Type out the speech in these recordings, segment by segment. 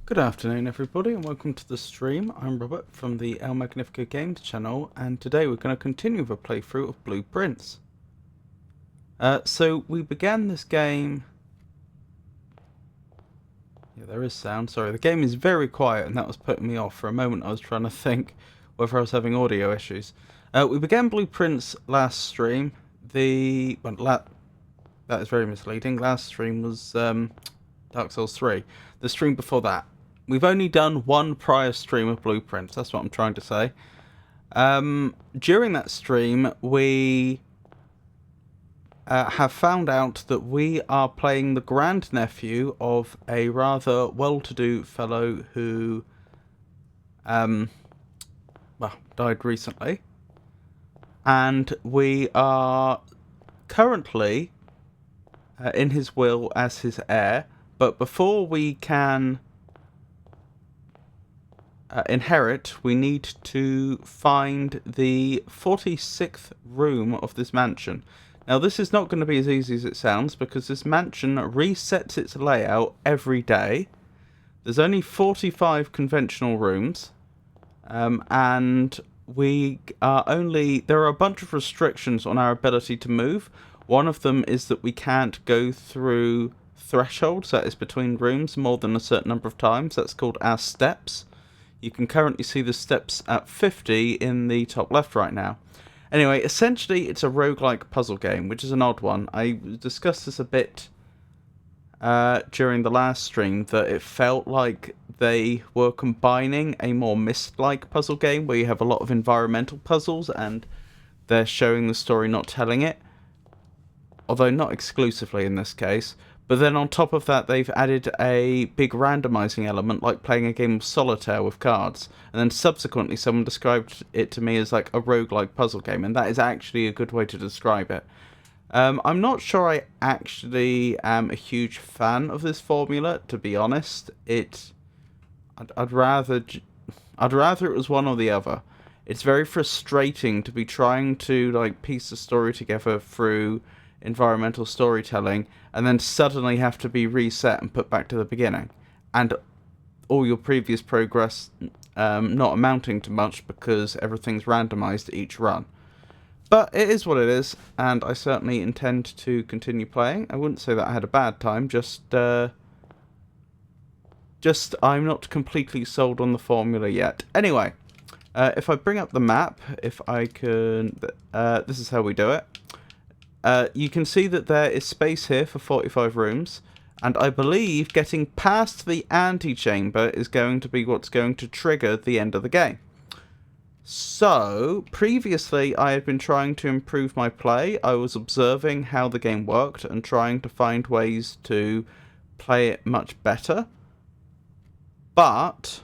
Good afternoon everybody and welcome to the stream. I'm Robert from the El Magnifico Games channel, and today we're going to continue with a playthrough of Blue Prince. So we began this game... Yeah, there is sound, sorry. The game is very quiet and that was putting me off. For a moment I was trying to think whether I was having audio issues. We began Blue Prince last stream. That is very misleading. Last stream was Dark Souls 3. The stream before that. We've only done one prior stream of Blue Prince, that's what I'm trying to say. During that stream, we have found out that we are playing the grandnephew of a rather well-to-do fellow who died recently. And we are currently in his will as his heir. But before we can inherit, we need to find the 46th room of this mansion. Now, this is not going to be as easy as it sounds, because this mansion resets its layout every day. There's only 45 conventional rooms, and there are a bunch of restrictions on our ability to move. One of them is that we can't go through thresholds, that is between rooms, more than a certain number of times. That's called our steps. You can currently see the steps at 50 in the top left right now. Anyway, essentially it's a roguelike puzzle game, which is an odd one. I discussed this a bit during the last stream, that it felt like they were combining a more Myst-like puzzle game where you have a lot of environmental puzzles and they're showing the story, not telling it. Although not exclusively in this case. But then on top of that, they've added a big randomizing element, like playing a game of solitaire with cards. And then subsequently, someone described it to me as like a roguelike puzzle game, and that is actually a good way to describe it. I'm not sure I actually am a huge fan of this formula, to be honest. I'd rather it was one or the other. It's very frustrating to be trying to like piece the story together through environmental storytelling and then suddenly have to be reset and put back to the beginning, and all your previous progress not amounting to much because everything's randomized each run. But it is what it is, and I certainly intend to continue playing. I wouldn't say that I had a bad time, just I'm not completely sold on the formula yet. Anyway, if I bring up the map, if I can, this is how we do it. You can see that there is space here for 45 rooms, and I believe getting past the antechamber is going to be what's going to trigger the end of the game. So, previously I had been trying to improve my play. I was observing how the game worked and trying to find ways to play it much better. But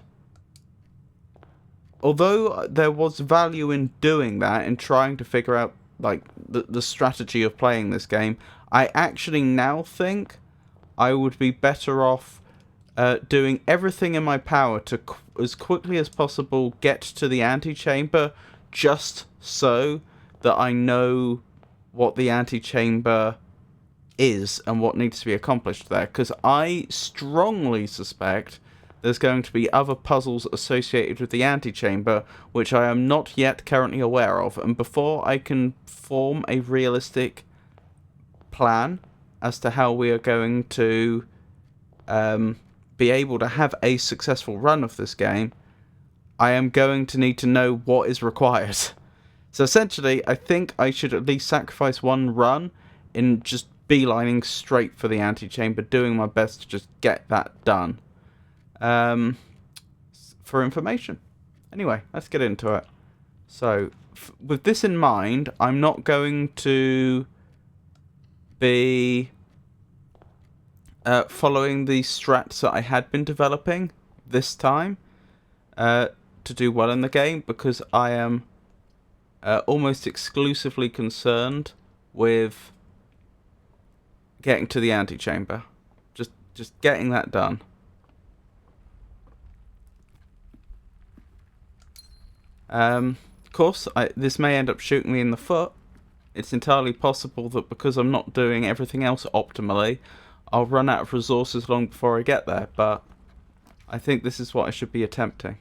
although there was value in doing that, in trying to figure out like the strategy of playing this game, I actually now think I would be better off doing everything in my power to as quickly as possible get to the antechamber, just so that I know what the antechamber is and what needs to be accomplished there, because I strongly suspect there's going to be other puzzles associated with the antechamber which I am not yet currently aware of, and before I can form a realistic plan as to how we are going to be able to have a successful run of this game, I am going to need to know what is required. So essentially, I think I should at least sacrifice one run in just beelining straight for the antechamber, doing my best to just get that done. For information. Anyway, let's get into it. So, with this in mind, I'm not going to be following the strats that I had been developing this time to do well in the game, because I am almost exclusively concerned with getting to the antechamber. Just getting that done. Of course, this may end up shooting me in the foot. It's entirely possible that because I'm not doing everything else optimally, I'll run out of resources long before I get there, but I think this is what I should be attempting.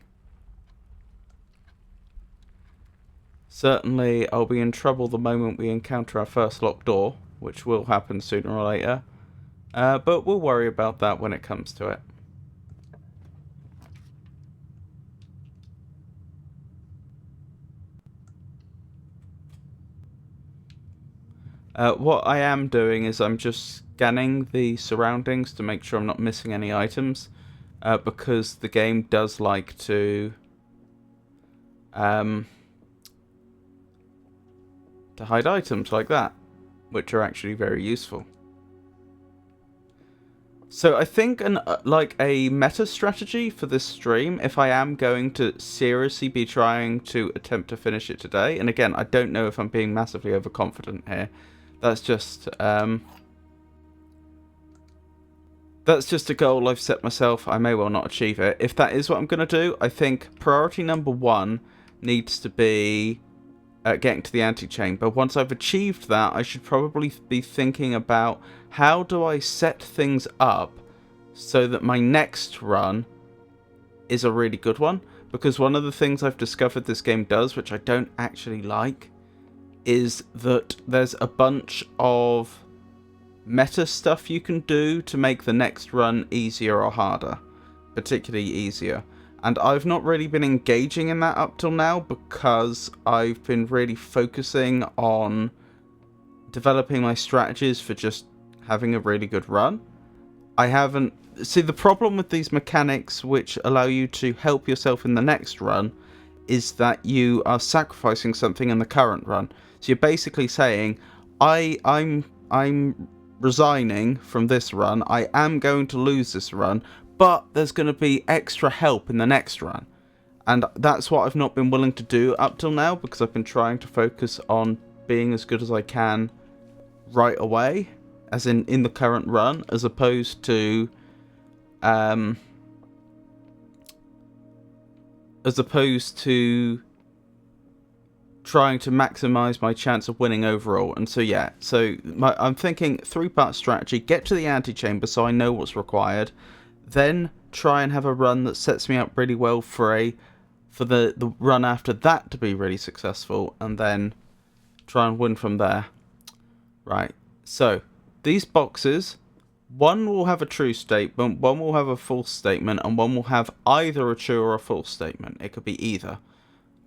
Certainly, I'll be in trouble the moment we encounter our first locked door, which will happen sooner or later, but we'll worry about that when it comes to it. What I am doing is I'm just scanning the surroundings to make sure I'm not missing any items, because the game does like to hide items like that, which are actually very useful. So I think like a meta strategy for this stream, if I am going to seriously be trying to attempt to finish it today, and again, I don't know if I'm being massively overconfident here. That's just a goal I've set myself. I may well not achieve it. If that is what I'm going to do, I think priority number one needs to be getting to the antechamber. Once I've achieved that, I should probably be thinking about how do I set things up so that my next run is a really good one. Because one of the things I've discovered this game does, which I don't actually like, is that there's a bunch of meta stuff you can do to make the next run easier or harder, particularly easier. And I've not really been engaging in that up till now because I've been really focusing on developing my strategies for just having a really good run. I haven't... See, the problem with these mechanics which allow you to help yourself in the next run is that you are sacrificing something in the current run. So you're basically saying, I'm resigning from this run, I am going to lose this run, but there's going to be extra help in the next run. And that's what I've not been willing to do up till now, because I've been trying to focus on being as good as I can right away, as in the current run, as opposed to trying to maximize my chance of winning overall. And so yeah, I'm thinking 3-part strategy: get to the antechamber so I know what's required, then try and have a run that sets me up really well for the run after that to be really successful, and then try and win from there. Right, so these boxes, one will have a true statement, one will have a false statement, and one will have either a true or a false statement. It could be either.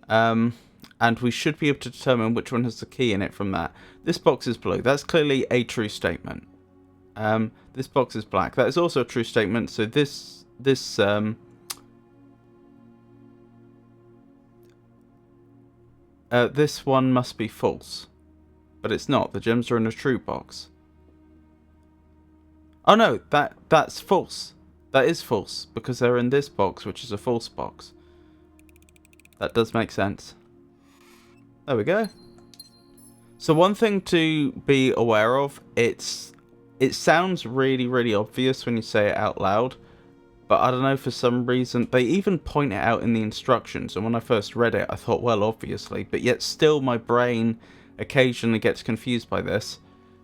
And we should be able to determine which one has the key in it from that. This box is blue. That's clearly a true statement. This box is black. That is also a true statement. So this one must be false. But it's not. The gems are in a true box. Oh no, that's false. That is false, because they're in this box, which is a false box. That does make sense. There we go. So one thing to be aware of, it sounds really, really obvious when you say it out loud, but I don't know, for some reason, they even point it out in the instructions, and when I first read it, I thought, well, obviously, but yet still my brain occasionally gets confused by this.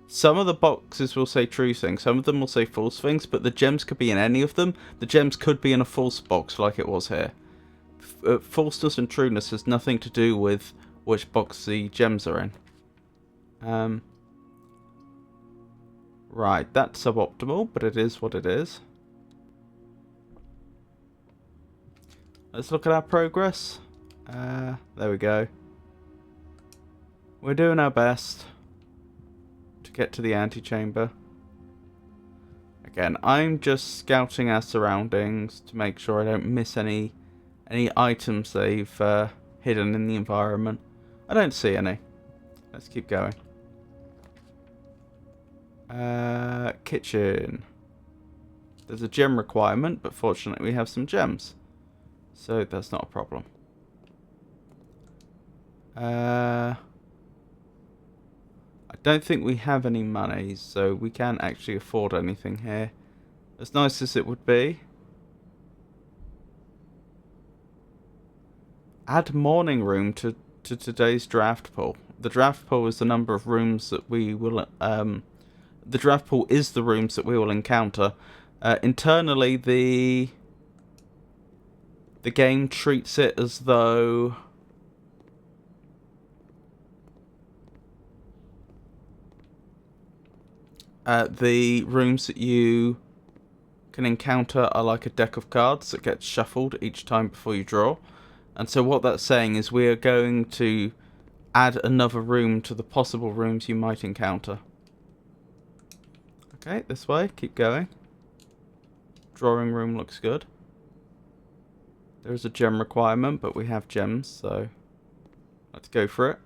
Some of the boxes will say true things, some of them will say false things, but the gems could be in any of them. The gems could be in a false box like it was here. Falseness and trueness has nothing to do with which box the gems are in. Right, that's suboptimal, but it is what it is. Let's look at our progress. There we go. We're doing our best to get to the antechamber. Again, I'm just scouting our surroundings to make sure I don't miss any items they've hidden in the environment. I don't see any. Let's keep going. Kitchen. There's a gem requirement, but fortunately we have some gems, so that's not a problem. I don't think we have any money, so we can't actually afford anything here. As nice as it would be. Add morning room to today's draft pool. The draft pool is the number of rooms that we will... the draft pool is the rooms that we will encounter. Internally, the game treats it as though... the rooms that you can encounter are like a deck of cards that gets shuffled each time before you draw. And so what that's saying is we are going to add another room to the possible rooms you might encounter. Okay, this way, keep going. Drawing room looks good. There is a gem requirement, but we have gems, so let's go for it.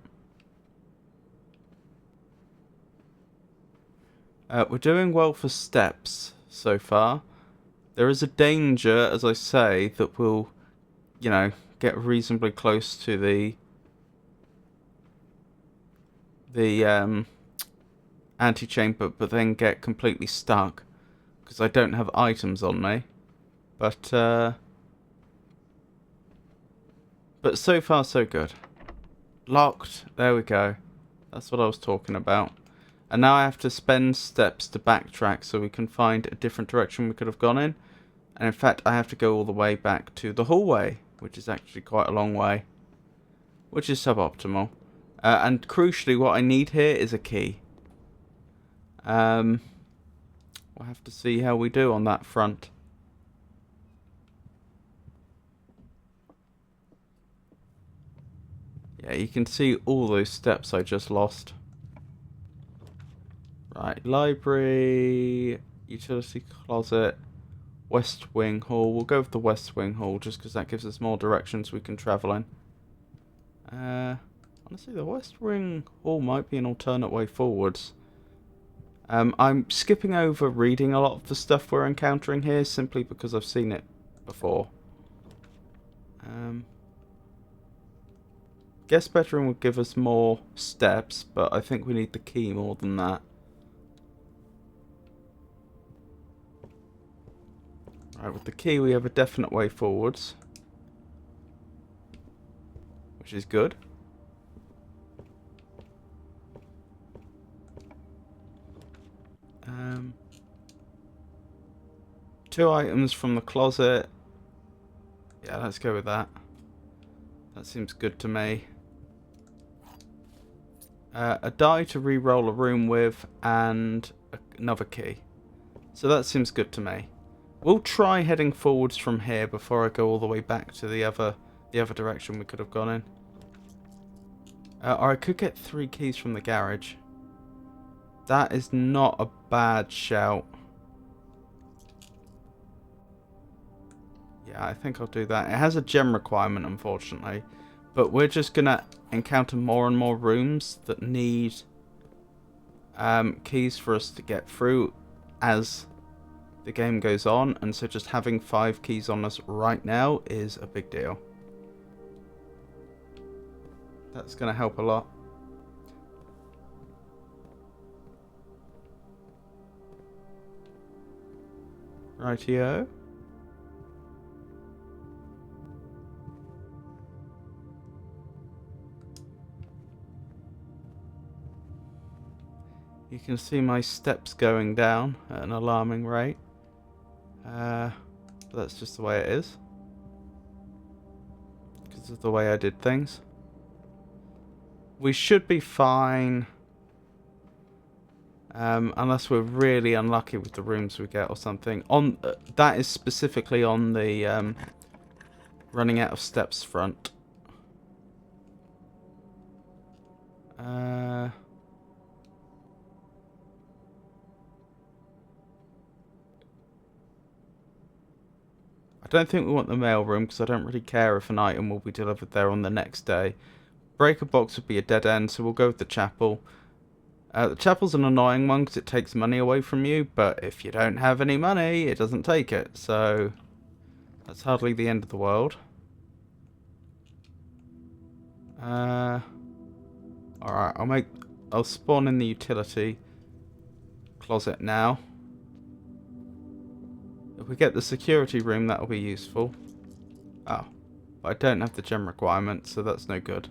We're doing well for steps so far. There is a danger, as I say, that we'll, you know, get reasonably close to the antechamber, but then get completely stuck because I don't have items on me. But so far so good. Locked. There we go. That's what I was talking about. And now I have to spend steps to backtrack so we can find a different direction we could have gone in. And in fact, I have to go all the way back to the hallway, which is actually quite a long way, which is suboptimal. And crucially, what I need here is a key. We'll have to see how we do on that front. Yeah, you can see all those steps I just lost. Right, library, utility closet, west wing hall. We'll go with the west wing hall just because that gives us more directions we can travel in. Honestly, the west wing hall might be an alternate way forwards. I'm skipping over reading a lot of the stuff we're encountering here simply because I've seen it before. Guest bedroom would give us more steps, but I think we need the key more than that. Right, with the key we have a definite way forwards, which is good. Two items from the closet. Yeah, let's go with that. That seems good to me. A die to re-roll a room with, and another key. So that seems good to me. We'll try heading forwards from here before I go all the way back to the other direction we could have gone in. Or I could get 3 keys from the garage. That is not a bad shout. Yeah, I think I'll do that. It has a gem requirement, unfortunately. But we're just going to encounter more and more rooms that need keys for us to get through as the game goes on. And so just having 5 keys on us right now is a big deal. That's going to help a lot. Rightio. You can see my steps going down at an alarming rate. But that's just the way it is. Because of the way I did things. We should be fine. Unless we're really unlucky with the rooms we get or something. That is specifically on the running out of steps front. I don't think we want the mail room because I don't really care if an item will be delivered there on the next day. Breaker box would be a dead end, so we'll go with the chapel. The chapel's an annoying one because it takes money away from you, but if you don't have any money, it doesn't take it, so that's hardly the end of the world. Alright, I'll spawn in the utility closet now. If we get the security room, that'll be useful. Oh, but I don't have the gem requirement, so that's no good.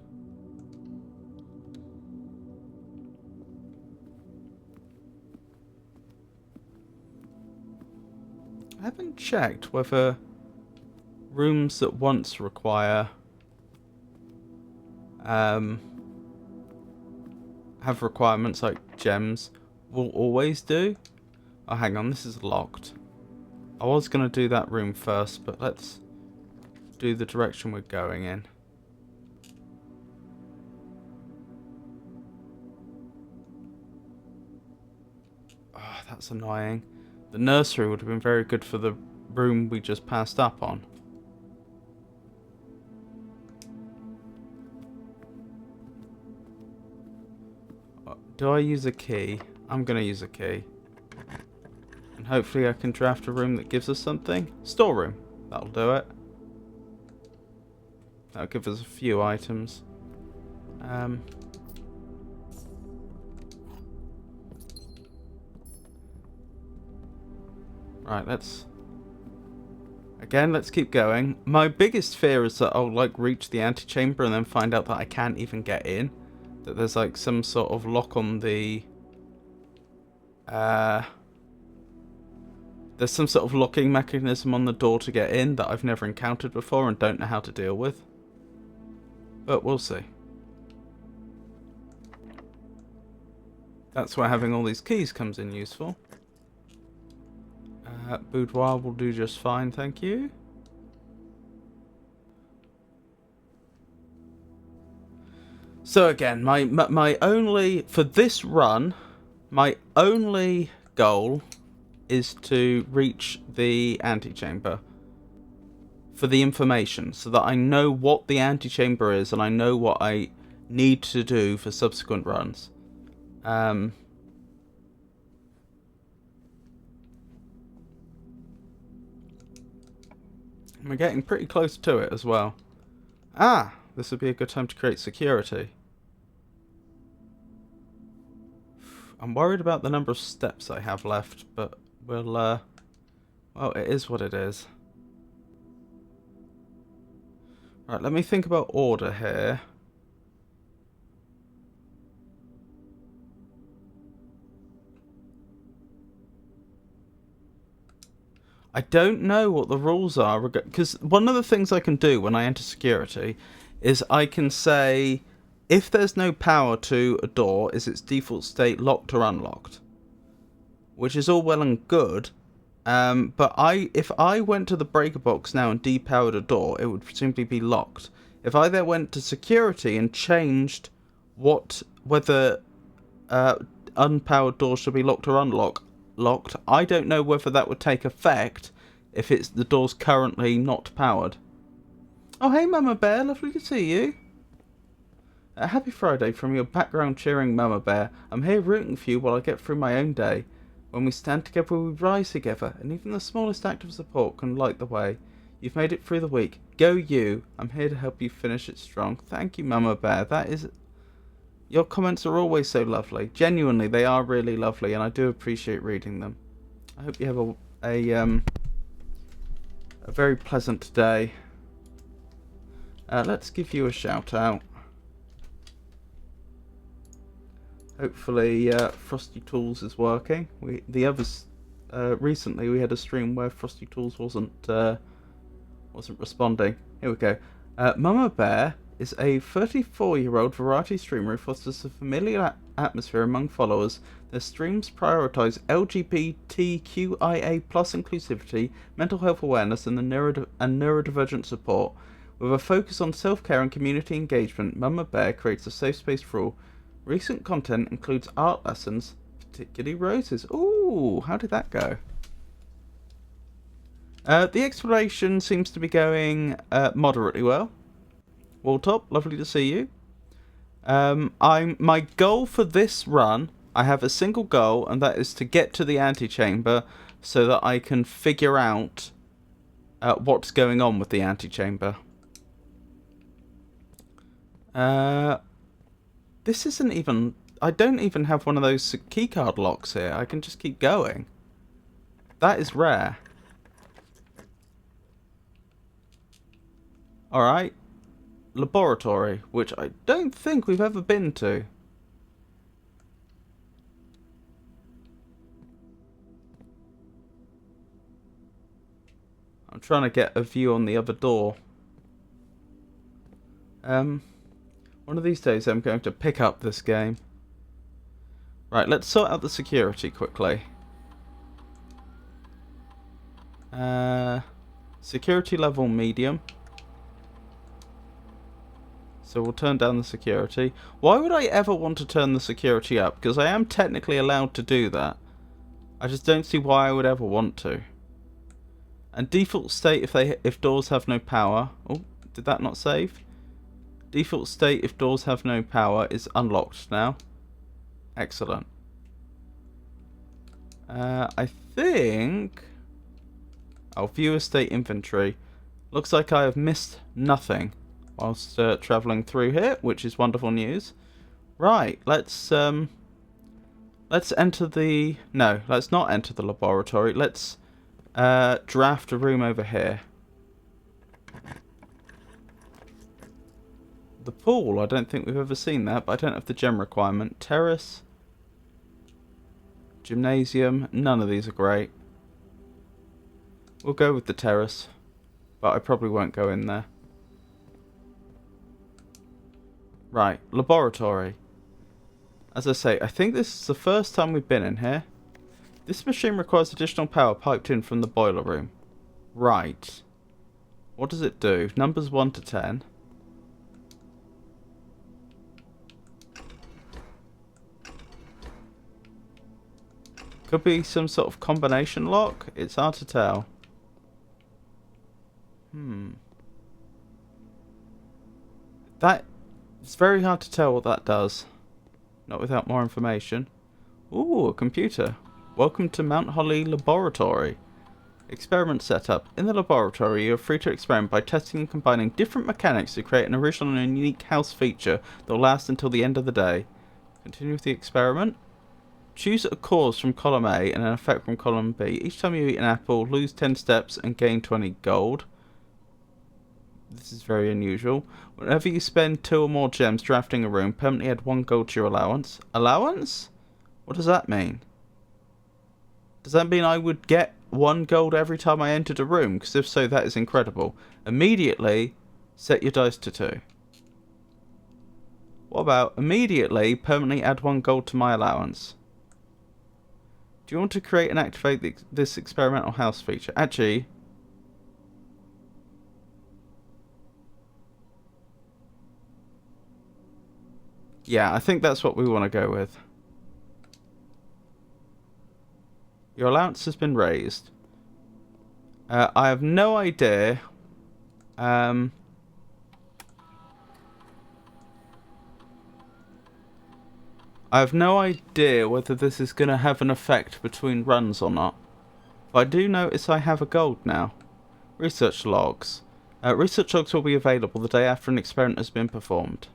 I haven't checked whether rooms that once require have requirements like gems will always do. Oh, hang on, this is locked. I was going to do that room first, but let's do the direction we're going in. Oh, that's annoying. The nursery would have been very good for the room we just passed up on. Do I use a key? I'm going to use a key. And hopefully I can draft a room that gives us something. Storeroom. That'll do it. That'll give us a few items. Right, let's keep going. My biggest fear is that I'll reach the antechamber and then find out that I can't even get in. That there's some sort of lock on the there's some sort of locking mechanism on the door to get in that I've never encountered before and don't know how to deal with. But we'll see. That's where having all these keys comes in useful. Boudoir will do just fine, thank you. So again, my only, for this run, my only goal is to reach the antechamber for the information, so that I know what the antechamber is and I know what I need to do for subsequent runs. We're getting pretty close to it as well. Ah, this would be a good time to create security. I'm worried about the number of steps I have left, but we'll, well, it is what it is. Right, let me think about order here. I don't know what the rules are, because one of the things I can do when I enter security is I can say, if there's no power to a door, is its default state locked or unlocked? Which is all well and good, but if I went to the breaker box now and depowered a door, it would simply be locked. If I then went to security and changed whether unpowered doors should be locked or unlocked, I don't know whether that would take effect if the door's currently not powered. Oh, hey, Mama Bear, lovely to see you. Happy Friday from your background cheering Mama Bear. I'm here rooting for you while I get through my own day. When we stand together, we rise together, and even the smallest act of support can light the way. You've made it through the week. Go you. I'm here to help you finish it strong. Thank you, Mama Bear. Your comments are always so lovely. Genuinely, they are really lovely, and I do appreciate reading them. I hope you have a very pleasant day. Let's give you a shout out. Hopefully, Frosty Tools is working. Recently we had a stream where Frosty Tools wasn't responding. Here we go. Mama Bear is a 34-year-old variety streamer who fosters a familiar atmosphere among followers. Their streams prioritise LGBTQIA+ inclusivity, mental health awareness, and neurodivergent support. With a focus on self-care and community engagement, Mama Bear creates a safe space for all. Recent content includes art lessons, particularly roses. Ooh, how did that go? The exploration seems to be going moderately well. Walltop, lovely to see you. My goal for this run, I have a single goal, and that is to get to the antechamber so that I can figure out what's going on with the antechamber. This isn't even... I don't even have one of those keycard locks here. I can just keep going. That is rare. Alright. Laboratory, which I don't think we've ever been to. I'm trying to get a view on the other door. One of these days I'm going to pick up this game. Right, let's sort out the security quickly. Security level medium. So we'll turn down the security. Why would I ever want to turn the security up? Because I am technically allowed to do that. I just don't see why I would ever want to. And default state if doors have no power. Oh, did that not save? Default state if doors have no power is unlocked now. Excellent. I think... I'll view estate inventory. Looks like I have missed nothing whilst travelling through here, which is wonderful news. Right, let's enter the... No, let's not enter the laboratory. Let's draft a room over here. The pool, I don't think we've ever seen that, but I don't have the gem requirement. Terrace. Gymnasium. None of these are great. We'll go with the terrace, but I probably won't go in there. Right, laboratory. As I say, I think this is the first time we've been in here. This machine requires additional power piped in from the boiler room. Right. What does it do? Numbers 1 to 10. Could be some sort of combination lock. It's hard to tell. That... It's very hard to tell what that does. Not without more information. Ooh, a computer. Welcome to Mount Holly Laboratory. Experiment setup. In the laboratory, you are free to experiment by testing and combining different mechanics to create an original and unique house feature that will last until the end of the day. Continue with the experiment. Choose a cause from column A and an effect from column B. Each time you eat an apple, lose 10 steps and gain 20 gold. This is very unusual. Whenever you spend 2 or more gems drafting a room, permanently add 1 gold to your allowance. Allowance? What does that mean? Does that mean I would get 1 gold every time I entered a room? Because if so, that is incredible. Immediately, set your dice to 2. What about immediately, permanently add 1 gold to my allowance? Do you want to create and activate this experimental house feature? Actually... yeah, I think that's what we want to go with. Your allowance has been raised. I have no idea. I have no idea whether this is going to have an effect between runs or not. But I do notice I have a gold now. Research logs. Research logs will be available the day after an experiment has been performed.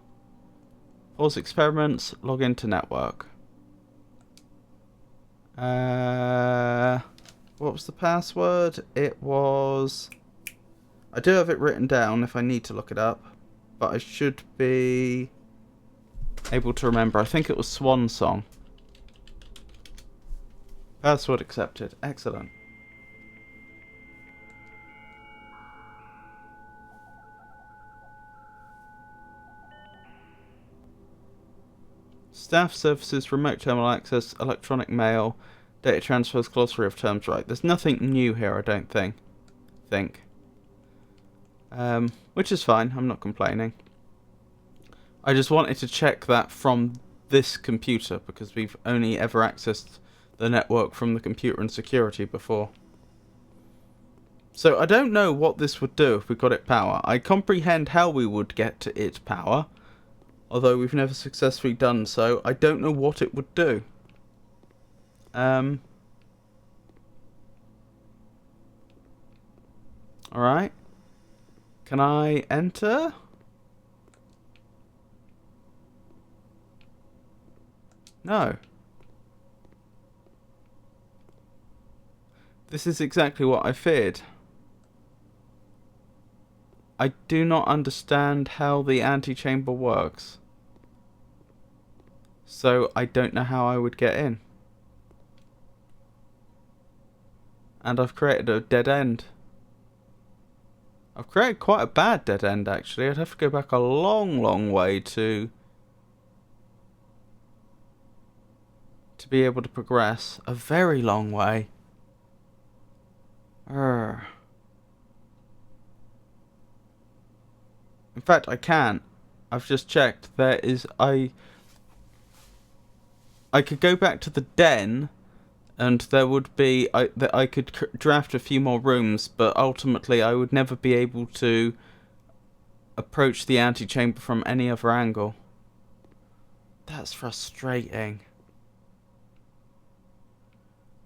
Pause experiments, log into network. What was the password? It was... I do have it written down if I need to look it up. But I should be able to remember. I think it was Swan Song. Password accepted. Excellent. Staff services, remote terminal access, electronic mail, data transfers, glossary of terms. Right, there's nothing new here, I don't think. Which is fine, I'm not complaining. I just wanted to check that from this computer, because we've only ever accessed the network from the computer and security before. So I don't know what this would do if we got it power. I comprehend how we would get to it power, although we've never successfully done so. I don't know what it would do. Alright. Can I enter? No. This is exactly what I feared. I do not understand how the antechamber works. So I don't know how I would get in. And I've created a dead end. I've created quite a bad dead end, actually. I'd have to go back a long, long way to be able to progress. A very long way. In fact, I can't. I've just checked. There is... I could go back to the den, and there would be... I could draft a few more rooms, but ultimately I would never be able to approach the antechamber from any other angle. That's frustrating.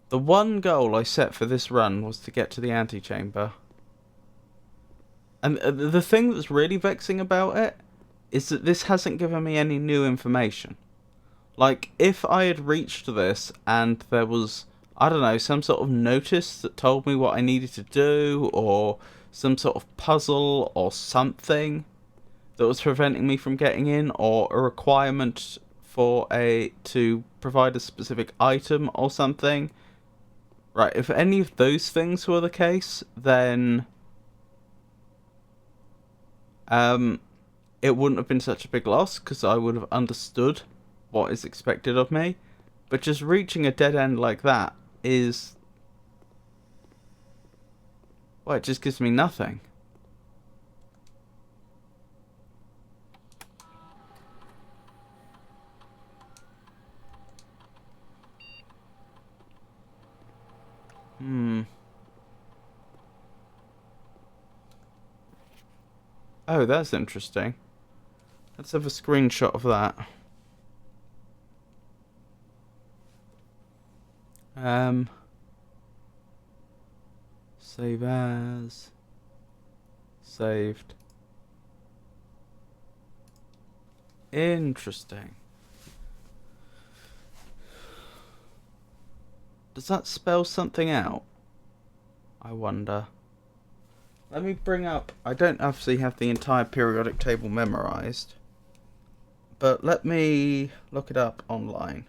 The one goal I set for this run was to get to the antechamber. And the thing that's really vexing about it is that this hasn't given me any new information. Like, if I had reached this and there was, I don't know, some sort of notice that told me what I needed to do, or some sort of puzzle or something that was preventing me from getting in, or a requirement for to provide a specific item or something. Right, if any of those things were the case, then it wouldn't have been such a big loss, because I would have understood what is expected of me. But just reaching a dead end like that is... well, it just gives me nothing. Oh, that's interesting. Let's have a screenshot of that. Save as. Saved. Interesting. Does that spell something out? I wonder. Let me bring up... I don't obviously have the entire periodic table memorized. But let me look it up online.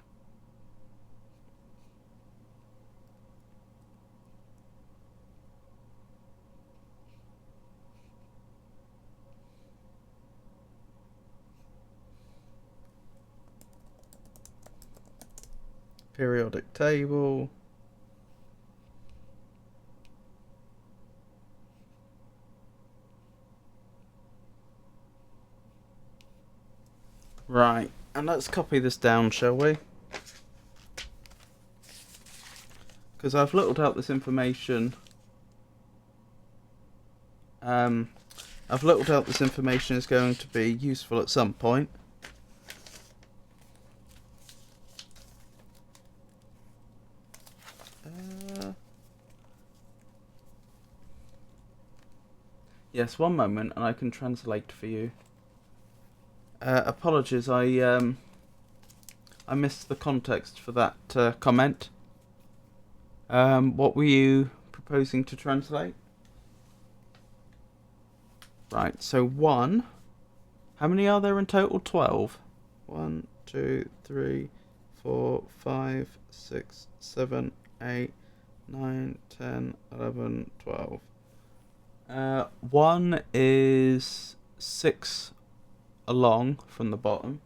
Periodic table. Right, and let's copy this down, shall we? Because I've looked up this information. I've looked up this information is going to be useful at some point. Yes, one moment, and I can translate for you. Apologies, I missed the context for that comment. What were you proposing to translate? Right, so 1. How many are there in total? 12. 1, 2, 3, 4, 5, 6, 7, 8, 9, 10, 11, 12. 1 is 6 along from the bottom.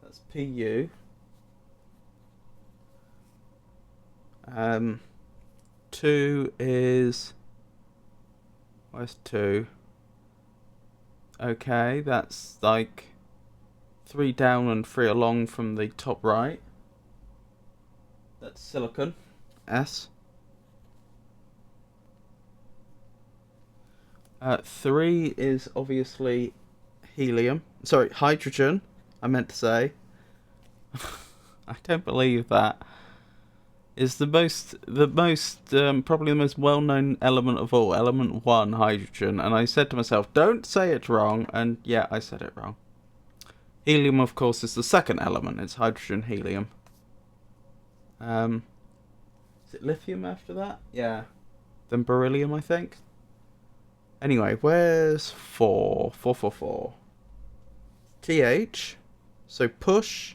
That's PU. 2 is... Where's 2? Okay, that's like 3 down and 3 along from the top right. That's silicon. S. 3 is obviously helium. Sorry, hydrogen, I meant to say. I don't believe that. Is probably the most well-known element of all, element 1, hydrogen. And I said to myself, don't say it wrong, and yeah, I said it wrong. Helium, of course, is the second element. It's hydrogen, helium. Is it lithium after that? Yeah. Then beryllium, I think. Anyway, where's 4? 4, 4, 4. TH. So push.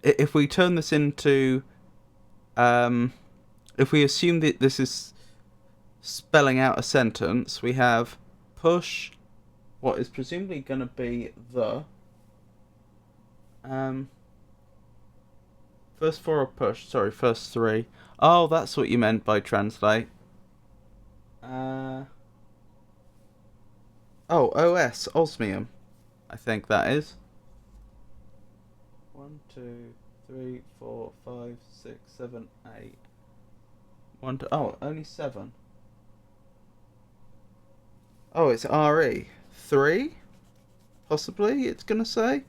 If we turn this into... if we assume that this is spelling out a sentence, we have push what is presumably going to be the... first 4 are push. Sorry, first 3. Oh, that's what you meant by translate. Oh, OS, osmium. I think that is. 1, 2, 3, 4, 5, 6, 7, 8. 1, 2, oh, only 7. Oh, it's RE. 3? Possibly, it's going to say.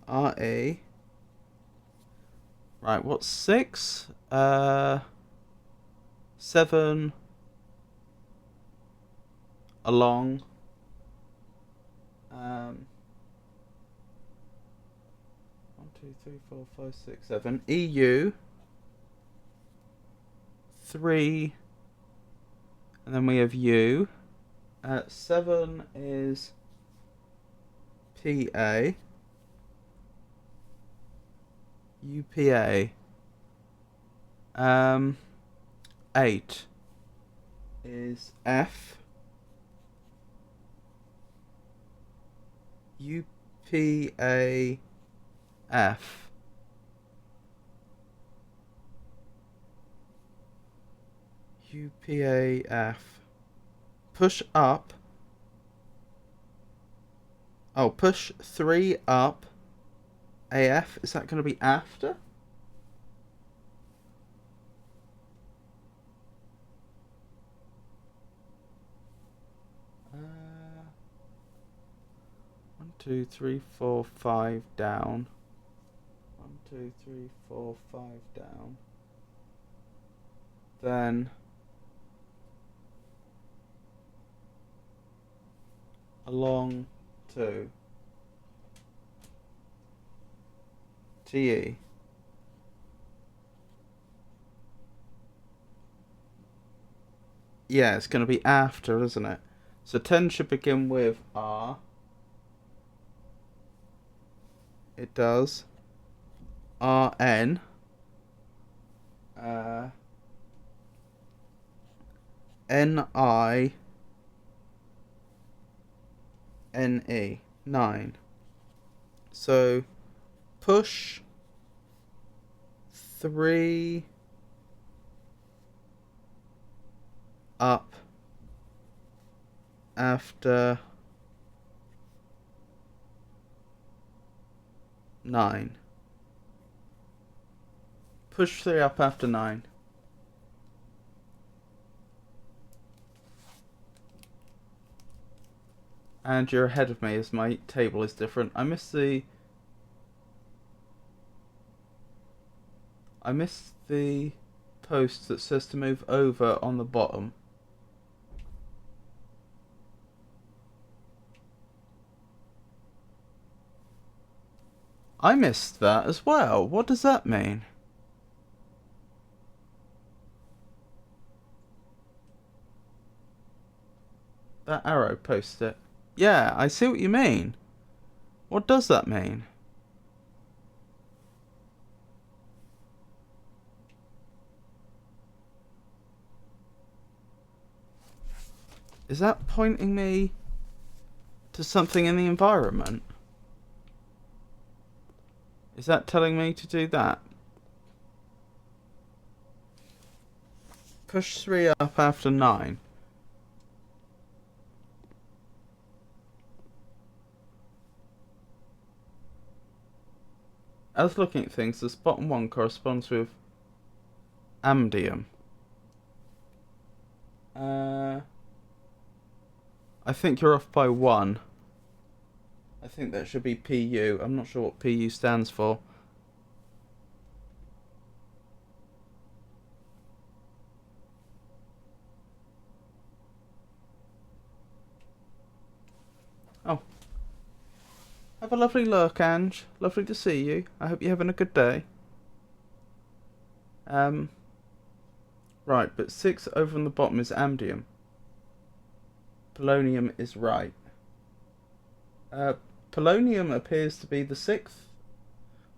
RE. Right, what's 6? 7. Along. 1, 2, 3, 4, 5, 6, 7. EU. 3. And then we have U. 7 is PA. UPA. 8 is F. UPAF. UPAF. Push up. Oh, push 3 up. AF. Is that going to be after? 2, 3, 4, 5 down. 1, 2, 3, 4, 5 down. Then along to TE. Yeah, it's going to be after, isn't it? So 10 should begin with R. It does. RN. NI. NE. 9. So push 3 up after 9. Push 3 up after 9. And you're ahead of me as my table is different. I missed the post that says to move over on the bottom. I missed that as well. What does that mean? That arrow post it. Yeah, I see what you mean. What does that mean? Is that pointing me to something in the environment? Is that telling me to do that? Push 3 up after 9. As looking at things, this bottom one corresponds with amdium. I think you're off by 1. I think that should be PU. I'm not sure what PU stands for. Oh. Have a lovely look, Ange. Lovely to see you. I hope you're having a good day. Right, but 6 over on the bottom is amdium. Polonium is right. Polonium appears to be the 6th.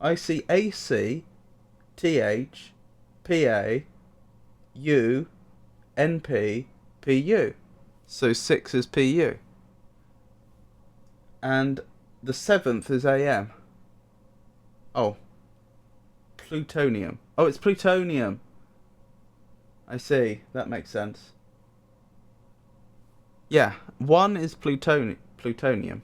I see AC, TH, PA, U, NP, PU. So 6 is PU. And the 7th is AM. Oh. Plutonium. Oh, it's plutonium. I see. That makes sense. Yeah, 1 is plutonium.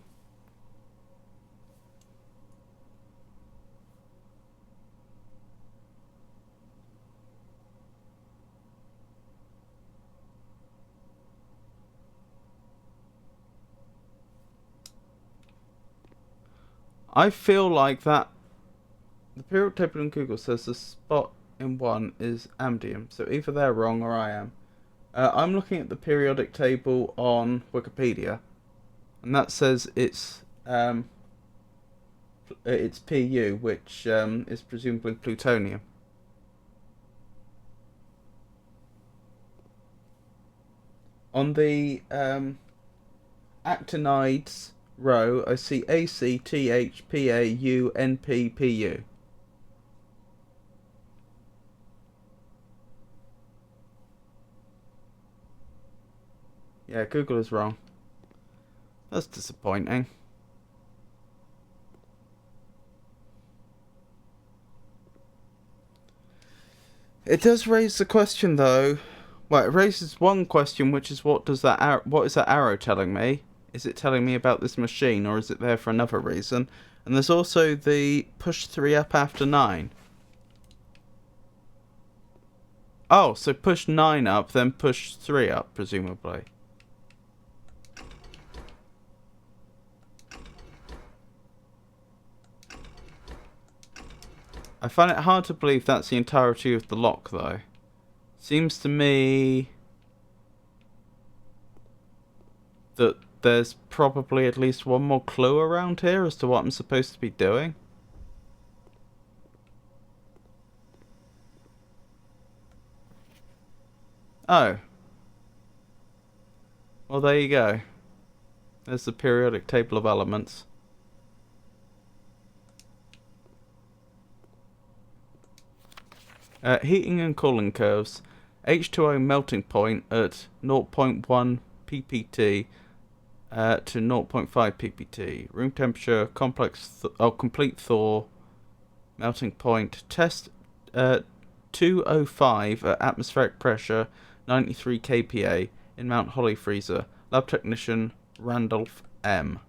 I feel like that the periodic table in Google says the spot in 1 is amdium, so either they're wrong or I am. I'm looking at the periodic table on Wikipedia, and that says it's Pu, which is presumably plutonium. On the actinides row, I see AC, TH, PA, U, NP, PU. Yeah, Google is wrong. That's disappointing. It does raise the question, though. Well, it raises one question, which is what is that arrow telling me? Is it telling me about this machine, or is it there for another reason? And there's also the push 3 up after 9. Oh, so push 9 up, then push 3 up, presumably. I find it hard to believe that's the entirety of the lock, though. Seems to me that there's probably at least one more clue around here as to what I'm supposed to be doing. Oh. Well, there you go. There's the periodic table of elements. Heating and cooling curves. H2O melting point at 0.1 ppt to 0.5 ppt. Room temperature, complete thaw. Melting point. Test 205 at atmospheric pressure, 93 kPa in Mount Holly freezer. Lab technician Randolph M.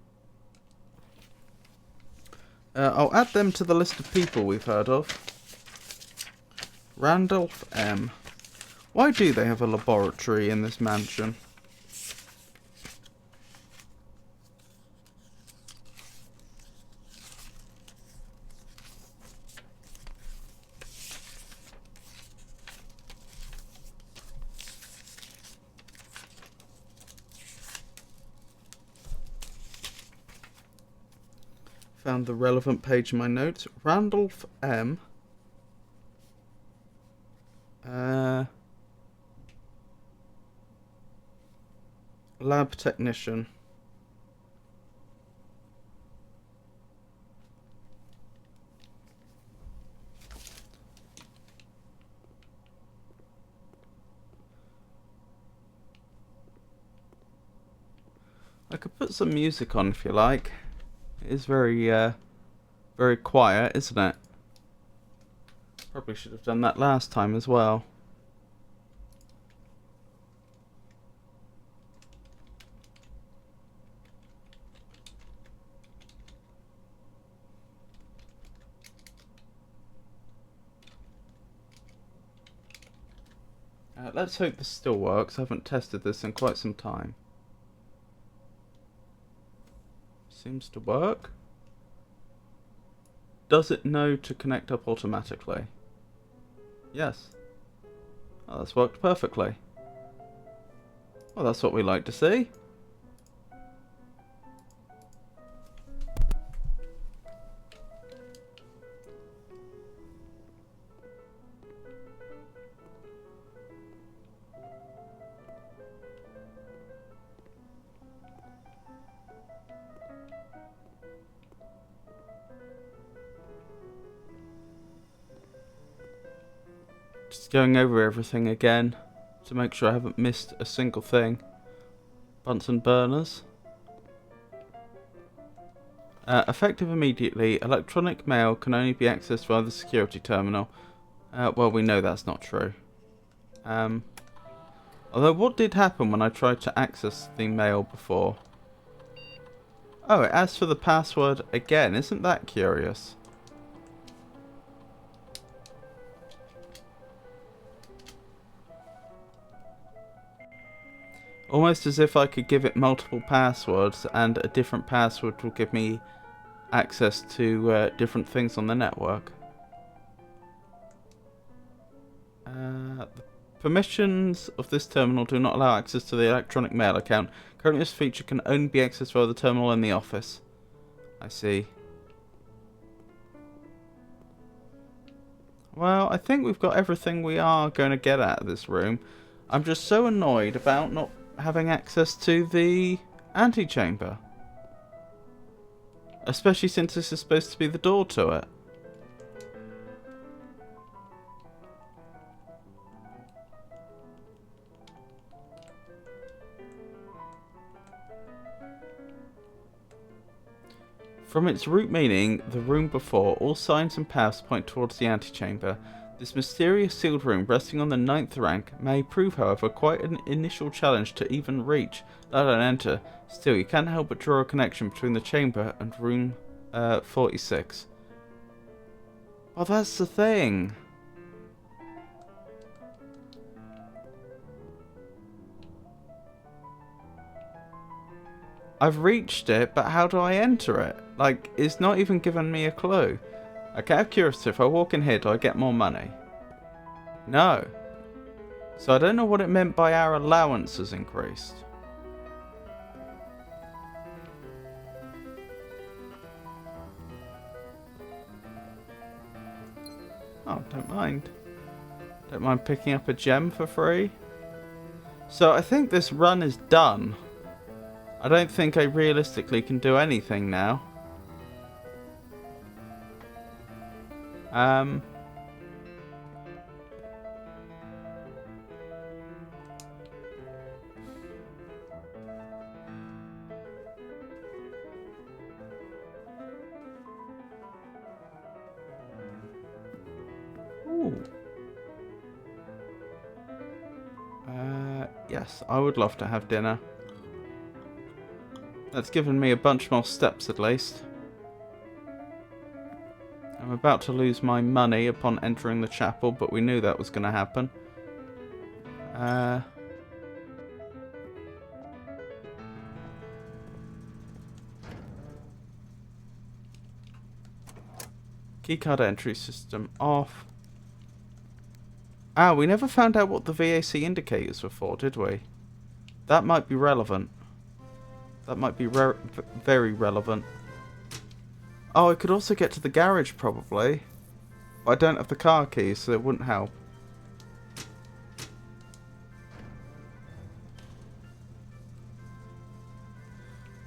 I'll add them to the list of people we've heard of. Randolph M. Why do they have a laboratory in this mansion? Found the relevant page in my notes. Randolph M. Lab technician. I could put some music on if you like. It is very quiet, isn't it? Probably should have done that last time as well. Let's hope this still works. I haven't tested this in quite some time. Seems to work. Does it know to connect up automatically? Yes. Oh, that's worked perfectly. Well, that's what we like to see. Just going over everything again to make sure I haven't missed a single thing. Bunsen burners. Effective immediately. Electronic mail can only be accessed via the security terminal. Well, we know that's not true. Although, what did happen when I tried to access the mail before? Oh, it asks for the password again. Isn't that curious? Almost as if I could give it multiple passwords and a different password will give me access to different things on the network. The permissions of this terminal do not allow access to the electronic mail account. Currently this feature can only be accessed via the terminal in the office. I see. Well, I think we've got everything we are going to get out of this room. I'm just so annoyed about not having access to the antechamber. Especially since this is supposed to be the door to it. From its root meaning, the room before, all signs and paths point towards the antechamber. This mysterious sealed room, resting on the 9th rank, may prove, however, quite an initial challenge to even reach, let alone enter. Still, you can't help but draw a connection between the chamber and room 46. Well, that's the thing. I've reached it, but how do I enter it? Like, it's not even given me a clue. Okay, I'm curious, if I walk in here, do I get more money? No. So I don't know what it meant by our allowance has increased. Oh, don't mind. Don't mind picking up a gem for free. So I think this run is done. I don't think I realistically can do anything now. Ooh. Yes, I would love to have dinner. That's given me a bunch more steps at least. I'm about to lose my money upon entering the chapel, but we knew that was going to happen. Keycard entry system off. Ah, we never found out what the VAC indicators were for, did we? That might be relevant. That might be very relevant. Oh, I could also get to the garage, probably. But I don't have the car keys, so it wouldn't help.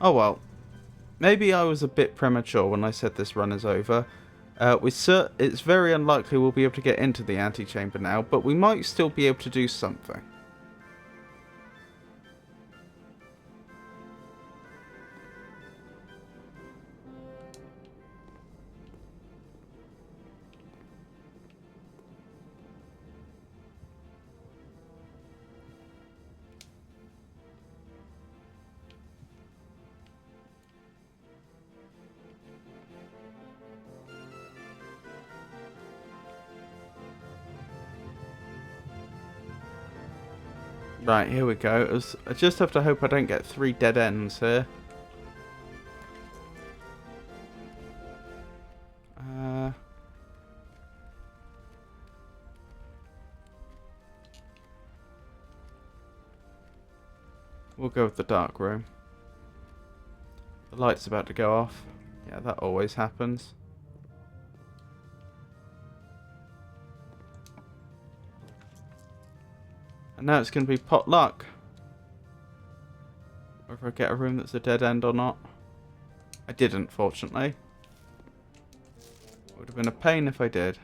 Oh well. Maybe I was a bit premature when I said this run is over. It's very unlikely we'll be able to get into the antechamber now, but we might still be able to do something. Right, here we go. I just have to hope I don't get 3 dead ends here. We'll go with the dark room. The light's about to go off. Yeah, that always happens. And now it's going to be pot luck. Whether I get a room that's a dead end or not. I didn't, fortunately. It would have been a pain if I did.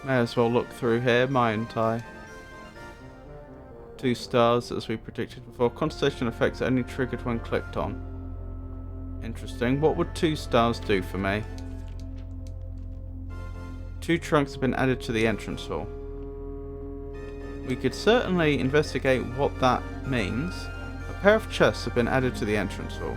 May as well look through here, mightn't I? 2 stars, as we predicted before. Concentration effects only triggered when clicked on. Interesting. What would 2 stars do for me? 2 trunks have been added to the entrance hall. We could certainly investigate what that means. A pair of chests have been added to the entrance hall.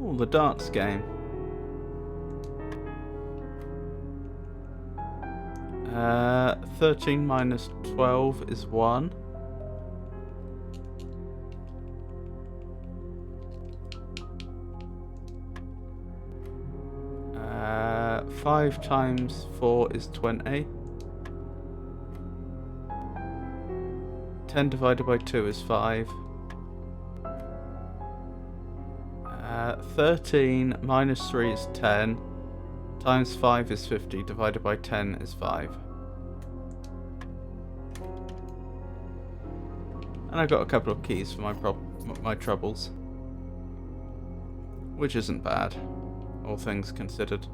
Oh, the darts game. 13 minus 12 is 1. Uh, 5 times 4 is 20. 10 divided by 2 is 5. 13 minus 3 is 10. Times 5 is 50. Divided by 10 is 5. And I got a couple of keys for my troubles. Which isn't bad. all things considered.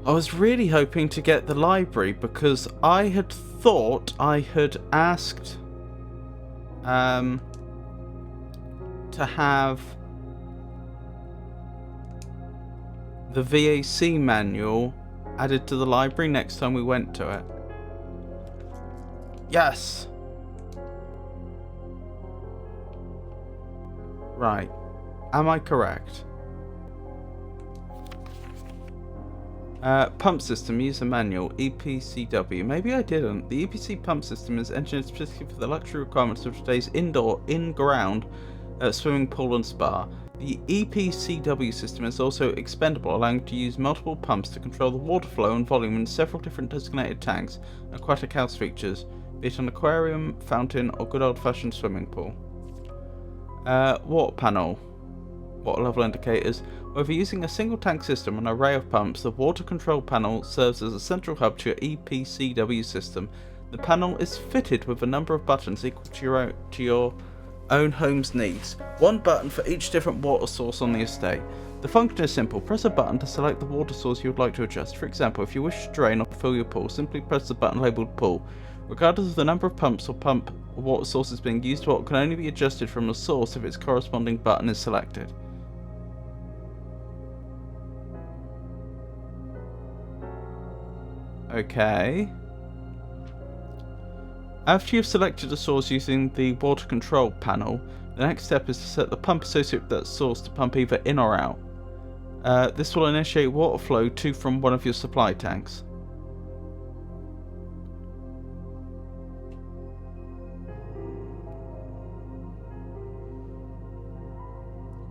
I was really hoping to get the library because I had thought I had asked to have the VAC manual added to the library next time we went to it. Yes! Right. Am I correct? Pump system, user manual, EPCW. Maybe I didn't. The EPC pump system is engineered specifically for the luxury requirements of today's indoor, in-ground swimming pool and spa. The EPCW system is also expendable, allowing you to use multiple pumps to control the water flow and volume in several different designated tanks, aquatic house features, be it an aquarium, fountain, or good old-fashioned swimming pool. Water panel. Water level indicators. Whether using a single tank system or an array of pumps, the water control panel serves as a central hub to your EPCW system. The panel is fitted with a number of buttons equal to your own home's needs. One button for each different water source on the estate. The function is simple. Press a button to select the water source you would like to adjust. For example, if you wish to drain or fill your pool, simply press the button labelled pool. Regardless of the number of pumps or water sources being used, water can only be adjusted from the source if its corresponding button is selected. Okay. After you've selected a source using the water control panel, the next step is to set the pump associated with that source to pump either in or out. This will initiate water flow to from one of your supply tanks.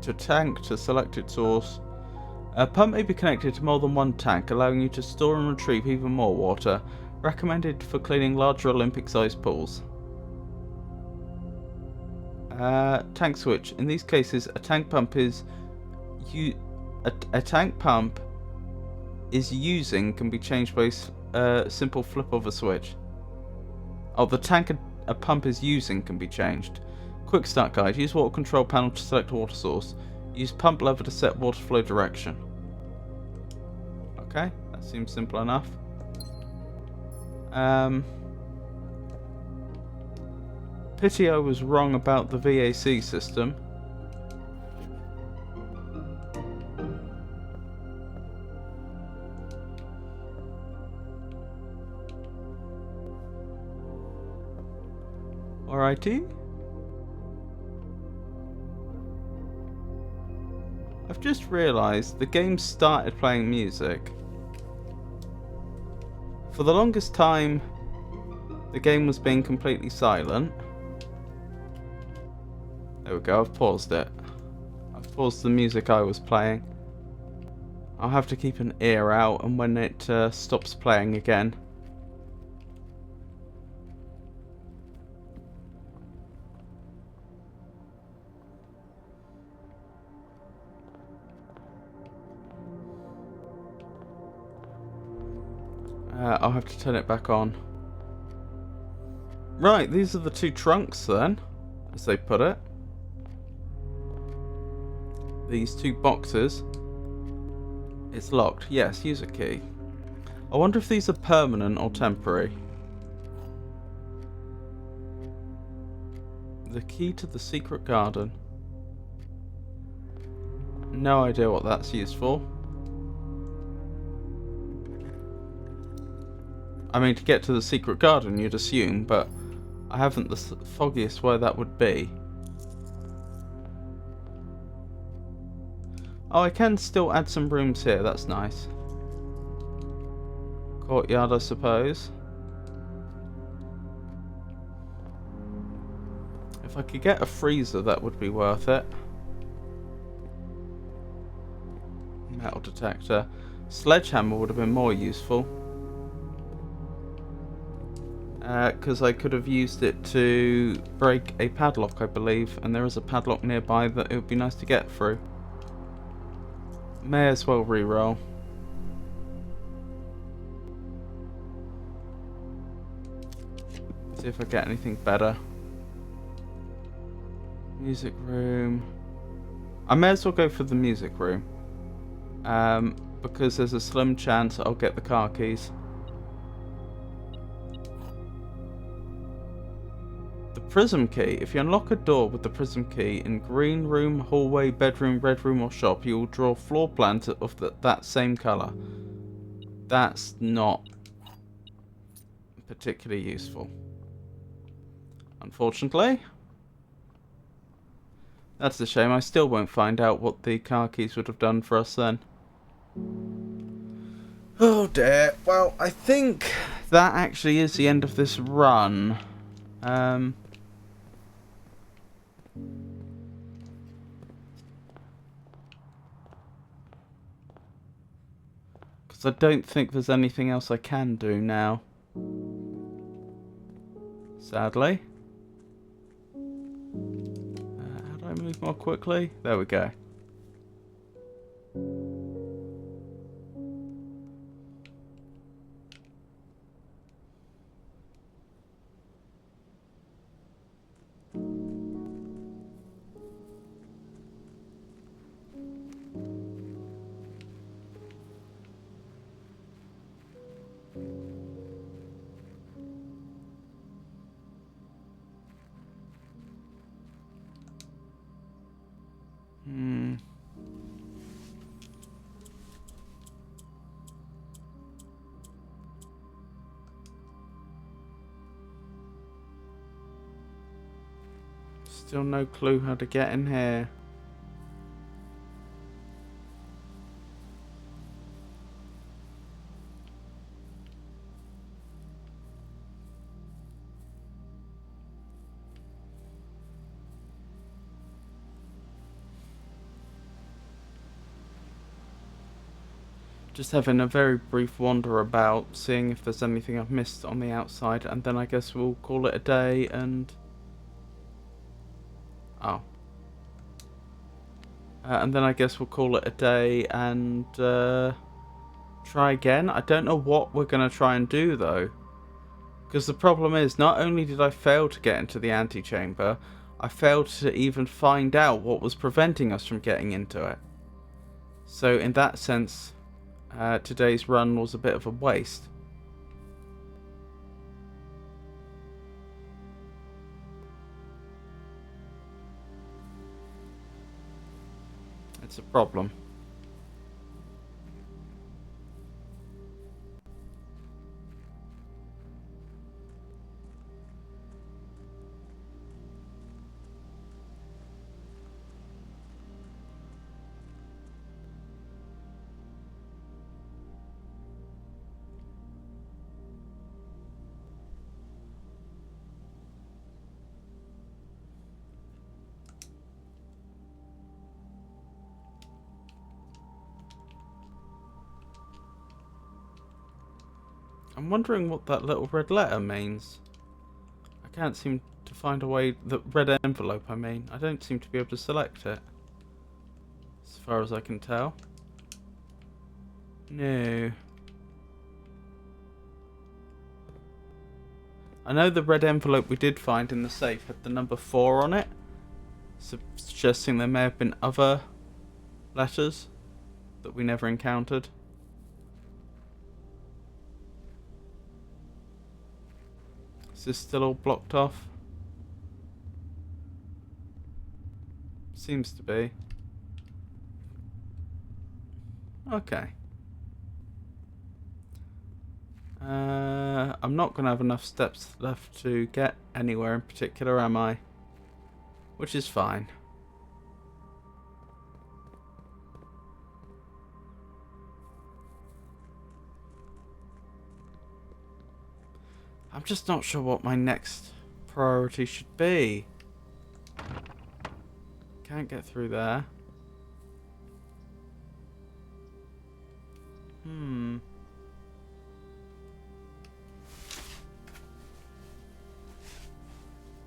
To tank to selected source. A pump may be connected to more than one tank, allowing you to store and retrieve even more water. Recommended for cleaning larger Olympic-sized pools. Tank switch. In these cases, a tank pump is using can be changed by a simple flip of a switch. Oh, the tank a pump is using can be changed. Quick start guide. Use water control panel to select water source. Use pump lever to set water flow direction. Okay, that seems simple enough. Pity I was wrong about the VAC system. Alrighty. I've just realised the game started playing music. For the longest time, the game was being completely silent. There we go, I've paused it. I've paused the music I was playing. I'll have to keep an ear out, and when it stops playing again. I'll have to turn it back on. Right, these are the two trunks then, as they put it. These two boxes. It's locked. Yes, use a key. I wonder if these are permanent or temporary. The key to the secret garden. No idea what that's used for. I mean, to get to the secret garden, you'd assume, but I haven't the foggiest where that would be. Oh, I can still add some rooms here, that's nice. Courtyard, I suppose. If I could get a freezer, that would be worth it. Metal detector. Sledgehammer would have been more useful. Because I could have used it to break a padlock, I believe, and there is a padlock nearby that it would be nice to get through. May as well re-roll. See if I get anything better. Music room. I may as well go for the music room. because there's a slim chance I'll get the car keys. The prism key. If you unlock a door with the prism key in green room, hallway, bedroom, red room or shop, you will draw floor plans of that same colour. That's not particularly useful, unfortunately. That's a shame. I still won't find out what the car keys would have done for us then. Oh dear. Well, I think that actually is the end of this run. Because I don't think there's anything else I can do now. Sadly. How do I move more quickly? There we go. Still no clue how to get in here. Just having a very brief wander about, seeing if there's anything I've missed on the outside, and then I guess we'll call it a day and... Oh. And then I guess we'll call it a day and try again. I don't know what we're going to try and do though. Because the problem is, not only did I fail to get into the antechamber, I failed to even find out what was preventing us from getting into it. So in that sense, today's run was a bit of a waste. It's a problem. I'm wondering what that little red letter means. I can't seem to find a way... The red envelope, I mean. I don't seem to be able to select it. As far as I can tell. No. I know the red envelope we did find in the safe had the number 4 on it. Suggesting there may have been other letters that we never encountered. Is this still all blocked off? Seems to be. Okay. I'm not going to have enough steps left to get anywhere in particular, am I? Which is fine. I'm just not sure what my next priority should be. Can't get through there.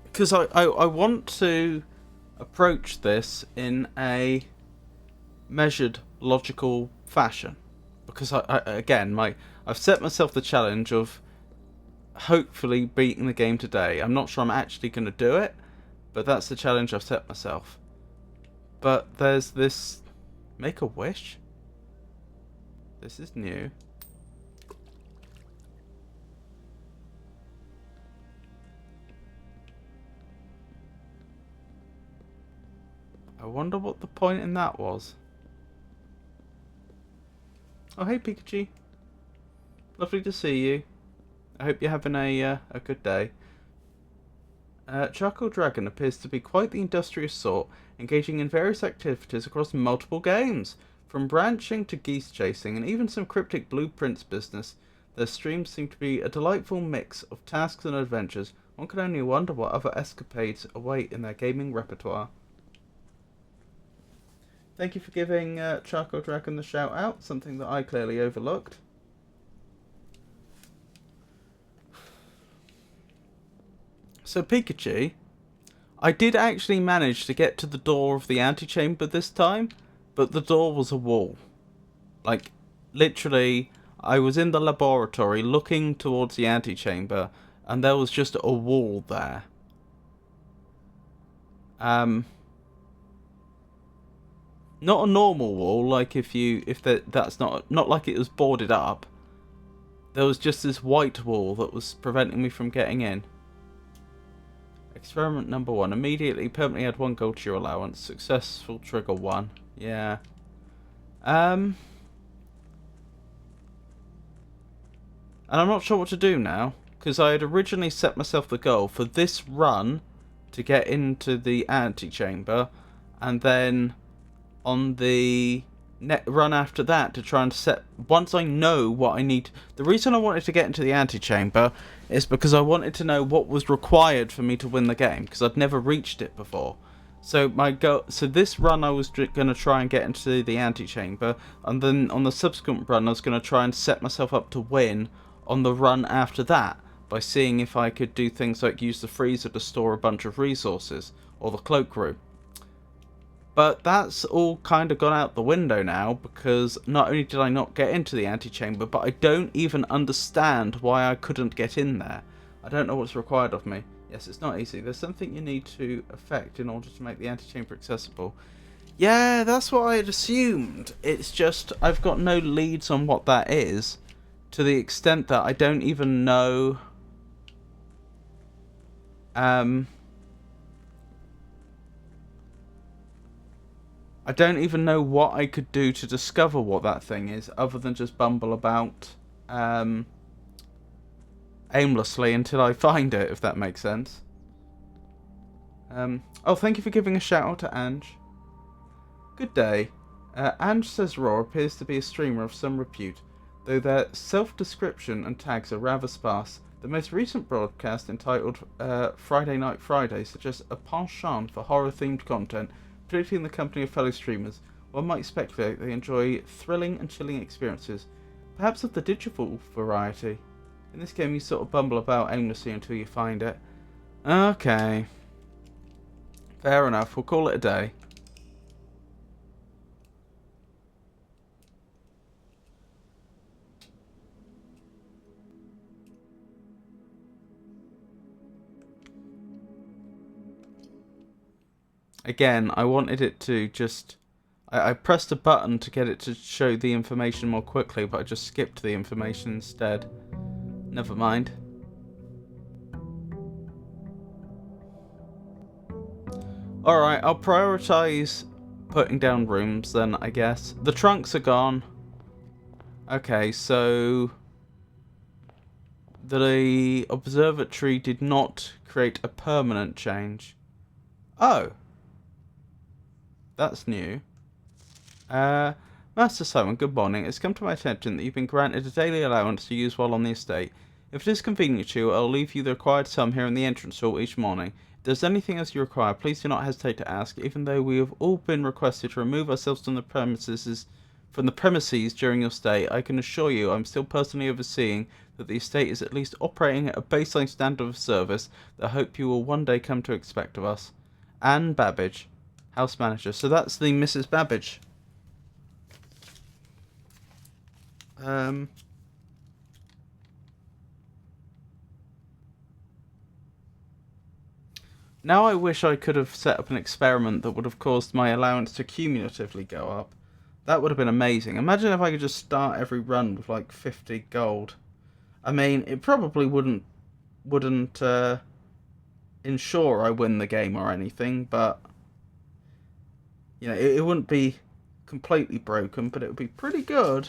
Because I want to approach this in a measured, logical fashion. Because I've set myself the challenge of hopefully beating the game today. I'm not sure I'm actually going to do it, but that's the challenge I've set myself. But there's this... Make a wish? This is new. I wonder what the point in that was. Oh, hey Pikachu. Lovely to see you. I hope you're having a good day. Charcoal Dragon appears to be quite the industrious sort, engaging in various activities across multiple games. From ranching to geese chasing, and even some cryptic blueprints business, their streams seem to be a delightful mix of tasks and adventures. One can only wonder what other escapades await in their gaming repertoire. Thank you for giving Charcoal Dragon the shout out, something that I clearly overlooked. So Pikachu, I did actually manage to get to the door of the antechamber this time, but the door was a wall. Like, literally, I was in the laboratory looking towards the antechamber, and there was just a wall there. Not a normal wall, like that's not like it was boarded up. There was just this white wall that was preventing me from getting in. Experiment number 1. Immediately, permanently add 1 gold to your allowance. Successful trigger 1. Yeah. And I'm not sure what to do now, because I had originally set myself the goal for this run to get into the antechamber, and then on the run after that to try and set, once I know what I need. The reason I wanted to get into the antechamber is because I wanted to know what was required for me to win the game, because I'd never reached it before. So this run I was going to try and get into the antechamber, and then on the subsequent run I was going to try and set myself up to win on the run after that by seeing if I could do things like use the freezer to store a bunch of resources, or the cloakroom. But that's all kind of gone out the window now, because not only did I not get into the antechamber, but I don't even understand why I couldn't get in there. I don't know what's required of me. Yes, it's not easy. There's something you need to effect in order to make the antechamber accessible. Yeah, that's what I had assumed. It's just I've got no leads on what that is, to the extent that I don't even know... I don't even know what I could do to discover what that thing is, other than just bumble about aimlessly until I find it, if that makes sense. Oh, thank you for giving a shout out to Ange. Good day. Ange says Raw appears to be a streamer of some repute, though their self-description and tags are rather sparse. The most recent broadcast, entitled Friday Night Friday, suggests a penchant for horror-themed content, particularly in the company of fellow streamers. One might speculate they enjoy thrilling and chilling experiences, perhaps of the digital variety. In this game you sort of bumble about aimlessly until you find it. Okay. Fair enough, we'll call it a day. Again, I wanted it to just... I pressed a button to get it to show the information more quickly, but I just skipped the information instead. Never mind. Alright, I'll prioritise putting down rooms then, I guess. The trunks are gone. Okay, so... the observatory did not create a permanent change. Oh. That's new. Master Simon, good morning. It's come to my attention that you've been granted a daily allowance to use while on the estate. If it is convenient to you, I'll leave you the required sum here in the entrance hall each morning. If there's anything else you require, please do not hesitate to ask, even though we have all been requested to remove ourselves from the premises during your stay. I can assure you I'm still personally overseeing that the estate is at least operating at a baseline standard of service that I hope you will one day come to expect of us. Anne Babbage, house manager. So that's the Mrs. Babbage. Now I wish I could have set up an experiment that would have caused my allowance to cumulatively go up. That would have been amazing. Imagine if I could just start every run with like 50 gold. I mean, it probably wouldn't ensure I win the game or anything, but you know, it wouldn't be completely broken, but it would be pretty good.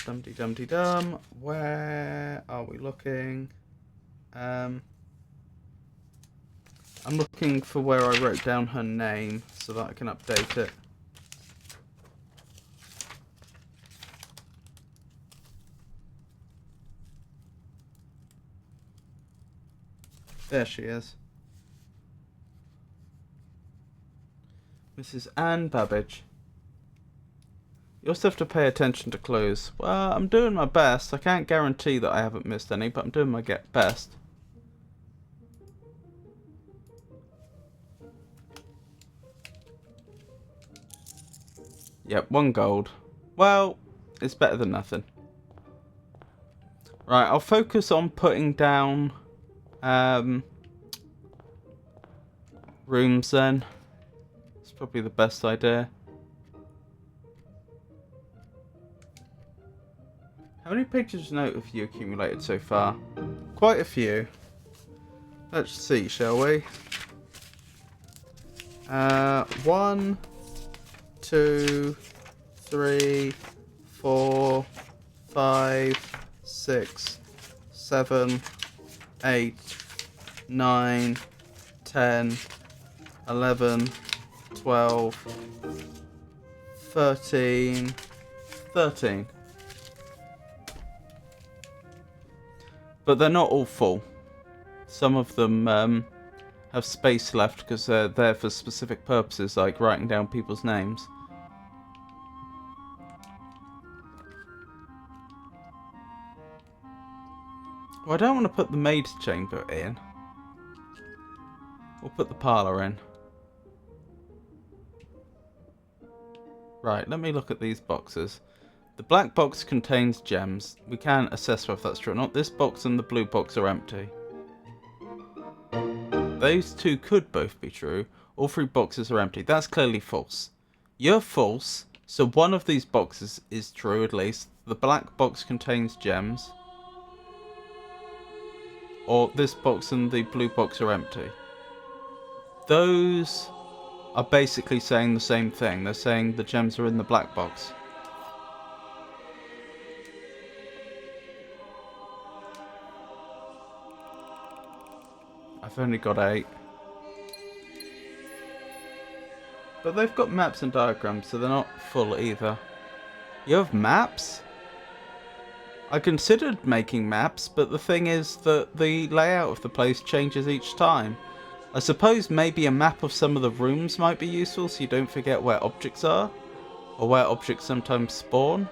Dum-de-dum-de-dum. Where are we looking? I'm looking for where I wrote down her name so that I can update it. There she is. Mrs. Anne Babbage. You also have to pay attention to clues. Well, I'm doing my best. I can't guarantee that I haven't missed any, but I'm doing my best. Yep, 1 gold. Well, it's better than nothing. Right, I'll focus on putting down rooms then. It's probably the best idea. How many pages note have you accumulated so far? Quite a few. Let's see, shall we? 1, 2, 3, 4, 5, 6, 7, 8, 9, 10, 11, 12, 13. But they're not all full. Some of them have space left because they're there for specific purposes, like writing down people's names. Well, I don't want to put the maid's chamber in. We'll put the parlour in. Right, let me look at these boxes. The black box contains gems. We can assess whether that's true or not. This box and the blue box are empty. Those two could both be true. All 3 boxes are empty. That's clearly false. You're false, so one of these boxes is true at least. The black box contains gems. Or this box and the blue box are empty. Those are basically saying the same thing. They're saying the gems are in the black box. I've only got 8. But they've got maps and diagrams, so they're not full either. You have maps? I considered making maps, but the thing is that the layout of the place changes each time. I suppose maybe a map of some of the rooms might be useful so you don't forget where objects are, or where objects sometimes spawn.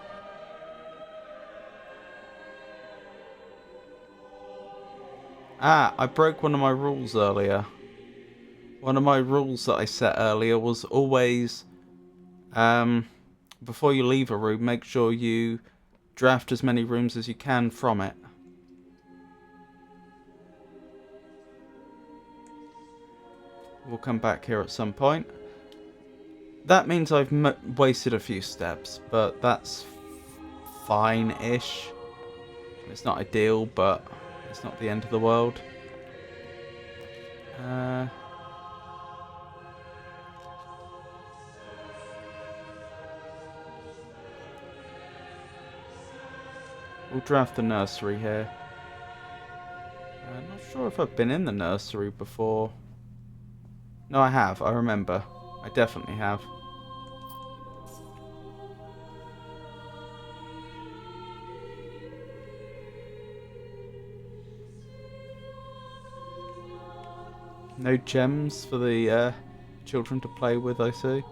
Ah, I broke one of my rules earlier. One of my rules that I set earlier was always, before you leave a room, make sure you draft as many rooms as you can from it. We'll come back here at some point. That means I've wasted a few steps, but that's fine-ish. It's not ideal, but it's not the end of the world. We'll draft the nursery here. I'm not sure if I've been in the nursery before. No, I have. I remember. I definitely have. No gems for the children to play with, I see.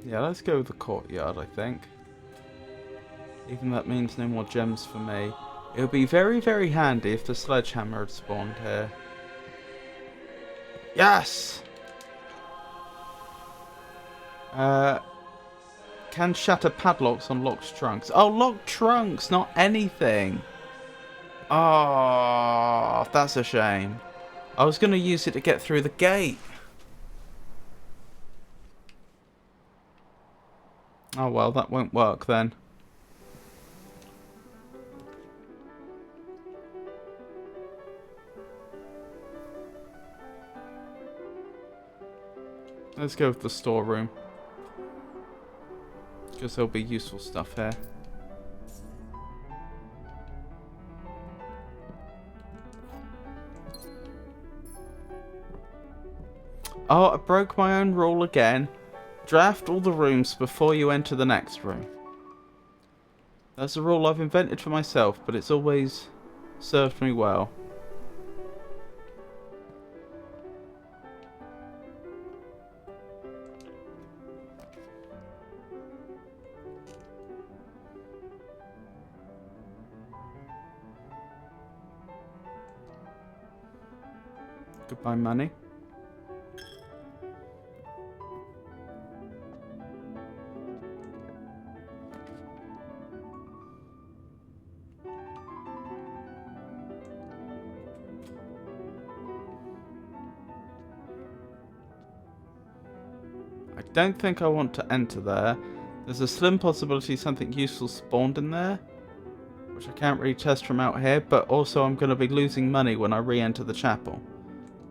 Yeah, let's go with the courtyard, I think. Even that means no more gems for me. It would be very, very handy if the sledgehammer had spawned here. Yes! Can shatter padlocks on locked trunks. Oh, locked trunks, not anything. Oh, that's a shame. I was going to use it to get through the gate. Oh well, that won't work then. Let's go with the storeroom. Because there'll be useful stuff here. Oh, I broke my own rule again. Draft all the rooms before you enter the next room. That's a rule I've invented for myself, but it's always served me well. Goodbye, money. I don't think I want to enter there. There's a slim possibility something useful spawned in there, which I can't really test from out here, but also I'm going to be losing money when I re-enter the chapel,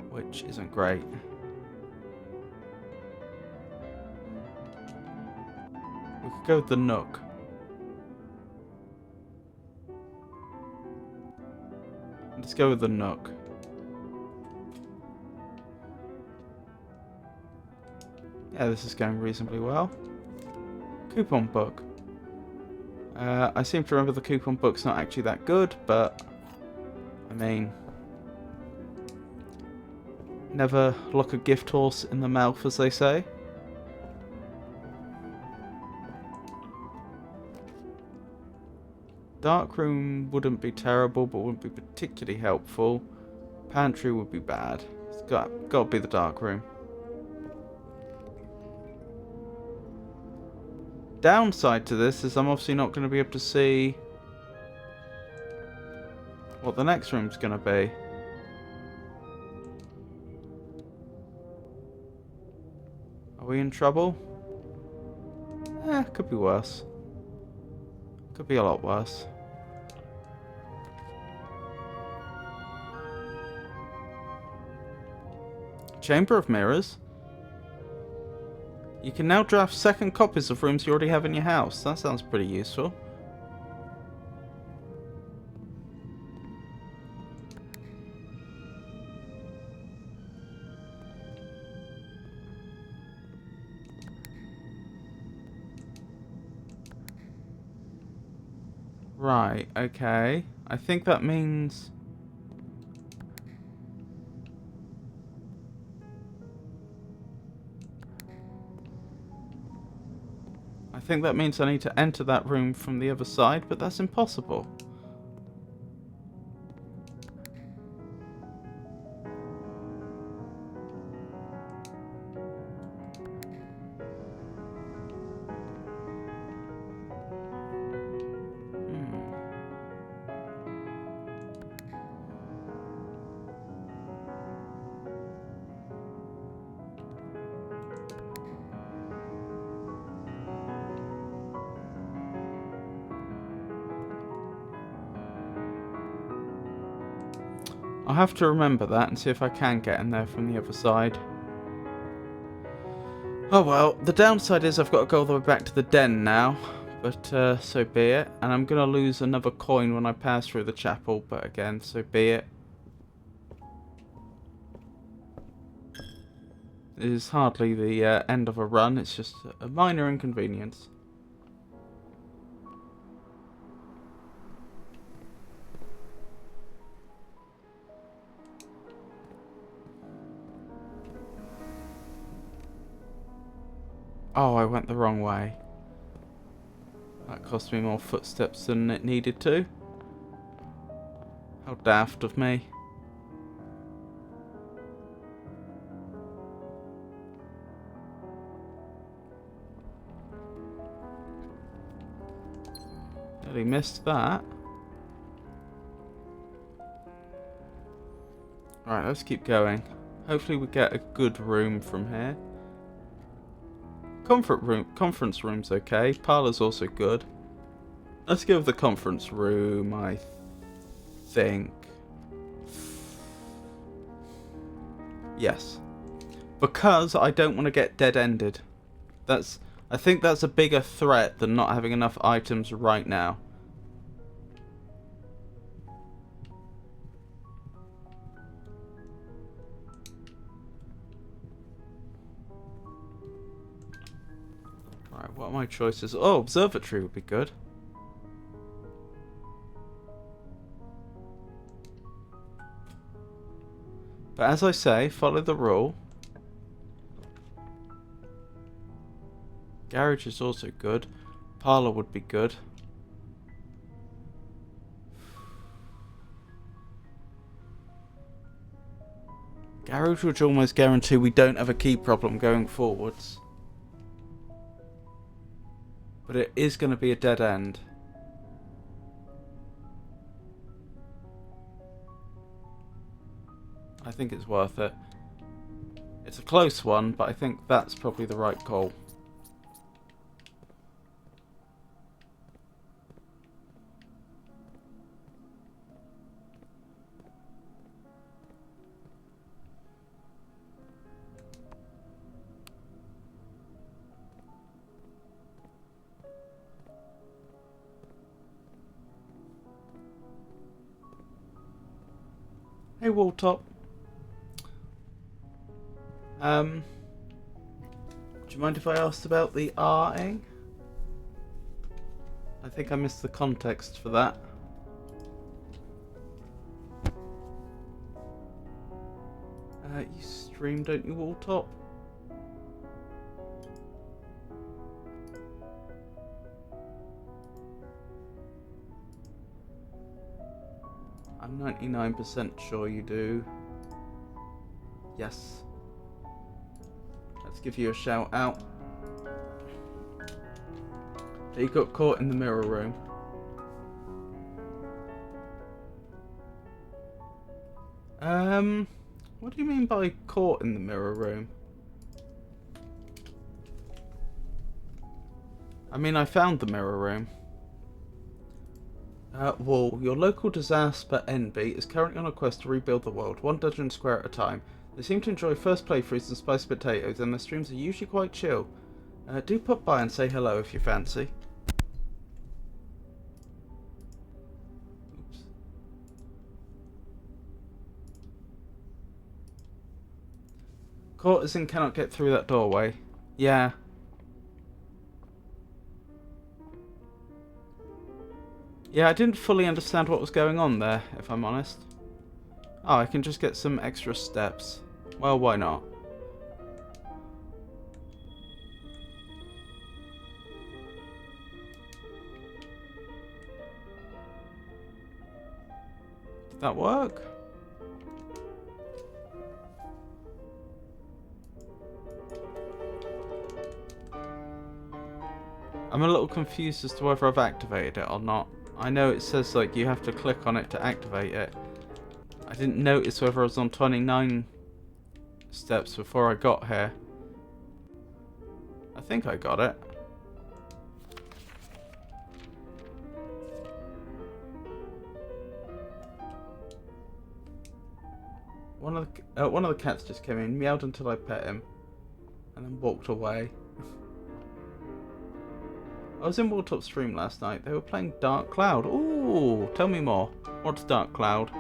which isn't great. We could go with the Nook. Let's go with the Nook. Yeah, this is going reasonably well. Coupon book. I seem to remember the coupon book's not actually that good, but I mean, never look a gift horse in the mouth, as they say. Dark room wouldn't be terrible, but wouldn't be particularly helpful. Pantry would be bad. It's got to be the dark room. Downside to this is I'm obviously not going to be able to see what the next room's going to be. Are we in trouble? Could be worse. Could be a lot worse. Chamber of Mirrors. You can now draft second copies of rooms you already have in your house. That sounds pretty useful. Right, okay. I think that means... I think that means I need to enter that room from the other side, but that's impossible. I'll have to remember that and see if I can get in there from the other side. Oh well, the downside is I've got to go all the way back to the den now, but so be it. And I'm going to lose another coin when I pass through the chapel, but again, so be it. It is hardly the end of a run, it's just a minor inconvenience. Oh, I went the wrong way. That That cost me more footsteps than it needed to. How daft of me. Nearly missed that. Alright, let's keep going. Hopefully we get a good room from here. Conference room's okay. Parlour's also good. Let's go with the conference room, I think. Yes. Because I don't want to get dead-ended. I think that's a bigger threat than not having enough items right now. Right, what are my choices? Oh, observatory would be good. But as I say, follow the rule. Garage is also good. Parlour would be good. Garage would almost guarantee we don't have a key problem going forwards. But it is going to be a dead end. I think it's worth it. It's a close one, but I think that's probably the right call. Hey, Walltop. Do you mind if I asked about the R-ing? I think I missed the context for that. You stream, don't you, Walltop? I'm 99% sure you do. Yes. Let's give you a shout out. You got caught in the mirror room. What do you mean by caught in the mirror room? I mean, I found the mirror room. Wall, your local disaster NB is currently on a quest to rebuild the world, one dungeon square at a time. They seem to enjoy first playthroughs and spicy potatoes, and their streams are usually quite chill. Do pop by and say hello if you fancy. Oops. Caught as in cannot get through that doorway. Yeah. Yeah, I didn't fully understand what was going on there, if I'm honest. Oh, I can just get some extra steps. Well, why not? Did that work? I'm a little confused as to whether I've activated it or not. I know it says like you have to click on it to activate it. I didn't notice whether I was on 29 steps before I got here. I think I got it. One of the cats just came in, meowed until I pet him, and then walked away. I was in Walltop's stream last night. They were playing Dark Cloud. Ooh, tell me more. What's Dark Cloud?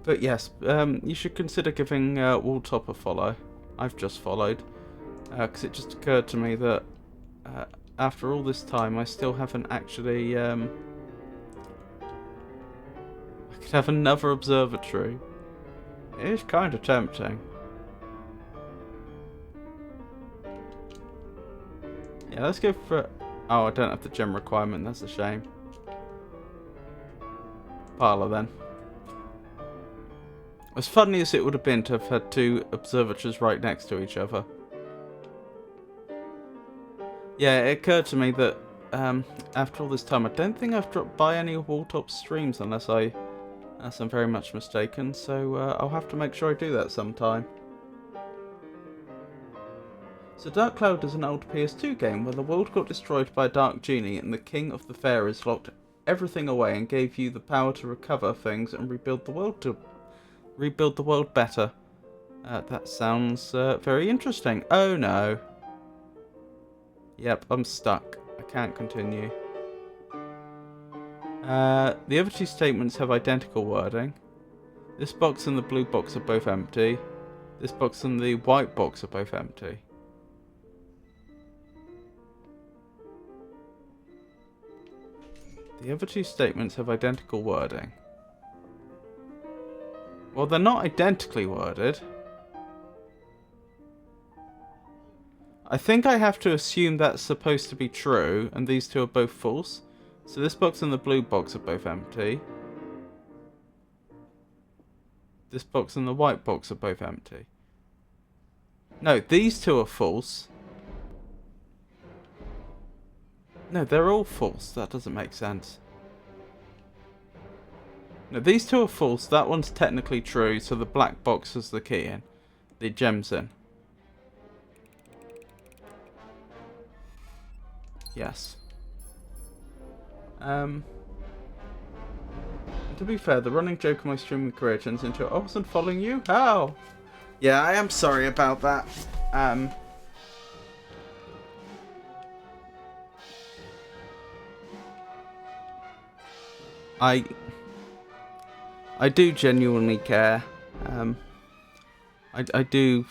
But yes, you should consider giving Walltop a follow. I've just followed. Because it just occurred to me that after all this time, I still haven't actually... I could have another observatory. It is kind of tempting. Yeah, let's go for... Oh, I don't have the gem requirement. That's a shame. Parlour, then. As funny as it would have been to have had two observatories right next to each other. Yeah, it occurred to me that after all this time, I don't think I've dropped by any of Walltop's streams unless I'm very much mistaken. So I'll have to make sure I do that sometime. So Dark Cloud is an old PS2 game where the world got destroyed by a dark genie and the King of the Fairies locked everything away and gave you the power to recover things and rebuild the world better. That sounds very interesting. Oh no. Yep, I'm stuck. I can't continue. The other two statements have identical wording. This box and the blue box are both empty. This box and the white box are both empty. The other two statements have identical wording. Well, they're not identically worded. I think I have to assume that's supposed to be true, and these two are both false. So this box and the blue box are both empty. This box and the white box are both empty. No, these two are false. No, they're all false. That doesn't make sense. No, these two are false. That one's technically true, so the black box has the key in. The gems in. Yes. To be fair, the running joke of my streaming career turns into, I wasn't following you? How? Yeah, I am sorry about that. I do genuinely care. I do.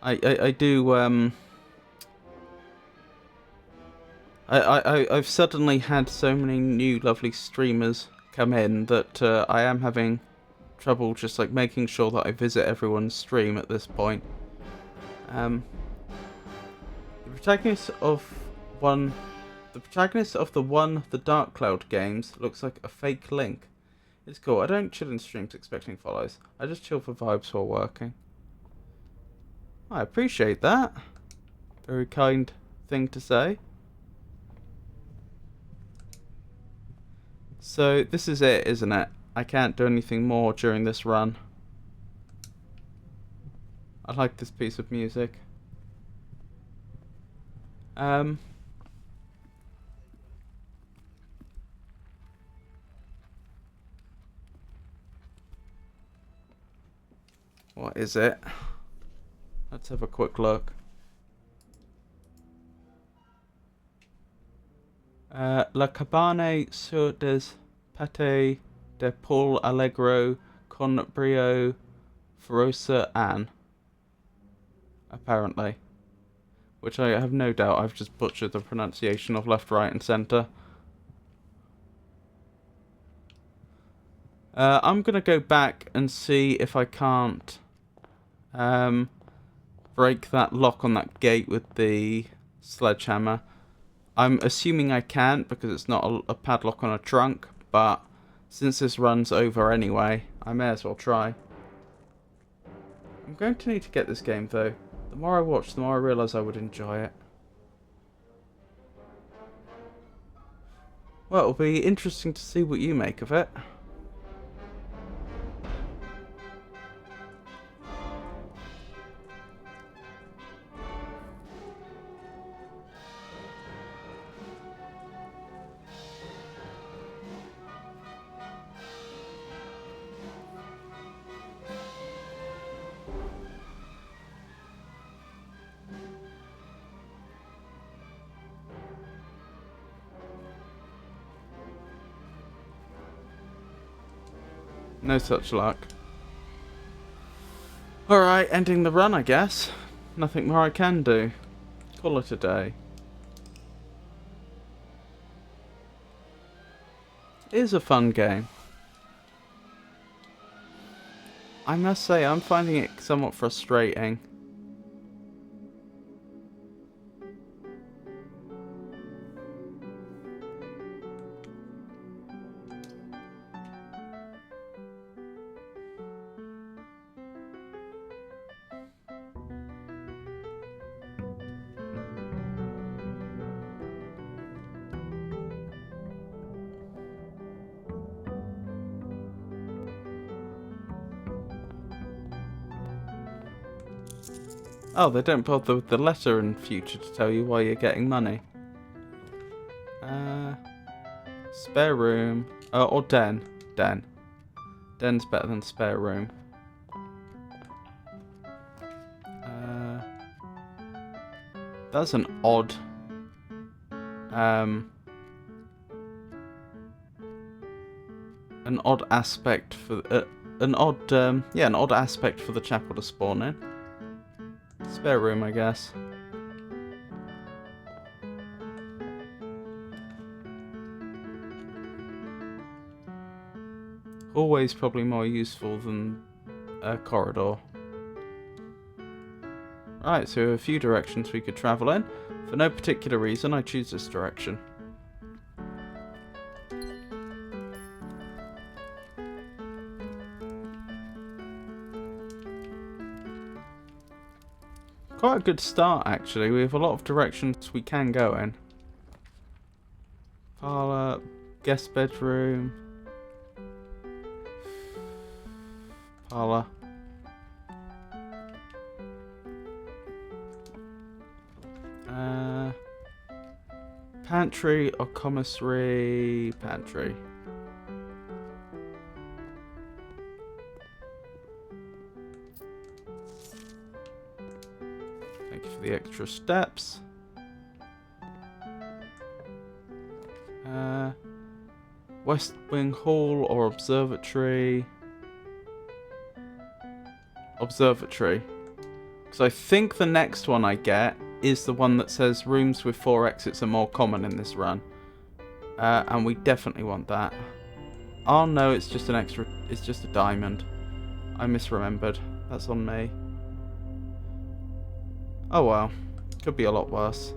I do. I've suddenly had so many new lovely streamers come in that I am having trouble just like making sure that I visit everyone's stream at this point. The protagonist of the Dark Cloud games looks like a fake Link. It's cool. I don't chill in streams expecting follows. I just chill for vibes while working. I appreciate that. Very kind thing to say. So this is it, isn't it? I can't do anything more during this run. I like this piece of music. What is it? Let's have a quick look. La cabane sur des pâtés de Paul Allegro con brio feroce Anne. Apparently. Which I have no doubt I've just butchered the pronunciation of left, right and centre. I'm going to go back and see if I can't break that lock on that gate with the sledgehammer. I'm assuming I can't because it's not a padlock on a trunk, but since this run's over anyway, I may as well try. I'm going to need to get this game though. The more I watch, the more I realise I would enjoy it. Well, it'll be interesting to see what you make of it. No such luck. Alright, ending the run, I guess. Nothing more I can do. Call it a day. It is a fun game. I must say, I'm finding it somewhat frustrating. Oh, they don't bother with the letter in future to tell you why you're getting money. Spare room. Or den. Den. Den's better than spare room. That's an odd... an odd aspect for... an odd aspect for the chapel to spawn in. Spare room, I guess. Always probably more useful than a corridor. Right, so we have a few directions we could travel in. For no particular reason, I choose this direction. Quite a good start, actually. We have a lot of directions we can go in. Parlour, guest bedroom. Parlour. Pantry or commissary? Pantry. Thank you for the extra steps. West Wing Hall or observatory? Observatory. Because I think the next one I get is the one that says rooms with 4 exits are more common in this run. And we definitely want that. Oh no, it's just an extra... It's just a diamond. I misremembered. That's on me. Oh well. Could be a lot worse.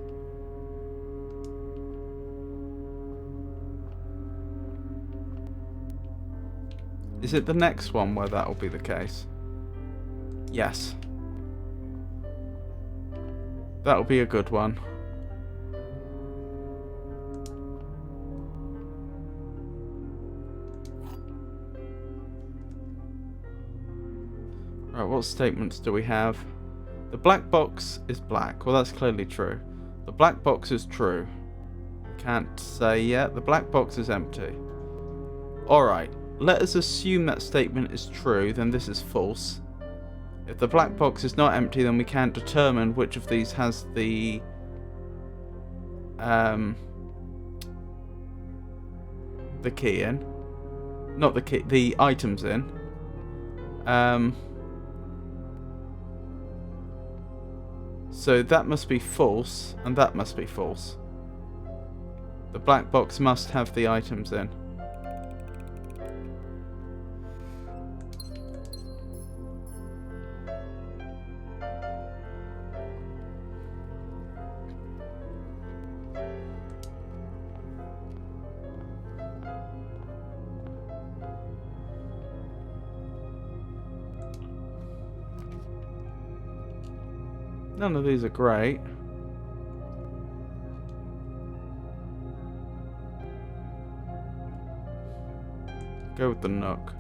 Is it the next one where that will be the case? Yes. That'll be a good one. Right, what statements do we have? The black box is black. Well, that's clearly true. The black box is true. Can't say yet. The black box is empty. Alright, let us assume that statement is true, then this is false. If the black box is not empty, then we can't determine which of these has the key in. Not the key, the items in. So that must be false, and that must be false. The black box must have the items in. None of these are great. Go with the Nook.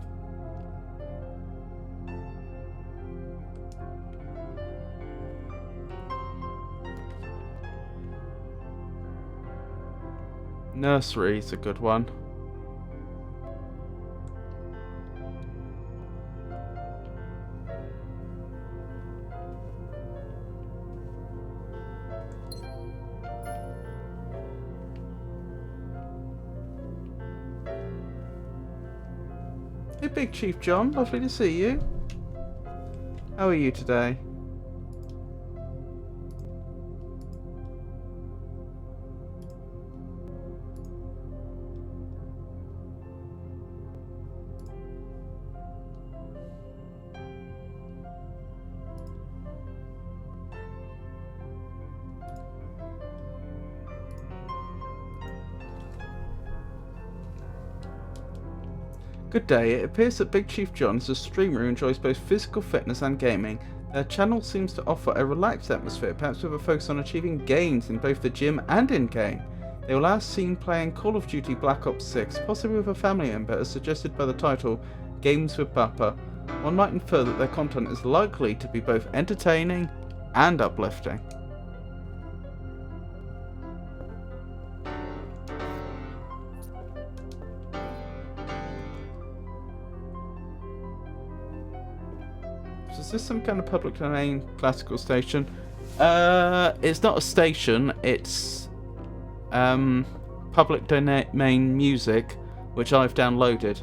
Nursery is a good one. Hey, Big Chief John. Lovely to see you. How are you today? Good day. It appears that Big Chief John is a streamer who enjoys both physical fitness and gaming. Their channel seems to offer a relaxed atmosphere, perhaps with a focus on achieving gains in both the gym and in-game. They were last seen playing Call of Duty Black Ops 6, possibly with a family member, as suggested by the title, Games with Papa. One might infer that their content is likely to be both entertaining and uplifting. Is this some kind of public domain classical station? It's not a station, it's public domain music, which I've downloaded.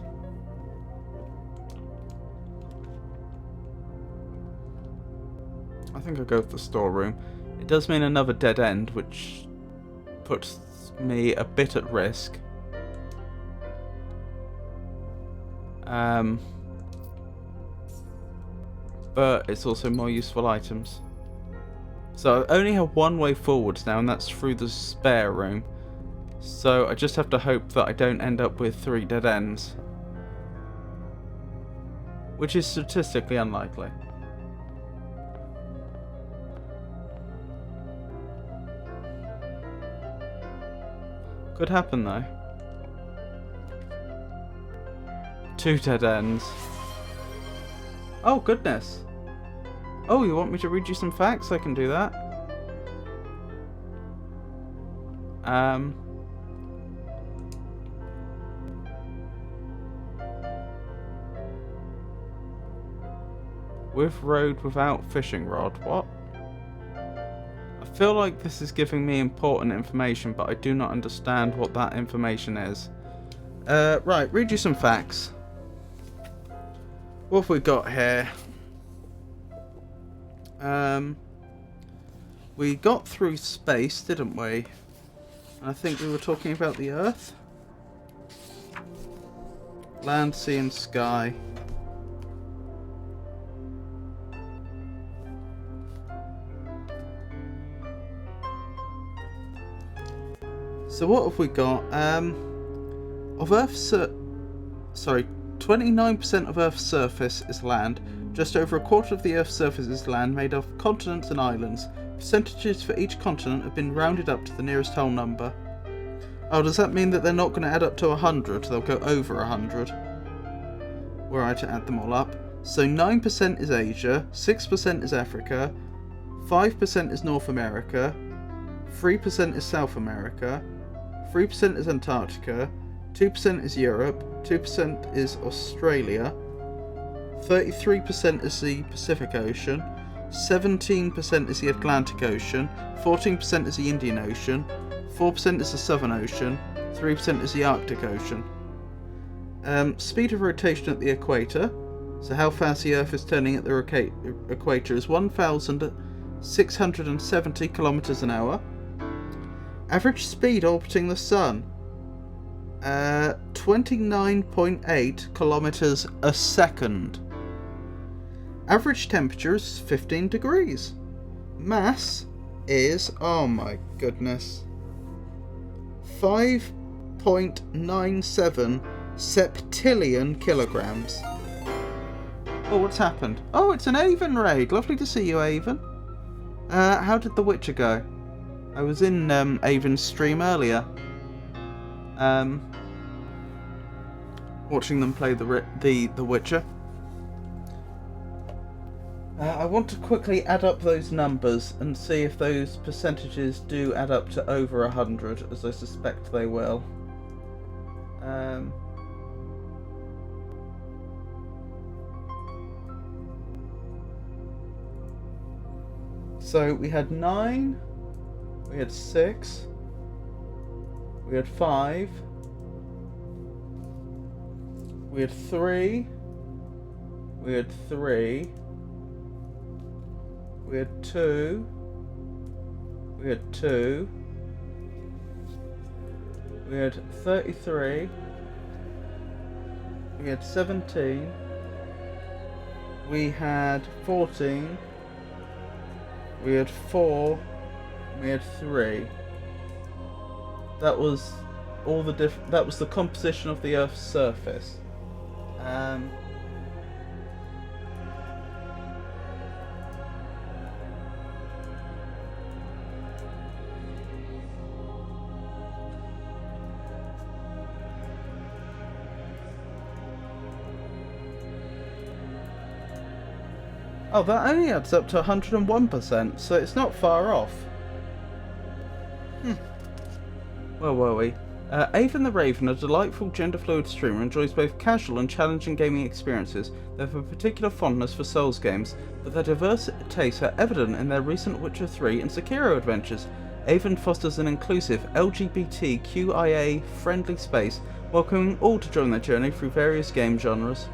I think I'll go with the storeroom. It does mean another dead end, which puts me a bit at risk. But it's also more useful items. So I only have one way forwards now, and that's through the spare room. So I just have to hope that I don't end up with 3 dead ends. Which is statistically unlikely. Could happen though. 2 dead ends. Oh, goodness. Oh, you want me to read you some facts? I can do that. With road without fishing rod. What? I feel like this is giving me important information, but I do not understand what that information is. Right, read you some facts. What have we got here? We got through space, didn't we? I think we were talking about the Earth. Land, sea and sky. So what have we got? Of Earth's... 29% of Earth's surface is land. Just over a quarter of the Earth's surface is land, made of continents and islands. Percentages for each continent have been rounded up to the nearest whole number. Oh, does that mean that they're not going to add up to 100? They'll go over 100. Were I to add them all up. So 9% is Asia, 6% is Africa, 5% is North America, 3% is South America, 3% is Antarctica, 2% is Europe, 2% is Australia, 33% is the Pacific Ocean, 17% is the Atlantic Ocean, 14% is the Indian Ocean, 4% is the Southern Ocean, 3% is the Arctic Ocean. Speed of rotation at the equator, so how fast the Earth is turning at the equator, is 1,670 kilometers an hour. Average speed orbiting the Sun, 29.8 kilometers a second. Average temperature is 15 degrees. Mass is, oh my goodness, 5.97 septillion kilograms. Oh, what's happened? Oh, it's an Avon raid. Lovely to see you, Avon. How did The Witcher go? I was in Avon's stream earlier. Watching them play the Witcher. I want to quickly add up those numbers and see if those percentages do add up to over 100, as I suspect they will. So we had 9, we had 6, we had 5, We had 3. We had 3. We had 2. We had 2. We had 33. We had 17. We had 14. We had 4. We had 3. That was all the that was the composition of the Earth's surface. Oh, that only adds up to 101%, so it's not far off. Where were we? Avon the Raven, a delightful gender-fluid streamer, enjoys both casual and challenging gaming experiences. They have a particular fondness for Souls games, but their diverse tastes are evident in their recent Witcher 3 and Sekiro adventures. Avon fosters an inclusive, LGBTQIA-friendly space, welcoming all to join their journey through various game genres.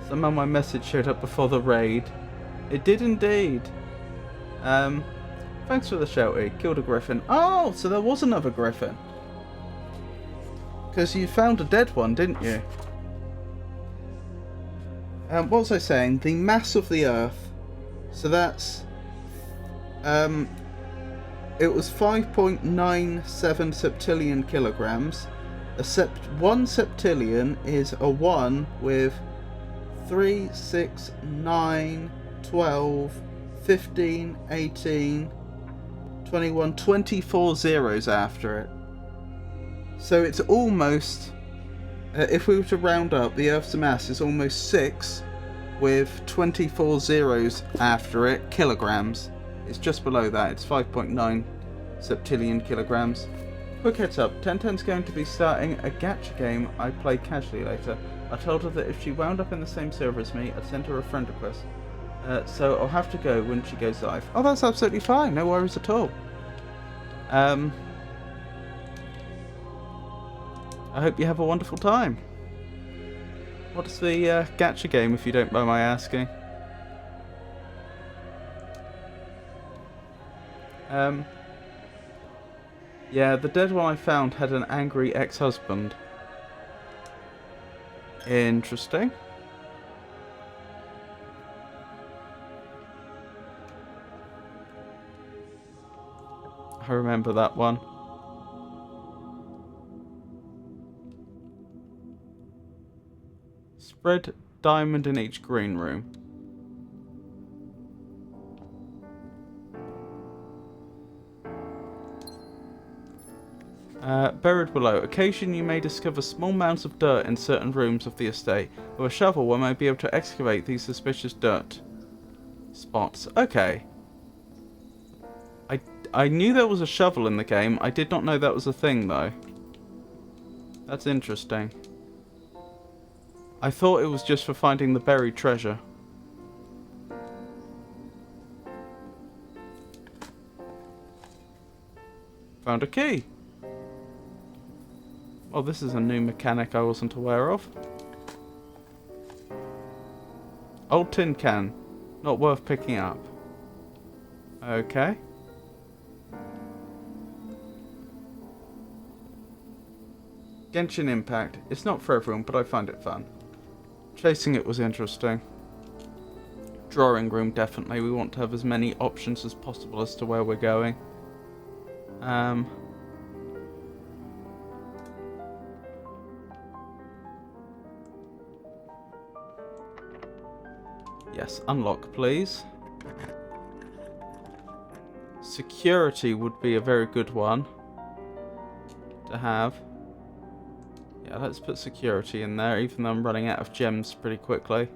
Somehow my message showed up before the raid. It did indeed. Thanks for the shouty. Killed a griffin. Oh, so there was another griffin. Because you found a dead one, didn't you? What was I saying? The mass of the Earth. So that's... it was 5.97 septillion kilograms. One septillion is a 1 with 3, 6, 9, 12, 15, 18, 21, 24 zeros after it. So it's almost, if we were to round up, the Earth's mass is almost 6 with 24 zeros after it, kilograms. It's just below that, it's 5.9 septillion kilograms. Quick heads up, 1010's going to be starting a gacha game I play casually later. I told her that if she wound up in the same server as me, I'd send her a friend request. So I'll have to go when she goes live. Oh, that's absolutely fine. No worries at all. I hope you have a wonderful time. What's the gacha game, if you don't mind my asking? Yeah, the dead one I found had an angry ex-husband. Interesting. I remember that one. Spread diamond in each green room. Buried below. Occasionally you may discover small mounds of dirt in certain rooms of the estate. With a shovel one may be able to excavate these suspicious dirt spots. Okay. I knew there was a shovel in the game. I did not know that was a thing though. That's interesting. I thought it was just for finding the buried treasure. Found a key. Oh, this is a new mechanic I wasn't aware of. Old tin can. Not worth picking up. Okay. Genshin Impact. It's not for everyone, but I find it fun. Chasing it was interesting. Drawing room, definitely. We want to have as many options as possible as to where we're going. Yes, unlock, please. Security would be a very good one to have. Yeah, let's put security in there, even though I'm running out of gems pretty quickly.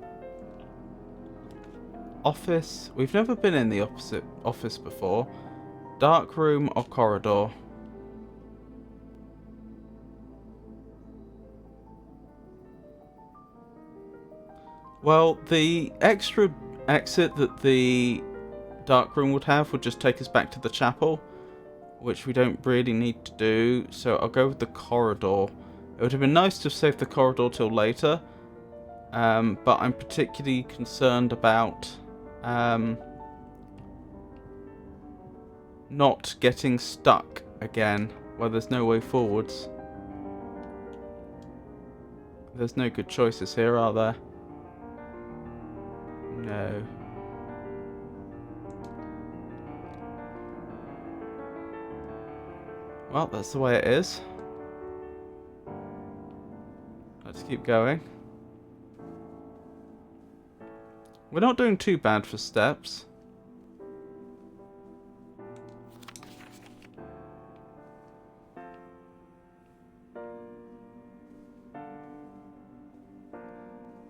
Office. We've never been in the opposite office before. Dark room or corridor? Well, the extra exit that the dark room would have would just take us back to the chapel, which we don't really need to do, so I'll go with the corridor. It would have been nice to have saved the corridor till later, but I'm particularly concerned about not getting stuck again where there's no way forwards. There's no good choices here, are there? No. Well, that's the way it is. Let's keep going. We're not doing too bad for steps.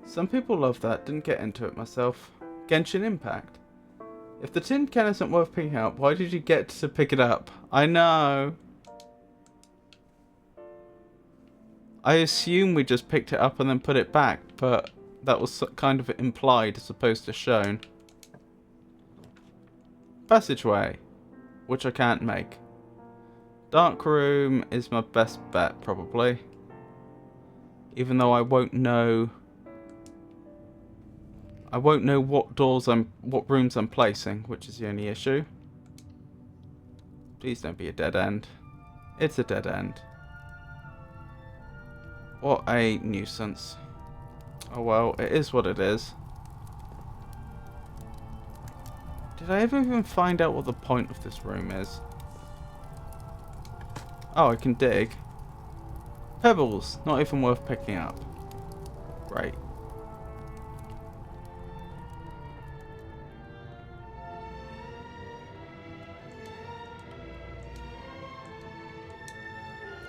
Some people love that. Didn't get into it myself. Genshin Impact. If the tin can isn't worth picking up, why did you get to pick it up? I know. I assume we just picked it up and then put it back, but that was kind of implied as opposed to shown. Passageway, which I can't make. Dark room is my best bet, probably. Even though I won't know what rooms I'm placing, which is the only issue. Please don't be a dead end. It's a dead end. What a nuisance. Oh well, it is what it is. Did I ever even find out what the point of this room is? Oh, I can dig. Pebbles, not even worth picking up. Great.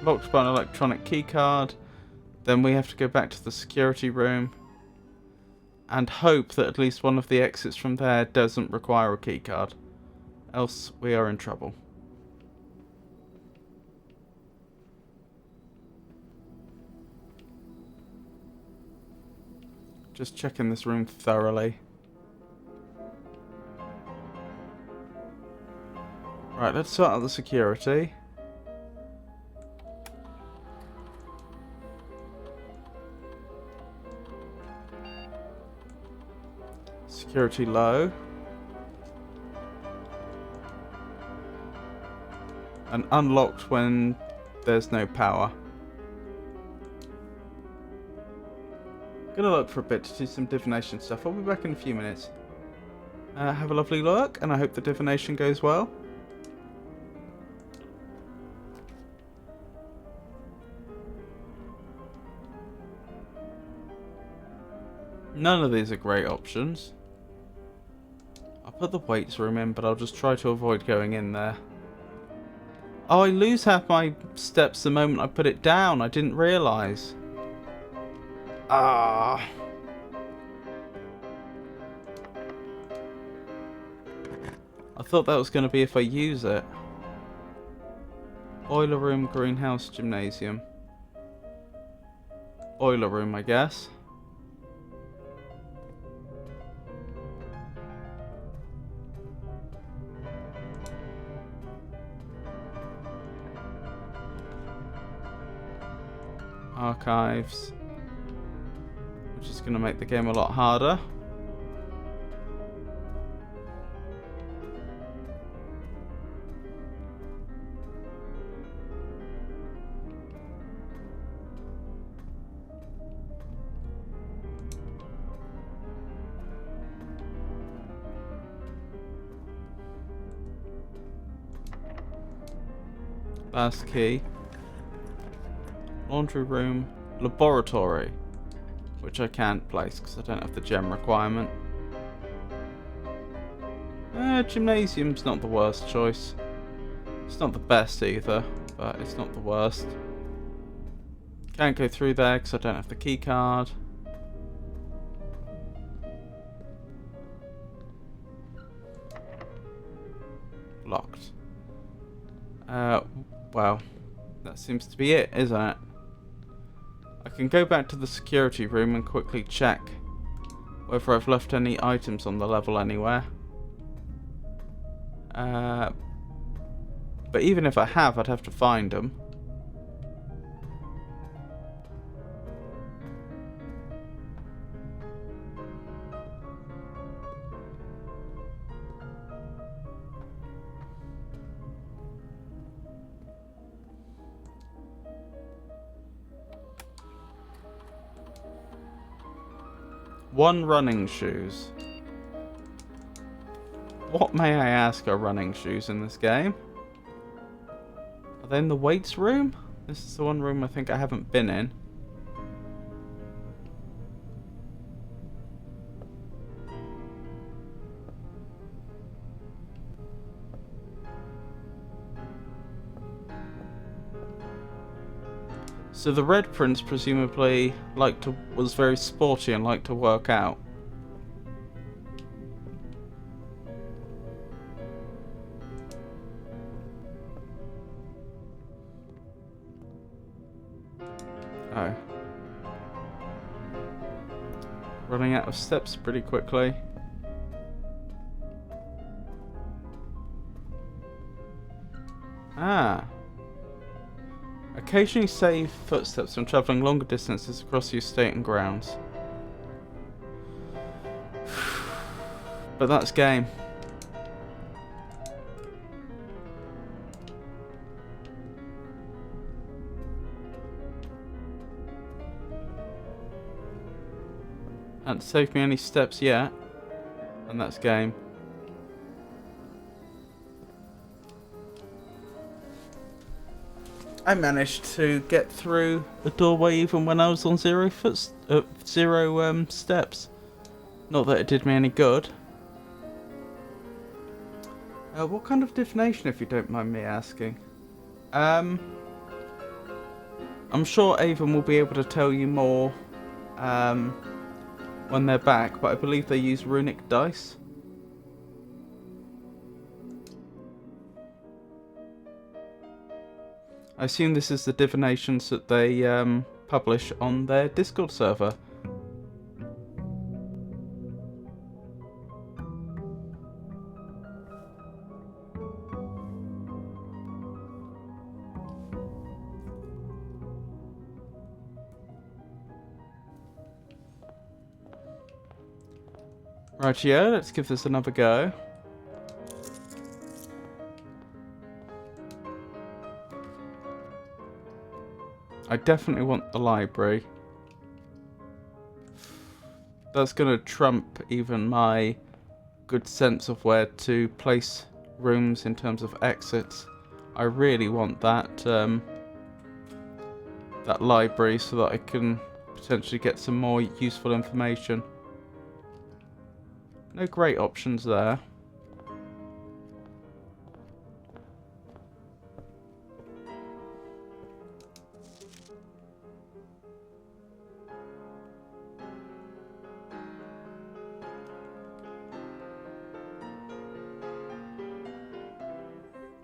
Locked by an electronic keycard. Then we have to go back to the security room and hope that at least one of the exits from there doesn't require a keycard. Else we are in trouble. Just checking this room thoroughly. Right, let's sort out the security. Security low. And unlocked when there's no power. Gonna look for a bit to do some divination stuff. I'll be back in a few minutes. Have a lovely look, and I hope the divination goes well. None of these are great options. I'll put the weights room in, but I'll just try to avoid going in there. Oh, I lose half my steps the moment I put it down. I didn't realise. Ah. I thought that was going to be if I use it. Boiler room, greenhouse, gymnasium. Boiler room, I guess. Archives, which is going to make the game a lot harder. Last key. Laundry room, laboratory, which I can't place because I don't have the gem requirement. Gymnasium's not the worst choice. It's not the best either, but it's not the worst. Can't go through there because I don't have the key card. Locked. Well, that seems to be it, isn't it? I can go back to the security room and quickly check whether I've left any items on the level anywhere. But even if I have, I'd have to find them. 1 running shoes. What, may I ask, are running shoes in this game? Are they in the weights room? This is the one room I think I haven't been in. So the Red Prince presumably was very sporty and liked to work out. Oh. Running out of steps pretty quickly. Ah. Occasionally save footsteps when travelling longer distances across your estate and grounds. But that's game. Hasn't saved me any steps yet. And that's game. I managed to get through the doorway even when I was on 0 steps. Not that it did me any good. What kind of divination, if you don't mind me asking? I'm sure Avon will be able to tell you more when they're back, but I believe they use runic dice. I assume this is the divinations that they publish on their Discord server. Rightio, let's give this another go. I definitely want the library. That's going to trump even my good sense of where to place rooms in terms of exits. I really want that that library so that I can potentially get some more useful information. No great options there.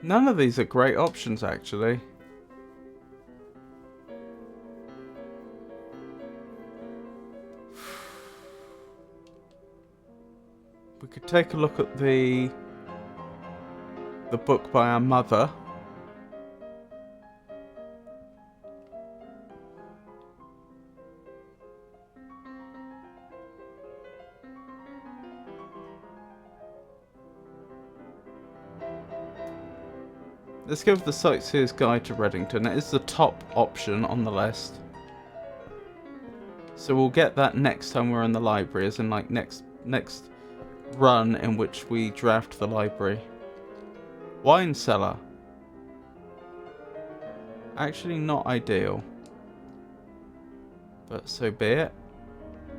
None of these are great options, actually. We could take a look at the book by our mother. Let's go with the Sightseer's Guide to Reddington. It is the top option on the list. So we'll get that next time we're in the library, as in like next run in which we draft the library. Wine cellar. Actually not ideal. But so be it.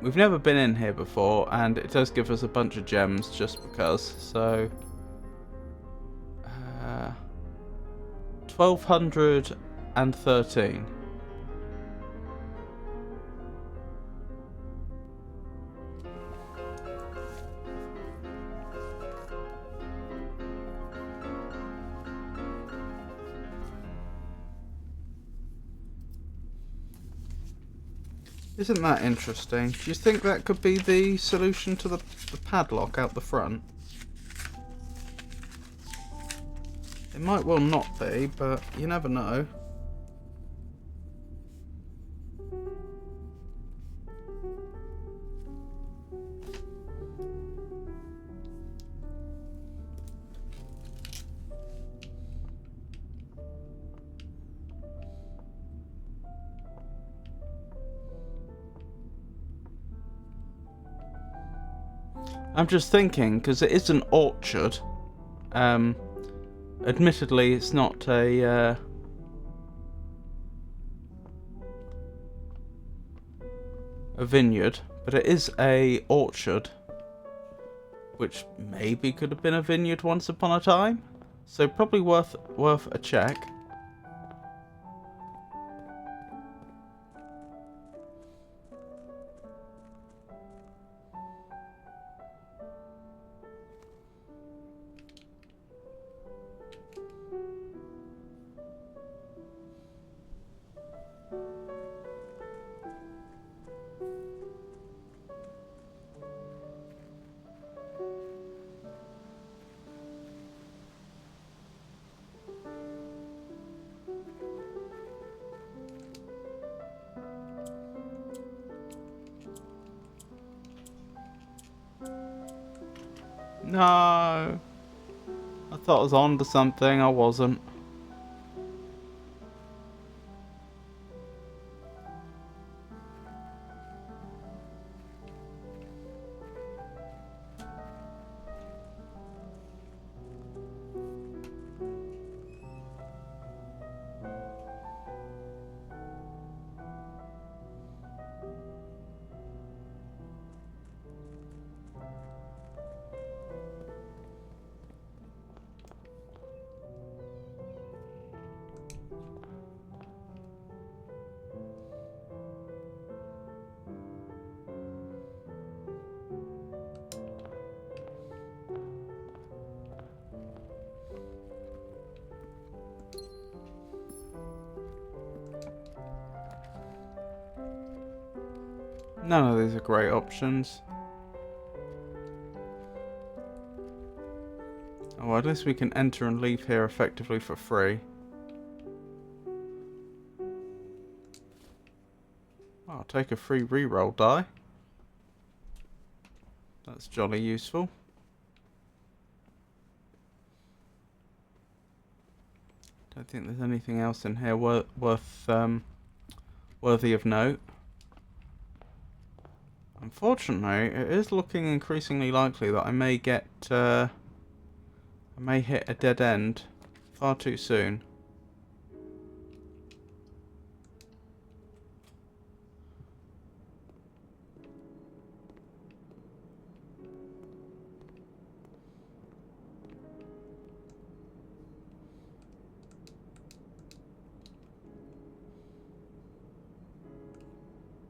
We've never been in here before, and it does give us a bunch of gems just because, so... 1213. Isn't that interesting? Do you think that could be the solution to the padlock out the front? It might well not be, but you never know. I'm just thinking, because it is an orchard. Admittedly, it's not a vineyard, but it is a orchard, which maybe could have been a vineyard once upon a time. So probably worth a check. No, I thought I was on to something. I wasn't. None of these are great options. Oh, well, at least we can enter and leave here effectively for free. I'll take a free reroll die. That's jolly useful. Don't think there's anything else in here worthy of note. Unfortunately, it is looking increasingly likely that I may get I may hit a dead end far too soon.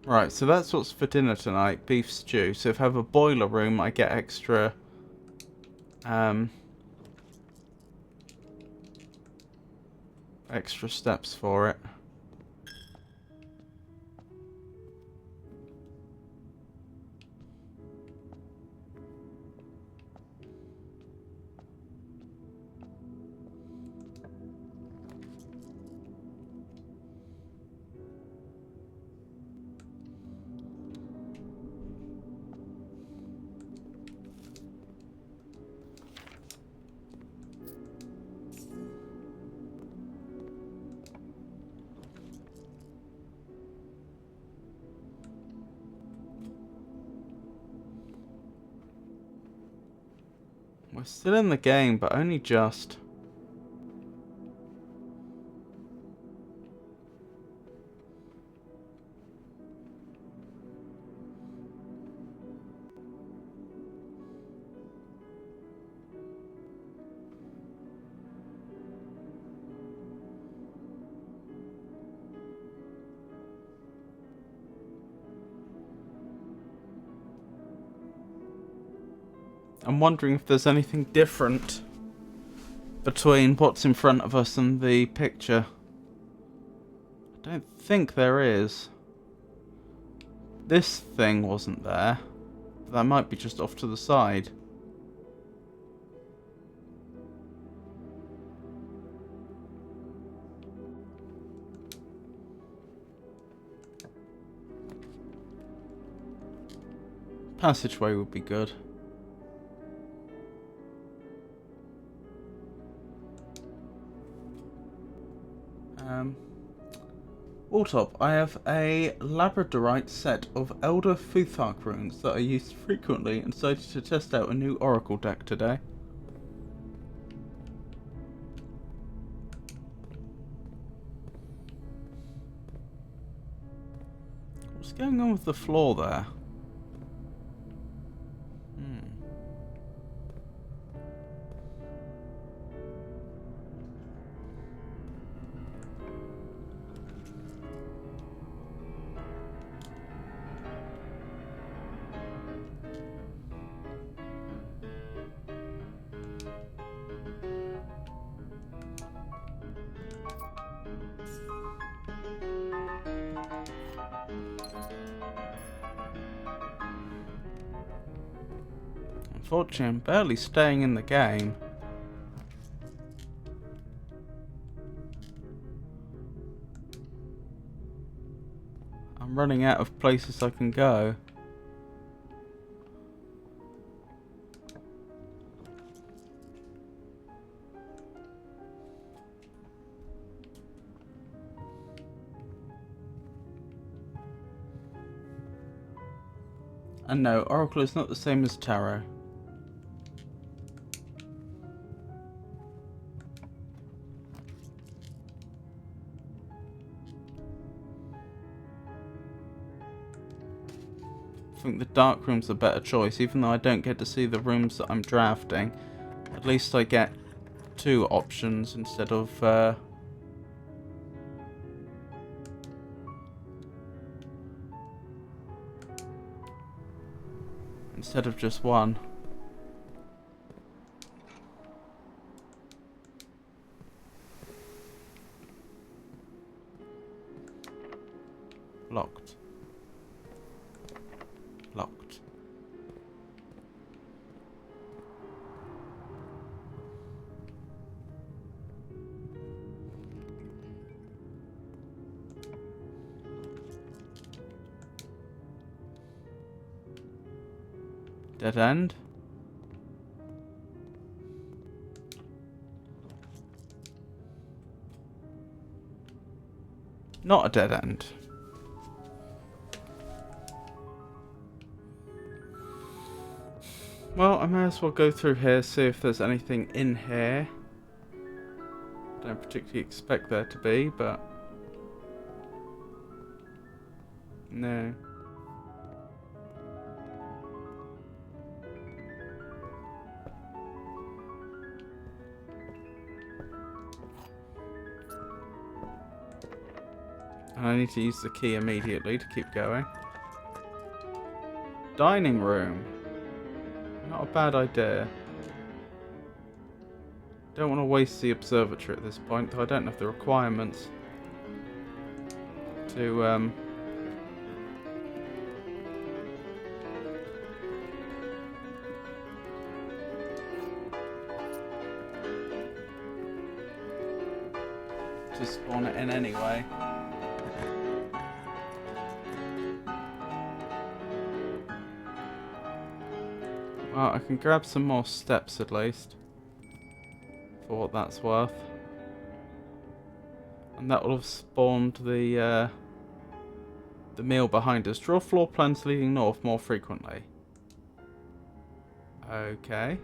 Right, so that's what's for dinner tonight, beef stew. So if I have a boiler room, I get extra extra steps for it. We're still in the game, but only just. I'm wondering if there's anything different between what's in front of us and the picture. I don't think there is. This thing wasn't there. That might be just off to the side. Passageway would be good. Autop, I have a labradorite set of Elder Futhark runes that I used frequently and decided to test out a new Oracle deck today. What's going on with the floor there? Unfortunately, I'm barely staying in the game. I'm running out of places I can go. And no, Oracle is not the same as Tarot. I think the dark room's a better choice, even though I don't get to see the rooms that I'm drafting. At least I get two options instead of just one. Locked. Locked. Dead end. Not a dead end. Well, I may as well go through here, see if there's anything in here. Don't particularly expect there to be, but no. And I need to use the key immediately to keep going. Dining room. Not a bad idea. Don't want to waste the observatory at this point, though I don't have the requirements to spawn it in anyway. Well, I can grab some more steps at least, for what that's worth. And that will have spawned the meal behind us. Draw floor plans leading north more frequently. Okay.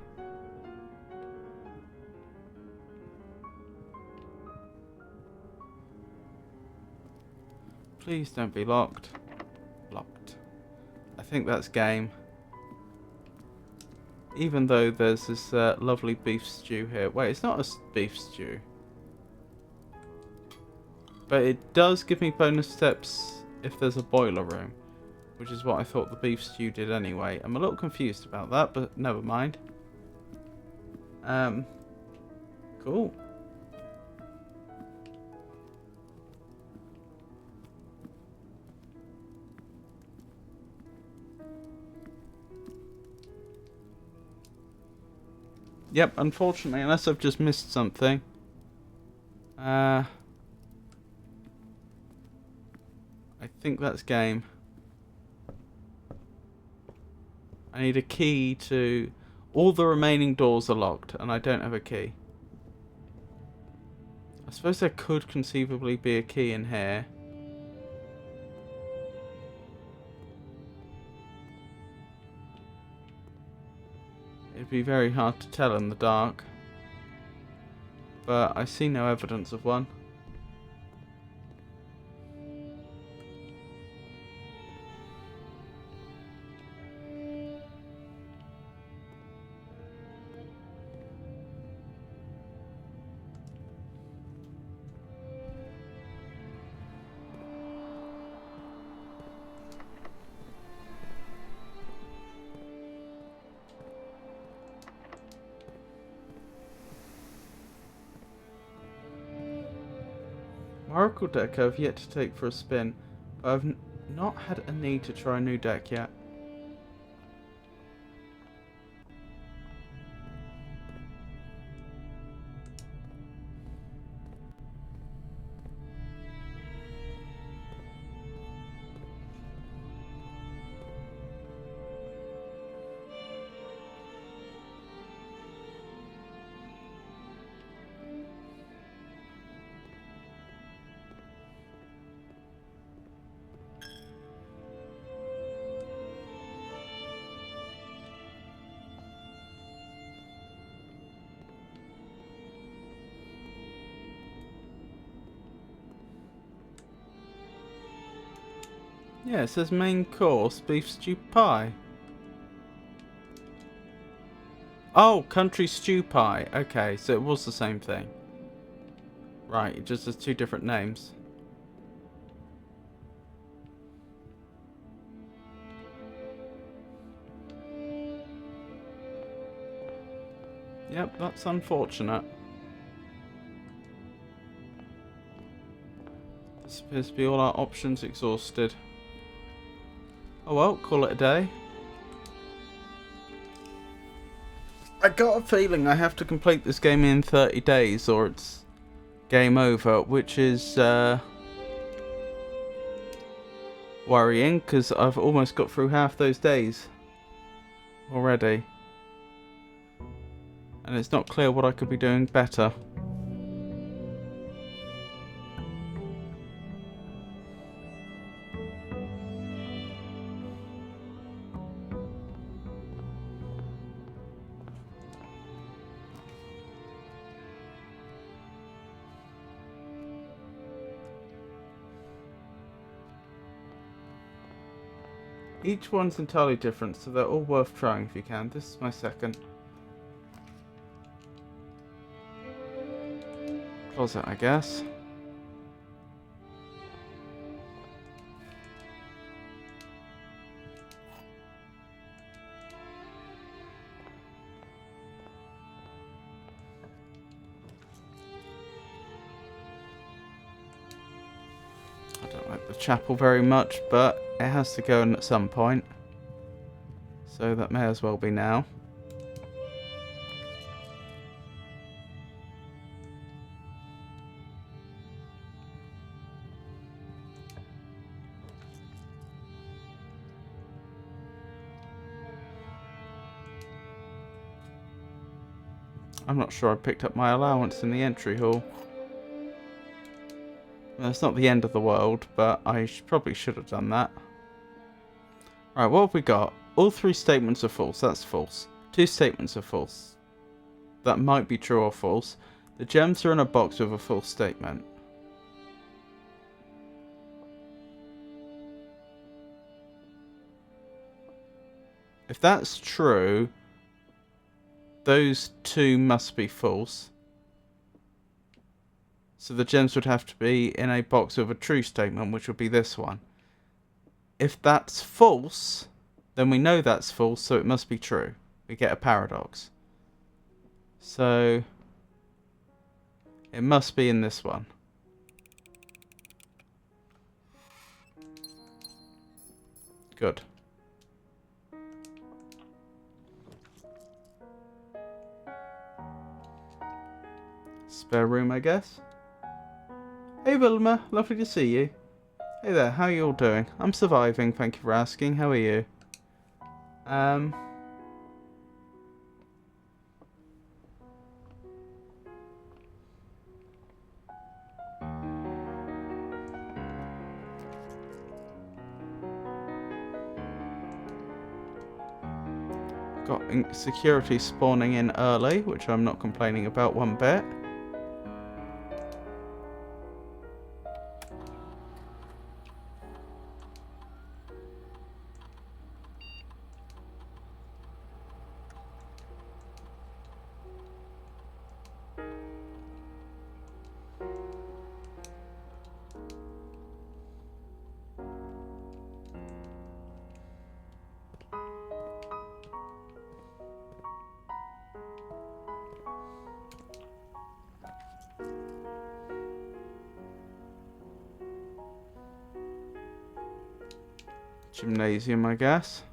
Please don't be locked. Locked. I think that's game. Even though there's this lovely beef stew here. Wait, it's not a beef stew. But it does give me bonus steps if there's a boiler room. Which is what I thought the beef stew did anyway. I'm a little confused about that, but never mind. Cool. Yep, unfortunately, unless I've just missed something. I think that's game. I need a key to... All the remaining doors are locked, and I don't have a key. I suppose there could conceivably be a key in here. It'd be very hard to tell in the dark. But I see no evidence of one. Oracle deck I've yet to take for a spin, but I've not had a need to try a new deck yet. Yeah, it says main course, beef stew pie. Oh, country stew pie. Okay, so it was the same thing. Right, it just has two different names. Yep, that's unfortunate. This appears to be all our options exhausted. Oh well, call it a day. I got a feeling I have to complete this game in 30 days or it's game over, which is worrying because I've almost got through half those days already. And it's not clear what I could be doing better. Each one's entirely different, so they're all worth trying if you can. This is my second. Closet, I guess. I don't like the chapel very much, but it has to go in at some point. So that may as well be now. I'm not sure I picked up my allowance in the entry hall. Well, it's not the end of the world, but I probably should have done that. Right, what have we got? All three statements are false. That's false. Two statements are false. That might be true or false. The gems are in a box with a false statement. If that's true, those two must be false. So the gems would have to be in a box with a true statement, which would be this one. If that's false, then we know that's false, so it must be true. We get a paradox. So it must be in this one. Good. Spare room, I guess. Hey Vilma, lovely to see you. Hey there, how are you all doing? I'm surviving, thank you for asking. How are you? Got security spawning in early, which I'm not complaining about one bit. Gymnasium, I guess.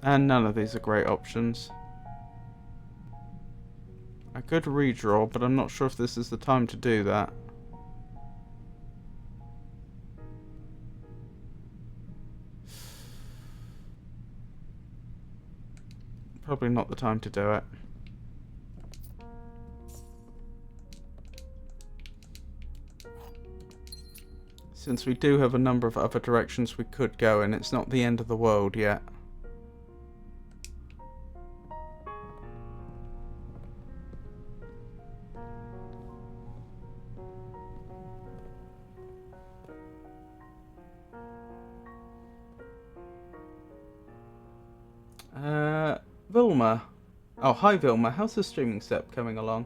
And none of these are great options. I could redraw, but I'm not sure if this is the time to do that. Probably not the time to do it. Since we do have a number of other directions we could go in, it's not the end of the world yet. Vilma. Oh, hi Vilma. How's the streaming step coming along?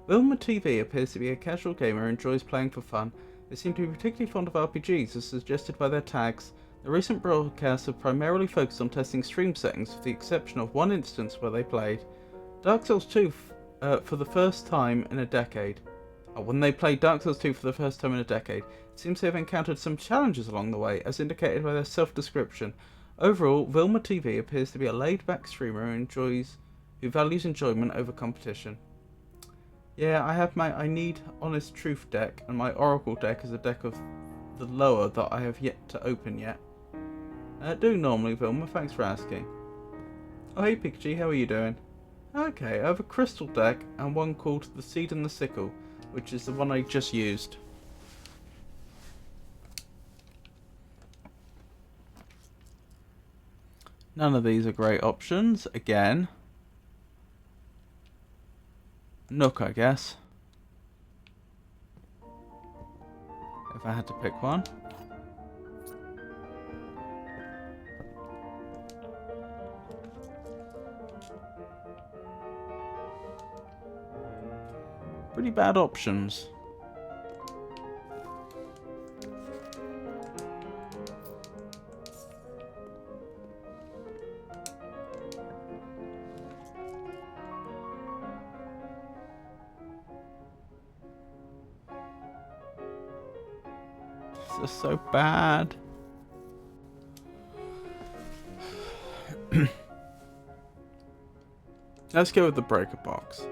Vilma TV appears to be a casual gamer who enjoys playing for fun. They seem to be particularly fond of RPGs, as suggested by their tags. The recent broadcasts have primarily focused on testing stream settings, with the exception of one instance where they played Dark Souls 2 for the first time in a decade. When they played Dark Souls 2 for the first time in a decade, it seems they have encountered some challenges along the way, as indicated by their self-description. Overall, Vilma TV appears to be a laid-back streamer who values enjoyment over competition. Yeah, I need Honest Truth deck, and my Oracle deck is a deck of the lower that I have yet to open yet. Do normally, Vilma, thanks for asking. Oh hey Pikachu, how are you doing? Okay, I have a crystal deck and one called the Seed and the Sickle, which is the one I just used. None of these are great options, again. Nook, I guess. If I had to pick one. Pretty bad options. This is so bad. Let's go with the breaker box.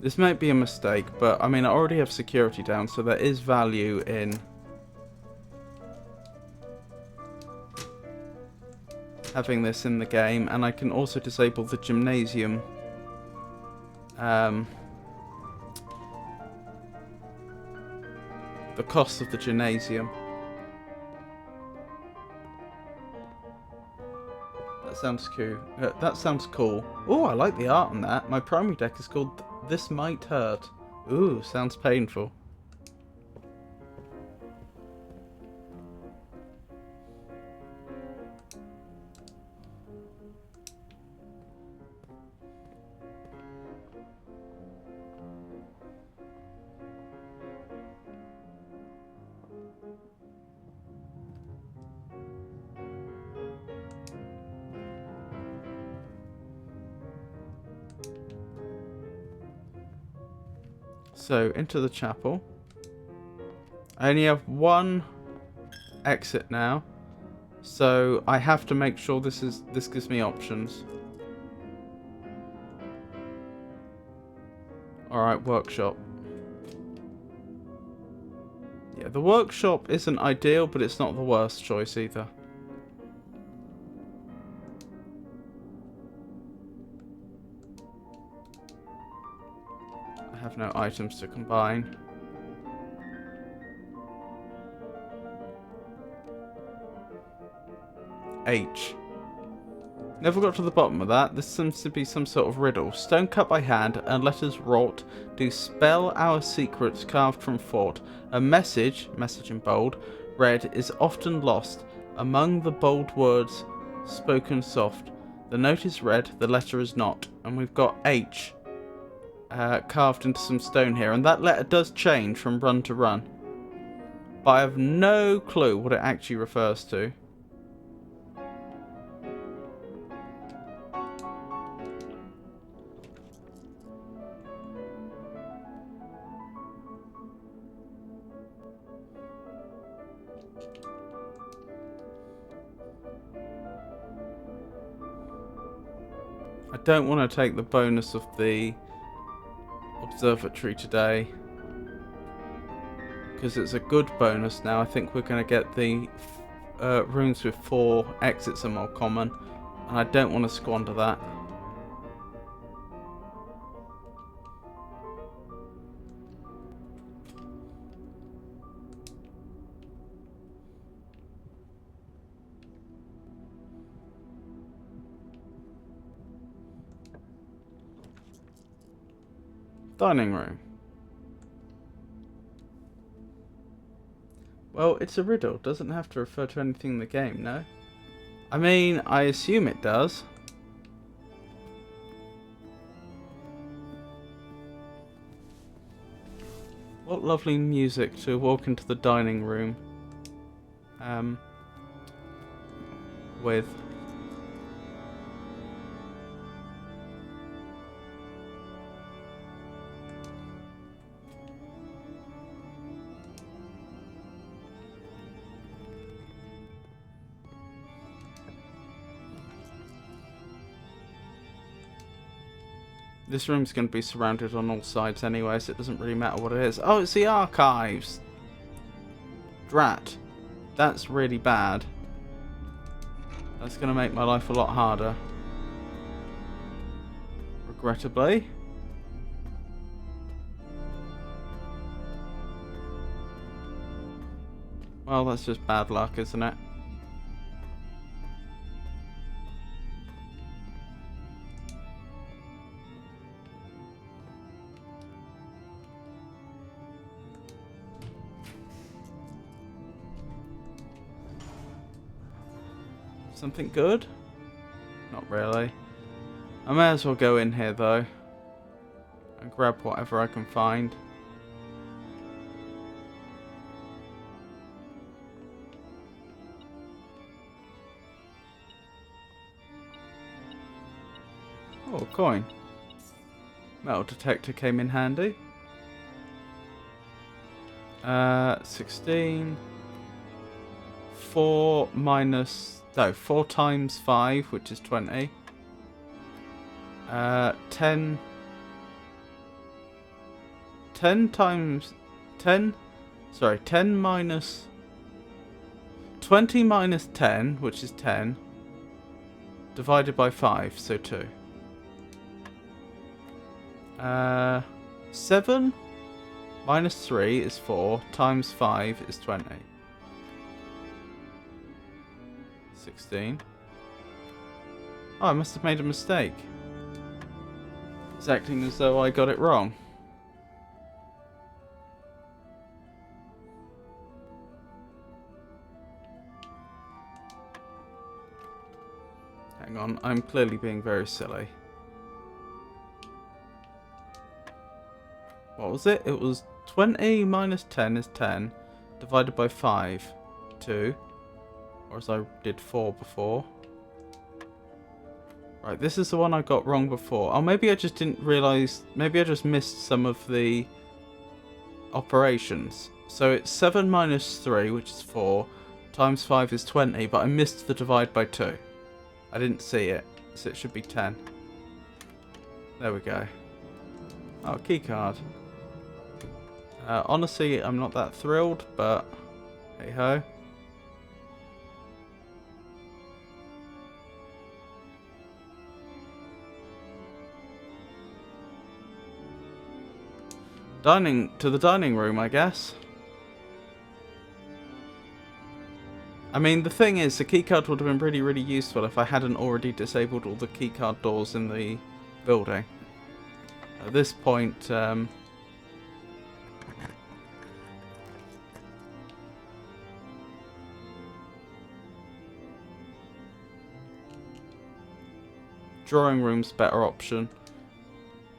This might be a mistake, but I mean I already have security down, so there is value in having this in the game, and I can also disable the gymnasium. The cost of the gymnasium. That sounds cool. That sounds cool. Oh, I like the art on that. My primary deck is called This Might Hurt. Ooh, sounds painful. So, into the chapel. I only have one exit now, so I have to make sure this gives me options. Alright, workshop. Yeah, the workshop isn't ideal, but it's not the worst choice either. have no items to combine. H. Never got to the bottom of that. This seems to be some sort of riddle. Stone cut by hand and letters wrought do spell our secrets carved from thought. A message in bold, read is often lost among the bold words spoken soft. The note is read, the letter is not. And we've got H carved into some stone here. And that letter does change from run to run. But I have no clue what it actually refers to. I don't want to take the bonus of the observatory today because it's a good bonus now. I think we're going to get the rooms with 4 exits are more common, and I don't want to squander that. Dining room. Well, it's a riddle. Doesn't have to refer to anything in the game, no? I mean, I assume it does. What lovely music to walk into the dining room with. This room's going to be surrounded on all sides anyway, so it doesn't really matter what it is. Oh, it's the archives! Drat. That's really bad. That's going to make my life a lot harder. Regrettably. Well, that's just bad luck, isn't it? Something good? Not really. I may as well go in here though and grab whatever I can find. Oh, a coin. Metal detector came in handy. 16. 4 times 5, which is 20. 10 times 10. Sorry, 10 minus 20 minus 10, which is 10, divided by 5, so 2. 7 minus 3 is 4, times 5 is 20. 16. Oh, I must have made a mistake. It's acting as though I got it wrong. Hang on, I'm clearly being very silly. What was it? It was 20 minus 10 is 10, divided by 5, 2. Or as I did 4 before. Right, this is the one I got wrong before. Oh, maybe I just didn't realise. Maybe I just missed some of the operations. So it's 7 minus 3, which is 4, times 5 is 20, but I missed the divide by 2. I didn't see it, so it should be 10. There we go. Oh, keycard. Honestly, I'm not that thrilled, but hey ho. To the dining room, I guess. I mean, the thing is, the keycard would have been really, really useful if I hadn't already disabled all the keycard doors in the building. At this point, drawing room's better option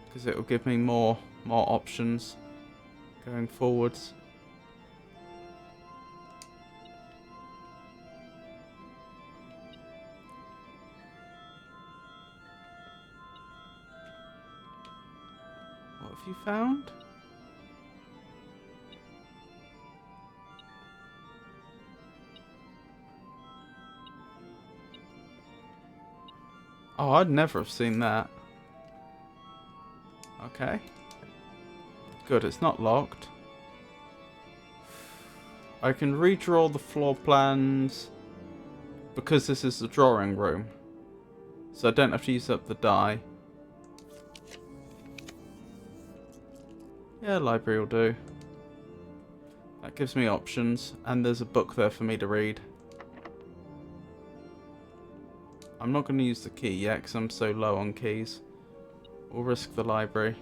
because it will give me more options going forwards. What have you found? Oh, I'd never have seen that. Okay. Good, it's not locked. I can redraw the floor plans because this is the drawing room. So I don't have to use up the die. Yeah, library will do. That gives me options, and there's a book there for me to read. I'm not going to use the key yet because I'm so low on keys. We'll risk the library.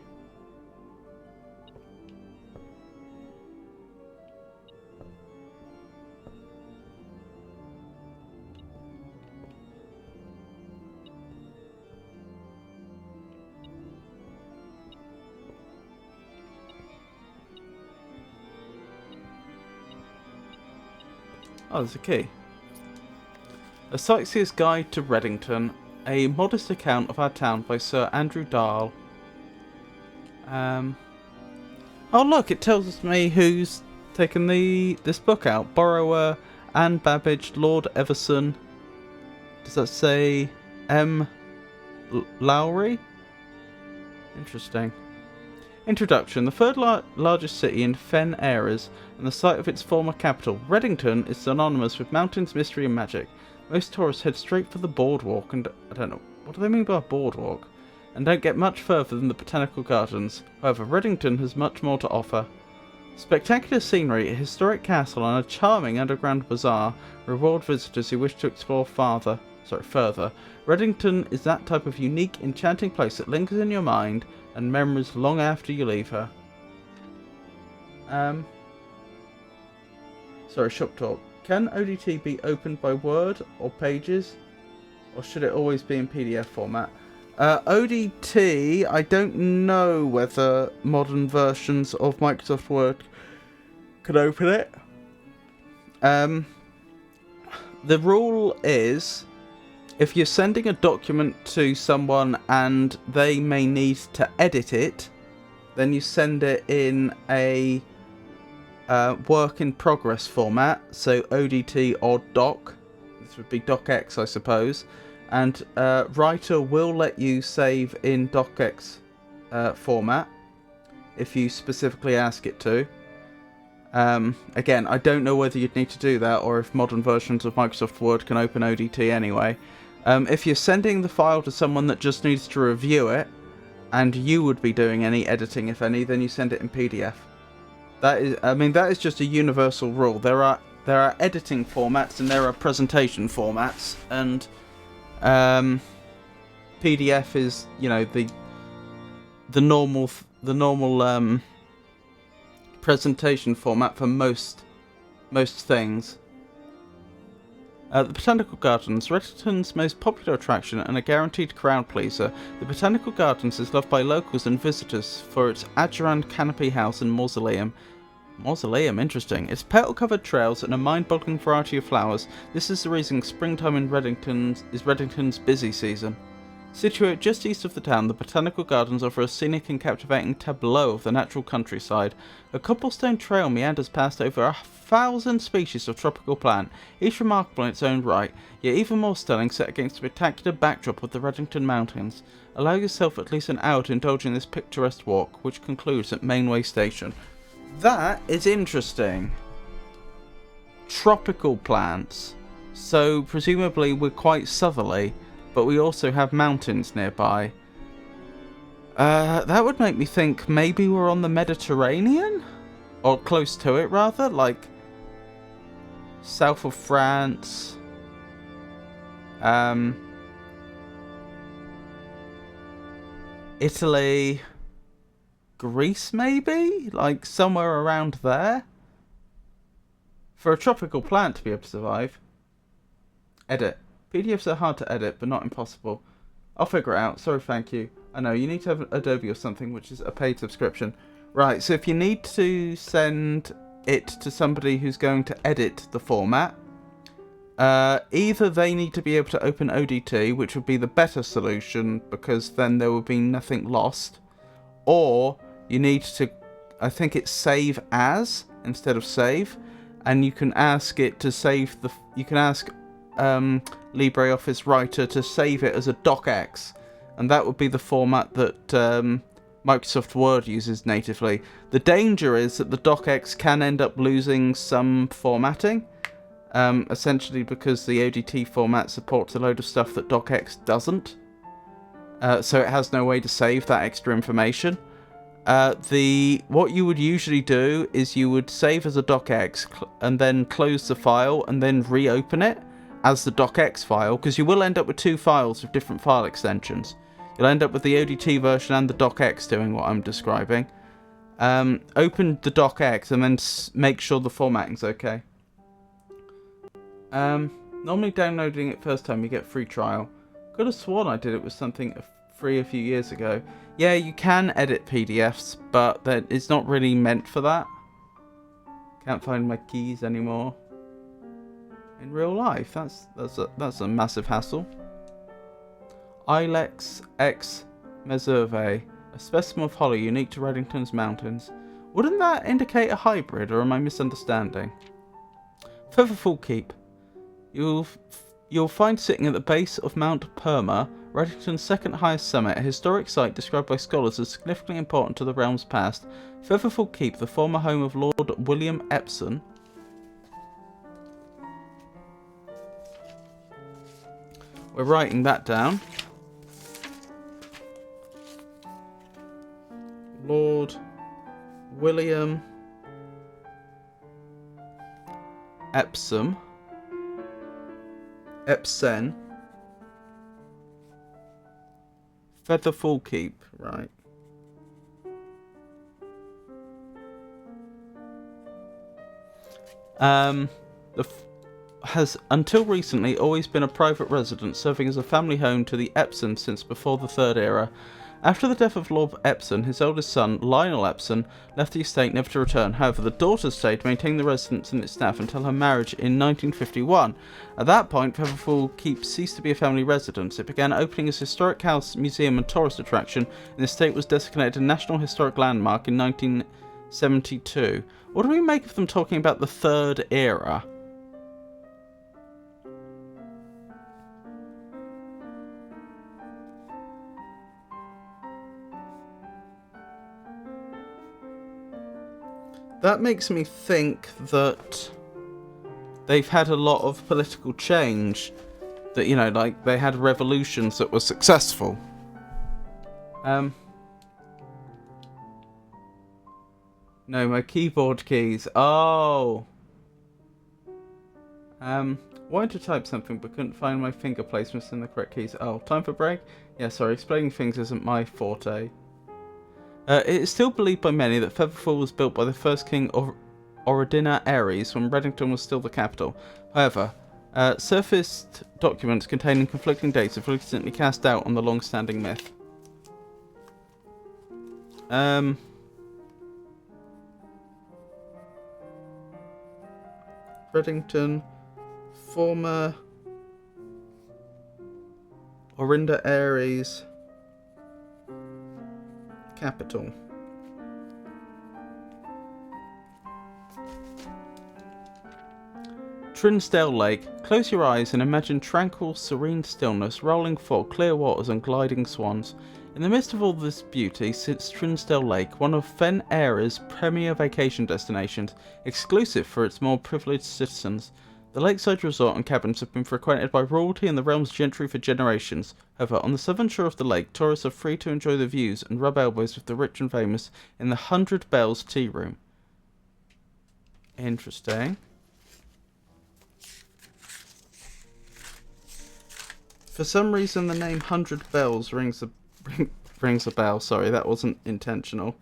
Oh, there's a key. A Sightseer's Guide to Reddington, a modest account of our town by Sir Andrew Dahl. Oh look, it tells me who's taken this book out. Borrower, Anne Babbage, Lord Everson. Does that say M. Lowry? Interesting. Introduction. The third largest city in Fen Aires and the site of its former capital, Reddington is synonymous with mountains, mystery and magic. Most tourists head straight for the boardwalk and, I don't know, what do they mean by a boardwalk? And don't get much further than the botanical gardens. However, Reddington has much more to offer. Spectacular scenery, a historic castle and a charming underground bazaar reward visitors who wish to explore further. Reddington is that type of unique, enchanting place that lingers in your mind and memories long after you leave her. Sorry, shop talk. Can ODT be opened by Word or Pages? Or should it always be in PDF format? ODT, I don't know whether modern versions of Microsoft Word can open it. The rule is, if you're sending a document to someone and they may need to edit it, then you send it in a work in progress format, so ODT or doc. This would be docx, I suppose. And Writer will let you save in docx format if you specifically ask it to. Again, I don't know whether you'd need to do that or if modern versions of Microsoft Word can open ODT anyway. If you're sending the file to someone that just needs to review it, and you would be doing any editing, if any, then you send it in PDF. That is just a universal rule. There are editing formats and there are presentation formats, and PDF is, you know, the normal presentation format for most things. The Botanical Gardens, Reddington's most popular attraction and a guaranteed crowd pleaser, the Botanical Gardens is loved by locals and visitors for its Adirond canopy house and mausoleum. Mausoleum, interesting. Its petal-covered trails and a mind-boggling variety of flowers. This is the reason springtime in Reddington's busy season. Situated just east of the town, the Botanical Gardens offer a scenic and captivating tableau of the natural countryside. A cobblestone trail meanders past over 1,000 species of tropical plant, each remarkable in its own right, yet even more stunning set against the spectacular backdrop of the Reddington Mountains. Allow yourself at least an hour to indulge in this picturesque walk, which concludes at Mainway Station. That is interesting. Tropical plants. So presumably we're quite southerly, but we also have mountains nearby. That would make me think maybe we're on the Mediterranean? Or close to it, rather, like south of France. Italy, Greece, maybe? Like somewhere around there? For a tropical plant to be able to survive. Edit. PDFs are hard to edit, but not impossible. I'll figure it out. Sorry, thank you. I know, you need to have Adobe or something, which is a paid subscription. Right, so if you need to send it to somebody who's going to edit the format, either they need to be able to open ODT, which would be the better solution, because then there would be nothing lost, or you need to, I think it's save as instead of save, and you can ask it to save the, you can ask LibreOffice Writer to save it as a docx, and that would be the format that Microsoft Word uses natively. The danger is that the docx can end up losing some formatting, essentially because the ODT format supports a load of stuff that docx doesn't, so it has no way to save that extra information. What you would usually do is you would save as a docx and then close the file and then reopen it as the docx file, because you will end up with two files with different file extensions. You'll end up with the ODT version and the docx doing what I'm describing. Open the docx and then make sure the formatting's okay. Normally downloading it first time you get free trial. Could have sworn I did it with something free a few years ago. Yeah, you can edit PDFs, but it's not really meant for that. Can't find my keys anymore. In real life, that's a massive hassle. Ilex X Meserve, a specimen of holly unique to Reddington's mountains. Wouldn't that indicate a hybrid, or am I misunderstanding? Featherfall Keep. You'll find sitting at the base of Mount Perma, Reddington's second highest summit, a historic site described by scholars as significantly important to the realm's past. Featherfall Keep, the former home of Lord William Epsom. We're writing that down. Lord William Epsom. Epsen. Featherfall Keep, right. Has until recently always been a private residence, serving as a family home to the Epsom since before the Third Era. After the death of Lord Epsom, his oldest son, Lionel Epsom, left the estate never to return. However, the daughter stayed, maintaining the residence and its staff until her marriage in 1951. At that point, Featherfall Keep ceased to be a family residence. It began opening as a historic house, museum and tourist attraction, and the estate was designated a National Historic Landmark in 1972. What do we make of them talking about the Third Era? That makes me think that they've had a lot of political change. That, you know, like, they had revolutions that were successful. No, my keyboard keys. Oh! Wanted to type something but couldn't find my finger placements in the correct keys. Oh, time for break? Yeah, sorry, explaining things isn't my forte. It is still believed by many that Featherfall was built by the first king of Oradina Ares when Reddington was still the capital. However, surfaced documents containing conflicting dates have recently cast doubt on the long-standing myth. Reddington, former Orinda Ares capital. Trinsdale Lake. Close your eyes and imagine tranquil, serene stillness, rolling fog, clear waters and gliding swans. In the midst of all this beauty sits Trinsdale Lake, one of Fen Air's premier vacation destinations, exclusive for its more privileged citizens. The lakeside resort and cabins have been frequented by royalty and the realm's gentry for generations. However, on the southern shore of the lake, tourists are free to enjoy the views and rub elbows with the rich and famous in the 100 Bells Tea Room. Interesting. For some reason, the name 100 Bells rings a bell. Sorry, that wasn't intentional.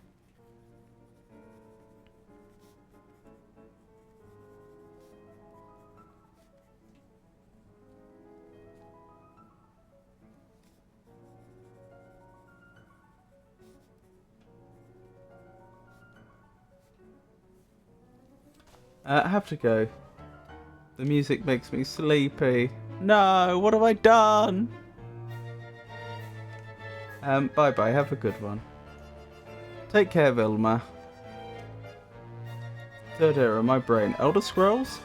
I have to go. The music makes me sleepy. No, what have I done? Bye bye, have a good one. Take care, Vilma. Third era, my brain. Elder Scrolls?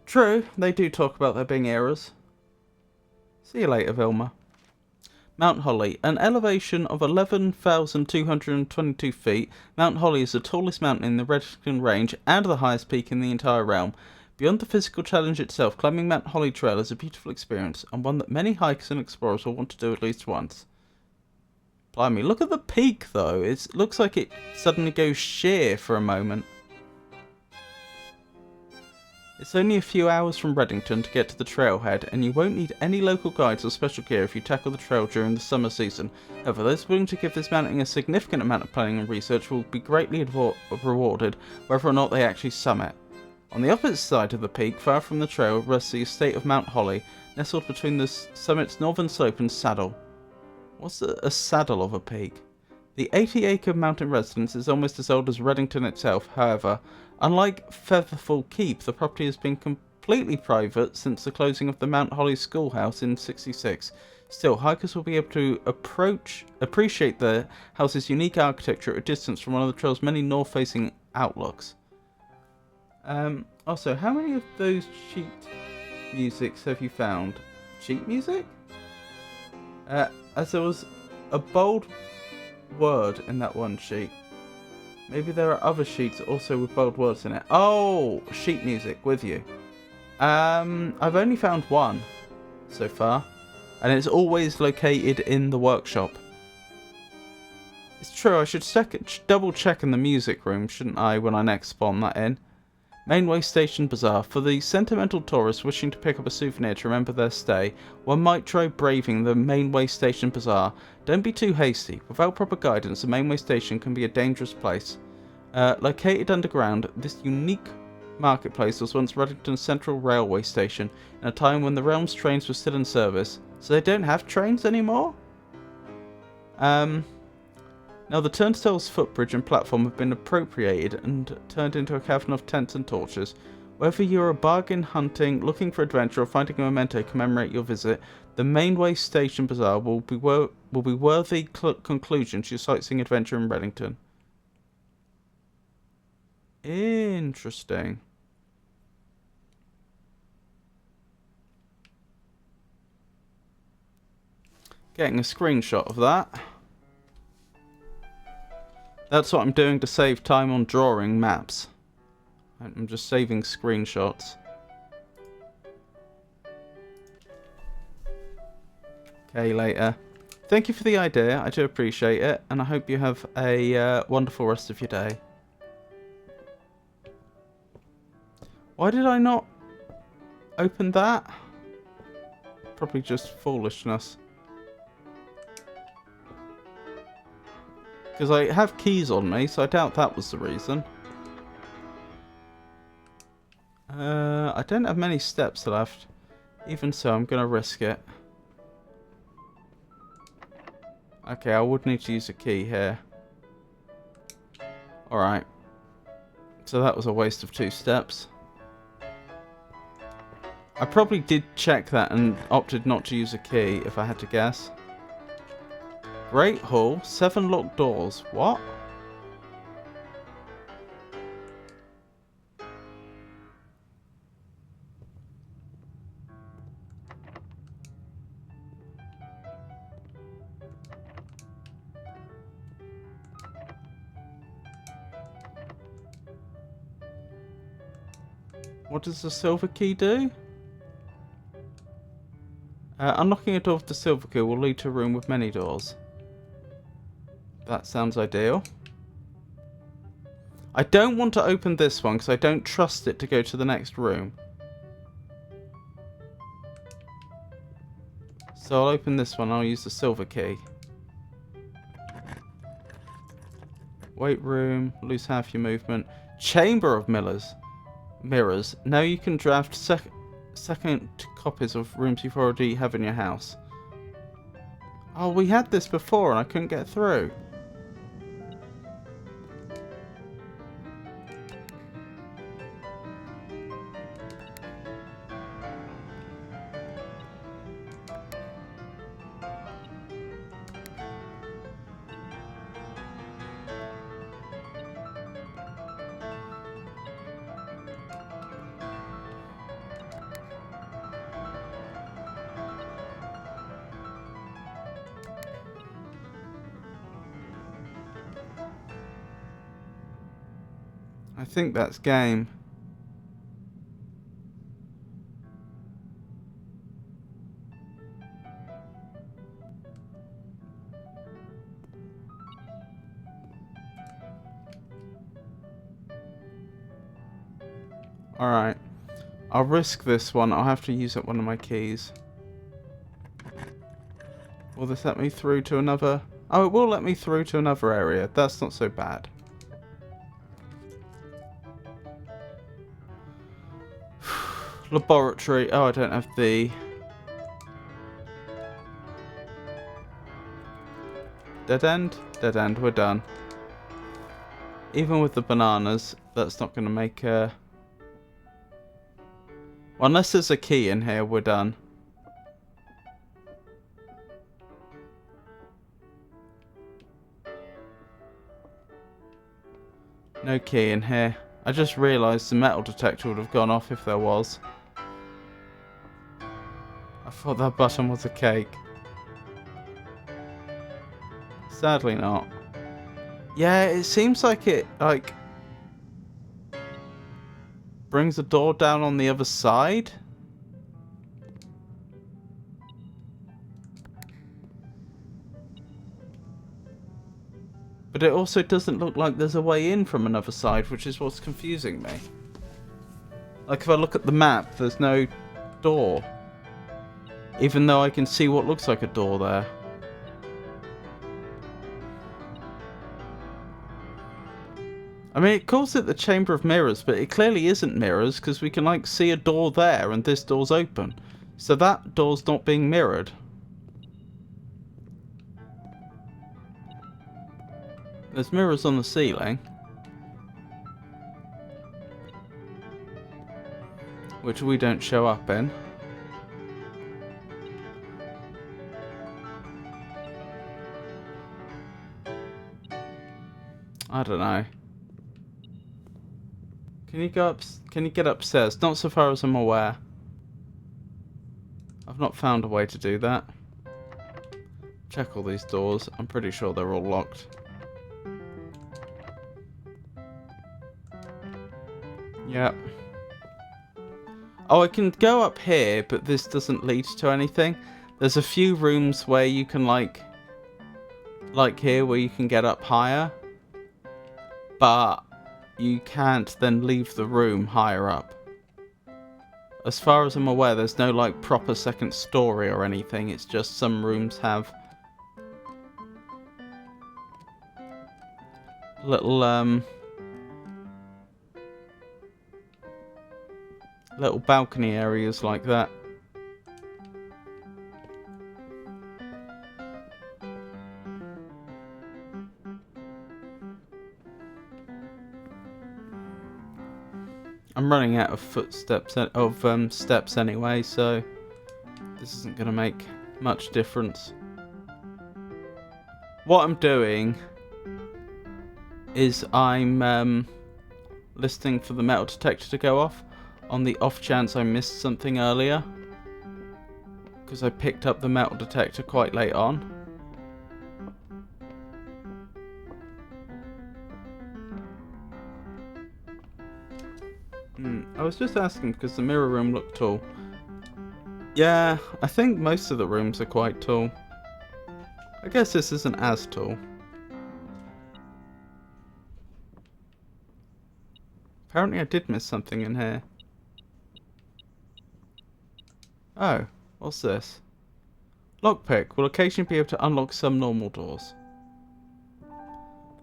True, they do talk about there being errors. See you later, Vilma. Mount Holly. An elevation of 11,222 feet, Mount Holly is the tallest mountain in the Redstone Range and the highest peak in the entire realm. Beyond the physical challenge itself, climbing Mount Holly Trail is a beautiful experience, and one that many hikers and explorers will want to do at least once. Blimey, look at the peak though. It looks like it suddenly goes sheer for a moment. It's only a few hours from Reddington to get to the trailhead, and you won't need any local guides or special gear if you tackle the trail during the summer season. However, those willing to give this mountain a significant amount of planning and research will be greatly rewarded whether or not they actually summit. On the opposite side of the peak, far from the trail, rests the estate of Mount Holly, nestled between the summit's northern slope and saddle. What's a saddle of a peak? The 80-acre mountain residence is almost as old as Reddington itself. However, unlike Featherfall Keep, the property has been completely private since the closing of the Mount Holly Schoolhouse in '66. Still, hikers will be able to appreciate the house's unique architecture at a distance from one of the trail's many north-facing outlooks. Also, how many of those cheat musics have you found? Cheat music? As there was a bold word in that one sheet. Maybe there are other sheets also with bold words in it. Oh, sheet music, with you. I've only found one so far, and it's always located in the workshop. It's true, I should double check in the music room, shouldn't I, when I next spawn that in. Mainway Station Bazaar. For the sentimental tourists wishing to pick up a souvenir to remember their stay, one might try braving the Mainway Station Bazaar. Don't be too hasty. Without proper guidance, the Mainway Station can be a dangerous place. Located underground, this unique marketplace was once Reddington's central railway station, in a time when the realm's trains were still in service. So they don't have trains anymore? Now the turnstile's footbridge and platform have been appropriated and turned into a cavern of tents and torches. Whether you're a bargain hunting, looking for adventure, or finding a memento to commemorate your visit, the Mainway Station Bazaar will be worthy conclusion to your sightseeing adventure in Reddington. Interesting. Getting a screenshot of that. That's what I'm doing to save time on drawing maps. I'm just saving screenshots. Okay, later. Thank you for the idea. I do appreciate it. And I hope you have a wonderful rest of your day. Why did I not open that? Probably just foolishness. Because I have keys on me, so I doubt that was the reason. I don't have many steps left. Even so, I'm going to risk it. Okay, I would need to use a key here. Alright. So that was a waste of 2 steps. I probably did check that and opted not to use a key, if I had to guess. Great Hall, 7 locked doors. What? What does the silver key do? Unlocking a door with the silver key will lead to a room with many doors. That sounds ideal. I don't want to open this one because I don't trust it to go to the next room. So I'll open this one. I'll use the silver key. Weight room. Lose half your movement. Chamber of mirrors. Now you can draft second copies of rooms you already have in your house. Oh, we had this before and I couldn't get through. I think that's game. Alright. I'll risk this one. I'll have to use up one of my keys. Will this let me through to another? Oh, it will let me through to another area. That's not so bad. Laboratory. Oh, I don't have the... Dead end? Dead end. We're done. Even with the bananas, that's not going to make a... Well, unless there's a key in here, we're done. No key in here. I just realised the metal detector would have gone off if there was. I thought that button was a cake. Sadly not. Yeah, it seems like it, brings the door down on the other side. But it also doesn't look like there's a way in from another side, which is what's confusing me. Like, if I look at the map, there's no door. Even though I can see what looks like a door there. I mean, it calls it the Chamber of Mirrors, but it clearly isn't mirrors, because we can, see a door there, and this door's open. So that door's not being mirrored. There's mirrors on the ceiling. Which we don't show up in. I don't know. Can you go up? Can you get upstairs? Not so far as I'm aware. I've not found a way to do that. Check all these doors. I'm pretty sure they're all locked. Yep. Oh, I can go up here, but this doesn't lead to anything. There's a few rooms where you can like here where you can get up higher. But you can't then leave the room higher up. As far as I'm aware, there's no proper second story or anything. It's just some rooms have little little balcony areas like that. I'm running out of steps anyway, so this isn't going to make much difference. What I'm doing is I'm listening for the metal detector to go off on the off chance I missed something earlier, because I picked up the metal detector quite late on. I was just asking because the mirror room looked tall. Yeah, I think most of the rooms are quite tall. I guess this isn't as tall. Apparently I did miss something in here. Oh, what's this? Lockpick will occasionally be able to unlock some normal doors.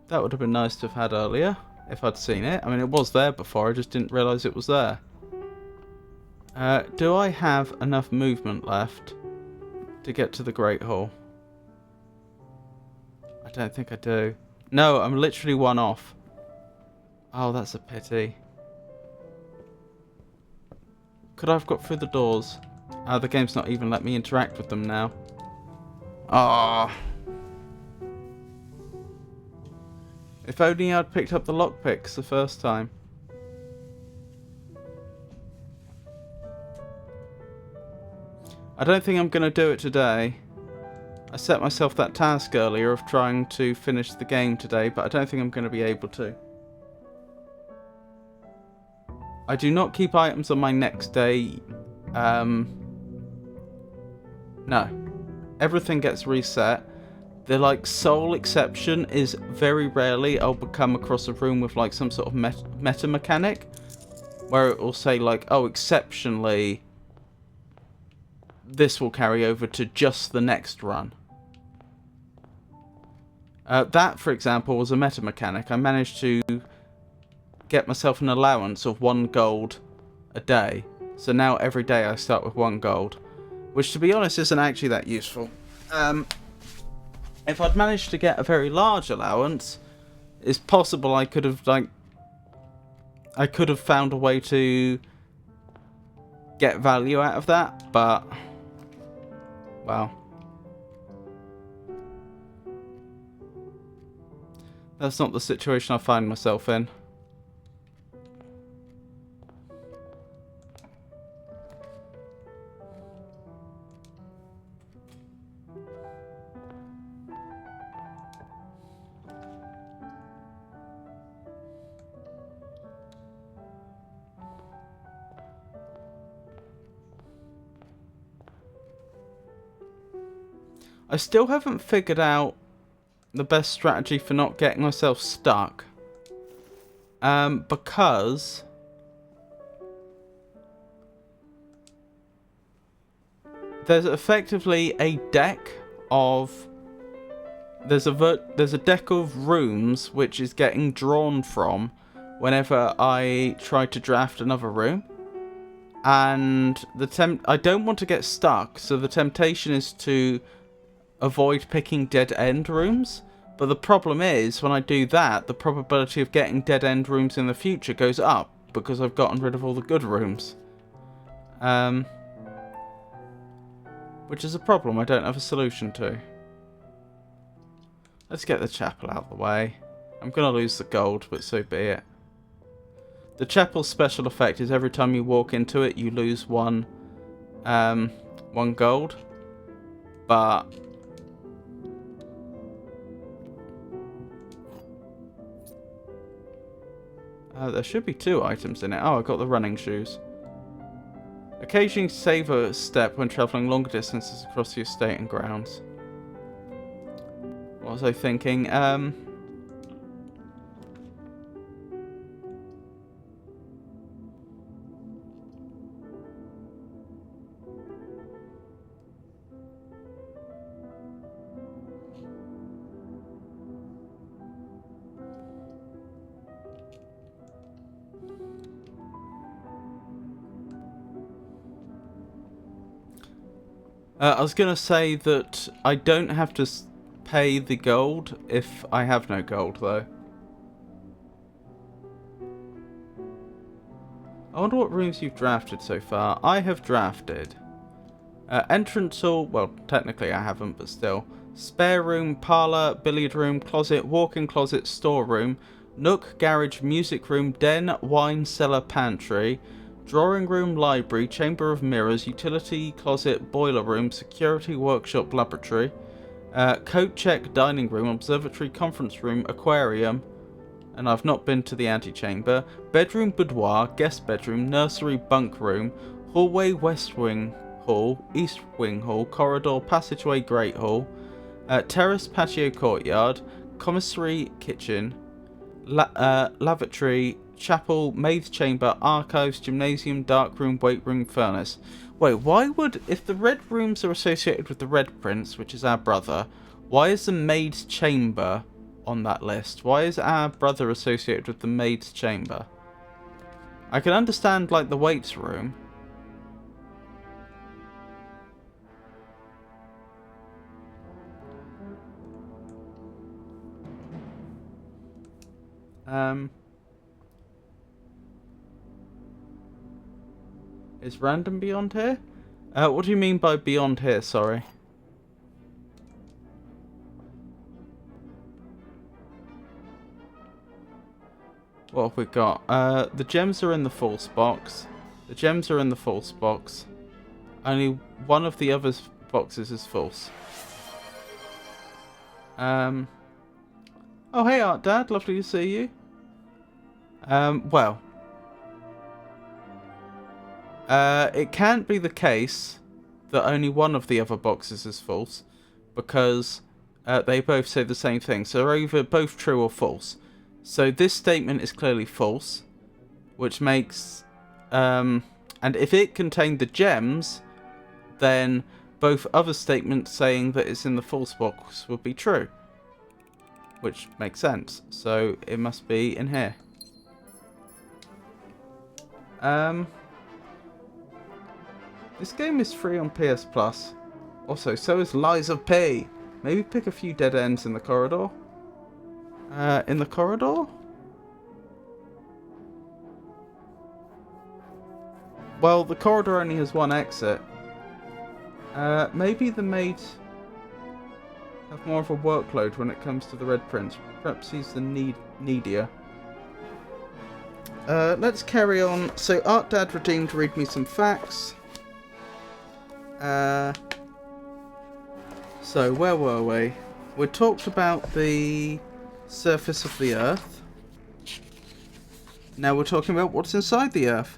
That would have been nice to have had earlier, if I'd seen it. I mean, it was there before, I just didn't realise it was there. Do I have enough movement left to get to the Great Hall? I don't think I do. No, I'm literally one off. Oh, that's a pity. Could I have got through the doors? The game's not even let me interact with them now. Ah. If only I'd picked up the lockpicks the first time. I don't think I'm going to do it today. I set myself that task earlier of trying to finish the game today, but I don't think I'm going to be able to. I do not keep items on my next day. No. Everything gets reset. The sole exception is very rarely I'll come across a room with some sort of meta mechanic where it will say oh, exceptionally this will carry over to just the next run. That, for example, was a meta mechanic. I managed to get myself an allowance of 1 gold a day. So now every day I start with 1 gold, which to be honest isn't actually that useful. If I'd managed to get a very large allowance, it's possible I could have found a way to get value out of that, but well, that's not the situation I find myself in. I still haven't figured out the best strategy for not getting myself stuck. Because there's effectively a deck of... There's a deck of rooms which is getting drawn from whenever I try to draft another room. And I don't want to get stuck, so the temptation is to avoid picking dead-end rooms. But the problem is, when I do that, the probability of getting dead-end rooms in the future goes up, because I've gotten rid of all the good rooms. Which is a problem I don't have a solution to. Let's get the chapel out of the way. I'm going to lose the gold, but so be it. The chapel's special effect is every time you walk into it, you lose one gold. But there should be 2 items in it. Oh, I got the running shoes. Occasionally save a step when travelling longer distances across the estate and grounds. What was I thinking? I was going to say that I don't have to pay the gold if I have no gold, though. I wonder what rooms you've drafted so far. I have drafted entrance hall, well, technically I haven't, but still. Spare room, parlour, billiard room, closet, walk-in closet, storeroom, nook, garage, music room, den, wine cellar, pantry, drawing room, library, chamber of mirrors, utility closet, boiler room, security workshop, laboratory, coat check, dining room, observatory, conference room, aquarium, and I've not been to the antechamber. Bedroom, boudoir, guest bedroom, nursery, bunk room, hallway, west wing hall, east wing hall, corridor, passageway, great hall, terrace, patio, courtyard, commissary, kitchen, lavatory, chapel, maid's chamber, archives, gymnasium, dark room, weight room, furnace. Wait, why would, if the red rooms are associated with the Red Prince, which is our brother, why is the maid's chamber on that list? Why is our brother associated with the maid's chamber? I can understand, like, the weights room. Is random beyond here? What do you mean by beyond here, sorry? What have we got? The gems are in the false box. The gems are in the false box. Only one of the other boxes is false. Oh, hey, Art Dad. Lovely to see you. Well. It can't be the case that only one of the other boxes is false, because they both say the same thing. So they're either both true or false. So this statement is clearly false, which makes... and if it contained the gems, then both other statements saying that it's in the false box would be true. Which makes sense. So it must be in here. This game is free on PS Plus. Also, so is Lies of P. Maybe pick a few dead ends in the corridor. In the corridor? Well, the corridor only has one exit. Maybe the maids have more of a workload when it comes to the Red Prince. Perhaps he's the needier. Let's carry on. So, Art Dad Redeemed, read me some facts. So, where were we? We talked about the surface of the Earth. Now we're talking about what's inside the Earth.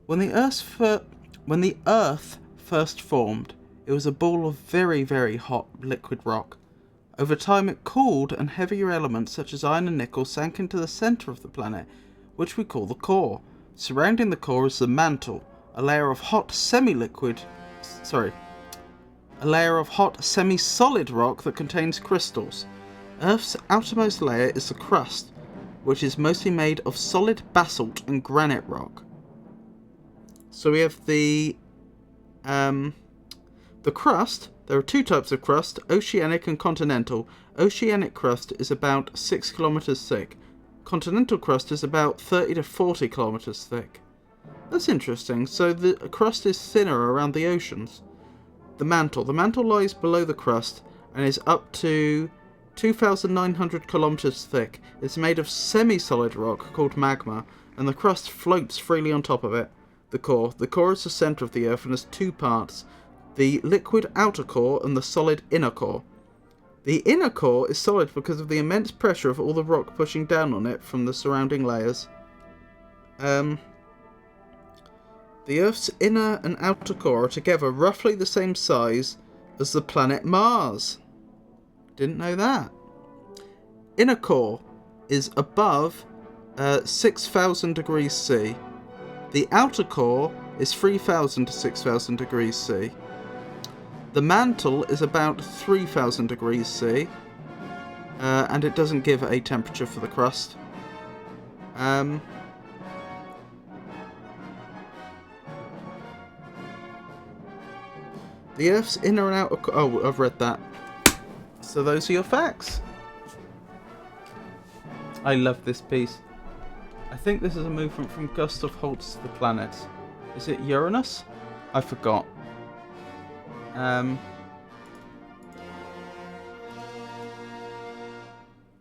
When the Earth first formed, it was a ball of very, very hot liquid rock. Over time it cooled, and heavier elements such as iron and nickel sank into the centre of the planet, which we call the core. Surrounding the core is the mantle, a layer of hot semi-solid rock that contains crystals. Earth's outermost layer is the crust, which is mostly made of solid basalt and granite rock. So we have the crust. There are two types of crust, oceanic and continental. Oceanic crust is about 6 kilometers thick. Continental crust is about 30 to 40 kilometers thick. That's interesting. So the crust is thinner around the oceans. The mantle lies below the crust and is up to 2,900 kilometers thick. It's made of semi-solid rock called magma, and the crust floats freely on top of it. The core is the centre of the Earth and has two parts, the liquid outer core and the solid inner core. The inner core is solid because of the immense pressure of all the rock pushing down on it from the surrounding layers. The Earth's inner and outer core are together roughly the same size as the planet Mars. Didn't know that. Inner core is above 6,000 degrees C. The outer core is 3,000 to 6,000 degrees C. The mantle is about 3,000 degrees C. And it doesn't give a temperature for the crust. The Earth's inner and outer core... Oh, I've read that. So those are your facts. I love this piece. I think this is a movement from Gustav Holst's The Planet. Is it Uranus? I forgot.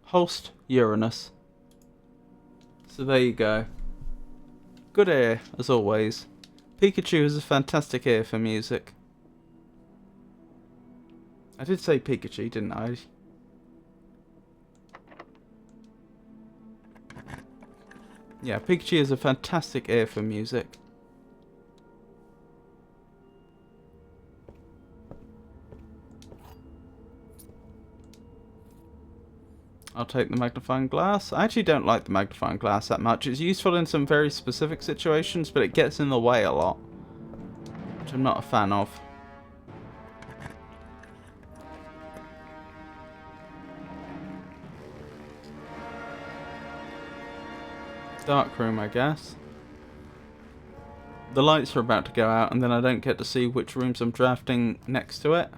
Holst, Uranus. So there you go. Good ear, as always. Pikachu has a fantastic ear for music. I did say Pikachu, didn't I? Yeah, Pikachu has a fantastic ear for music. I'll take the magnifying glass. I actually don't like the magnifying glass that much. It's useful in some very specific situations, but it gets in the way a lot, which I'm not a fan of. Dark room, I guess. The lights are about to go out, and then I don't get to see which rooms I'm drafting next to it.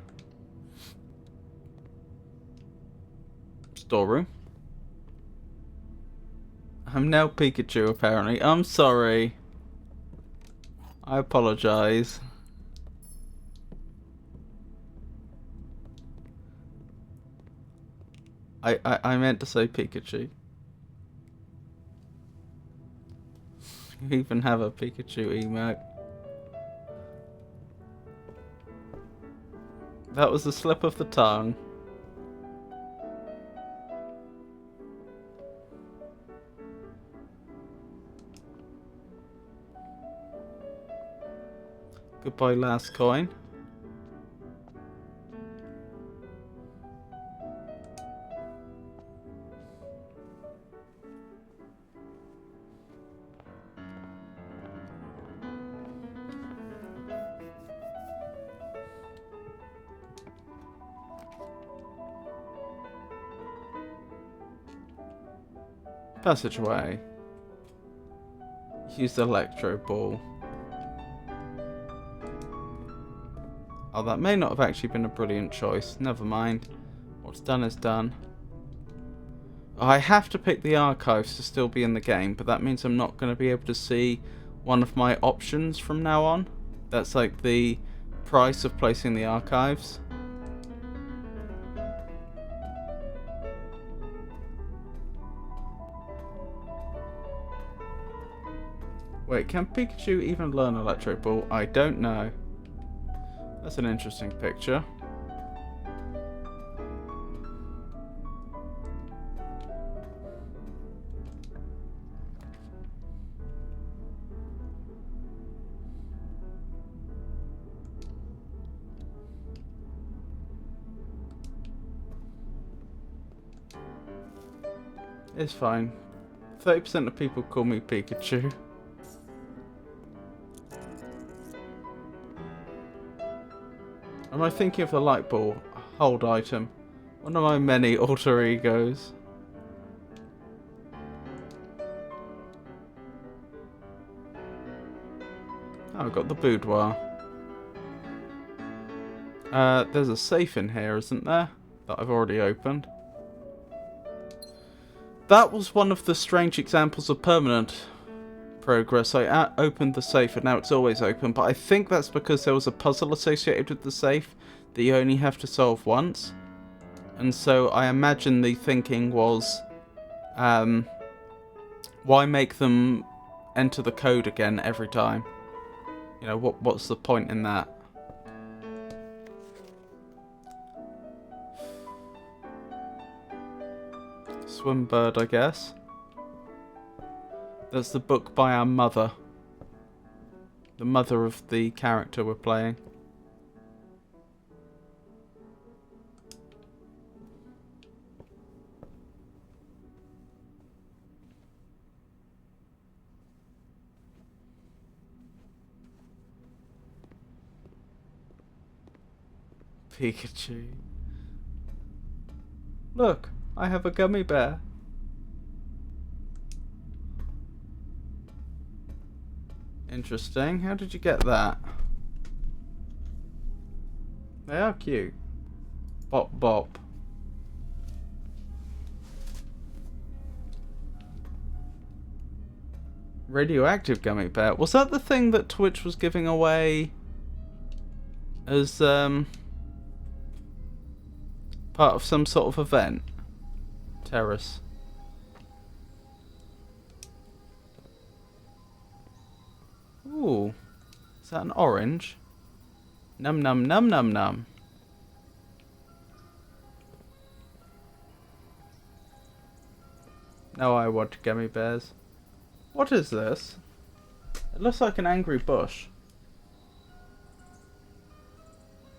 Storeroom. I'm now Pikachu, apparently. I'm sorry. I apologize. I meant to say Pikachu. You even have a Pikachu emote. That was a slip of the tongue. Goodbye, last coin. Passageway. Use the electro ball. Oh, that may not have actually been a brilliant choice. Never mind. What's done is done. I have to pick the archives to still be in the game, but that means I'm not going to be able to see one of my options from now on. That's like the price of placing the archives. Wait, can Pikachu even learn Electro Ball? I don't know. That's an interesting picture. It's fine. 30% of people call me Pikachu. Am I thinking of the light ball? Hold item. One of my many alter egos. Oh, I've got the boudoir. There's a safe in here, isn't there? That I've already opened. That was one of the strange examples of permanent progress. I opened the safe and now it's always open, but I think that's because there was a puzzle associated with the safe that you only have to solve once. And so I imagine the thinking was, why make them enter the code again every time? You know, what's the point in that? Swimbird, I guess. That's the book by our mother. The mother of the character we're playing. Pikachu. Look, I have a gummy bear. Interesting. How did you get that? They are cute. Bop bop. Radioactive gummy bear. Was that the thing that Twitch was giving away as part of some sort of event? Terrace. Ooh. Is that an orange? Num num num num num. No, I want gummy bears. What is this? It looks like an angry bush.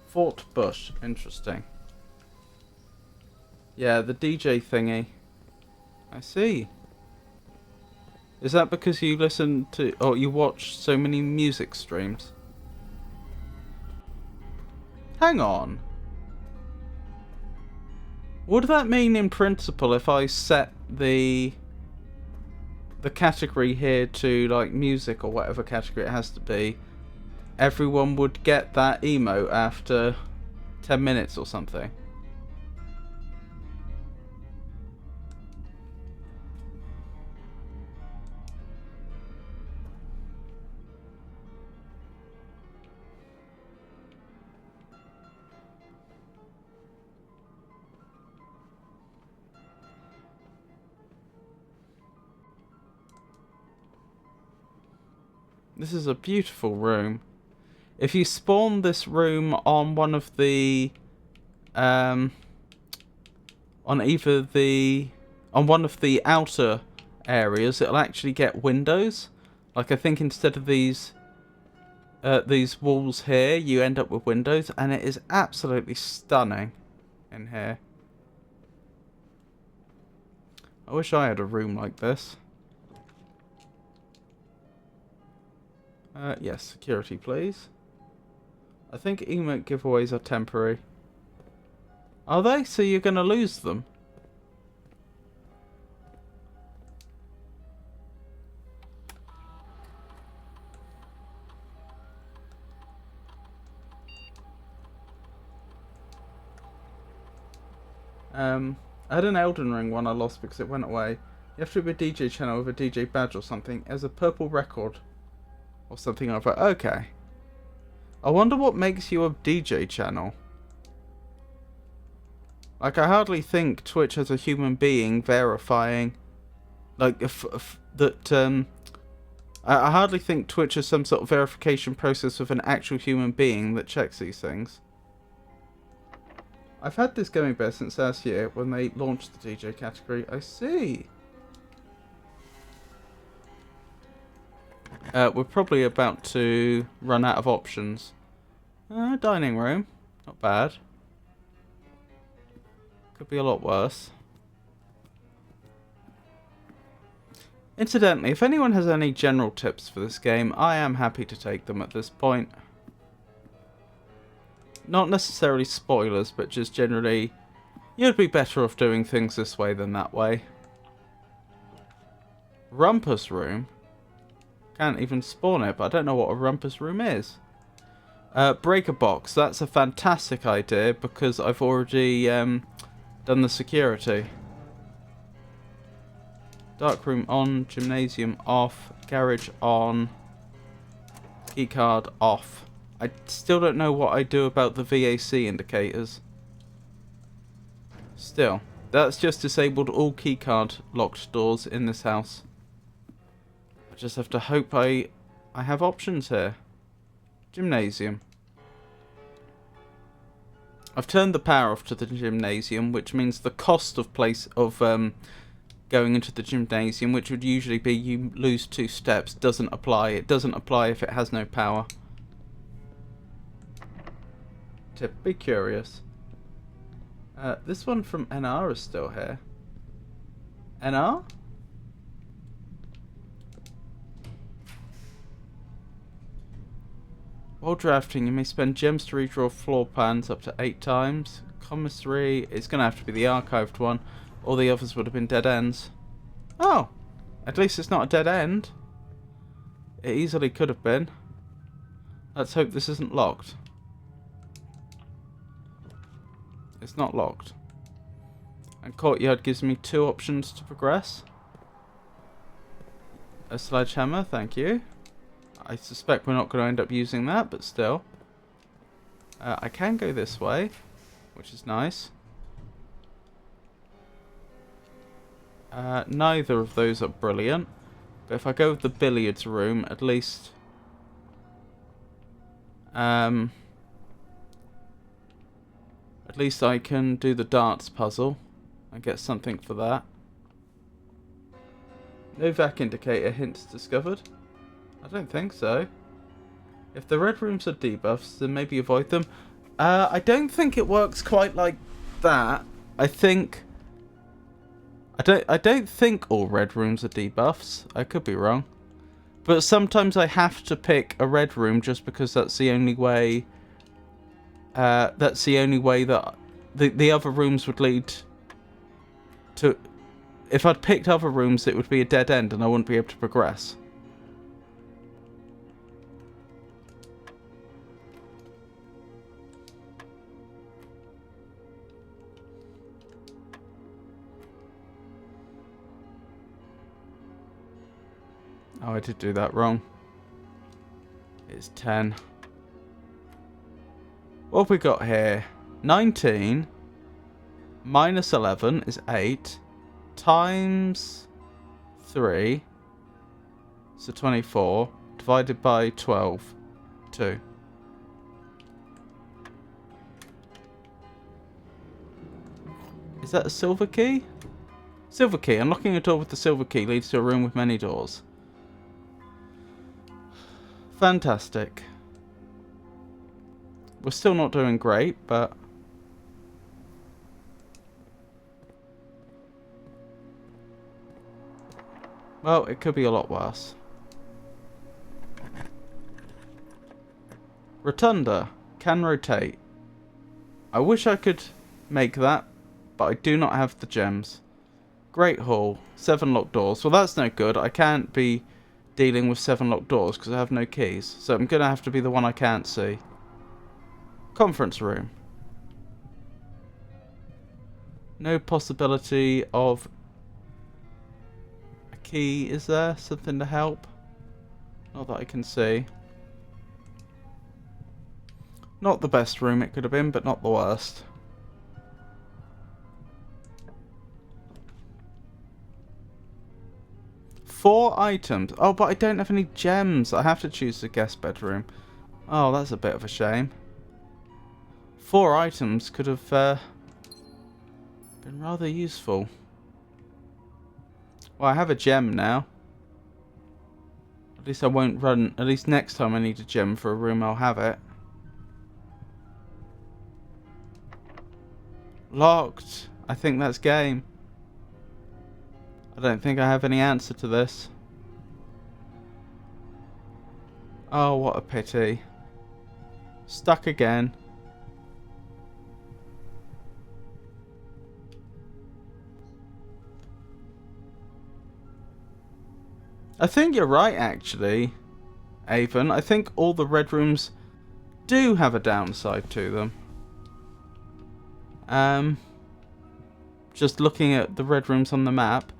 Fort Bush. Interesting. Yeah, the DJ thingy. I see. Is that because you listen to, or you watch so many music streams? Hang on. Would that mean in principle if I set the category here to like music or whatever category it has to be, everyone would get that emote after 10 minutes or something? This is a beautiful room. If you spawn this room on one of the on one of the outer areas, it'll actually get windows. Like I think instead of these walls here, you end up with windows, and it is absolutely stunning in here. I wish I had a room like this. Yes, security please. I think emote giveaways are temporary. Are they? So you're going to lose them? I had an Elden Ring one I lost because it went away. You have to be a DJ channel with a DJ badge or something. As a purple record or something. I thought, okay. I wonder what makes you a DJ channel. Like, I hardly think Twitch has a human being verifying, like, I hardly think Twitch has some sort of verification process with an actual human being that checks these things. I've had this Gummy Bear since last year when they launched the DJ category. I see. We're probably about to run out of options. Dining room. Not bad. Could be a lot worse. Incidentally, if anyone has any general tips for this game, I am happy to take them at this point. Not necessarily spoilers, but just generally, you'd be better off doing things this way than that way. Rumpus room? Can't even spawn it, but I don't know what a rumpus room is. Breaker box. That's a fantastic idea because I've already done the security. Dark room on, gymnasium off, garage on, keycard off. I still don't know what I do about the VAC indicators. Still, that's just disabled all keycard locked doors in this house. I just have to hope I have options here. Gymnasium. I've turned the power off to the gymnasium, which means the cost of going into the gymnasium, which would usually be you lose 2 steps, doesn't apply. It doesn't apply if it has no power. Tip, be curious. This one from NR is still here. NR? While drafting, you may spend gems to redraw floor plans up to 8 times. Commissary, it's going to have to be the archived one. All the others would have been dead ends. Oh! At least it's not a dead end. It easily could have been. Let's hope this isn't locked. It's not locked. And courtyard gives me 2 options to progress. A sledgehammer, thank you. I suspect we're not going to end up using that, but still. I can go this way, which is nice. Neither of those are brilliant. But if I go with the billiards room, at least... at least I can do the darts puzzle and get something for that. No vac indicator hints discovered. I don't think so. If the red rooms are debuffs, then maybe avoid them. I don't think it works quite like that. I don't think all red rooms are debuffs. I could be wrong. But sometimes I have to pick a red room just because that's the only way. That's the only way that the other rooms would lead to. If I'd picked other rooms, it would be a dead end and I wouldn't be able to progress. Oh, I did do that wrong. It's 10. What have we got here? 19 minus 11 is 8 times 3. So 24 divided by 12. 2. Is that a silver key? Silver key. Unlocking a door with the silver key leads to a room with many doors. Fantastic. We're still not doing great, but... well, it could be a lot worse. Rotunda. Can rotate. I wish I could make that, but I do not have the gems. Great Hall. 7 locked doors. Well, that's no good. I can't be dealing with 7 locked doors because I have no keys. So I'm going to have to be the one I can't see. Conference room. No possibility of a key, is there? Something to help? Not that I can see. Not the best room it could have been, but not the worst. Four items. Oh, but I don't have any gems. I have to choose the guest bedroom. Oh, that's a bit of a shame. 4 items could have been rather useful. Well, I have a gem now. At least I won't run. At least next time I need a gem for a room, I'll have it. Locked. I think that's game. I don't think I have any answer to this. Oh, what a pity. Stuck again. I think you're right, actually, Avon. I think all the red rooms do have a downside to them. Just looking at the red rooms on the map.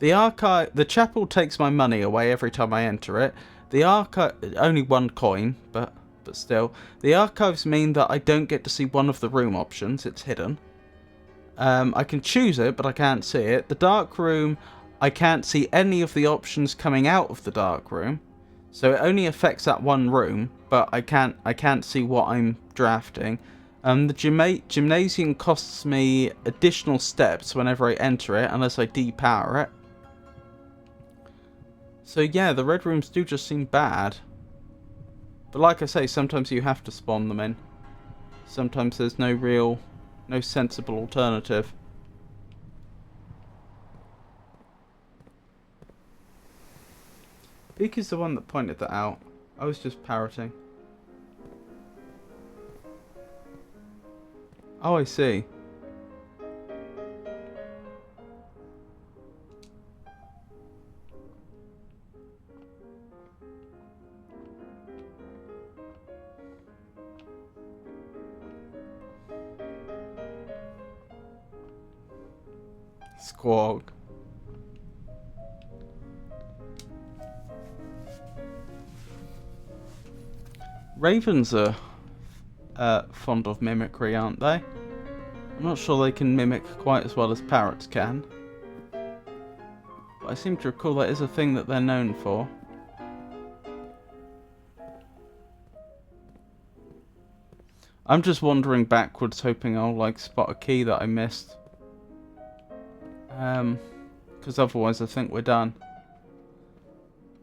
The chapel takes my money away every time I enter it. The archive, only 1 coin, but still. The archives mean that I don't get to see one of the room options. It's hidden. I can choose it, but I can't see it. The dark room, I can't see any of the options coming out of the dark room. So it only affects that one room, but I can't see what I'm drafting. The gymnasium costs me additional steps whenever I enter it, unless I depower it. So yeah, the red rooms do just seem bad. But like I say, sometimes you have to spawn them in. Sometimes there's no sensible alternative. Beak is the one that pointed that out. I was just parroting. Oh, I see. Squawk. Ravens are fond of mimicry, aren't they? I'm not sure they can mimic quite as well as parrots can. But I seem to recall that is a thing that they're known for. I'm just wandering backwards, hoping I'll spot a key that I missed. Because otherwise I think we're done.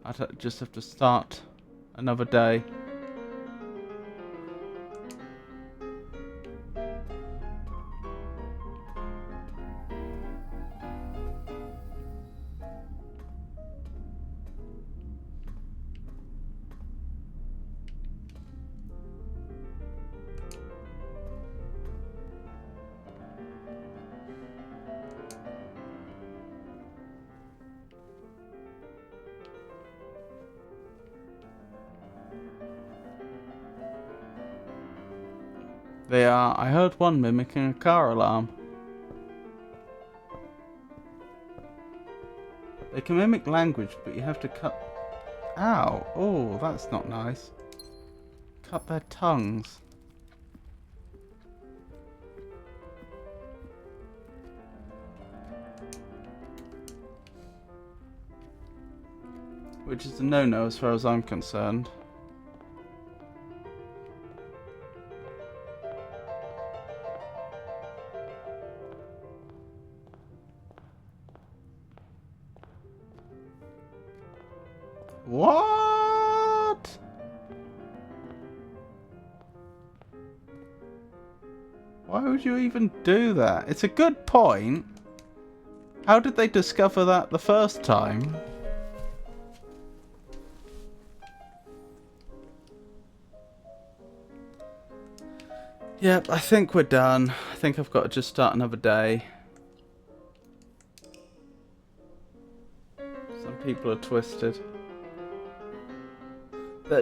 I'd just have to start another day. They are. I heard one mimicking a car alarm. They can mimic language, but you have to cut... Ow! Oh, that's not nice. Cut their tongues. Which is a no-no as far as I'm concerned. What? Why would you even do that? It's a good point. How did they discover that the first time? Yep, I think we're done. I think I've got to just start another day. Some people are twisted.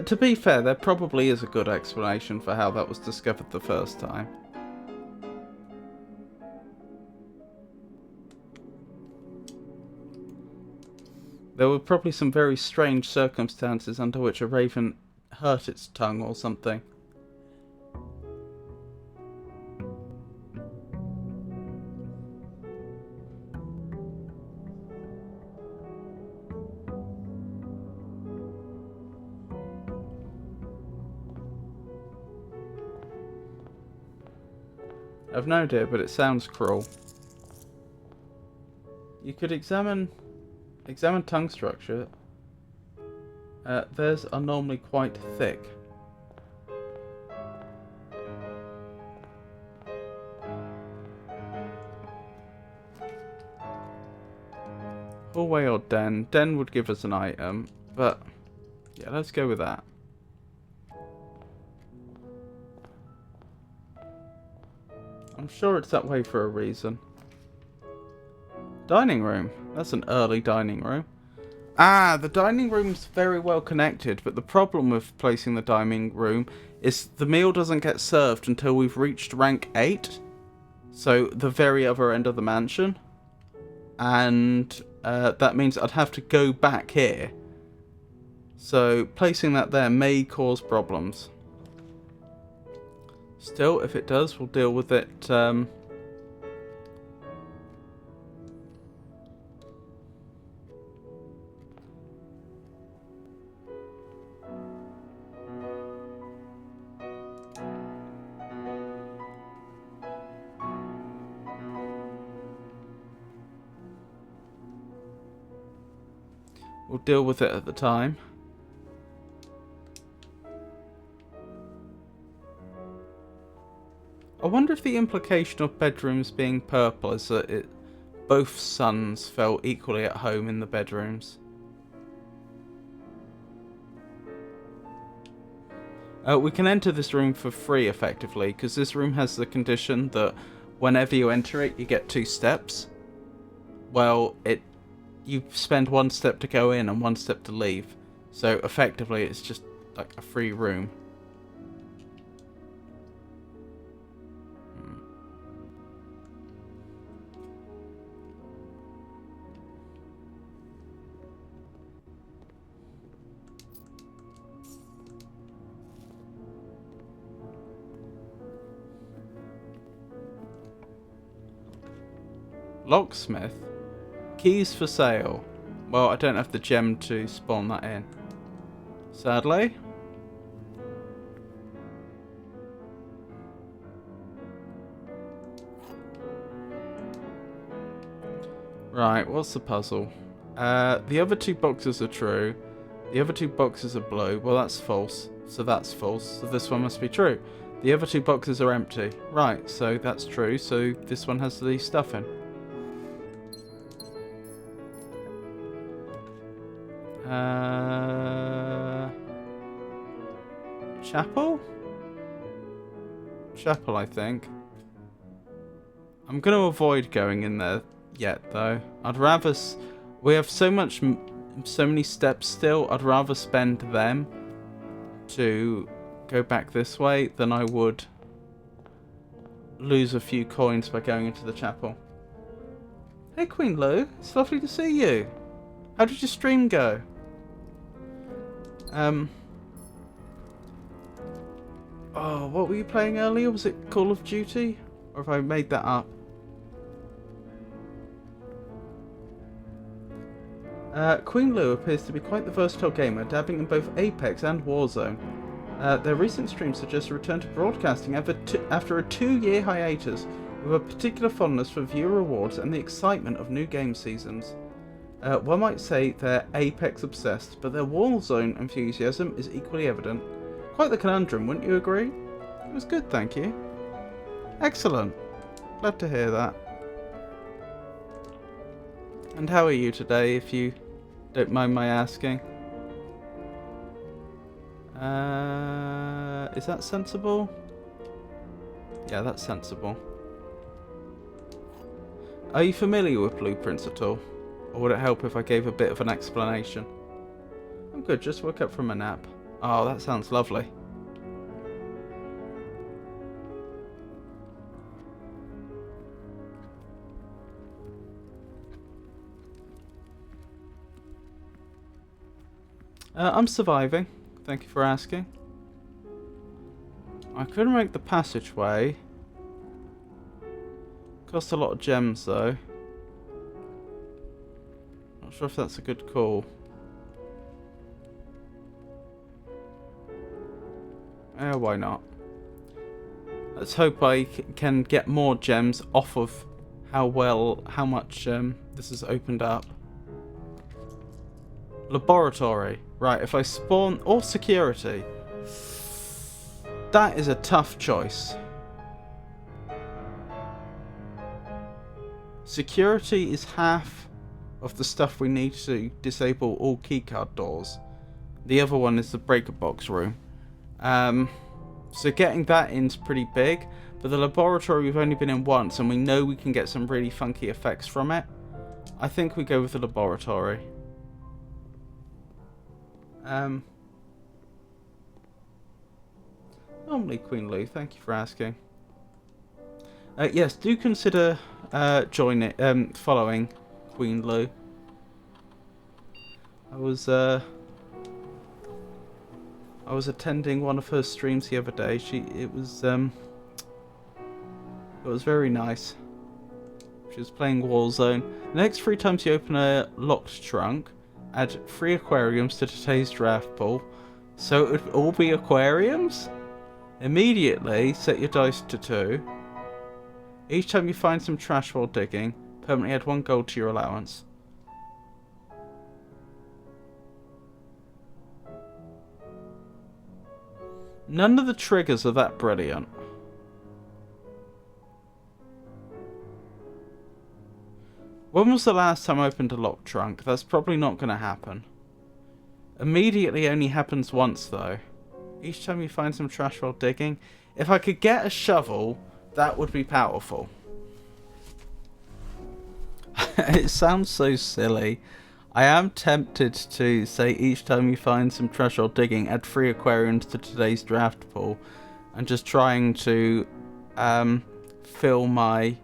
To be fair, there probably is a good explanation for how that was discovered the first time. There were probably some very strange circumstances under which a raven hurt its tongue or something. I've no idea, but it sounds cruel. You could examine tongue structure. Theirs are normally quite thick. Hallway or den? Den would give us an item, but yeah, let's go with that. I'm sure it's that way for a reason. Dining room. That's an early dining room. Ah, the dining room's very well connected, but the problem with placing the dining room is the meal doesn't get served until we've reached rank 8. So, the very other end of the mansion. And that means I'd have to go back here. So, placing that there may cause problems. Still, if it does, we'll deal with it. We'll deal with it at the time. I wonder if the implication of bedrooms being purple is that both sons felt equally at home in the bedrooms. We can enter this room for free, effectively, because this room has the condition that whenever you enter it, you get 2 steps. Well, you spend 1 step to go in and 1 step to leave. So, effectively, it's just like a free room. Locksmith? Keys for sale. Well, I don't have the gem to spawn that in. Sadly. Right, what's the puzzle? The other 2 boxes are true. The other 2 boxes are blue. Well, that's false. So that's false. So this one must be true. The other 2 boxes are empty. Right, so that's true. So this one has the stuff in. Chapel? Chapel, I think. I'm going to avoid going in there yet, though. I'd rather... We have so many steps still. I'd rather spend them to go back this way than I would lose a few coins by going into the chapel. Hey, Queen Lou. It's lovely to see you. How did your stream go? Oh, what were you playing earlier? Was it Call of Duty? Or have I made that up? Queen Lou appears to be quite the versatile gamer, dabbling in both Apex and Warzone. Their recent stream suggests a return to broadcasting after a 2-year hiatus, with a particular fondness for viewer rewards and the excitement of new game seasons. One might say they're Apex obsessed, but their Warzone enthusiasm is equally evident. Quite the conundrum, wouldn't you agree? It was good, thank you. Excellent. Glad to hear that. And how are you today, if you don't mind my asking? Is that sensible? Yeah, that's sensible. Are you familiar with blueprints at all? Or would it help if I gave a bit of an explanation? I'm good, just woke up from a nap. Oh, that sounds lovely. I'm surviving. Thank you for asking. I couldn't make the passageway. Cost a lot of gems though. Not sure if that's a good call. Why not? Let's hope I can get more gems off of how much this has opened up. Laboratory. Right, if I spawn... Or security. That is a tough choice. Security is half of the stuff we need to disable all keycard doors. The other one is the breaker box room. So getting that in's pretty big. But the laboratory we've only been in once, and we know we can get some really funky effects from it. I think we go with the laboratory. Normally Queen Lou, thank you for asking. Yes, do consider following Queen Lou. I was attending one of her streams the other day. It was very nice. She was playing Warzone. The next 3 times you open a locked trunk, add 3 aquariums to today's draft pool. So it would all be aquariums? Immediately set your dice to 2. Each time you find some trash while digging, permanently add 1 gold to your allowance. None of the triggers are that brilliant. When was the last time I opened a locked trunk? That's probably not going to happen. Immediately only happens once though. Each time you find some trash while digging. If I could get a shovel, that would be powerful. It sounds so silly. I am tempted to say each time you find some trash while digging, add 3 aquariums to today's draft pool. And just trying to fill my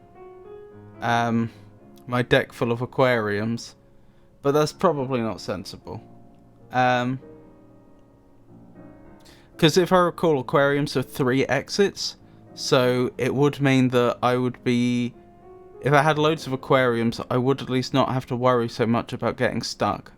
my deck full of aquariums. But that's probably not sensible. Because if I recall, aquariums have 3 exits. So it would mean that I would be... If I had loads of aquariums, I would at least not have to worry so much about getting stuck.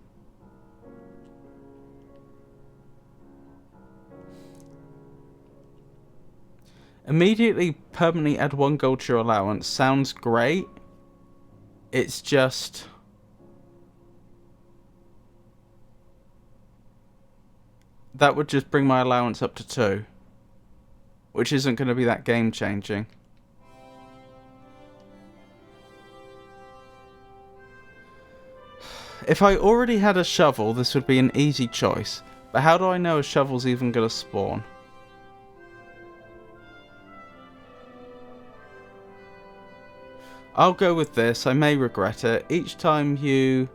Immediately permanently add 1 gold to your allowance sounds great. It's just... that would just bring my allowance up to 2. Which isn't going to be that game changing. If I already had a shovel, this would be an easy choice. But how do I know a shovel's even going to spawn? I'll go with this. I may regret it. Each time you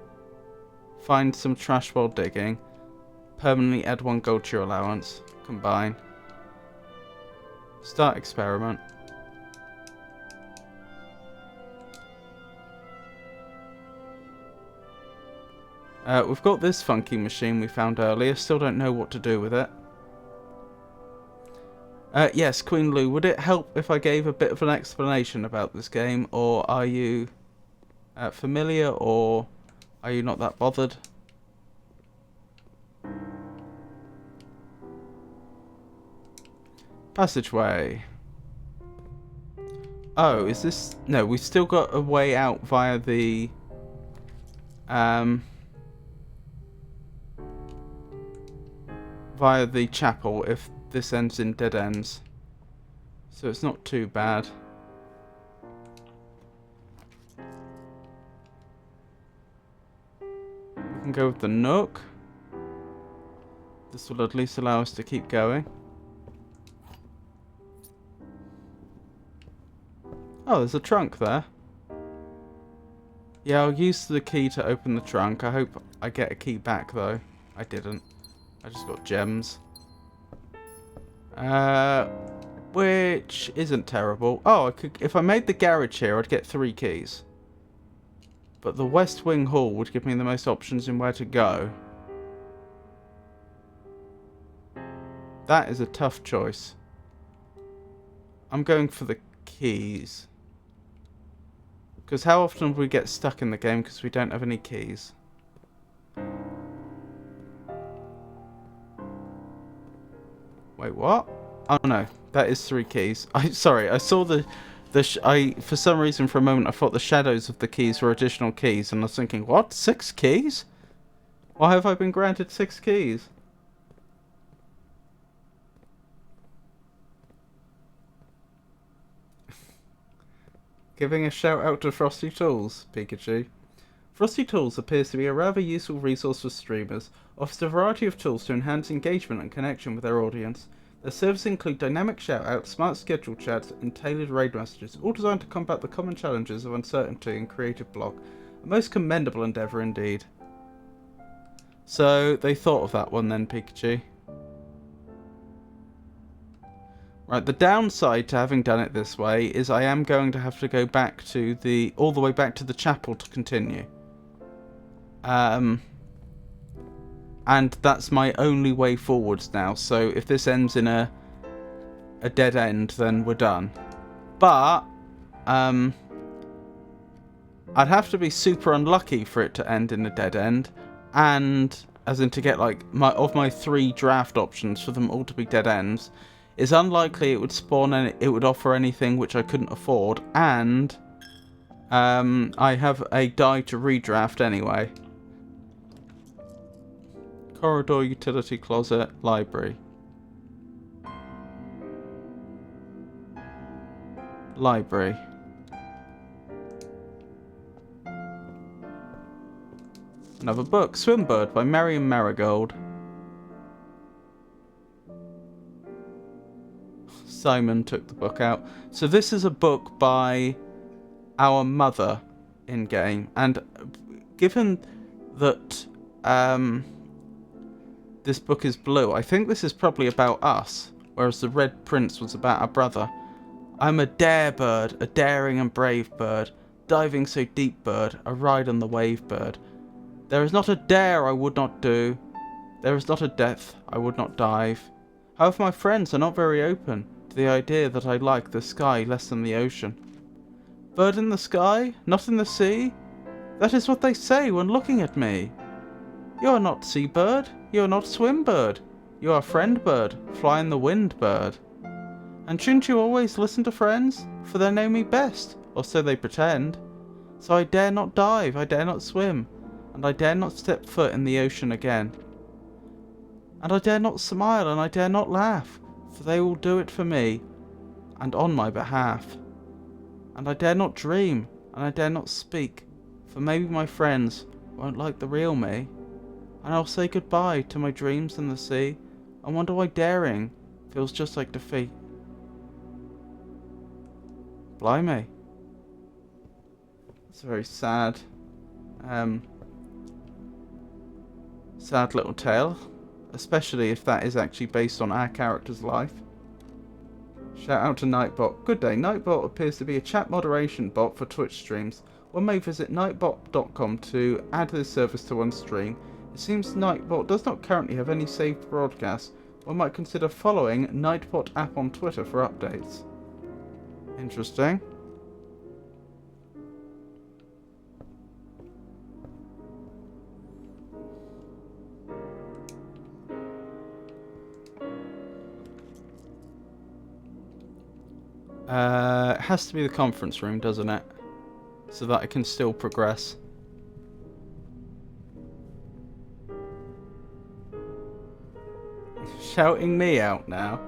find some trash while digging, permanently add 1 gold to your allowance. Combine. Start experiment. We've got this funky machine we found earlier. Still don't know what to do with it. Yes, Queen Lou, would it help if I gave a bit of an explanation about this game? Or are you familiar, or are you not that bothered? Passageway. Oh, is this... No, we've still got a way out via the... via the chapel if this ends in dead ends. So it's not too bad. We can go with the Nook. This will at least allow us to keep going. Oh, there's a trunk there. Yeah, I'll use the key to open the trunk. I hope I get a key back though. I didn't. I just got gems. Which isn't terrible. Oh, I could, if I made the garage here, I'd get 3 keys. But the West Wing Hall would give me the most options in where to go. That is a tough choice. I'm going for the keys. Because how often do we get stuck in the game because we don't have any keys? Wait, what? Oh no, that is 3 keys. Sorry, I saw for some reason for a moment I thought the shadows of the keys were additional keys, and I was thinking, what? 6 keys? Why have I been granted 6 keys? Giving a shout out to Frosty Tools, Pikachu. Frosty Tools appears to be a rather useful resource for streamers, offers a variety of tools to enhance engagement and connection with their audience. Their services include dynamic shoutouts, smart scheduled chats, and tailored raid messages, all designed to combat the common challenges of uncertainty and creative block. A most commendable endeavour indeed. So, they thought of that one then, Pikachu. Right, the downside to having done it this way is I am going to have to go back to all the way back to the chapel to continue. And that's my only way forwards now, so if this ends in a dead end, then we're done. But, I'd have to be super unlucky for it to end in a dead end, and, as in to get like, my 3 draft options for them all to be dead ends, it's unlikely it would spawn it would offer anything which I couldn't afford, and I have a die to redraft anyway. Corridor, utility closet, library. Library. Another book, Swimbird by Marion Marigold. Simon took the book out. So this is a book by our mother in game, and given that this book is blue, I think this is probably about us, whereas the Red Prince was about our brother. I'm a dare bird, a daring and brave bird, diving so deep bird, a ride on the wave bird. There is not a dare I would not do, there is not a depth I would not dive. However, my friends are not very open to the idea that I like the sky less than the ocean. Bird in the sky, not in the sea? That is what they say when looking at me. You are not sea bird, you are not swim bird, you are friend bird, fly in the wind bird. And shouldn't you always listen to friends? For they know me best, or so they pretend. So I dare not dive, I dare not swim, and I dare not step foot in the ocean again. And I dare not smile, and I dare not laugh, for they will do it for me, and on my behalf. And I dare not dream, and I dare not speak, for maybe my friends won't like the real me. And I'll say goodbye to my dreams and the sea, and wonder why daring feels just like defeat. Blimey. It's a very sad, sad little tale, especially if that is actually based on our character's life. Shout out to Nightbot. Good day. Nightbot appears to be a chat moderation bot for Twitch streams. One may visit nightbot.com to add this service to one's stream. It seems Nightbot does not currently have any saved broadcasts. One might consider following Nightbot app on Twitter for updates. Interesting. It has to be the conference room, doesn't it? So that I can still progress. Shouting me out now.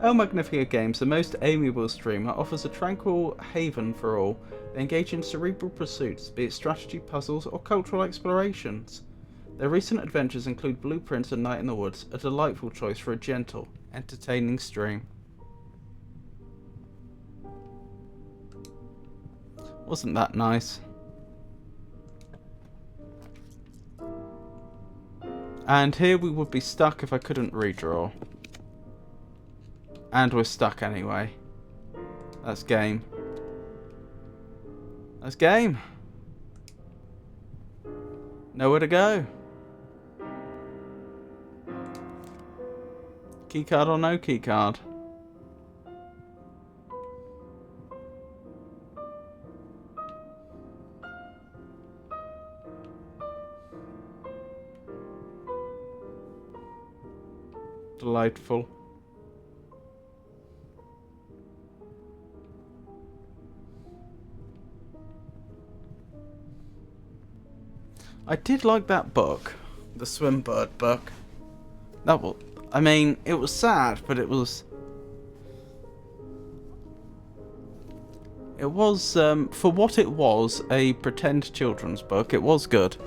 El Magnifica Games, the most amiable streamer, offers a tranquil haven for all. They engage in cerebral pursuits, be it strategy, puzzles, or cultural explorations. Their recent adventures include Blueprints and Night in the Woods, a delightful choice for a gentle, entertaining stream. Wasn't that nice? And here we would be stuck if I couldn't redraw. And we're stuck anyway. That's game. That's game. Nowhere to go. Keycard or no keycard? Delightful. I did like that book, the Swimbird book. That was, I mean, it was sad, but it was for what it was, a pretend children's book. It was good.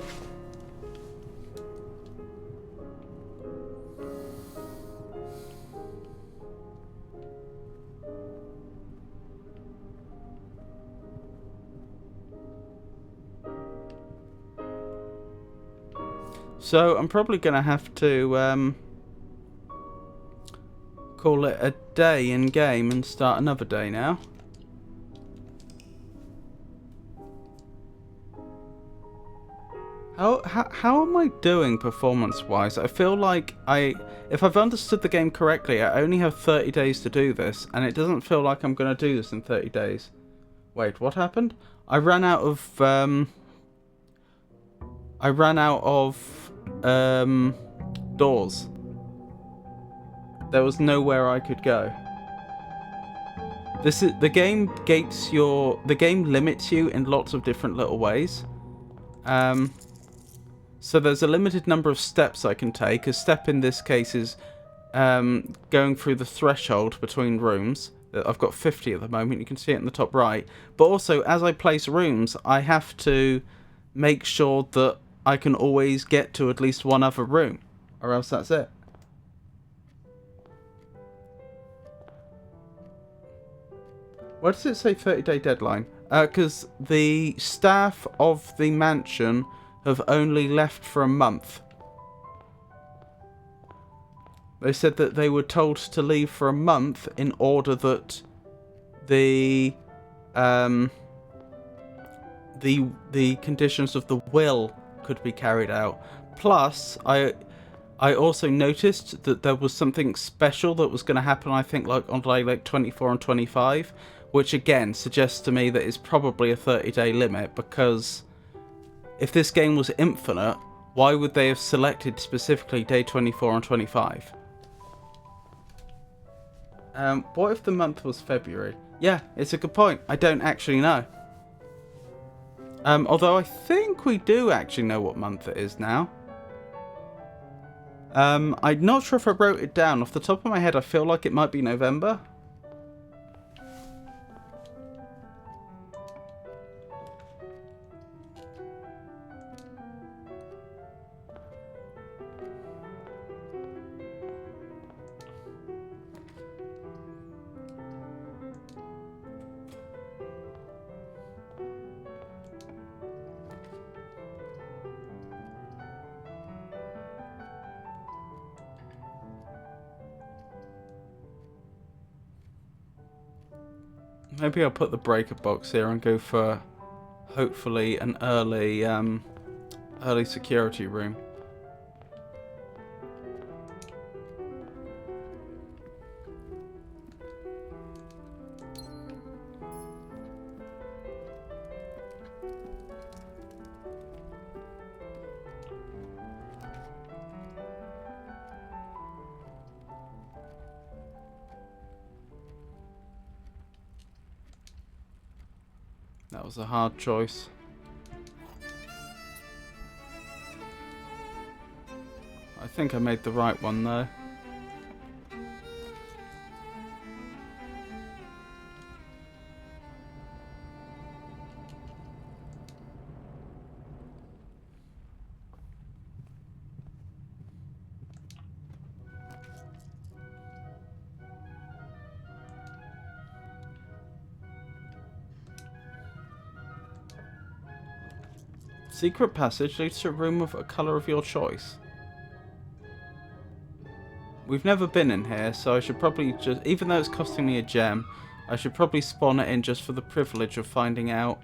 So I'm probably going to have to call it a day in game and start another day now. How am I doing performance-wise? I feel like if I've understood the game correctly, I only have 30 days to do this, and it doesn't feel like I'm going to do this in 30 days. Wait, what happened? I ran out of doors. There was nowhere I could go. The game limits you in lots of different little ways. So there's a limited number of steps I can take. A step in this case is going through the threshold between rooms. I've got 50 at the moment. You can see it in the top right. But also, as I place rooms, I have to make sure that I can always get to at least one other room, or else that's it. Why does it say 30-day deadline? Because the staff of the mansion have only left for a month. They said that they were told to leave for a month in order that the conditions of the will could be carried out. Plus, I also noticed that there was something special that was going to happen, I think, like on day like 24 and 25, which again suggests to me that it's probably a 30-day limit, because if this game was infinite, why would they have selected specifically day 24 and 25? What if the month was February? Yeah, it's a good point. I don't actually know. Although I think we do actually know what month it is now. I'm not sure if I wrote it down. Off the top of my head, I feel like it might be November. Maybe I'll put the breaker box here and go for, hopefully, an early security room. That was a hard choice. I think I made the right one though. Secret passage leads to a room of a colour of your choice. We've never been in here, so I should probably just, even though it's costing me a gem, I should probably spawn it in just for the privilege of finding out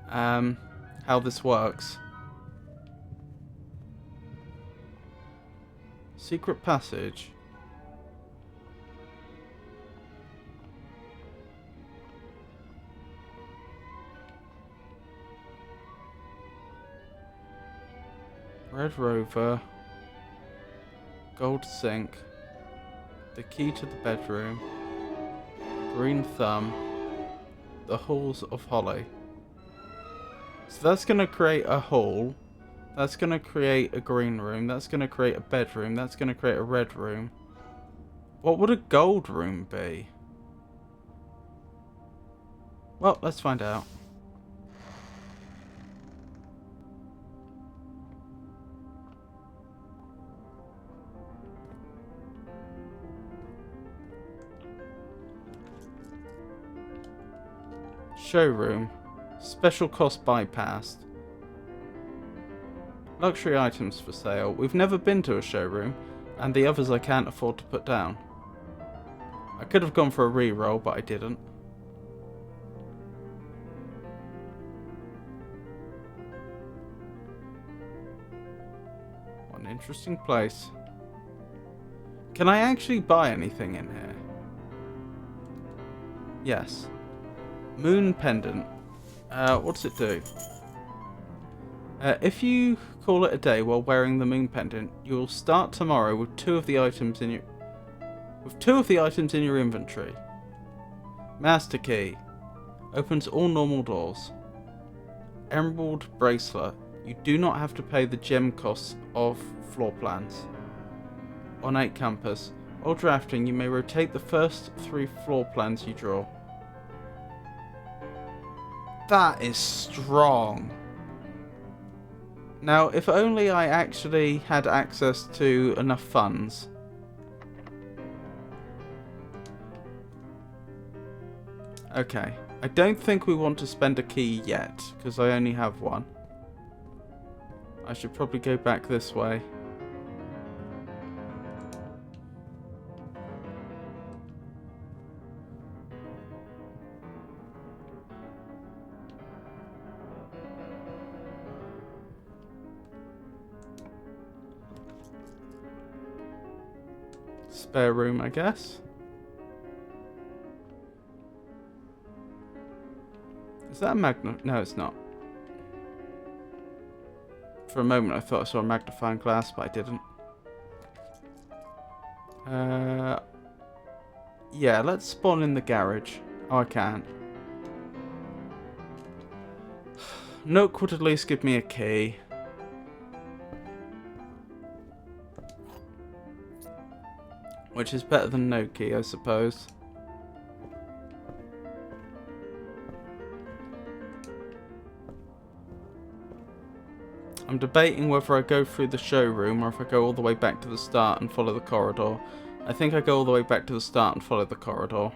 how this works. Secret passage. Red Rover, gold sink, the key to the bedroom, green thumb, the halls of holly. So that's going to create a hall, that's going to create a green room, that's going to create a bedroom, that's going to create a red room. What would a gold room be? Well, let's find out. Showroom. Special cost bypassed. Luxury items for sale. We've never been to a showroom, and the others I can't afford to put down. I could have gone for a re-roll, but I didn't. What an interesting place. Can I actually buy anything in here? Yes. Moon pendant. What's it do? If you call it a day while wearing the moon pendant, you will start tomorrow with two of the items in your inventory. Master key. Opens all normal doors. Emerald bracelet. You do not have to pay the gem costs of floor plans. Ornate compass. While drafting, you may rotate the first 3 floor plans you draw. That is strong. Now, if only I actually had access to enough funds. Okay. I don't think we want to spend a key yet, because I only have one. I should probably go back this way. Spare room, I guess. Is that a No, it's not. For a moment I thought I saw a magnifying glass, but I didn't. Yeah, let's spawn in the garage. Oh, I can't. Nook would at least give me a key. Which is better than no key, I suppose. I'm debating whether I go through the showroom or if I go all the way back to the start and follow the corridor. I think I go all the way back to the start and follow the corridor.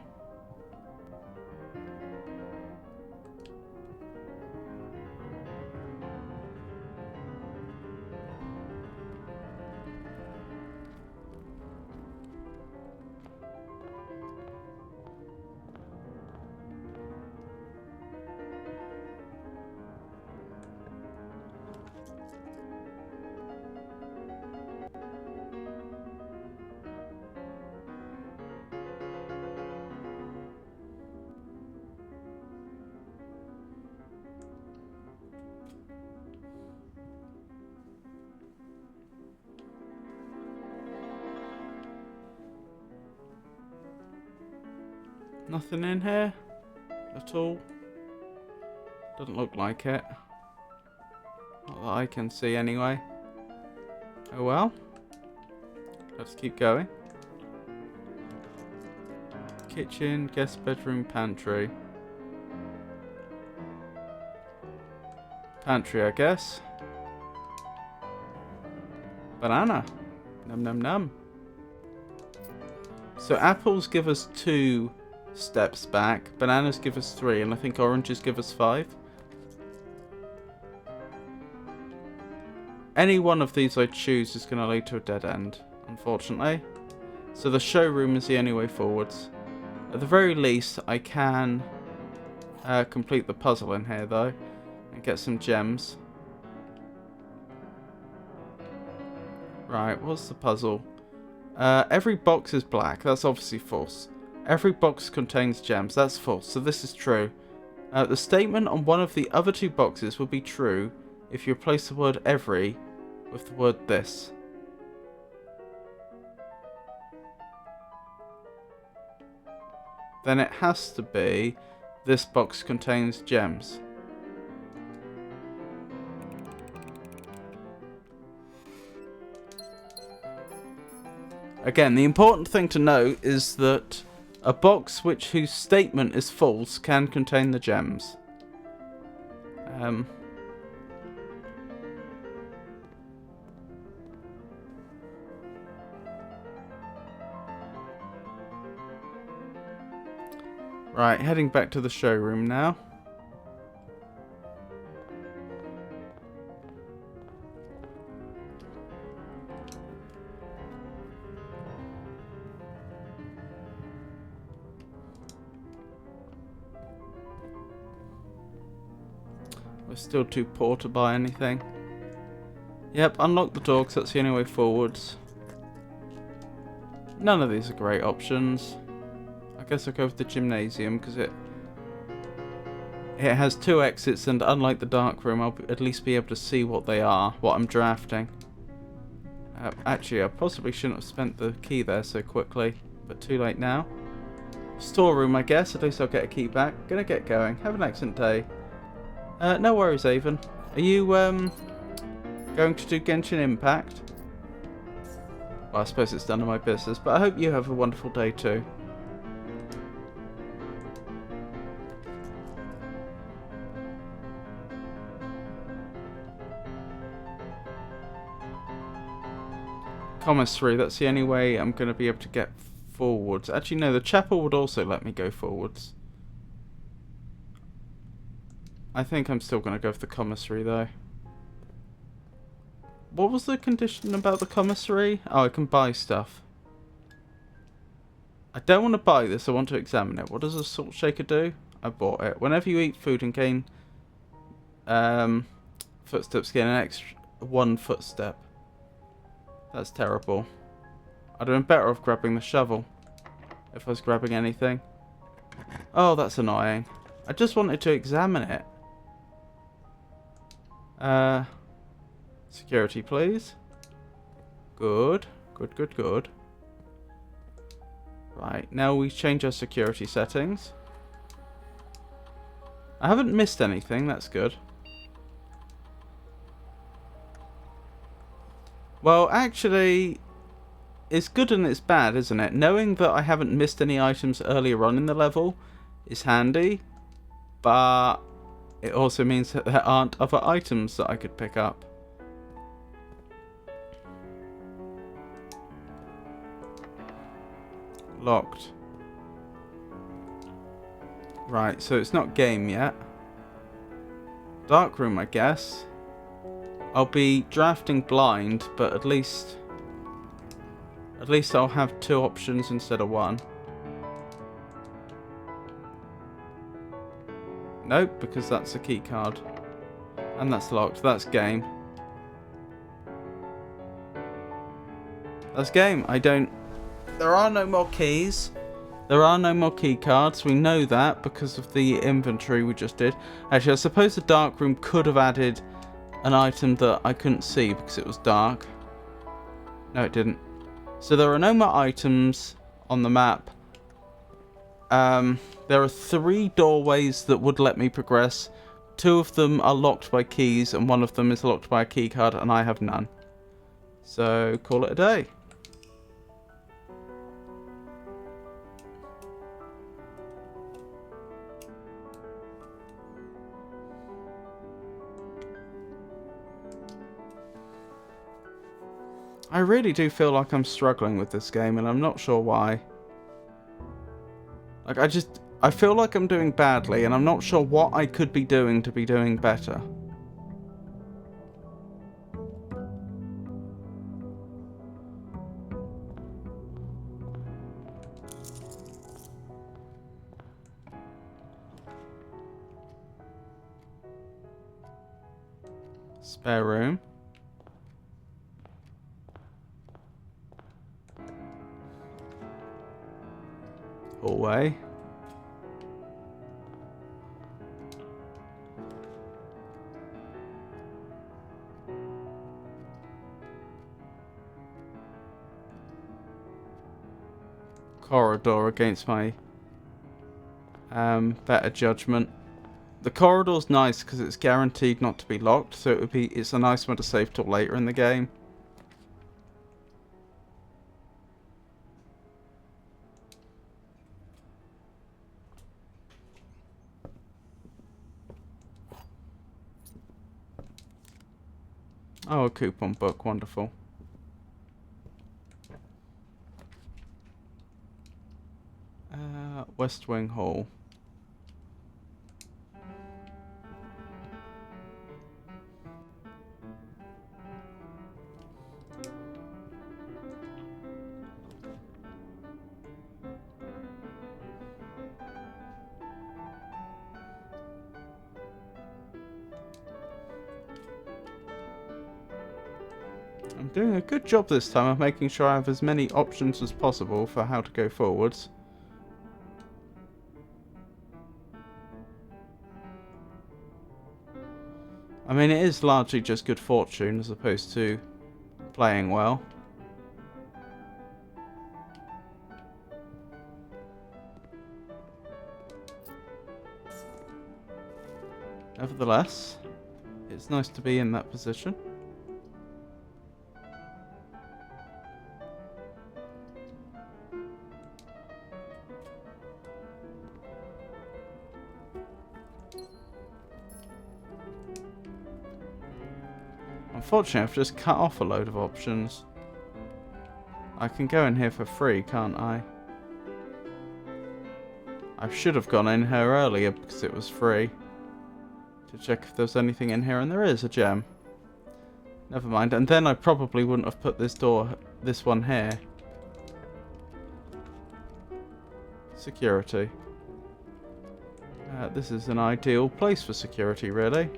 Nothing in here at all. Doesn't look like it. Not that I can see anyway. Oh well. Let's keep going. Kitchen, guest bedroom, pantry. Pantry, I guess. Banana. Num num num. So apples give us 2 steps back, bananas give us 3, and I think oranges give us 5. Any one of these I choose is going to lead to a dead end, unfortunately. So the showroom is the only way forwards. At the very least, I can complete the puzzle in here, though, and get some gems. Right, what's the puzzle? Every box is black. That's obviously false. Every box contains gems. That's false. So this is true. The statement on one of the other 2 boxes will be true if you replace the word every with the word this. Then it has to be this box contains gems. Again, the important thing to note is that a box whose statement is false can contain the gems. Right, heading back to the showroom now. We're still too poor to buy anything. Yep, unlock the door because that's the only way forwards. None of these are great options. I guess I'll go with the gymnasium because it has 2 exits, and unlike the dark room, I'll at least be able to see what they are, what I'm drafting. Actually, I possibly shouldn't have spent the key there so quickly, but too late now. Storeroom, I guess. At least I'll get a key back. Gonna get going. Have an excellent day. No worries, Avon. Are you going to do Genshin Impact? Well, I suppose it's none of my business, but I hope you have a wonderful day too. Commissary, that's the only way I'm going to be able to get forwards. Actually, no, the chapel would also let me go forwards. I think I'm still going to go for the commissary, though. What was the condition about the commissary? Oh, I can buy stuff. I don't want to buy this, I want to examine it. What does a salt shaker do? I bought it. Whenever you eat food and gain footsteps, gain an extra 1 footstep. That's terrible. I'd have been better off grabbing the shovel if I was grabbing anything. Oh, that's annoying. I just wanted to examine it. Security, please. Good. Good, good, good. Right, now we change our security settings. I haven't missed anything, that's good. Well, actually, it's good and it's bad, isn't it? Knowing that I haven't missed any items earlier on in the level is handy, but it also means that there aren't other items that I could pick up. Locked. Right, so it's not game yet. Dark room, I guess. I'll be drafting blind, but at least I'll have 2 options instead of 1. Nope, because that's a key card. And that's locked. That's game. That's game. There are no more keys. There are no more key cards. We know that because of the inventory we just did. Actually, I suppose the dark room could have added an item that I couldn't see because it was dark. No, it didn't. So there are no more items on the map. There are 3 doorways that would let me progress. 2 of them are locked by keys, and 1 of them is locked by a key card, and I have none. So, call it a day. I really do feel like I'm struggling with this game, and I'm not sure why. Like, I feel like I'm doing badly, and I'm not sure what I could be doing to be doing better. Spare room. Hallway. Corridor against my better judgment. The corridor's nice because it's guaranteed not to be locked, so it's a nice one to save till later in the game. Oh, a coupon book, wonderful. West Wing Hall. I'm doing a good job this time of making sure I have as many options as possible for how to go forwards. I mean, it is largely just good fortune as opposed to playing well. Nevertheless, it's nice to be in that position. Unfortunately, I've just cut off a load of options. I can go in here for free, can't I? I should have gone in here earlier because it was free. To check if there's anything in here, and there is a gem. Never mind, and then I probably wouldn't have put this one here. Security. This is an ideal place for security, really.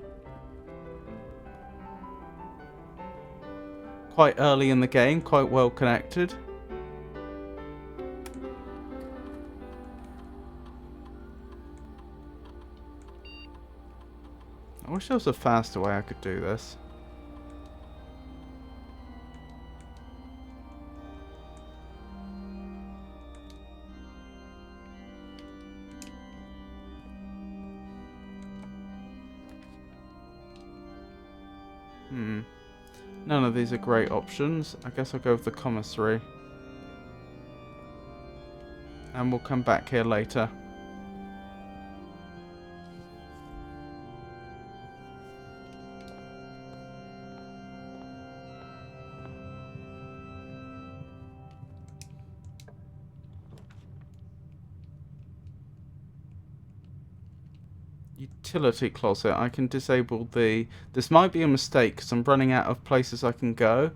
Quite early in the game, quite well connected. I wish there was a faster way I could do this. None of these are great options. I guess I'll go with the commissary. And we'll come back here later. Utility closet. I can disable the... This might be a mistake because I'm running out of places I can go.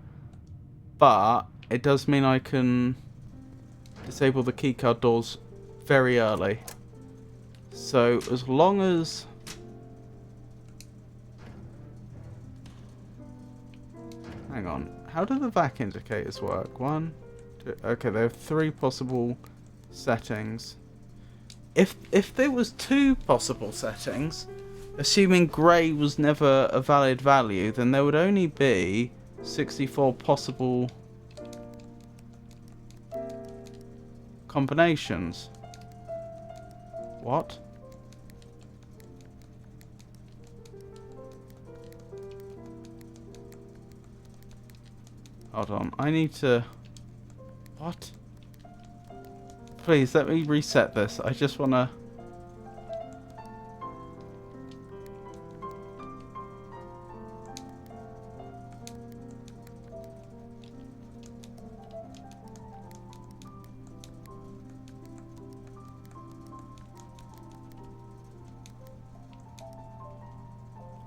But it does mean I can disable the keycard doors very early. So as long as... Hang on. How do the vac indicators work? 1, 2... Okay, there are 3 possible settings. If there was 2 possible settings, assuming grey was never a valid value, then there would only be 64 possible combinations. What? Hold on, I need to... What? Please, let me reset this. I just want to...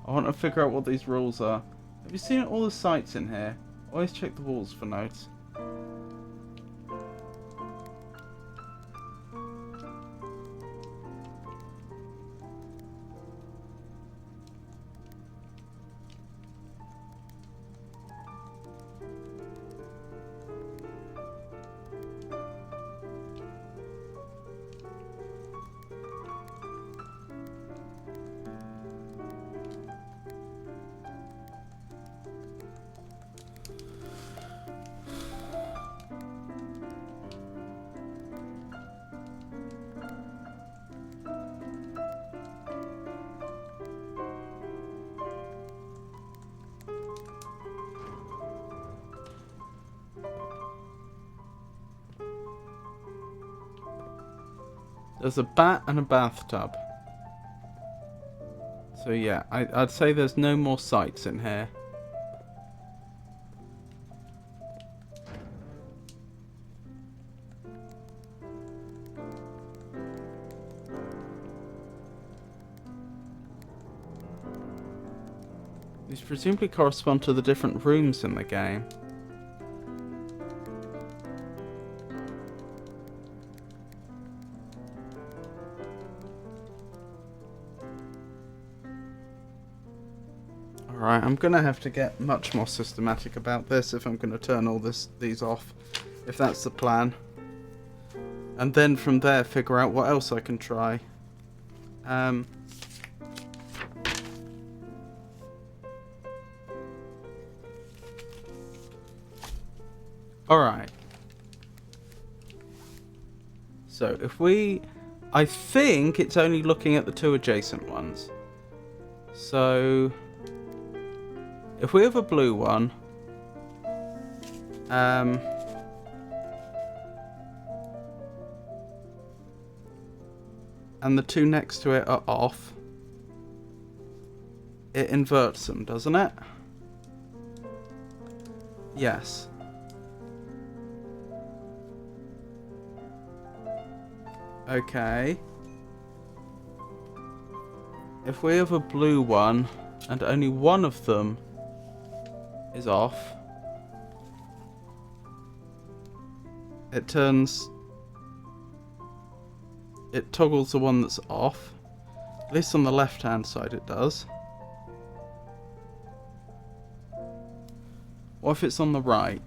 I want to figure out what these rules are. Have you seen all the sites in here? Always check the walls for notes. There's a bat and a bathtub. So yeah, I'd say there's no more sights in here. These presumably correspond to the different rooms in the game. Alright, I'm going to have to get much more systematic about this if I'm going to turn all these off, if that's the plan. And then from there figure out what else I can try. Alright. So if we... I think it's only looking at the 2 adjacent ones. So... if we have a blue one, and the 2 next to it are off, it inverts them, doesn't it? Yes. Okay. If we have a blue one, and only one of them is off, it toggles the one that's off. At least on the left hand side it does. What if it's on the right?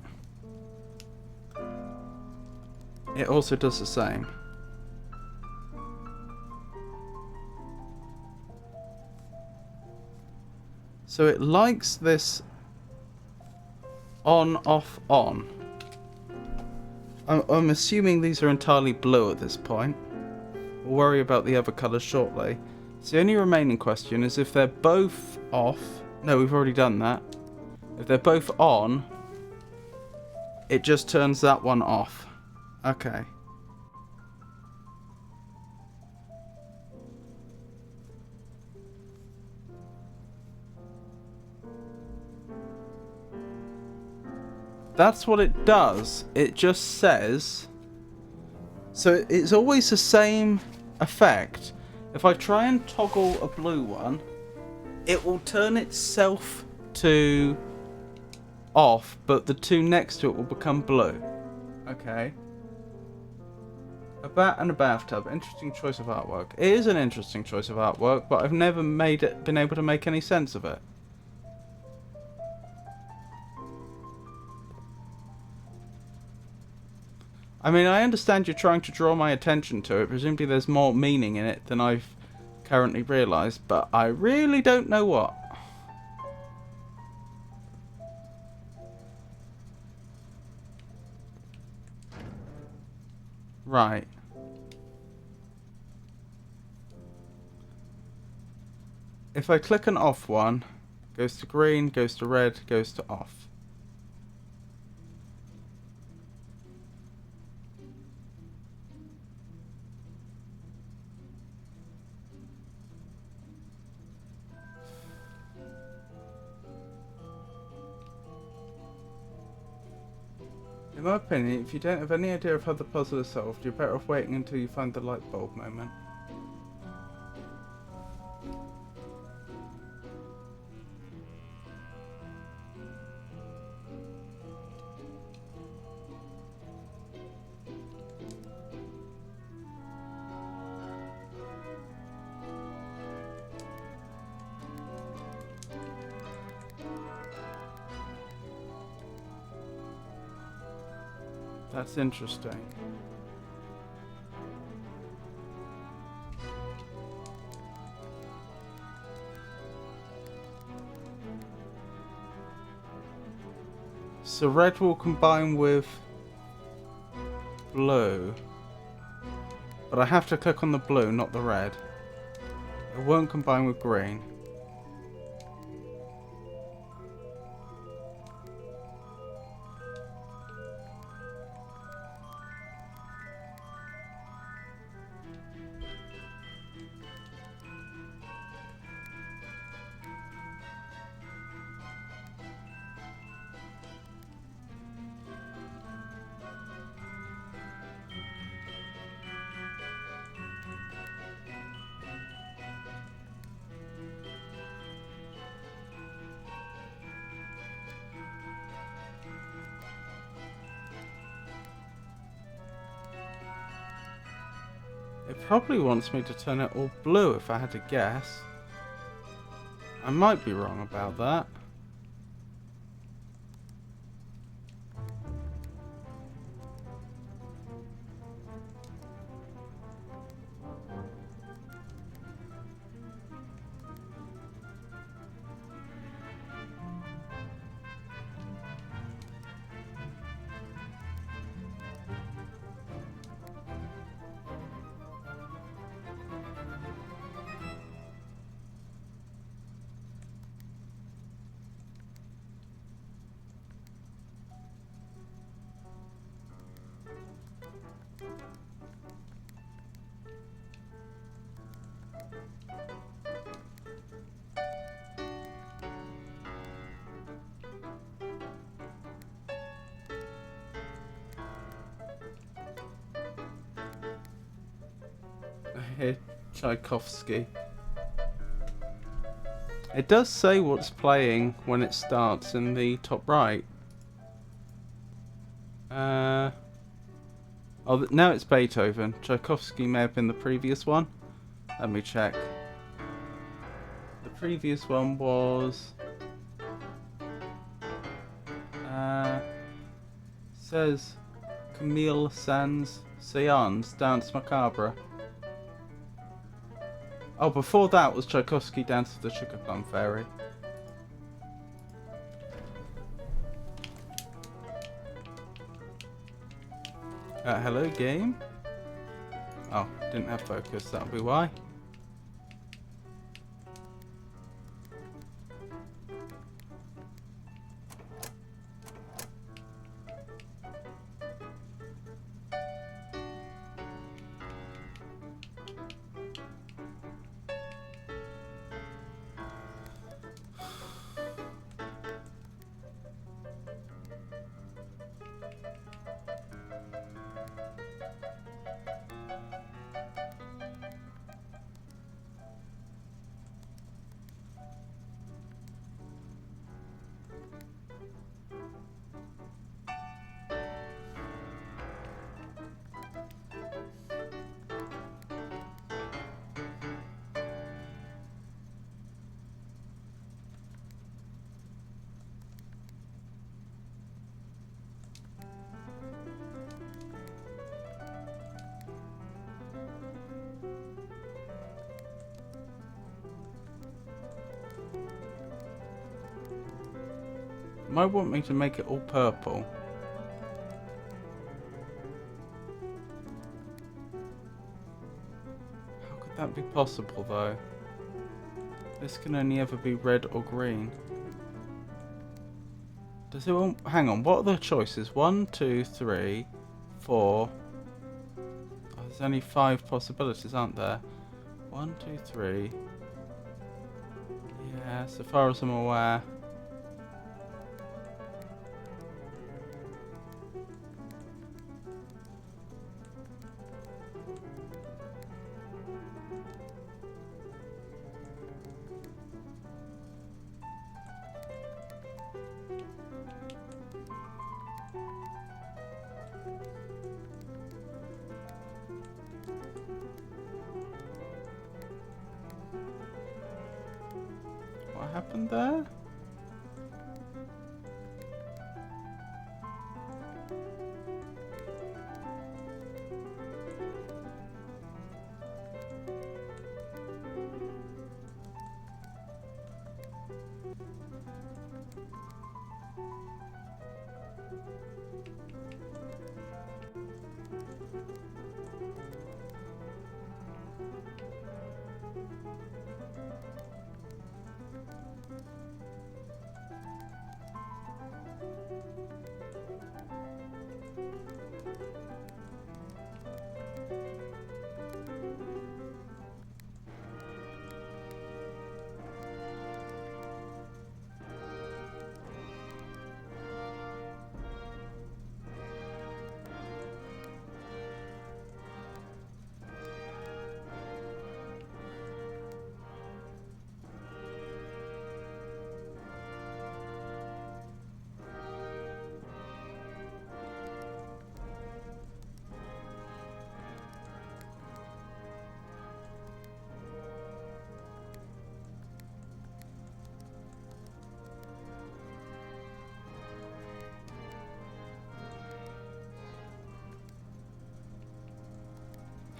It also does the same. So it likes this on, off, on. I'm assuming these are entirely blue at this point. We'll worry about the other colours shortly. So the only remaining question is if they're both off... No, we've already done that. If they're both on, it just turns that one off. Okay. That's what it does. It just says... So it's always the same effect. If I try and toggle a blue one, it will turn itself to off, but the two next to it will become blue. Okay. A bat and a bathtub. Interesting choice of artwork. It is an interesting choice of artwork, but I've never been able to make any sense of it. I mean, I understand you're trying to draw my attention to it. Presumably there's more meaning in it than I've currently realised, but I really don't know what. Right. If I click an off one, goes to green, goes to red, goes to off. In my opinion, if you don't have any idea of how the puzzle is solved, you're better off waiting until you find the light bulb moment. That's interesting. So red will combine with blue. But I have to click on the blue, not the red. It won't combine with green. It probably wants me to turn it all blue if I had to guess. I might be wrong about that. I hear Tchaikovsky. It does say what's playing when it starts in the top right. Oh, now it's Beethoven. Tchaikovsky may have been the previous one. Let me check. The previous one was... says Camille Saint Saëns, Danse Macabre. Oh, before that was Tchaikovsky, Dance of the Sugar Plum Fairy. Hello, game? Oh, didn't have focus, that'll be why. might want me to make it all purple. How could that be possible, though? This can only ever be red or green. Does it want... Hang on, what are the choices? 1, 2, 3, 4... Oh, there's only 5 possibilities, aren't there? 1, 2, 3... Yeah, so far as I'm aware... What happened there?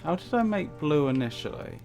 How did I make blue initially?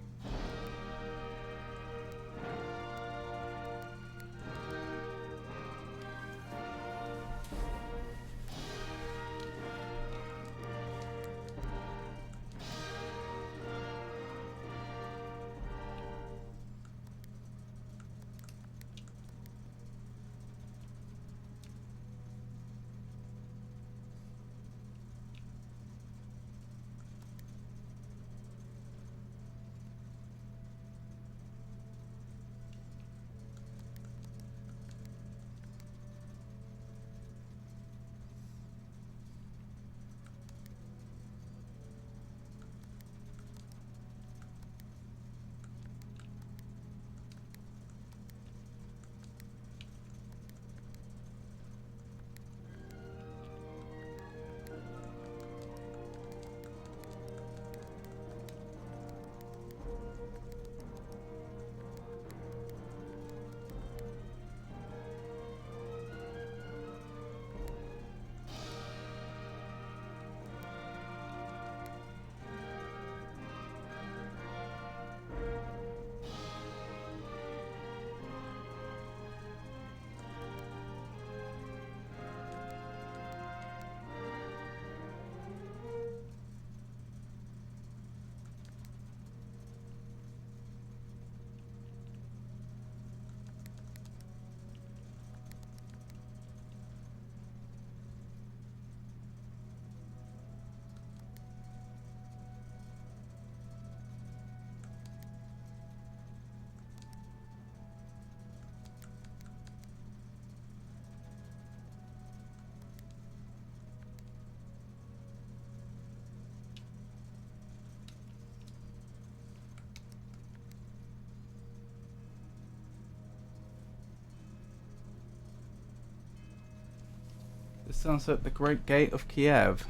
This sounds like the Great Gate of Kiev.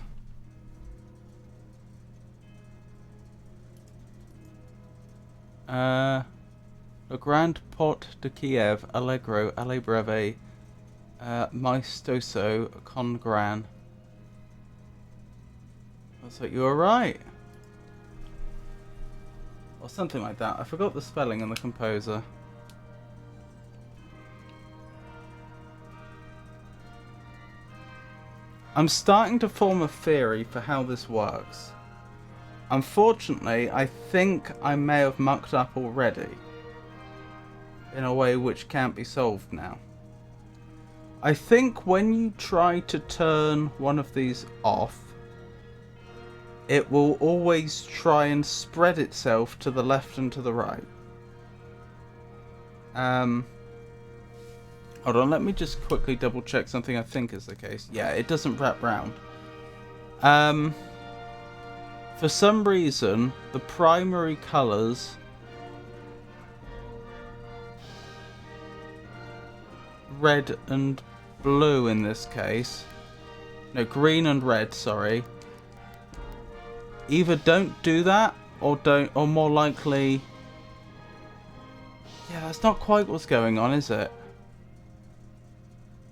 Le Grand Port de Kiev, Allegro, alle breve, maestoso, con gran. Looks like you were right. Or something like that. I forgot the spelling and the composer. I'm starting to form a theory for how this works. Unfortunately, I think I may have mucked up already in a way which can't be solved now. I think when you try to turn one of these off, it will always try and spread itself to the left and to the right. Hold on, let me just quickly double check something I think is the case. Yeah, it doesn't wrap round. For some reason, the primary colours red and blue in this case. No, green and red, sorry. Either don't do that or more likely. Yeah, that's not quite what's going on, is it?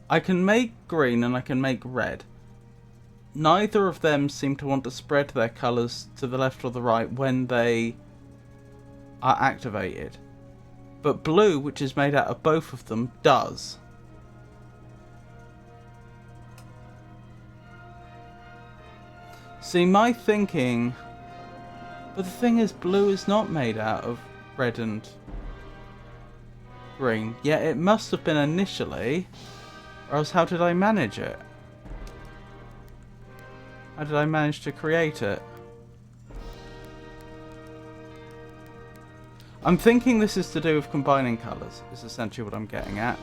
I can make green and I can make red. Neither of them seem to want to spread their colours to the left or the right when they are activated. But blue, which is made out of both of them, does. See, my thinking... But the thing is, blue is not made out of red and green. Yeah, it must have been initially. Or else how did I manage it? How did I manage to create it? I'm thinking this is to do with combining colours, is essentially what I'm getting at.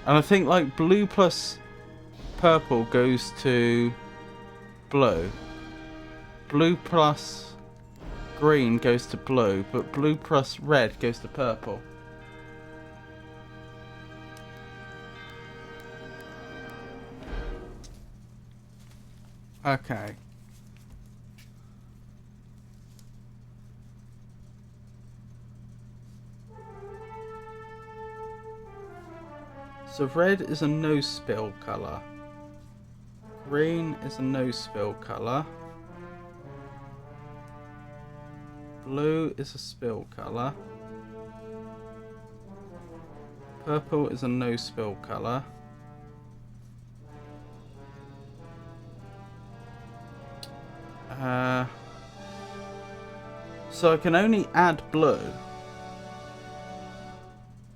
And I think like blue plus purple goes to blue. Blue plus green goes to blue, but blue plus red goes to purple. Okay. So red is a no spill colour. Green is a no spill colour. Blue is a spill colour. Purple is a no spill colour. So I can only add blue.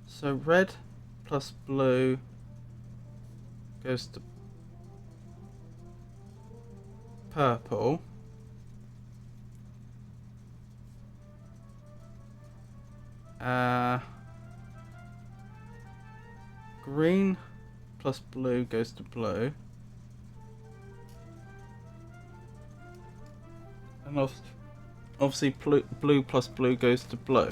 So red plus blue goes to purple. Green plus blue goes to blue. And obviously blue plus blue goes to blue.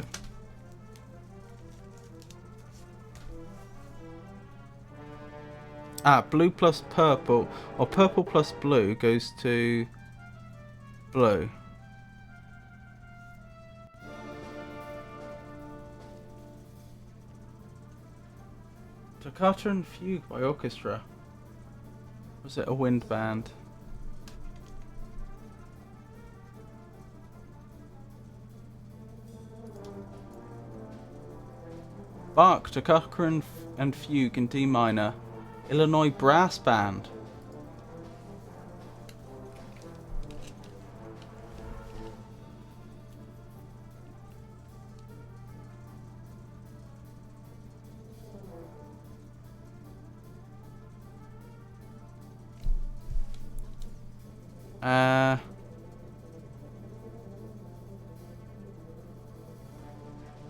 Blue plus purple, or purple plus blue goes to blue. Toccata and Fugue by orchestra. Was it a wind band? Bach, Toccata and Fugue in D minor. Illinois Brass Band.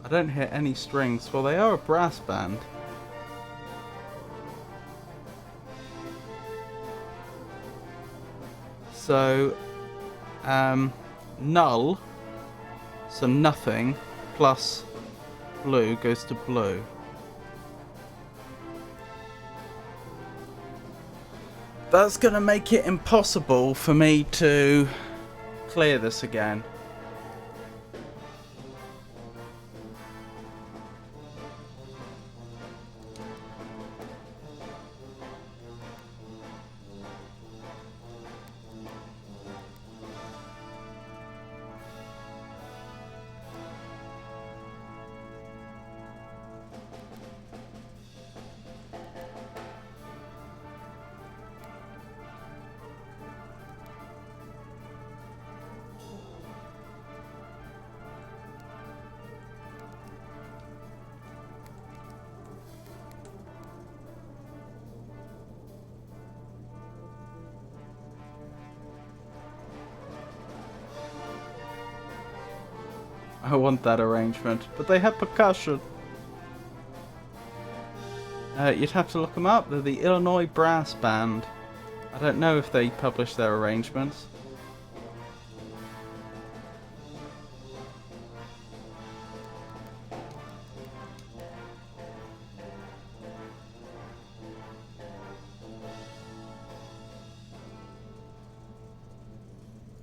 I don't hear any strings. Well, they are a brass band. So, null, so nothing, plus blue goes to blue. That's gonna make it impossible for me to clear this again. I want that arrangement. But they have percussion. You'd have to look them up. They're the Illinois Brass Band. I don't know if they publish their arrangements.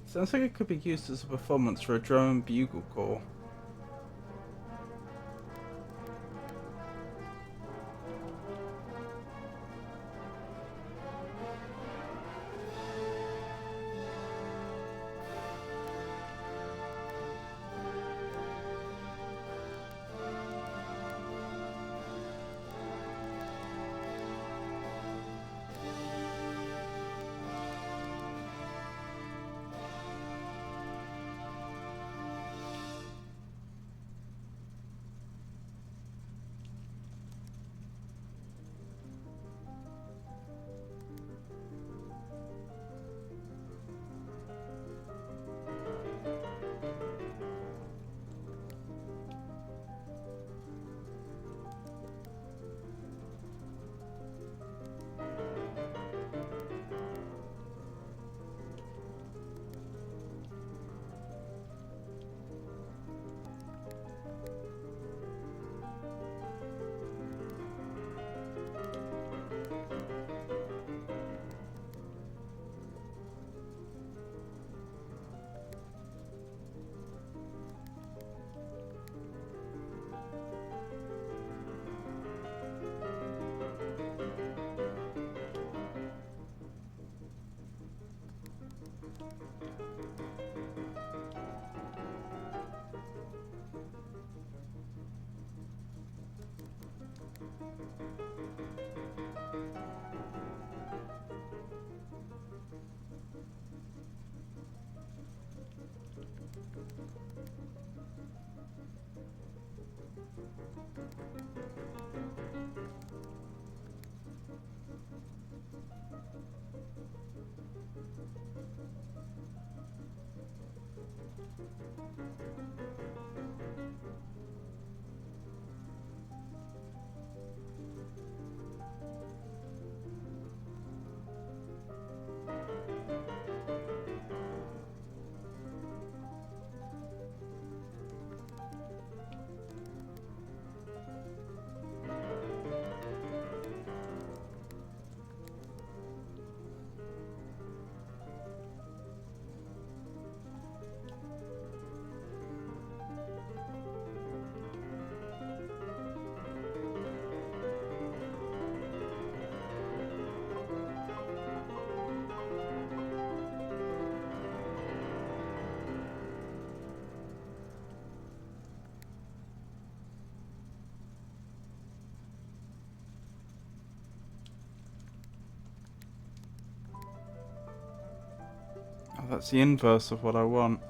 Sounds like it could be used as a performance for a drum and bugle corps. Oh, that's the inverse of what I want.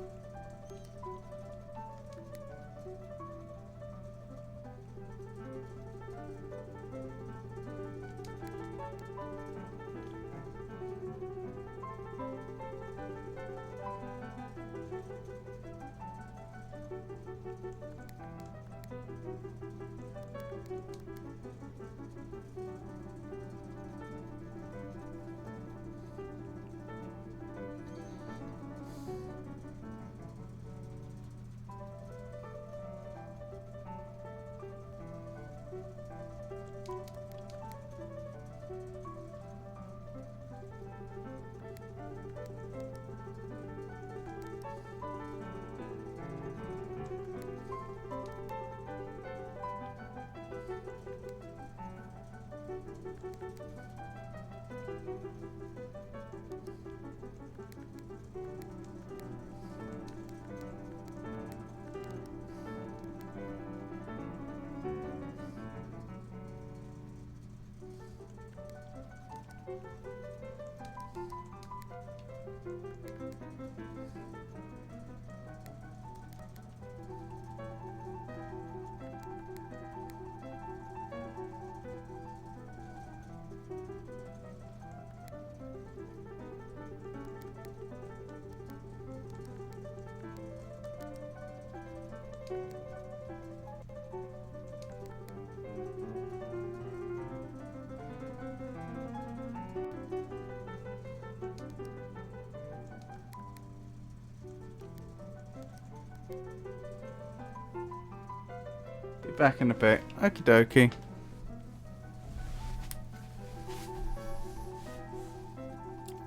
back in a bit. Okie dokie.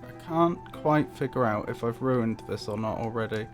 I can't quite figure out if I've ruined this or not already.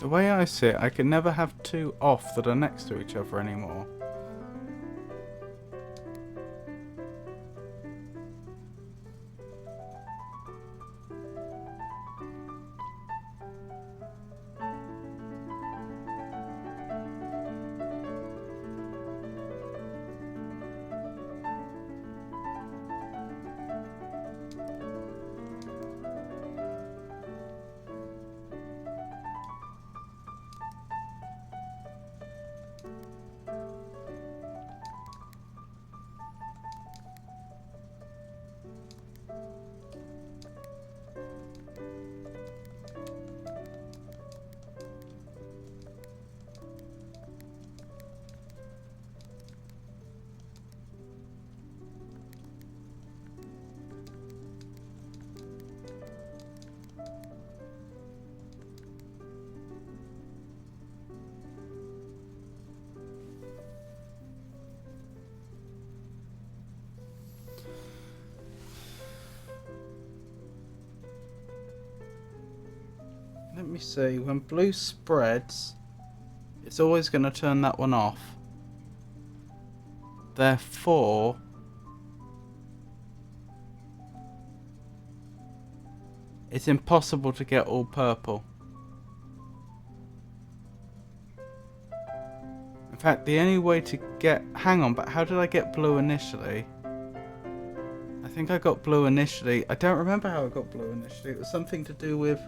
The way I see it, I can never have two off that are next to each other anymore. Let me see, when blue spreads, it's always going to turn that one off. Therefore, it's impossible to get all purple. In fact, the only way to get... Hang on, but how did I get blue initially? I think I got blue initially. I don't remember how I got blue initially. It was something to do with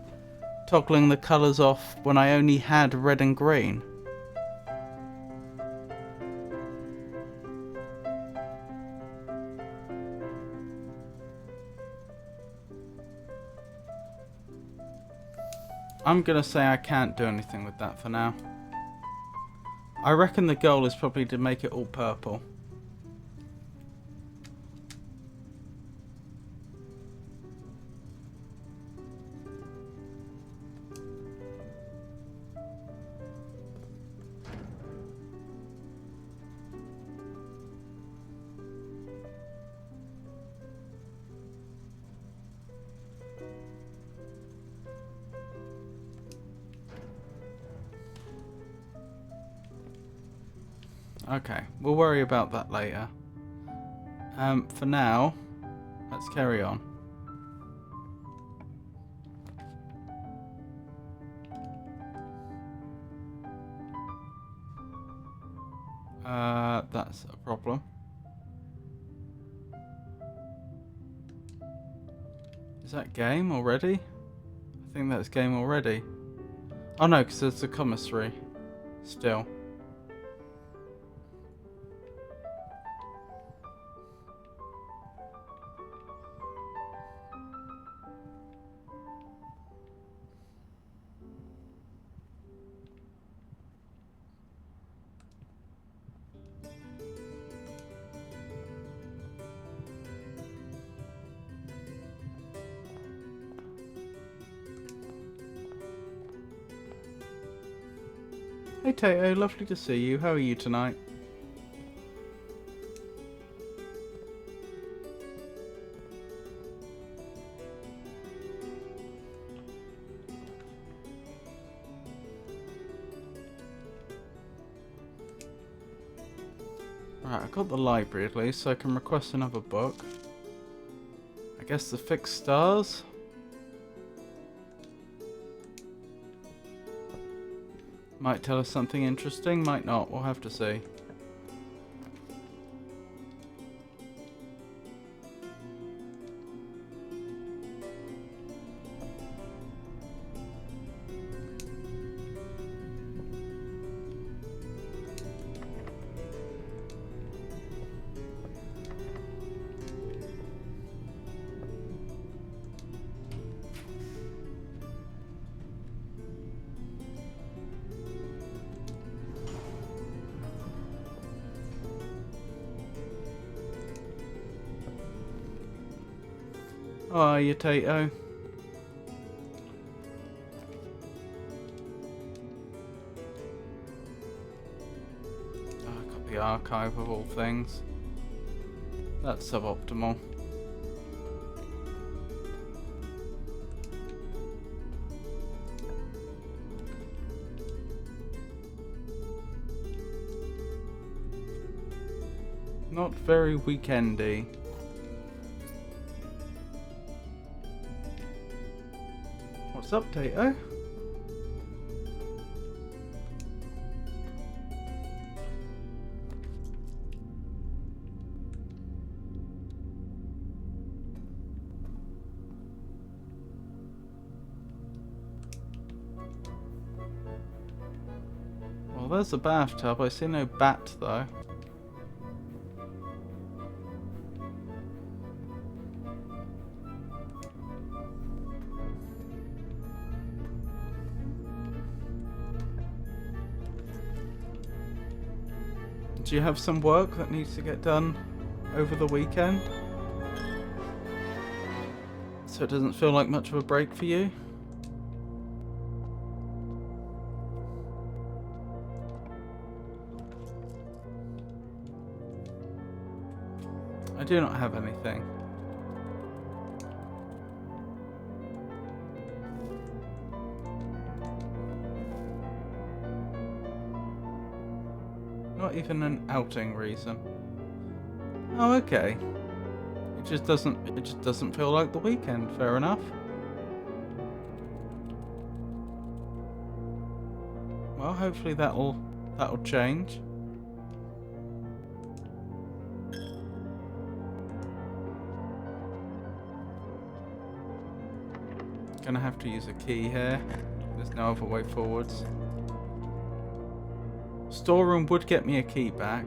toggling the colours off when I only had red and green. I'm going to say I can't do anything with that for now. I reckon the goal is probably to make it all purple. Okay, we'll worry about that later. For now, let's carry on. That's a problem. Is that game already? I think that's game already. Oh no, because there's a commissary still. Hey Tato, lovely to see you. How are you tonight? Right, I got the library at least, so I can request another book. I guess the fixed stars? Might tell us something interesting, might not. We'll have to see. How are you, Tato? Oh, I got the archive of all things. That's suboptimal. Not very weekendy. What's up, Tato? Well, there's the bathtub. I see no bat, though. Do you have some work that needs to get done over the weekend? So it doesn't feel like much of a break for you? I do not have anything. Not even an outing reason. Oh, okay. It just doesn't feel like the weekend. Fair enough. Well, hopefully that'll change. Gonna have to use a key here. There's no other way forwards. Storeroom would get me a key back.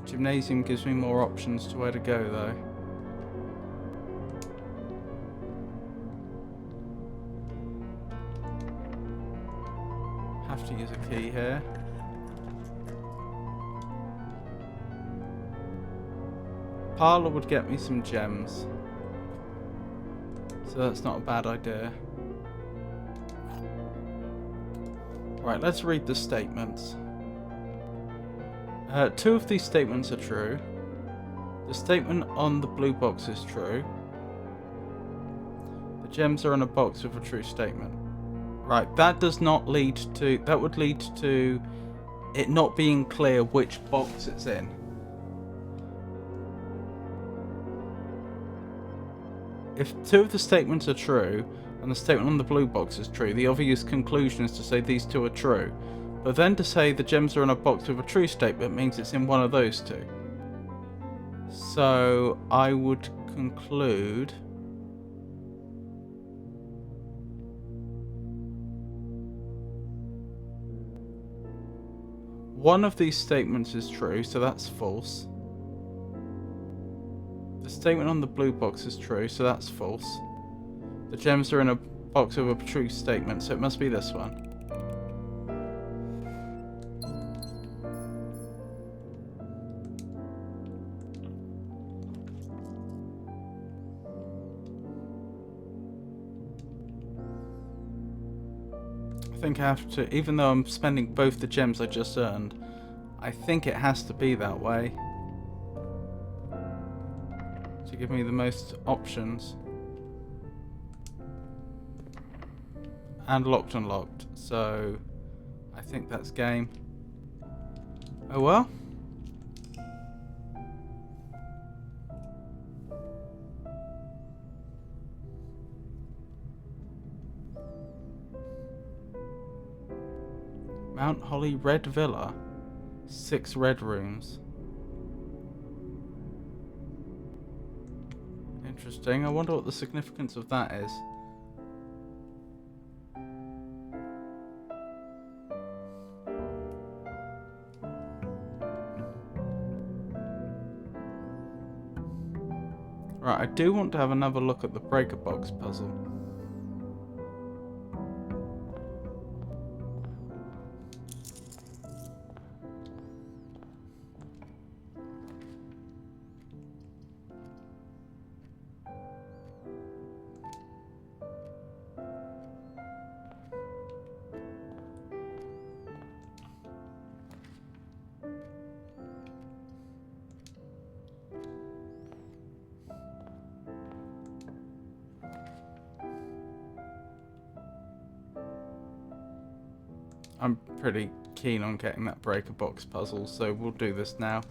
Gymnasium gives me more options to where to go, though. Have to use a key here. Parlour would get me some gems. So that's not a bad idea. Right, let's read the statements. Two of these statements are true. The statement on the blue box is true. The gems are in a box with a true statement. Right, that does not lead to... That would lead to it not being clear which box it's in. If two of the statements are true, and the statement on the blue box is true, the obvious conclusion is to say these two are true. But then to say the gems are in a box with a true statement means it's in one of those two. So I would conclude... one of these statements is true, so that's false. The statement on the blue box is true, so that's false. The gems are in a box with a true statement, so it must be this one. I think I have to, even though I'm spending both the gems I just earned, I think it has to be that way. To give me the most options. And locked, so I think that's game. Oh well. Mount Holly Red Villa. 6 red rooms. Interesting. I wonder what the significance of that is. Right, I do want to have another look at the breaker box puzzle. I'm pretty keen on getting that breaker box puzzle, so we'll do this now,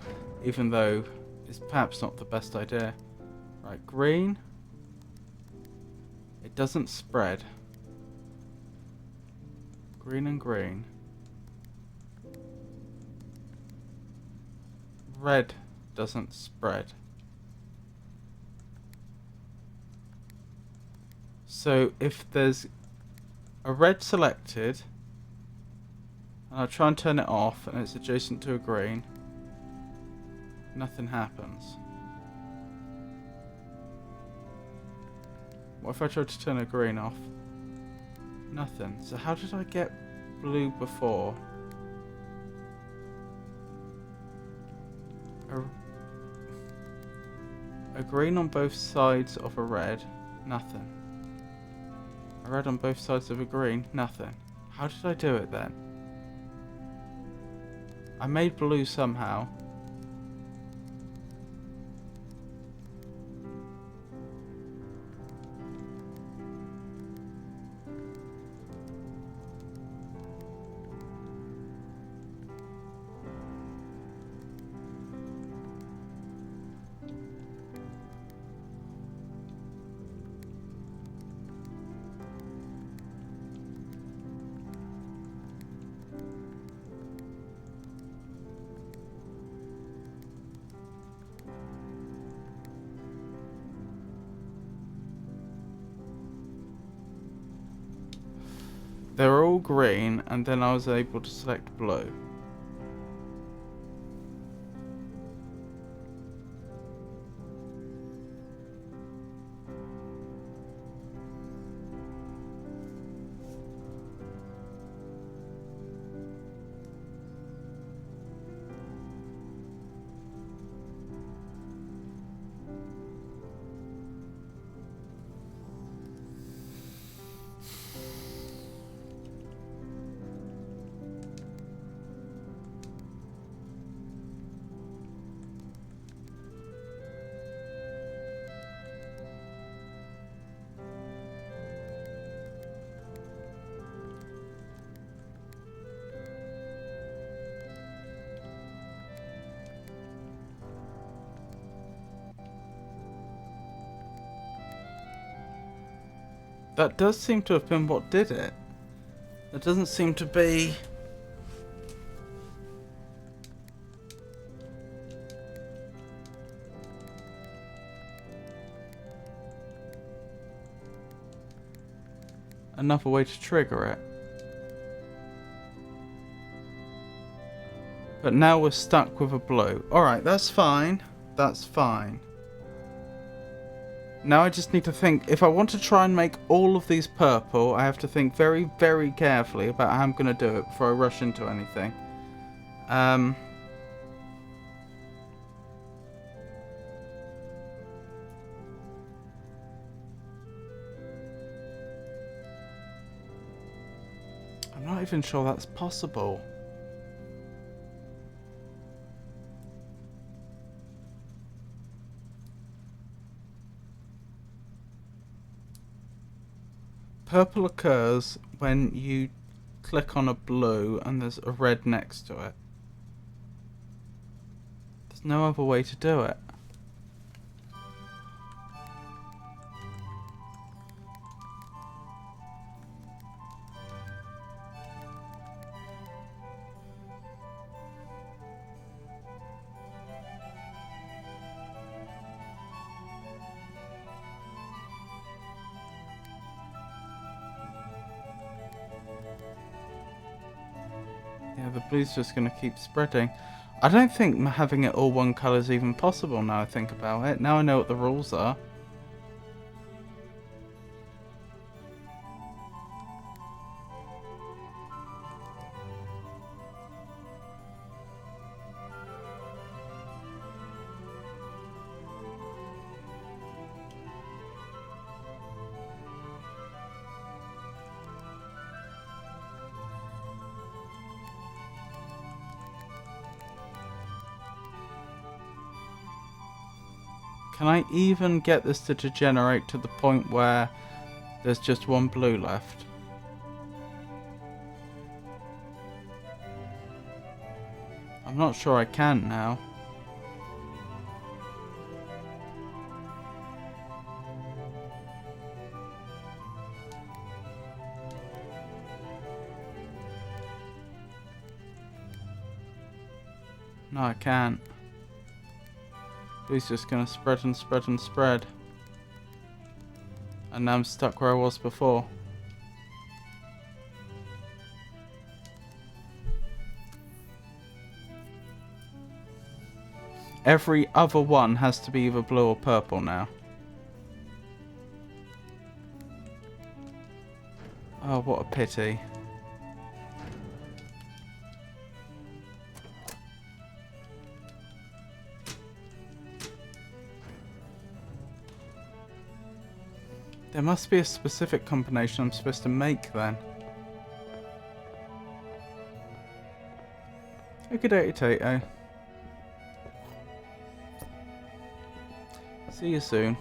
even though it's perhaps not the best idea. Right, green. It doesn't spread. Green and green. Red doesn't spread. So if there's a red selected, and I try and turn it off, and it's adjacent to a green, nothing happens. What if I try to turn a green off? Nothing. So how did I get blue before? A green on both sides of a red, nothing. A red on both sides of a green, nothing. How did I do it then? I made blue somehow. They were all green, and then I was able to select blue. That does seem to have been what did it. There doesn't seem to be another way to trigger it. But now we're stuck with a blue. Alright, that's fine. That's fine. Now I just need to think, if I want to try and make all of these purple, I have to think very, very carefully about how I'm going to do it before I rush into anything. I'm not even sure that's possible. Purple occurs when you click on a blue and there's a red next to it. There's no other way to do it. Yeah, the blue's just going to keep spreading. I don't think having it all one colour is even possible now I think about it. Now I know what the rules are. Can I even get this to degenerate to the point where there's just one blue left? I'm not sure I can now. No, I can't. Blue's just gonna spread and spread and spread. And now I'm stuck where I was before. Every other one has to be either blue or purple now. Oh, what a pity. There must be a specific combination I'm supposed to make then. Okie dokie. See you soon.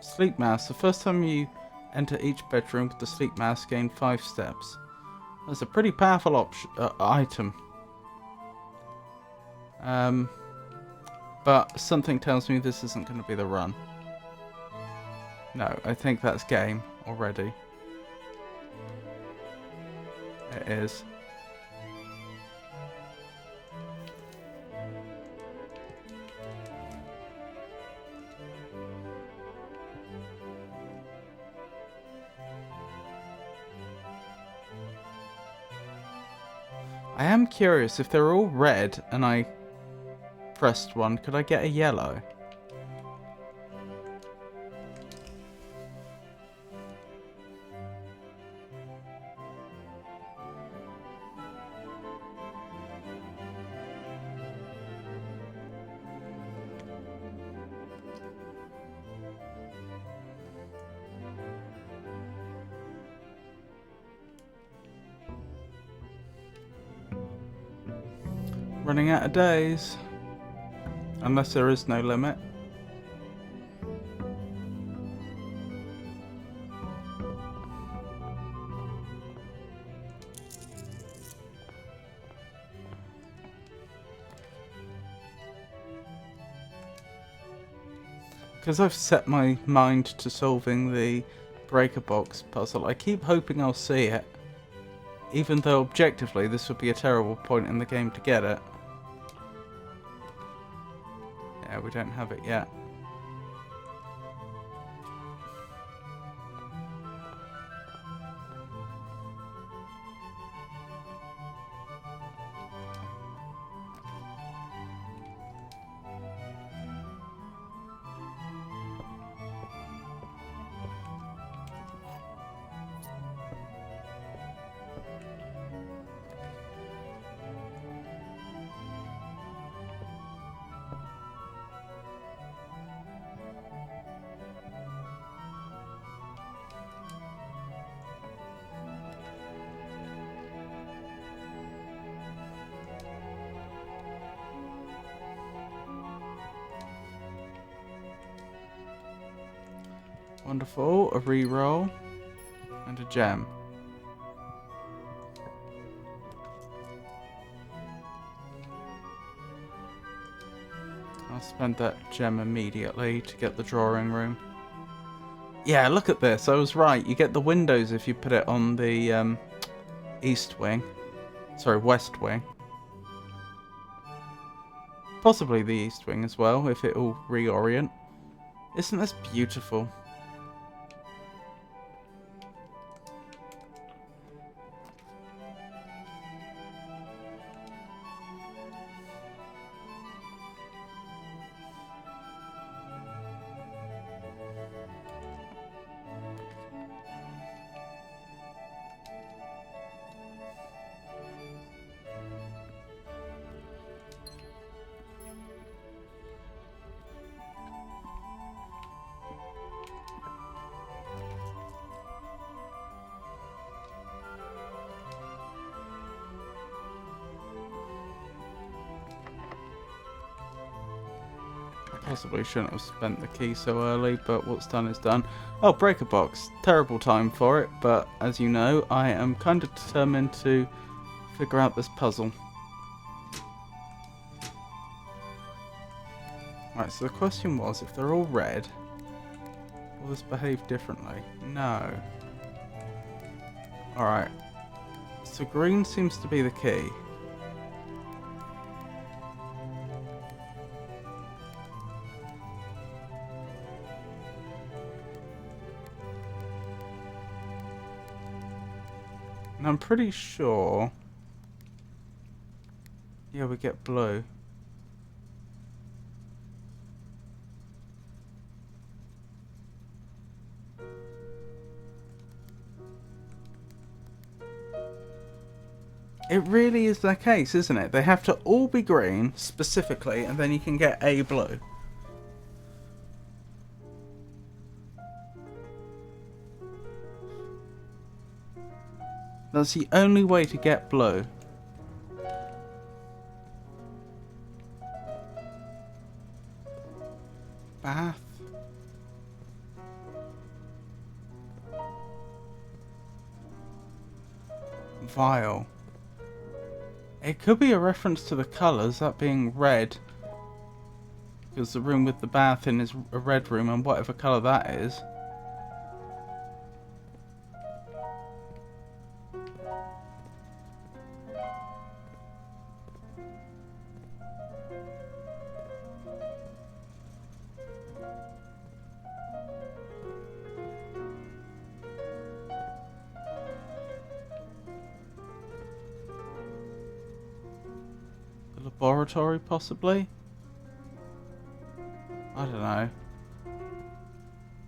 Sleep mask. The first time you enter each bedroom with the sleep mask, gain 5 steps. That's a pretty powerful item. But something tells me this isn't going to be the run. No, I think that's game already. It is. I am curious, if they're all red and I pressed one, could I get a yellow? Running out of days. Unless there is no limit. Because I've set my mind to solving the breaker box puzzle, I keep hoping I'll see it. Even though objectively this would be a terrible point in the game to get it. Yeah, we don't have it yet. Wonderful, a reroll. And a gem. I'll spend that gem immediately to get the drawing room. Yeah, look at this. I was right. You get the windows if you put it on the east wing. Sorry, west wing. Possibly the east wing as well, if it'll reorient. Isn't this beautiful? Possibly shouldn't have spent the key so early, but what's done is done. Oh, breaker box. Terrible time for it, but as you know, I am kind of determined to figure out this puzzle. Right, so the question was, if they're all red, will this behave differently? No. Alright. So green seems to be the key. And I'm pretty sure... Yeah, we get blue. It really is the case, isn't it? They have to all be green, specifically, and then you can get a blue. That's the only way to get blue. Bath. Vial. It could be a reference to the colours, that being red. Because the room with the bath in is a red room, and whatever colour that is. Laboratory, possibly? I don't know.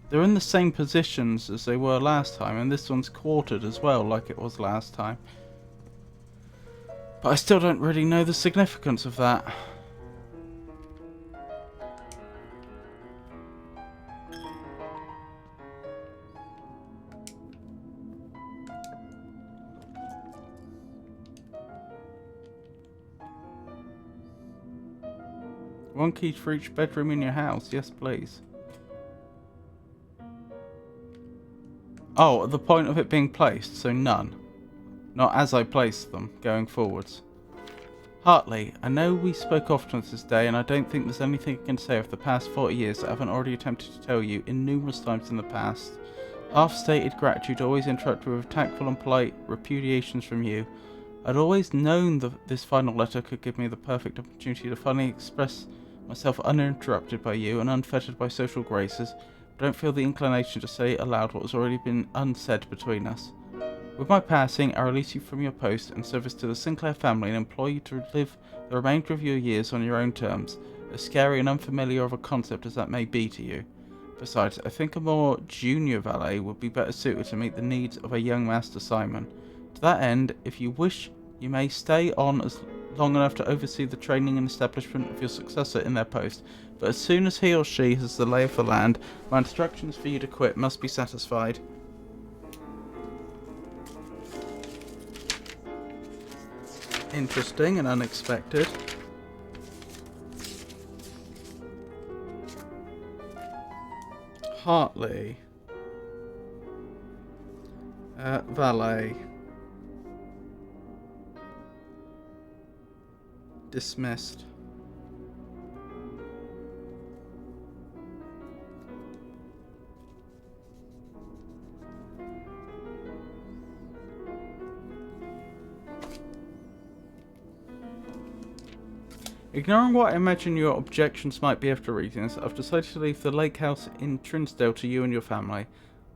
They're in the same positions as they were last time, and this one's quartered as well, like it was last time. But I still don't really know the significance of that. One key for each bedroom in your house. Yes, please. Oh, at the point of it being placed, so none. Not as I place them, going forwards. Hartley, I know we spoke often this day, and I don't think there's anything I can say of the past 40 years that I haven't already attempted to tell you in numerous times in the past. Half-stated gratitude always interrupted with tactful and polite repudiations from you. I'd always known that this final letter could give me the perfect opportunity to finally express myself uninterrupted by you and unfettered by social graces, but I don't feel the inclination to say aloud what has already been unsaid between us. With my passing, I release you from your post and service to the Sinclair family and implore you to live the remainder of your years on your own terms, as scary and unfamiliar of a concept as that may be to you. Besides, I think a more junior valet would be better suited to meet the needs of a young Master Simon. To that end, if you wish, you may stay on as long enough to oversee the training and establishment of your successor in their post, but as soon as he or she has the lay of the land, my instructions for you to quit must be satisfied. Interesting and unexpected. Hartley. Valet. Dismissed. Ignoring what I imagine your objections might be after reading this, I've decided to leave the lake house in Trinsdale to you and your family.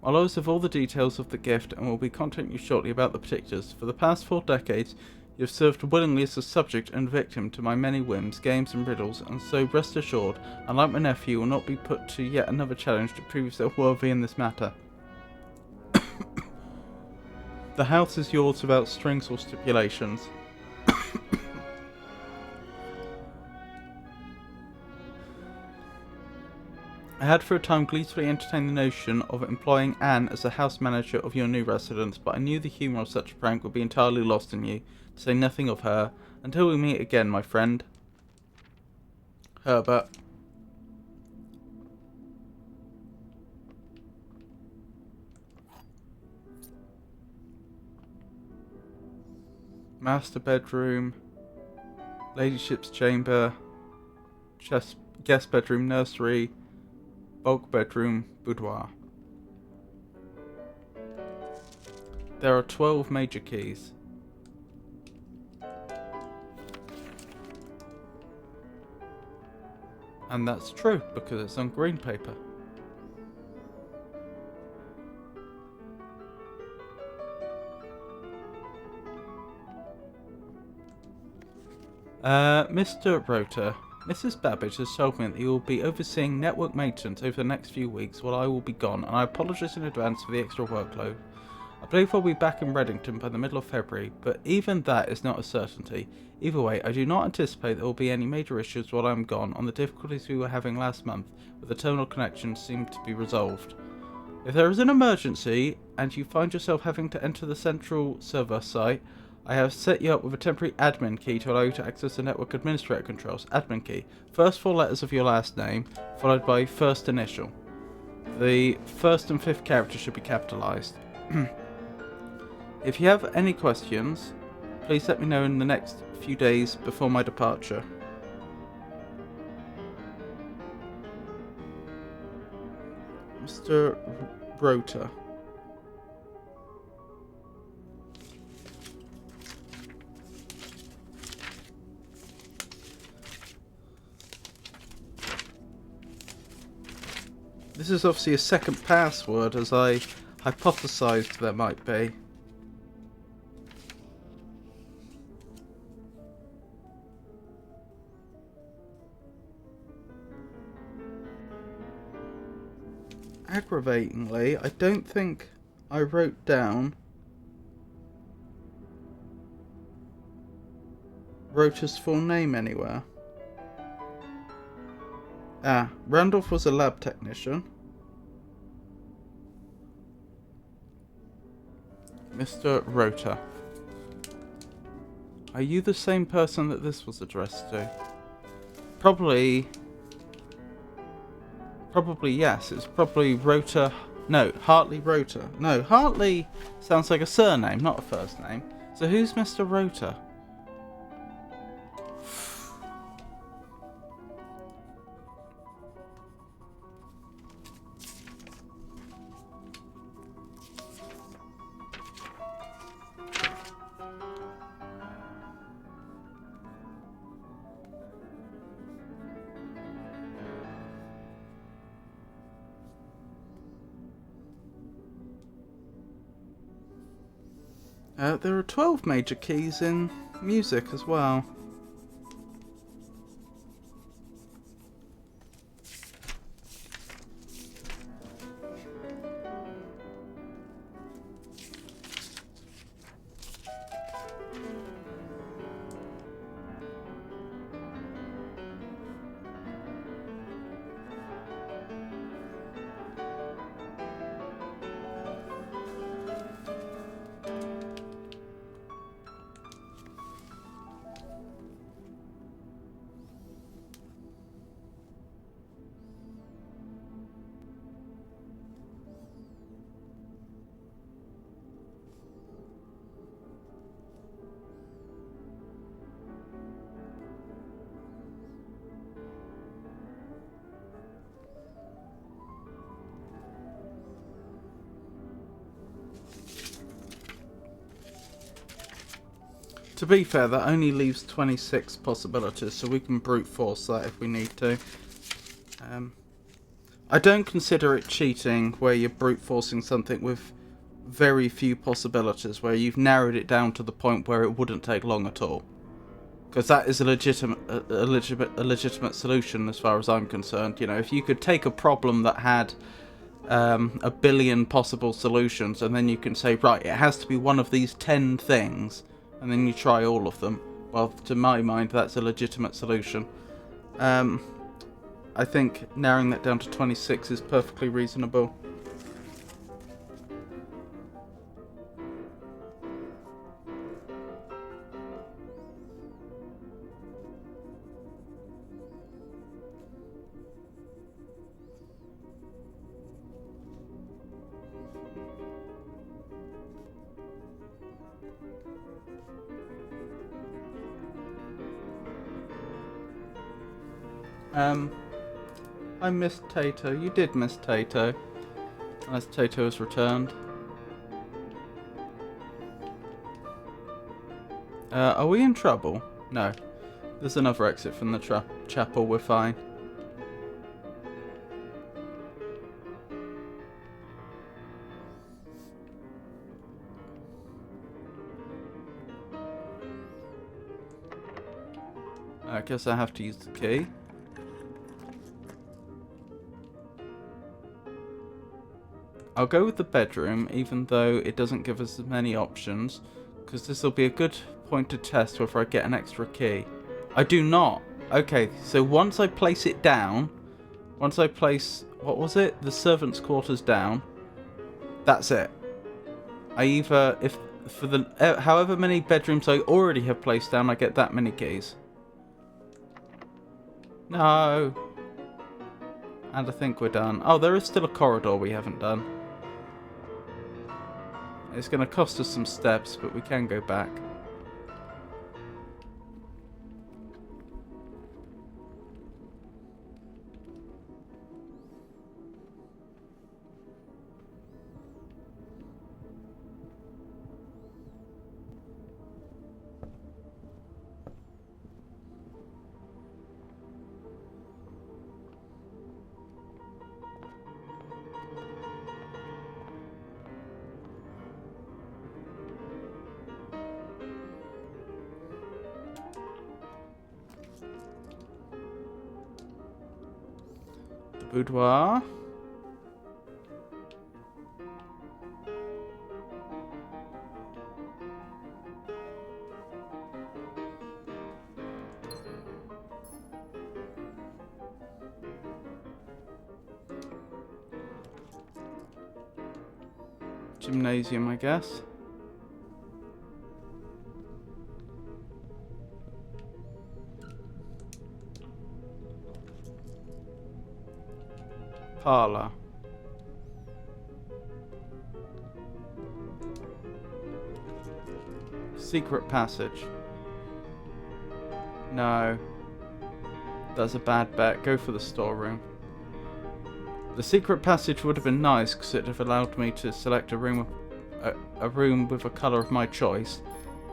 I'll always have all the details of the gift and will be contacting you shortly about the particulars. For the past 4 decades, you have served willingly as a subject and victim to my many whims, games and riddles, and so rest assured, unlike my nephew, will not be put to yet another challenge to prove yourself worthy in this matter. The house is yours without strings or stipulations. I had for a time gleefully entertained the notion of employing Anne as the house manager of your new residence, but I knew the humour of such a prank would be entirely lost on you, to say nothing of her. Until we meet again, my friend. Herbert. Master bedroom. Ladyship's chamber. Guest bedroom, nursery. Bulk bedroom, boudoir. There are 12 major keys. And that's true, because it's on green paper. Mr. Rota, Mrs. Babbage has told me that you will be overseeing network maintenance over the next few weeks while I will be gone, and I apologise in advance for the extra workload. I believe I'll be back in Reddington by the middle of February, but even that is not a certainty. Either way, I do not anticipate there will be any major issues while I am gone, and the difficulties we were having last month with the terminal connection seem to be resolved. If there is an emergency, and you find yourself having to enter the central server site, I have set you up with a temporary admin key to allow you to access the network administrator controls. Admin key. First 4 letters of your last name, followed by first initial. The first and 5th character should be capitalized. If you have any questions, please let me know in the next few days before my departure. Mr. Rota. This is obviously a second password, as I hypothesized there might be. Aggravatingly, I don't think I wrote down Rota's full name anywhere. Randolph was a lab technician. Mr. Rota. Are you the same person that this was addressed to? Probably yes. It's probably Rota. No, Hartley Rota. No, Hartley sounds like a surname, not a first name. So who's Mr. Rota? There are 12 major keys in music as well. To be fair, that only leaves 26 possibilities, so we can brute force that if we need to. I don't consider it cheating where you're brute forcing something with very few possibilities, where you've narrowed it down to the point where it wouldn't take long at all. Because that is a legitimate solution as far as I'm concerned. You know, if you could take a problem that had a billion possible solutions, and then you can say, right, it has to be one of these 10 things, and then you try all of them. Well, to my mind, that's a legitimate solution. I think narrowing that down to 26 is perfectly reasonable. I missed Tato. You did miss Tato. Unless Tato has returned. Are we in trouble? No. There's another exit from the chapel. We're fine. I guess I have to use the key. I'll go with the bedroom, even though it doesn't give us as many options, because this will be a good point to test whether I get an extra key. I do not. Okay, so once I place it down, once I place, what was it? The servants' quarters down, that's it. I either, if for the however many bedrooms I already have placed down, I get that many keys. No. And I think we're done. Oh, there is still a corridor we haven't done. It's going to cost us some steps, but we can go back. Boudoir. Gymnasium, I guess. Parlour. Secret passage. No. That's a bad bet. Go for the storeroom. The secret passage would have been nice because it would have allowed me to select a room with a colour of my choice.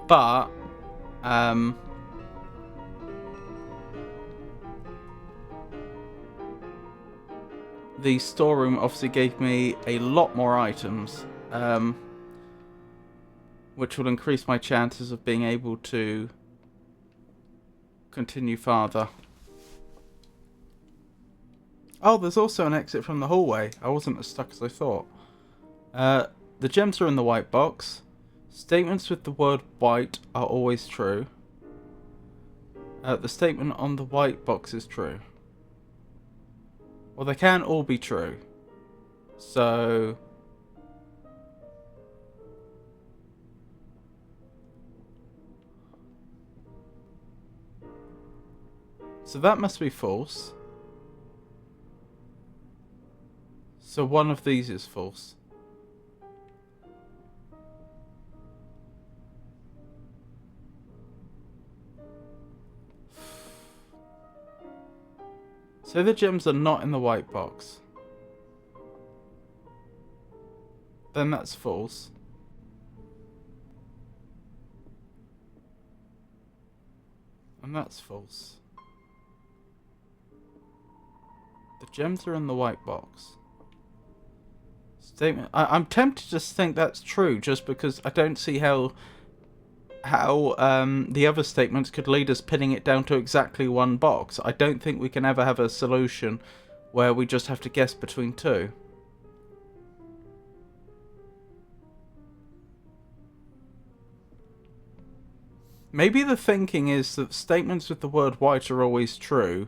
But the storeroom obviously gave me a lot more items, which will increase my chances of being able to continue farther. Oh, there's also an exit from the hallway. I wasn't as stuck as I thought. The gems are in the white box. Statements with the word white are always true. The statement on the white box is true. Well, they can't all be true. So that must be false. So one of these is false. So the gems are not in the white box. Then that's false. And that's false. The gems are in the white box. Statement. I'm tempted to just think that's true, just because I don't see how the other statements could lead us pinning it down to exactly one box. I don't think we can ever have a solution where we just have to guess between two. Maybe the thinking is that statements with the word white are always true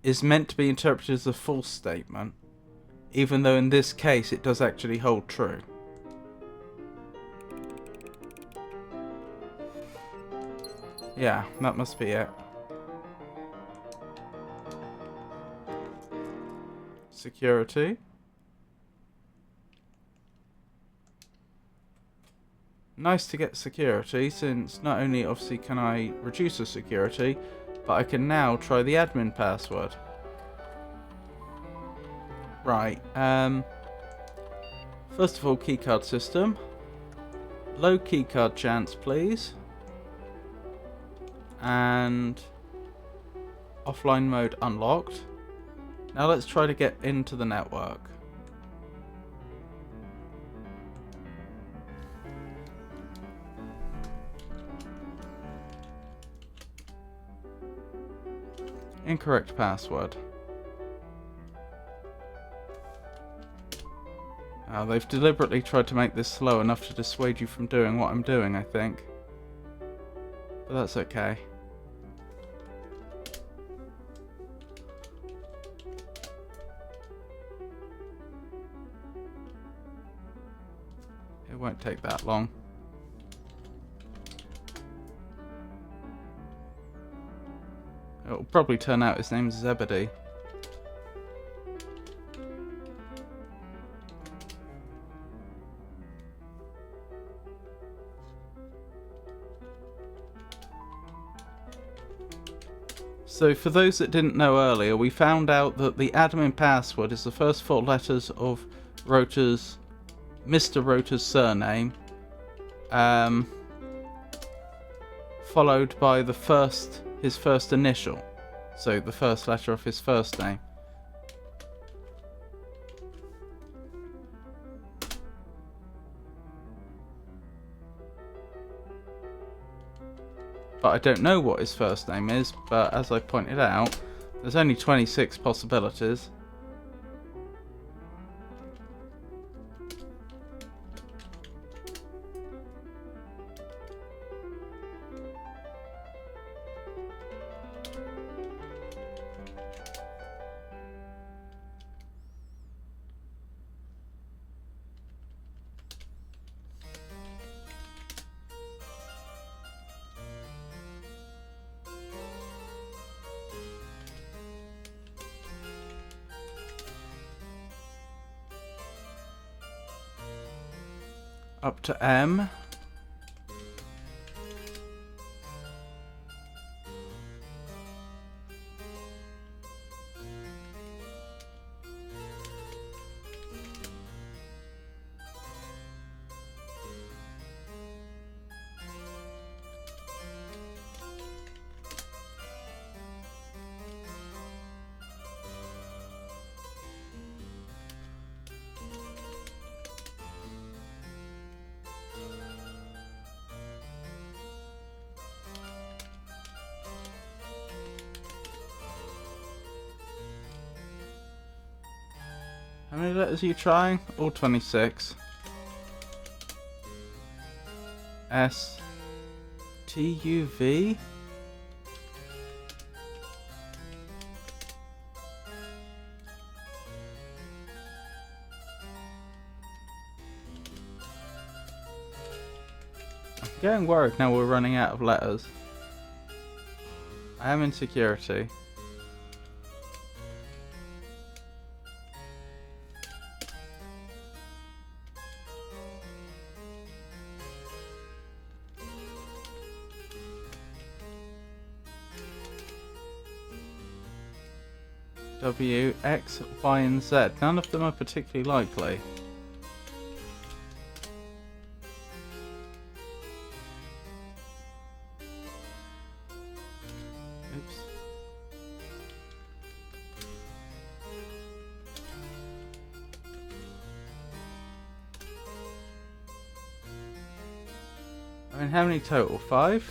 is meant to be interpreted as a false statement, even though in this case it does actually hold true. Yeah, that must be it. Security. Nice to get security, since not only obviously can I reduce the security, but I can now try the admin password. Right, first of all, keycard system. Low keycard chance, please. And offline mode unlocked. Now let's try to get into the network. Incorrect password. They've deliberately tried to make this slow enough to dissuade you from doing what I'm doing, I think. But that's okay. It won't take that long. It'll probably turn out his name's Zebedee. So for those that didn't know earlier, we found out that the admin password is the first four letters of Mr. Rota's surname, followed by his first initial, so the first letter of his first name. But I don't know what his first name is, but as I pointed out, there's only 26 possibilities. Up to M. How many letters are you trying? All 26. S. T. U. V. I'm getting worried now we're running out of letters. I am in security. W, X, Y, and Z. None of them are particularly likely. I mean, how many total? 5?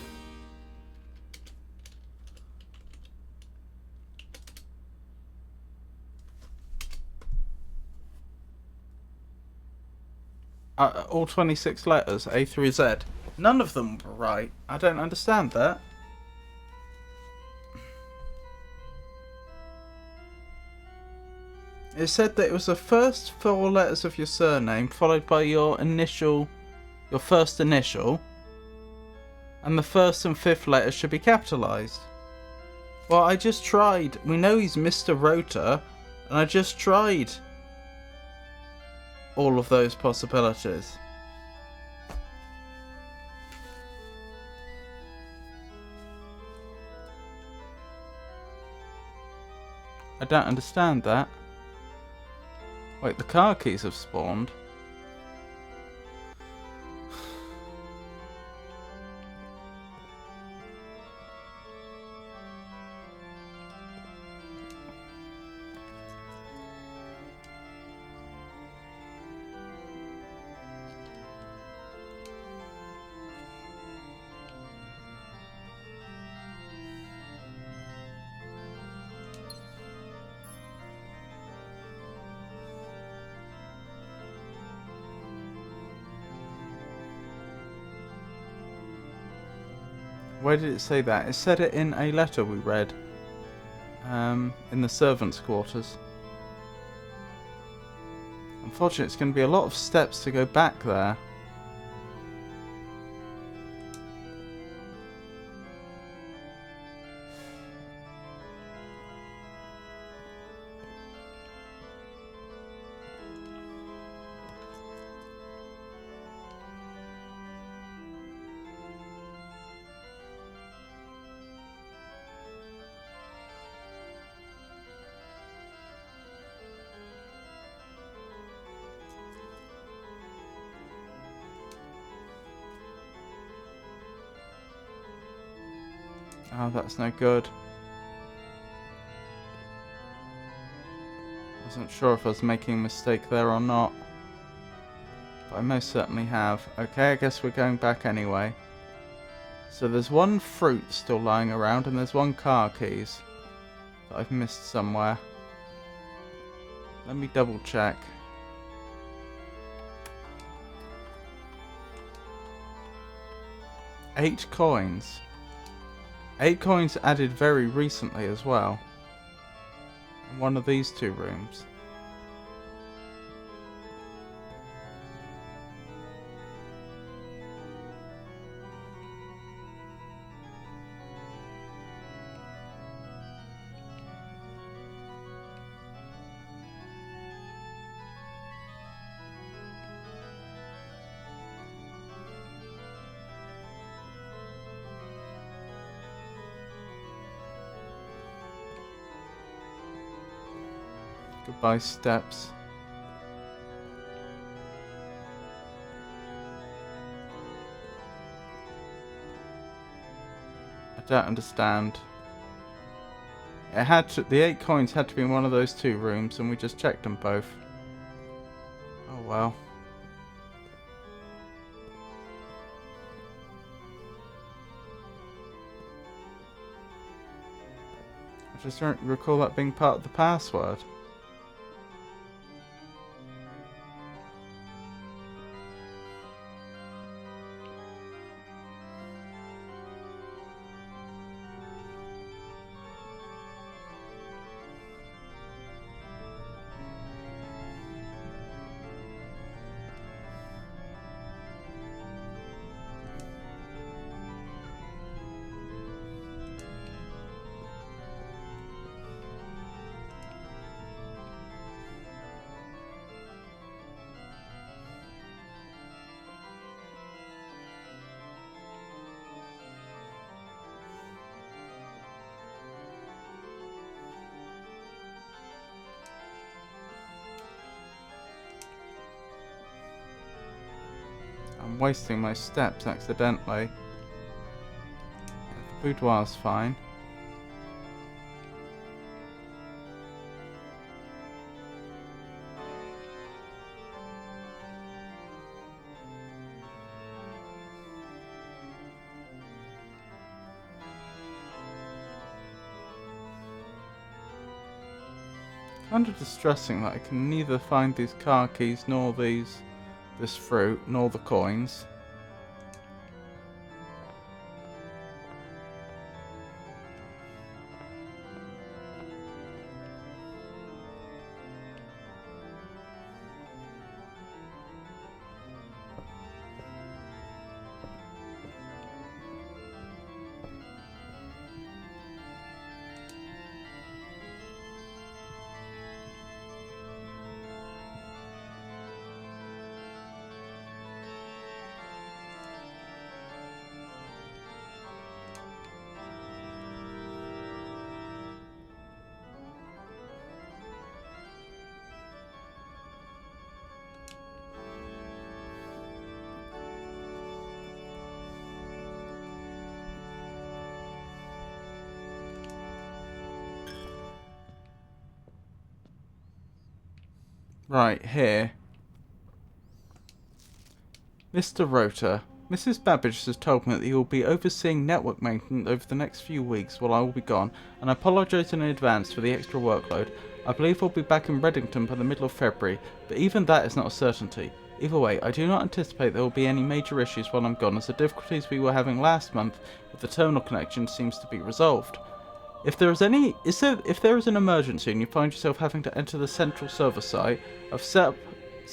All 26 letters, A through Z. None of them were right. I don't understand that. It said that it was the first 4 letters of your surname, followed by your first initial, and the first and 5th letters should be capitalised. Well, I just tried. We know he's Mr. Rota, and I just tried all of those possibilities. I don't understand that. Wait, the car keys have spawned. Where did it say that? It said it in a letter we read. In the servants' quarters. Unfortunately, it's going to be a lot of steps to go back there. Oh, that's no good. Wasn't sure if I was making a mistake there or not. But I most certainly have. Okay, I guess we're going back anyway. So there's 1 fruit still lying around, and there's 1 car keys that I've missed somewhere. Let me double check. Eight coins. 8 coins added very recently as well. In one of these 2 rooms. Goodbye, steps. I don't understand. It had to, the 8 coins had to be in one of those 2 rooms, and we just checked them both. Oh well. I just don't recall that being part of the password. I'm wasting my steps accidentally. The boudoir's fine. Kind of distressing that I can neither find these car keys nor this fruit nor the coins. Right, here. Mr. Rota, Mrs. Babbage has told me that you will be overseeing network maintenance over the next few weeks while I will be gone, and I apologise in advance for the extra workload. I believe we'll be back in Reddington by the middle of February, but even that is not a certainty. Either way, I do not anticipate there will be any major issues while I'm gone, as the difficulties we were having last month with the terminal connection seems to be resolved. If there is an emergency and you find yourself having to enter the central server site, I've set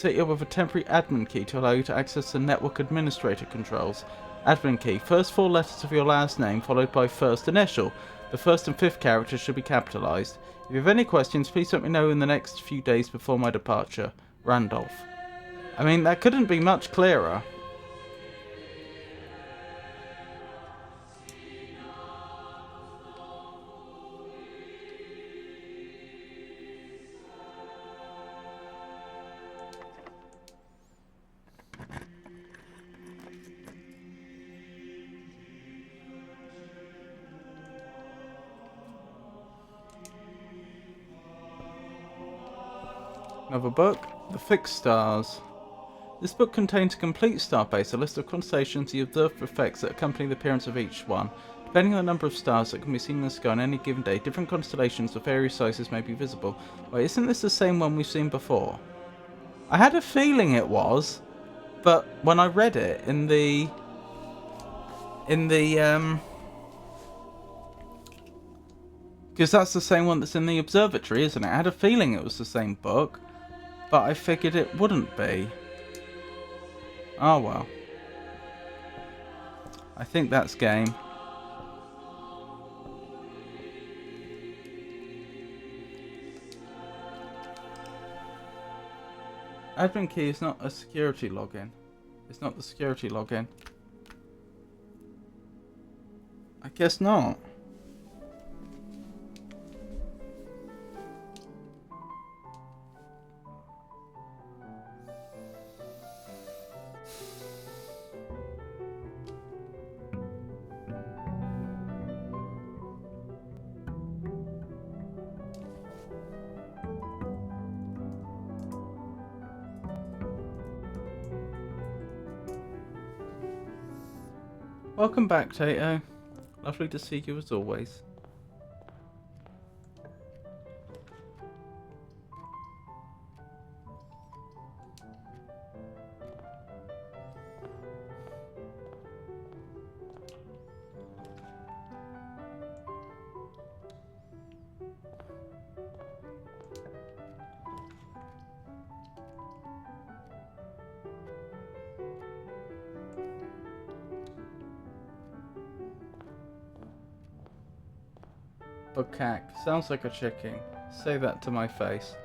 you up with a temporary admin key to allow you to access the network administrator controls. Admin key, first four letters of your last name followed by first initial. The first and fifth characters should be capitalized. If you have any questions, please let me know in the next few days before my departure. Randolph. I mean, that couldn't be much clearer. Another book, The Fixed Stars. This book contains a complete star base, a list of constellations, the observed effects that accompany the appearance of each one. Depending on the number of stars that can be seen in the sky on any given day, different constellations of various sizes may be visible. Wait, isn't this the same one we've seen before? I had a feeling it was, but when I read it in the because that's the same one that's in the observatory, isn't it? I had a feeling it was the same book, but I figured it wouldn't be. Oh well. I think that's game. Admin key is not a security login. It's not the security login. I guess not. Welcome back, Tato. Lovely to see you as always. Bukak. Sounds like a chicken. Say that to my face.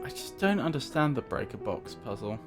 I just don't understand the breaker box puzzle.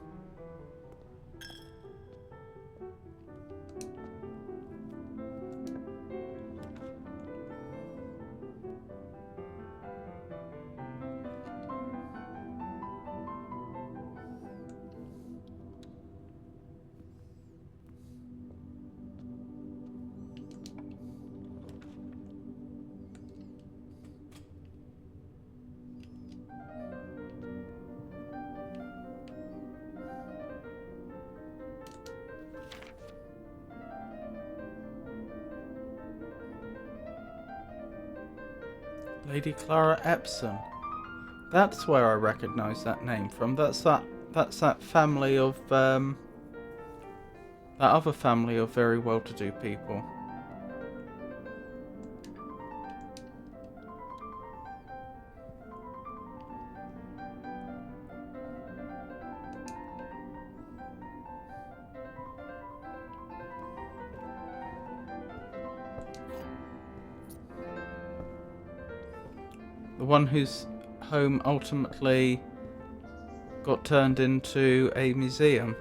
Lady Clara Epsom. That's where I recognise that name from. That's that family of that other family of very well-to-do people. The one whose home ultimately got turned into a museum.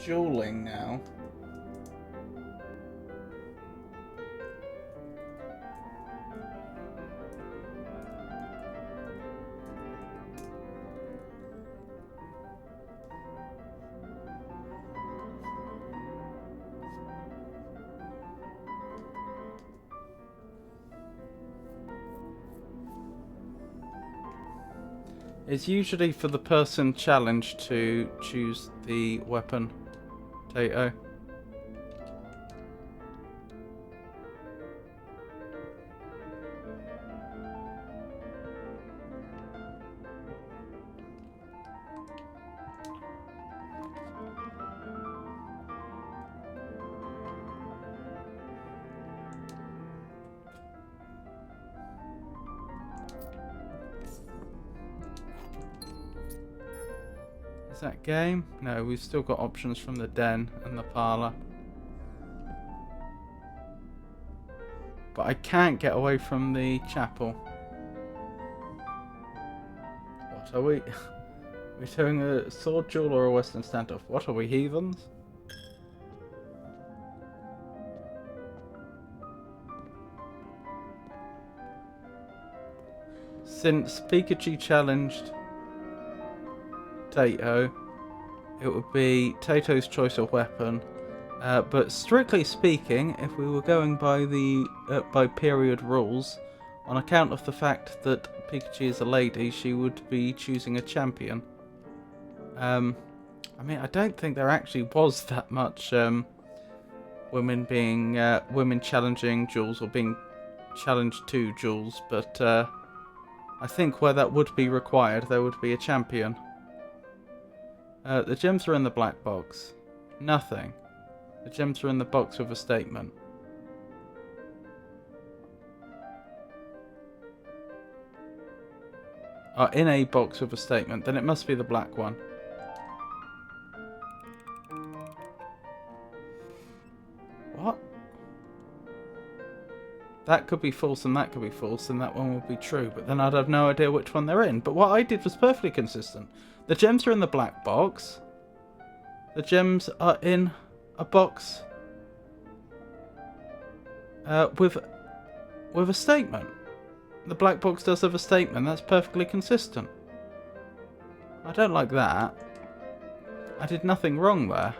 Dueling now. It's usually for the person challenged to choose the weapon. Tato. Is that game? No, we've still got options from the den and the parlour. But I can't get away from the chapel. What are we? We're doing a sword duel or a western standoff? What are we, heathens? Since Pikachu challenged Tato, it would be Tato's choice of weapon. But strictly speaking, if we were going by the by period rules, on account of the fact that Pikachu is a lady, she would be choosing a champion. I mean, I don't think there actually was that much women challenging duels or being challenged to duels, but I think where that would be required, there would be a champion. The gems are in the black box. Nothing. The gems are in the box with a statement. Are in a box with a statement, then it must be the black one. What? That could be false and that could be false, and that one would be true, but then I'd have no idea which one they're in. But what I did was perfectly consistent. The gems are in the black box. The gems are in a box with a statement. The black box does have a statement. That's perfectly consistent. I don't like that. I did nothing wrong there.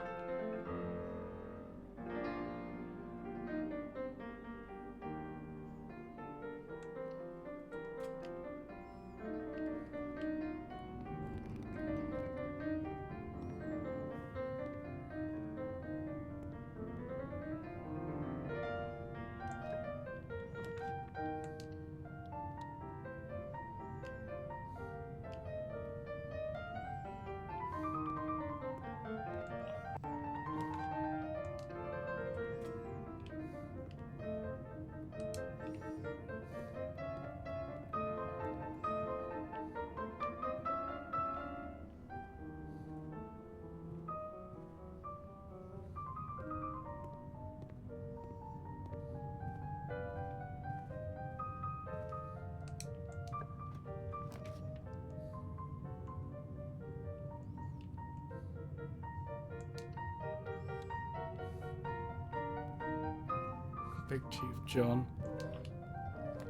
Big Chief John.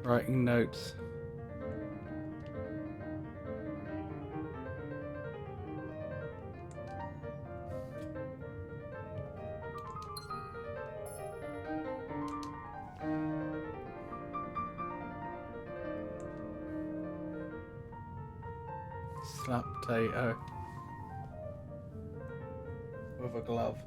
Writing notes. Slap potato. with a glove.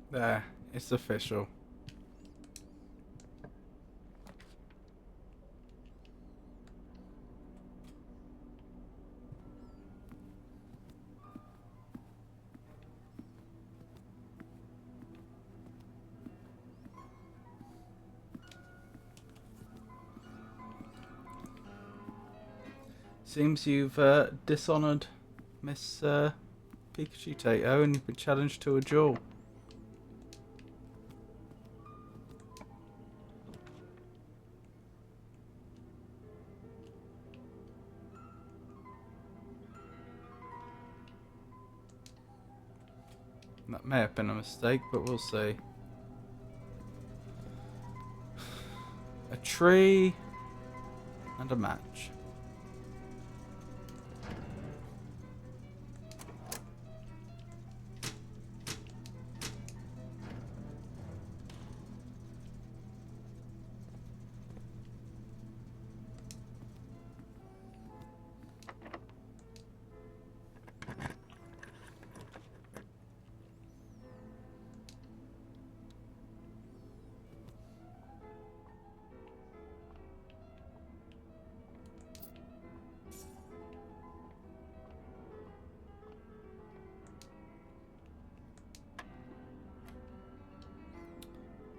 There, it's official. Seems you've dishonoured Miss Pikachu Tato and you've been challenged to a duel. That may have been a mistake, but we'll see. A tree and a match.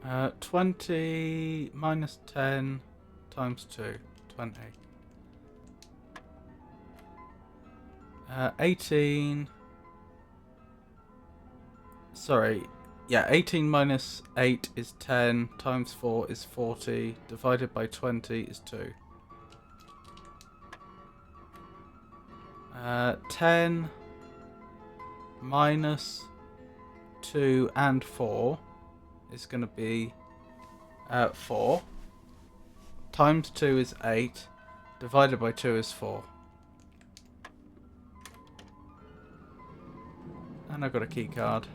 Uh, 20 minus 10 times 2, 20. 18. Sorry, yeah, 18 minus 8 is 10, times 4 is 40, divided by 20 is 2. 10 minus 2 and 4 is going to be 4. Times 2 is 8. Divided by 2 is 4. And I've got a key card.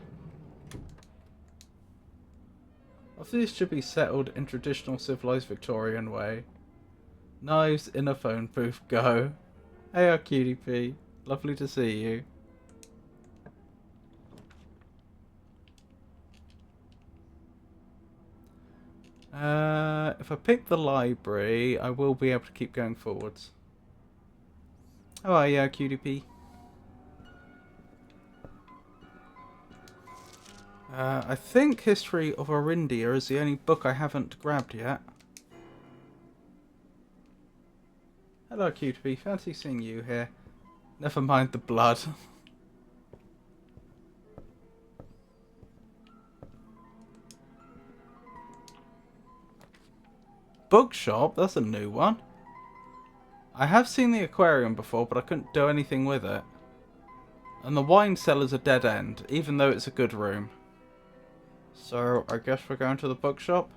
These should be settled in traditional civilized Victorian way. Knives in a phone booth, go. Hey, QDP. Lovely to see you. If I pick the library, I will be able to keep going forwards. Oh, yeah, QDP. I think History of Orindia is the only book I haven't grabbed yet. Hello, QDP. Fancy seeing you here. Never mind the blood. Bookshop? That's a new one. I have seen the aquarium before, but I couldn't do anything with it. And the wine cellar's a dead end, even though it's a good room. So, I guess we're going to the bookshop?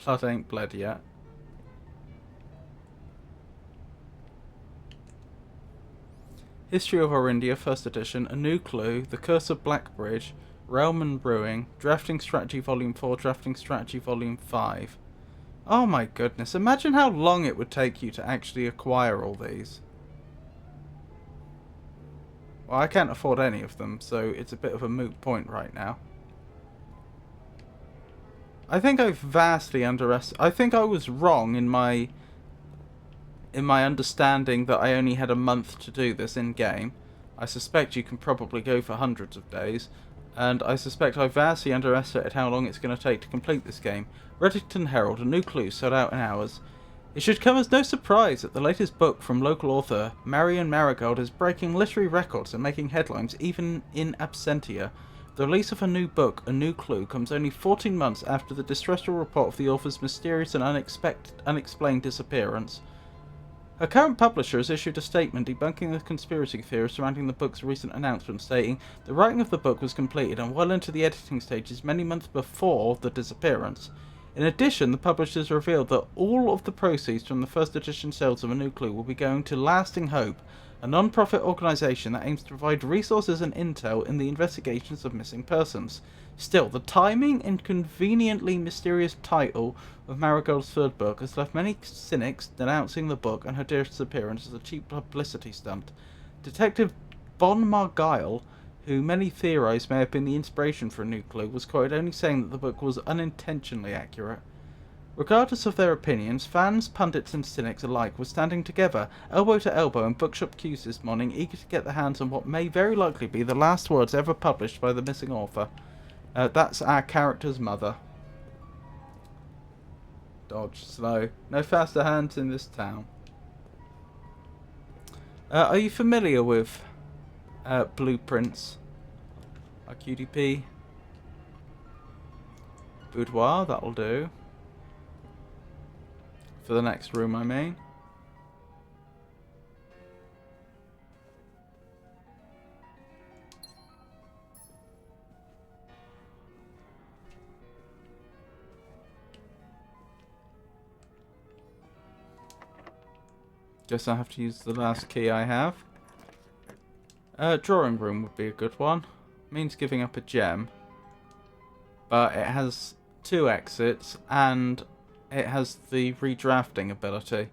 Blood ain't bled yet. History of Orindia, 1st edition, A New Clue, The Curse of Blackbridge, Realm and Brewing, Drafting Strategy Volume 4, Drafting Strategy Volume 5. Oh my goodness, imagine how long it would take you to actually acquire all these. Well, I can't afford any of them, so it's a bit of a moot point right now. I think I've vastly underestimated. I think I was wrong in my understanding that I only had a month to do this in-game. I suspect you can probably go for hundreds of days. And I suspect I vastly underestimated how long it's going to take to complete this game. Reddington Herald, A New Clue, sold out in hours. It should come as no surprise that the latest book from local author Marion Marigold is breaking literary records and making headlines even in absentia. The release of her new book, A New Clue, comes only 14 months after the distressful report of the author's mysterious and unexplained disappearance. Her current publisher has issued a statement debunking the conspiracy theory surrounding the book's recent announcement, stating the writing of the book was completed and well into the editing stages many months before the disappearance. In addition, the publishers revealed that all of the proceeds from the first edition sales of A New Clue will be going to Lasting Hope, a non-profit organisation that aims to provide resources and intel in the investigations of missing persons. Still, the timing and conveniently mysterious title of Marigold's third book has left many cynics denouncing the book and her disappearance as a cheap publicity stunt. Detective Von Margile, who many theorise may have been the inspiration for A New Clue, was quoted only saying that the book was unintentionally accurate. Regardless of their opinions, fans, pundits and cynics alike were standing together, elbow to elbow in bookshop queues this morning, eager to get their hands on what may very likely be the last words ever published by the missing author. That's our character's mother. Dodge slow. No faster hands in this town. Are you familiar with blueprints? QDP. Boudoir, that'll do. For the next room, I mean. Guess I have to use the last key I have. Drawing room would be a good one. Means giving up a gem. But it has 2 exits and it has the redrafting ability.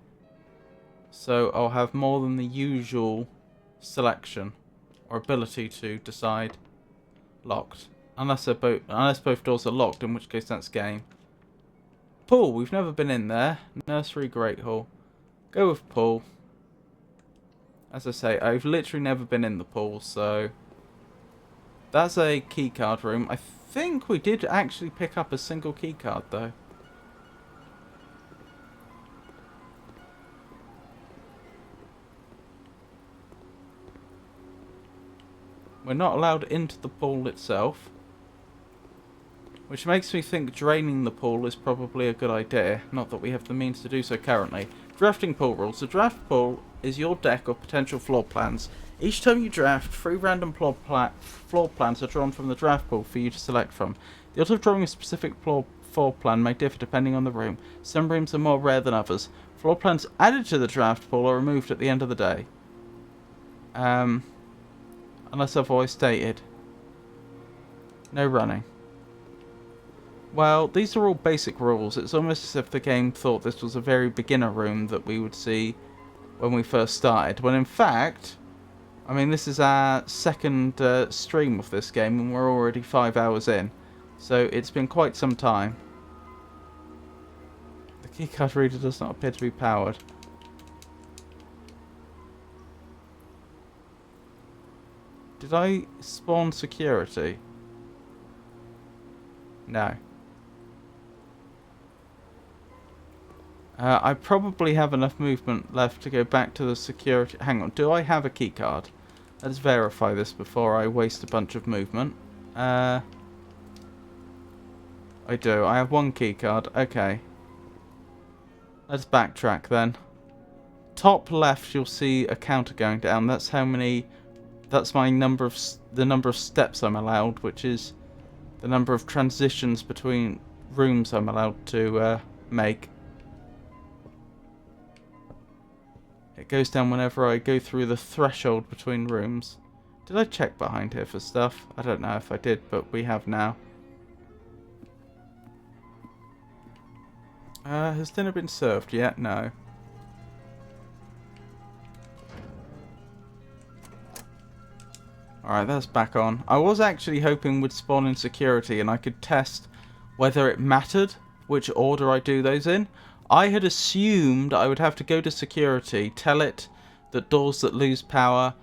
So I'll have more than the usual selection or ability to decide locked. Unless both doors are locked, in which case that's game. Pool, we've never been in there. Nursery, Great Hall. Go with pool. As I say, I've literally never been in the pool, so that's a keycard room. I think we did actually pick up a single keycard though. We're not allowed into the pool itself, which makes me think draining the pool is probably a good idea. Not that we have the means to do so currently. Drafting pool rules. The draft pool is your deck of potential floor plans. Each time you draft, 3 random floor plans are drawn from the draft pool for you to select from. The odds of drawing a specific floor plan may differ depending on the room. Some rooms are more rare than others. Floor plans added to the draft pool are removed at the end of the day. Unless otherwise stated. No running. Well, these are all basic rules. It's almost as if the game thought this was a very beginner room that we would see when we first started. When in fact, I mean, this is our second stream of this game and we're already 5 hours in. So it's been quite some time. The keycard reader does not appear to be powered. Did I spawn security? No. I probably have enough movement left to go back to the security. Hang on, do I have a keycard? Let's verify this before I waste a bunch of movement. I do. I have 1 keycard. Okay. Let's backtrack then. Top left, you'll see a counter going down. That's how many. That's my number of the number of steps I'm allowed, which is the number of transitions between rooms I'm allowed to make. It goes down whenever I go through the threshold between rooms. Did I check behind here for stuff? I don't know if I did, but we have now. Has dinner been served yet? No. Alright, that's back on. I was actually hoping we'd spawn in security and I could test whether it mattered which order I do those in. I had assumed I would have to go to security, tell it that doors that lose power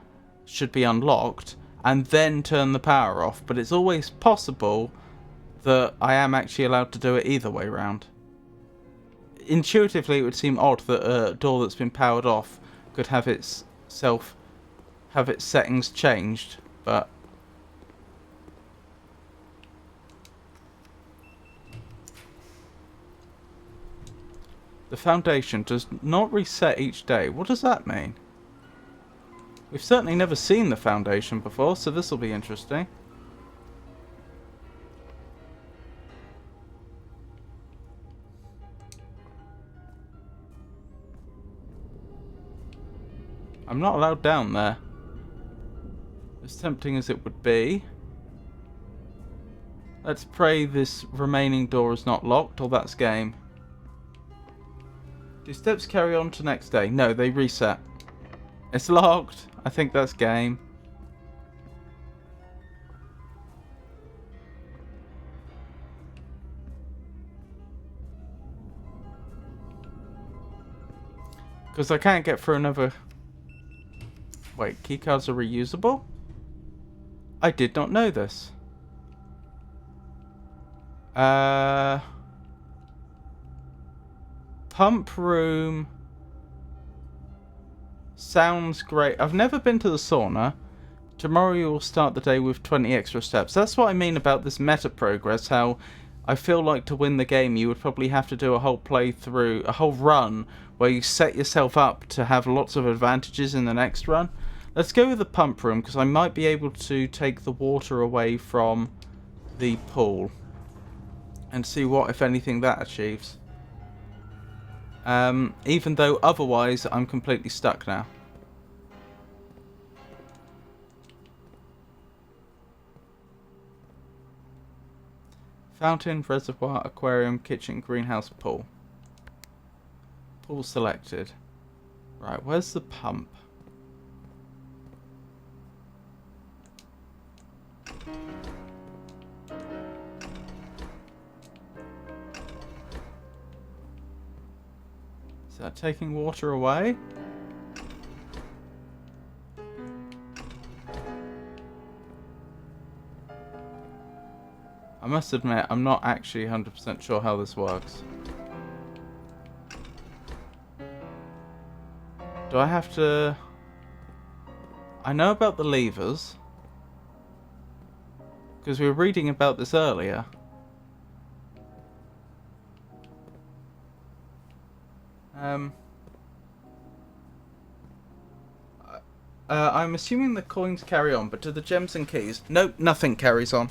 should be unlocked, and then turn the power off. But it's always possible that I am actually allowed to do it either way round. Intuitively, it would seem odd that a door that's been powered off could have its settings changed, but The foundation does not reset each day. What does that mean? We've certainly never seen the foundation before, so this will be interesting. I'm not allowed down there. As tempting as it would be. Let's pray this remaining door is not locked, or that's game. Do steps carry on to next day? No, they reset. It's locked. I think that's game. Because I can't get through another... Wait, keycards are reusable? I did not know this. Pump room. Sounds great. I've never been to the sauna. Tomorrow you will start the day with 20 extra steps. That's what I mean about this meta progress, how I feel like to win the game you would probably have to do a whole playthrough, a whole run, where you set yourself up to have lots of advantages in the next run. Let's go with the pump room, because I might be able to take the water away from the pool. And see what, if anything, that achieves. Even though otherwise I'm completely stuck now. Fountain, reservoir, aquarium, kitchen, greenhouse, pool. Pool selected. Right, where's the pump? Is that taking water away? I must admit, I'm not actually 100% sure how this works. Do I have to... I know about the levers. Because we were reading about this earlier. I'm assuming the coins carry on, but do the gems and keys? Nope, nothing carries on.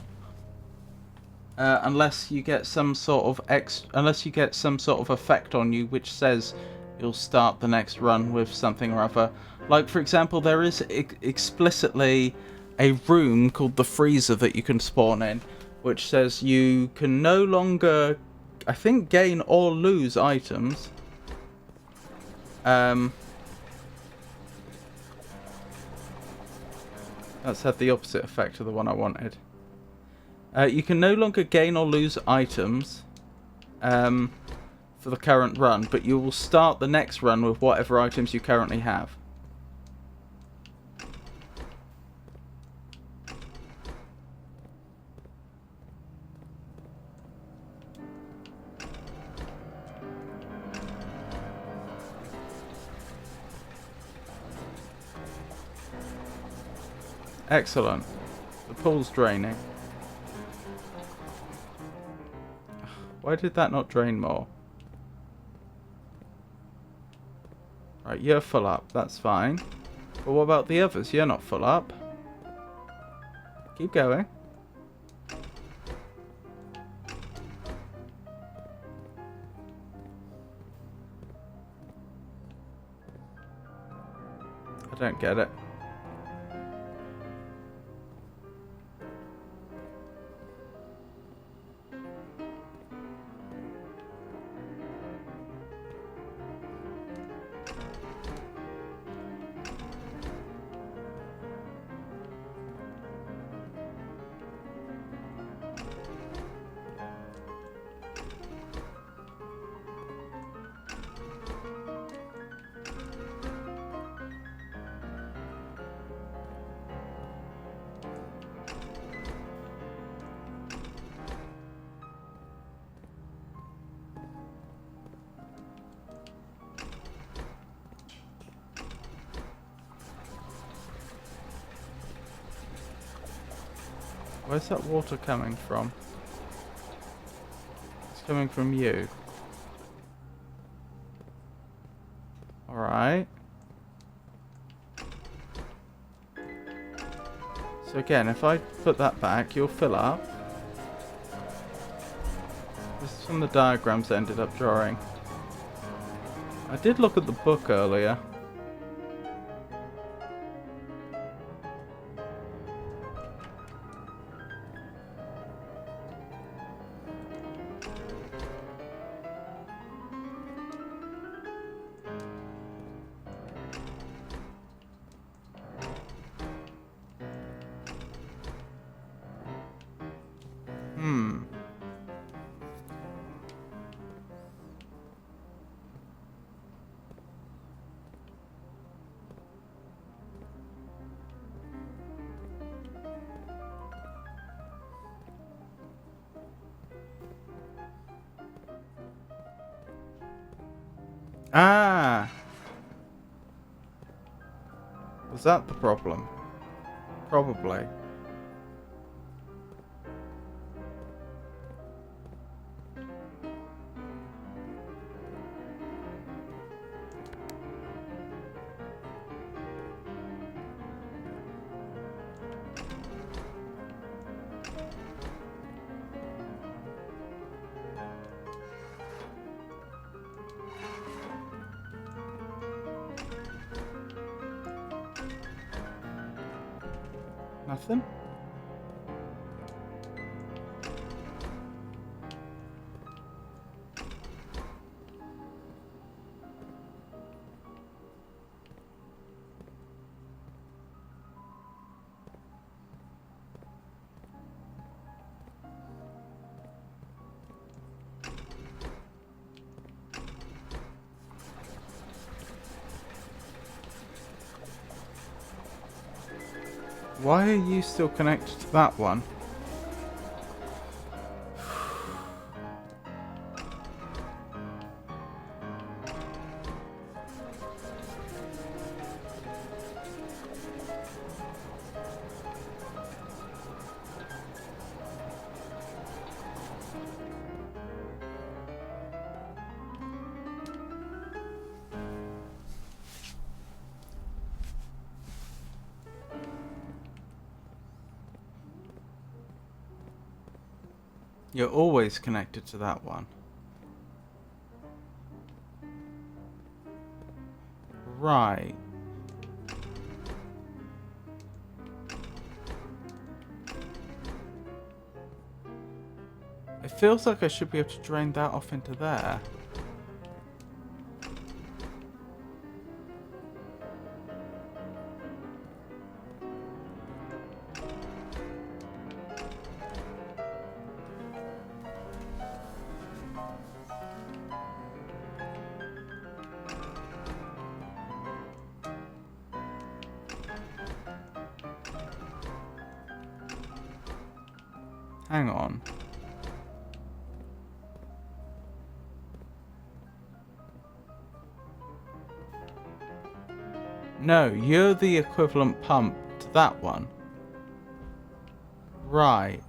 Unless you get some sort of effect on you which says you'll start the next run with something or other. Like, for example, there is explicitly a room called the freezer that you can spawn in, which says you can no longer, I think, gain or lose items. That's had the opposite effect of the one I wanted. You can no longer gain or lose items for the current run, but you will start the next run with whatever items you currently have. Excellent. The pool's draining. Why did that not drain more? Right, you're full up. That's fine. But what about the others? You're not full up. Keep going. I don't get it. Where's that water coming from? It's coming from you. Alright. So again, if I put that back, you'll fill up. This is from the diagrams I ended up drawing. I did look at the book earlier. Ah! Was that the problem? Probably. Nothing? Why are you still connected to that one? You're always connected to that one. Right. It feels like I should be able to drain that off into there. Hang on. No, you're the equivalent pump to that one. Right.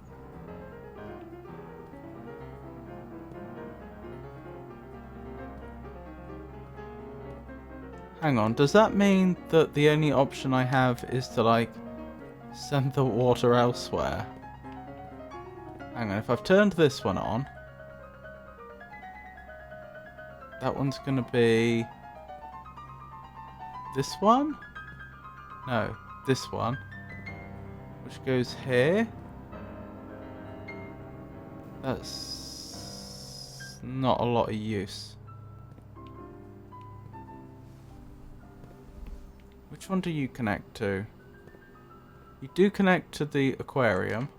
Hang on, does that mean that the only option I have is to, like, send the water elsewhere? Hang on, if I've turned this one on, that one's gonna be this one? No, this one, which goes here. That's not a lot of use. Which one do you connect to? You do connect to the aquarium.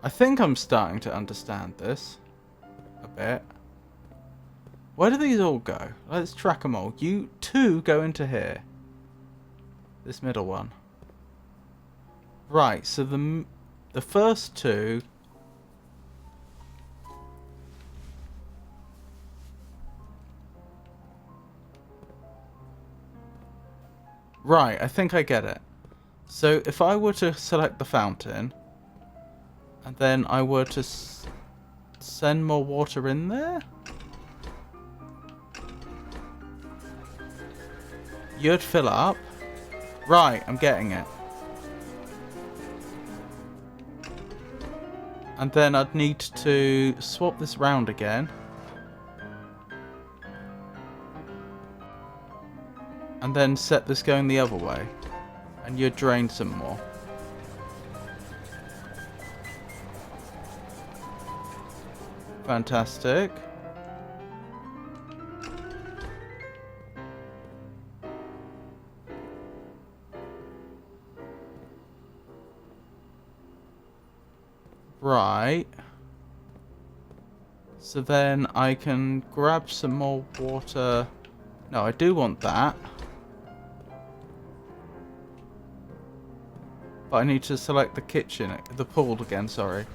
I think I'm starting to understand this a bit. Where do these all go? Let's track them all. You two go into here. This middle one. Right, so the first two... Right, I think I get it. So if I were to select the fountain, and then I were to send more water in there? you'd fill up. Right, I'm getting it. And then I'd need to swap this round again. And then set this going the other way. And you'd drain some more. Fantastic. Right. So then I can grab some more water. No, I do want that. But I need to select the kitchen, the pool again, sorry.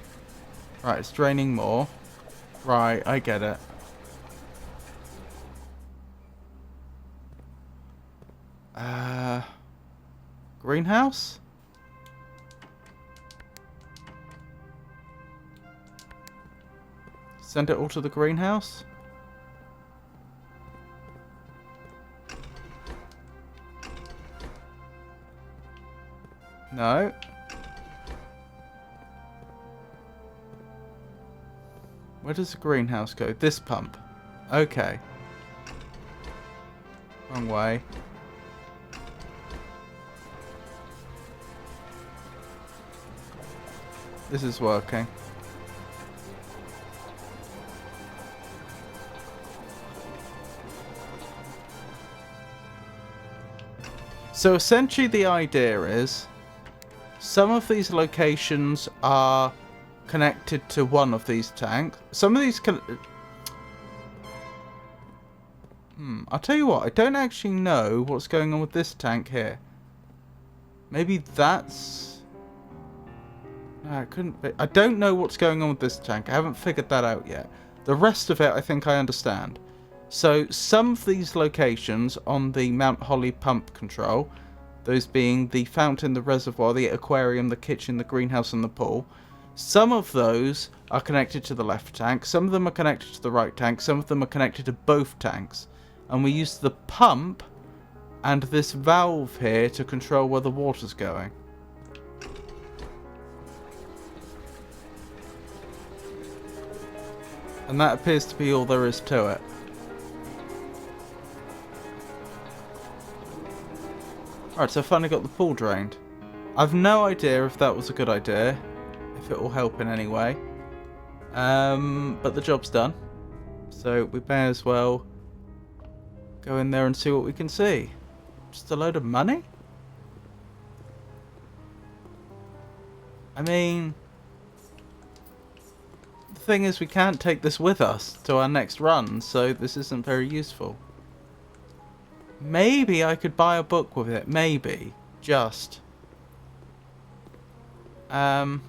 Right, it's draining more. Right, I get it. Greenhouse? Send it all to the greenhouse? No. Where does the greenhouse go? This pump. Okay. Wrong way. This is working. So essentially the idea is some of these locations are connected to one of these tanks. Some of these can... I'll tell you what, I don't actually know what's going on with this tank here. Maybe that's... No, it couldn't be. I don't know what's going on with this tank. I haven't figured that out yet. The rest of it, I think I understand. So, some of these locations on the Mount Holly pump control, those being the fountain, the reservoir, the aquarium, the kitchen, the greenhouse, and the pool, some of those are connected to the left tank, some of them are connected to the right tank, some of them are connected to both tanks. And we use the pump and this valve here to control where the water's going. And that appears to be all there is to it. Alright, so I finally got the pool drained. I've no idea if that was a good idea, if it will help in any way. But the job's done. So we may as well go in there and see what we can see. Just a load of money? I mean... The thing is, we can't take this with us to our next run, so this isn't very useful. Maybe I could buy a book with it. Maybe. Just. Where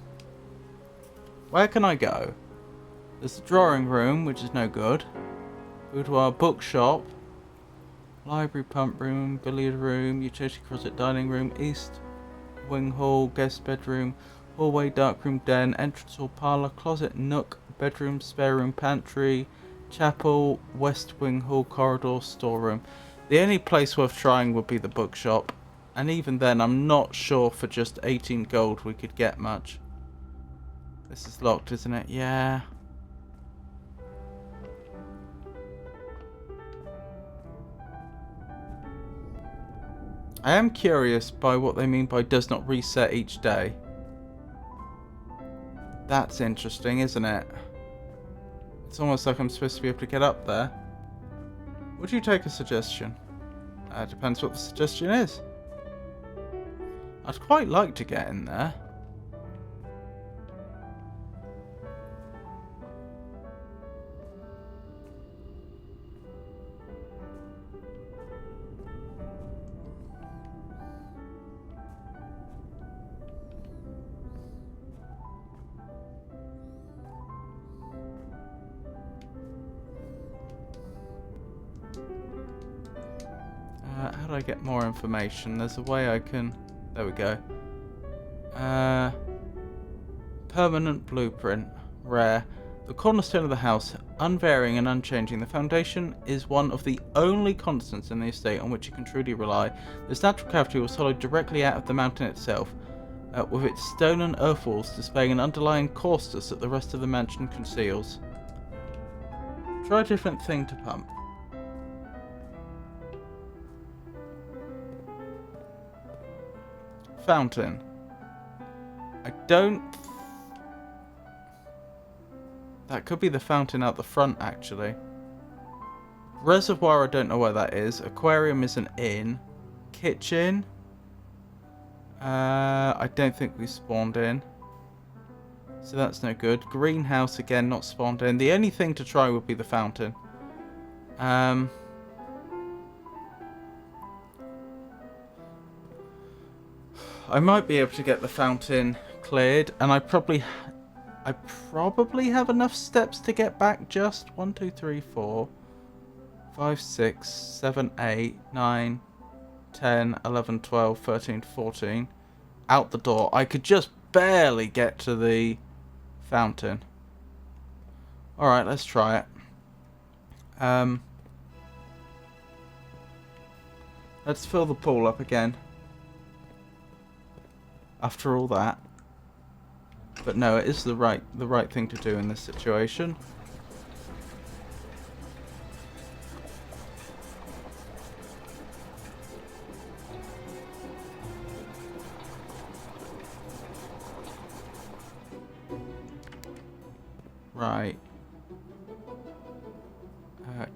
can I go? There's the drawing room, which is no good. Boudoir, bookshop. Library, pump room, billiard room, utility closet, dining room, east wing hall, guest bedroom, hallway, dark room, den, entrance hall, parlour, closet, nook, bedroom, spare room, pantry, chapel, west wing hall, corridor, storeroom. The only place worth trying would be the bookshop, and even then I'm not sure for just 18 gold we could get much. This is locked, isn't it? Yeah. I am curious by what they mean by does not reset each day. That's interesting, isn't it? It's almost like I'm supposed to be able to get up there. Would you take a suggestion? Depends what the suggestion is. I'd quite like to get in there. How do I get more information? There's a way I can... There we go. Permanent blueprint. Rare. The cornerstone of the house, unvarying and unchanging, the foundation is one of the only constants in the estate on which you can truly rely. This natural cavity was hollowed directly out of the mountain itself, with its stone and earth walls displaying an underlying coarseness that the rest of the mansion conceals. Try a different thing to pump. Fountain. I don't... That could be the fountain out the front, actually. Reservoir, I don't know where that is. Aquarium is an inn. Kitchen. I don't think we spawned in. So that's no good. Greenhouse, again, not spawned in. The only thing to try would be the fountain. I might be able to get the fountain cleared, and I probably have enough steps to get back just 1, 2, 3, 4, 5, 6, 7, 8, 9, 10, 11, 12, 13, 14 out the door. I could just barely get to the fountain. Alright, let's try it. Let's fill the pool up again. After all that. But no, it is the right thing to do in this situation. Right.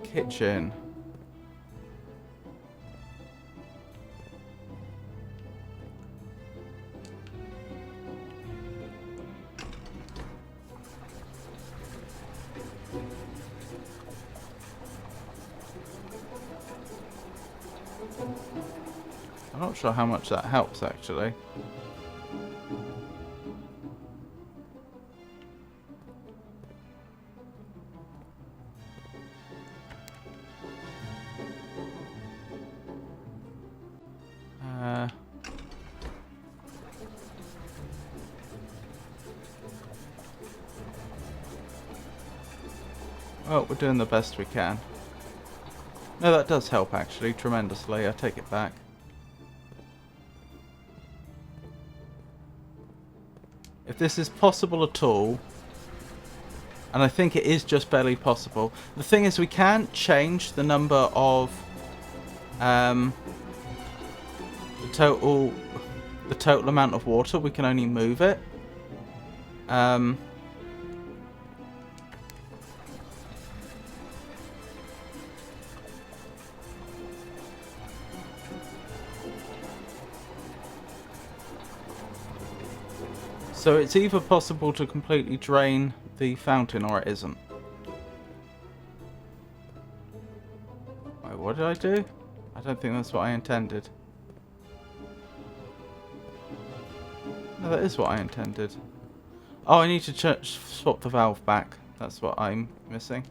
Kitchen. I'm not sure how much that helps, actually. Well, we're doing the best we can. No, that does help, actually, tremendously. I take it back. If this is possible at all, and I think it is just barely possible. The thing is, we can't change the number of the total amount of water. We can only move it. So it's either possible to completely drain the fountain or it isn't. Wait, what did I do? I don't think that's what I intended. No, that is what I intended. Oh, I need to swap the valve back. That's what I'm missing.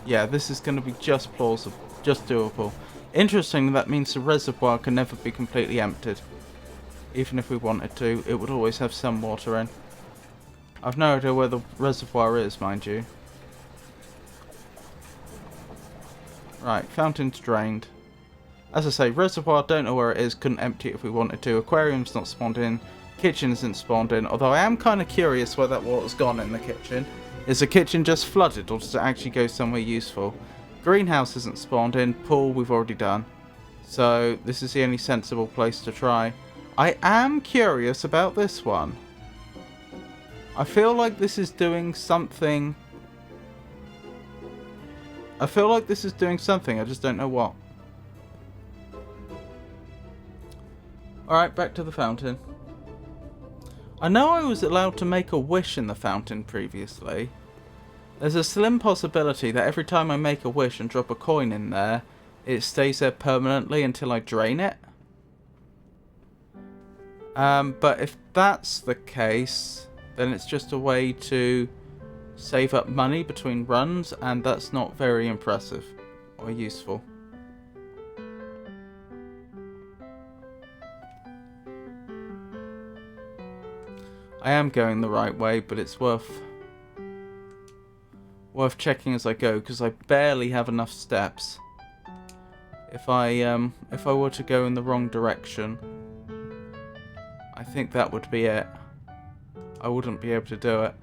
Yeah, this is going to be just plausible, just doable. Interesting, that means the reservoir can never be completely emptied. Even if we wanted to, it would always have some water in. I've no idea where the reservoir is, mind you. Right, fountain's drained. As I say, reservoir, don't know where it is, couldn't empty it if we wanted to. Aquarium's not spawned in. Kitchen isn't spawned in, although I am kind of curious where that water's gone in the kitchen. Is the kitchen just flooded, or does it actually go somewhere useful? Greenhouse isn't spawned in. Pool we've already done. So this is the only sensible place to try. I am curious about this one. I feel like this is doing something. I just don't know what. Alright, back to the fountain. I know I was allowed to make a wish in the fountain previously. There's a slim possibility that every time I make a wish and drop a coin in there, it stays there permanently until I drain it. But if that's the case, then it's just a way to save up money between runs, and that's not very impressive or useful. I am going the right way, but it's worth checking as I go, because I barely have enough steps. If I were to go in the wrong direction, I think that would be it. I wouldn't be able to do it.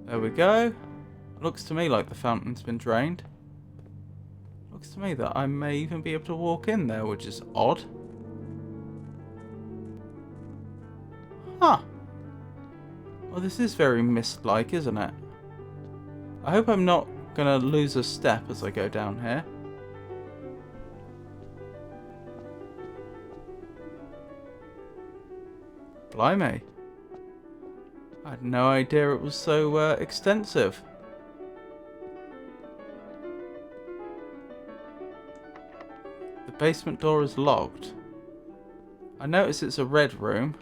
There we go. Looks to me like the fountain's been drained. Looks to me that I may even be able to walk in there, which is odd. Huh. Well, this is very mist-like, isn't it? I hope I'm not going to lose a step as I go down here. Blimey. I had no idea it was so extensive. The basement door is locked. I notice it's a red room.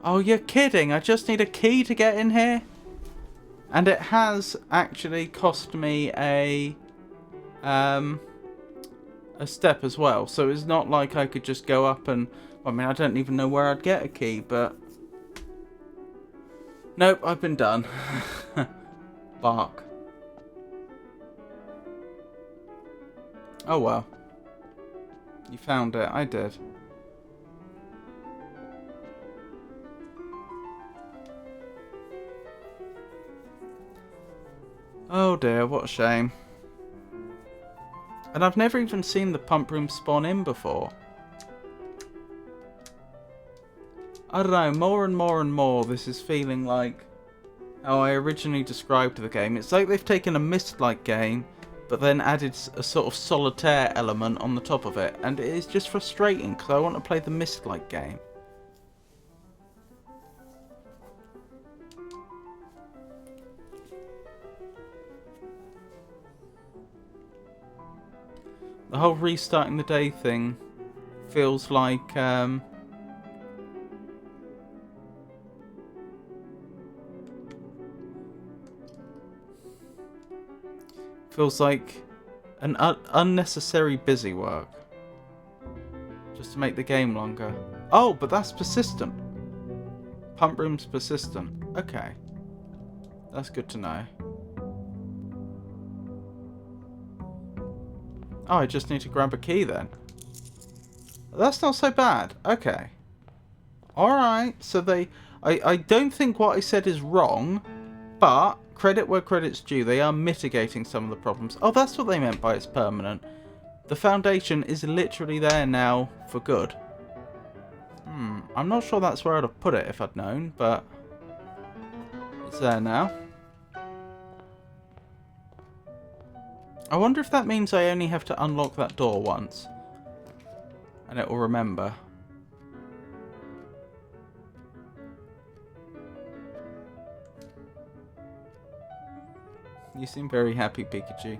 Oh, you're kidding! I just need a key to get in here? And it has actually cost me a step as well. So it's not like I could just go up and... I mean, I don't even know where I'd get a key, but... Nope, I've been done. Bark. Oh well. You found it. I did. Oh dear, what a shame. And I've never even seen the pump room spawn in before. I don't know, more and more and more this is feeling like how I originally described the game. It's like they've taken a Myst-like game, but then added a sort of solitaire element on the top of it. And it is just frustrating, because I want to play the Myst-like game. The whole restarting the day thing feels like an unnecessary busy work just to make the game longer. Oh, but that's persistent. Pump room's persistent. Okay, that's good to know. Oh, I just need to grab a key then. That's not so bad. Okay. Alright, so I don't think what I said is wrong, but credit where credit's due. They are mitigating some of the problems. Oh, that's what they meant by it's permanent. The foundation is literally there now for good. I'm not sure that's where I'd have put it if I'd known, but it's there now. I wonder if that means I only have to unlock that door once. And it will remember. You seem very happy, Pikachu.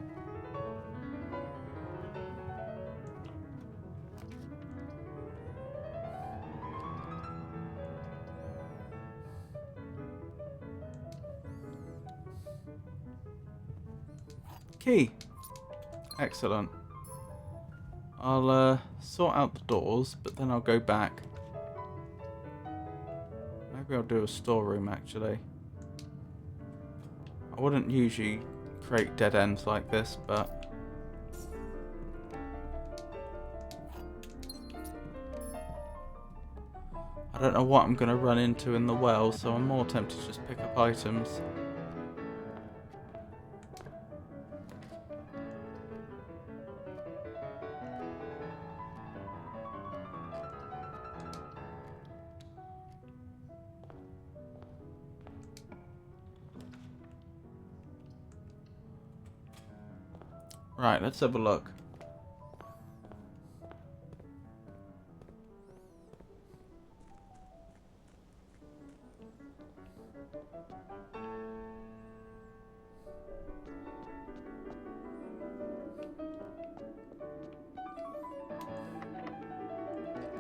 Key. Excellent. I'll sort out the doors, but then I'll go back. Maybe I'll do a storeroom, actually. I wouldn't usually create dead ends like this, but... I don't know what I'm going to run into in the well, so I'm more tempted to just pick up items. Right, let's have a look.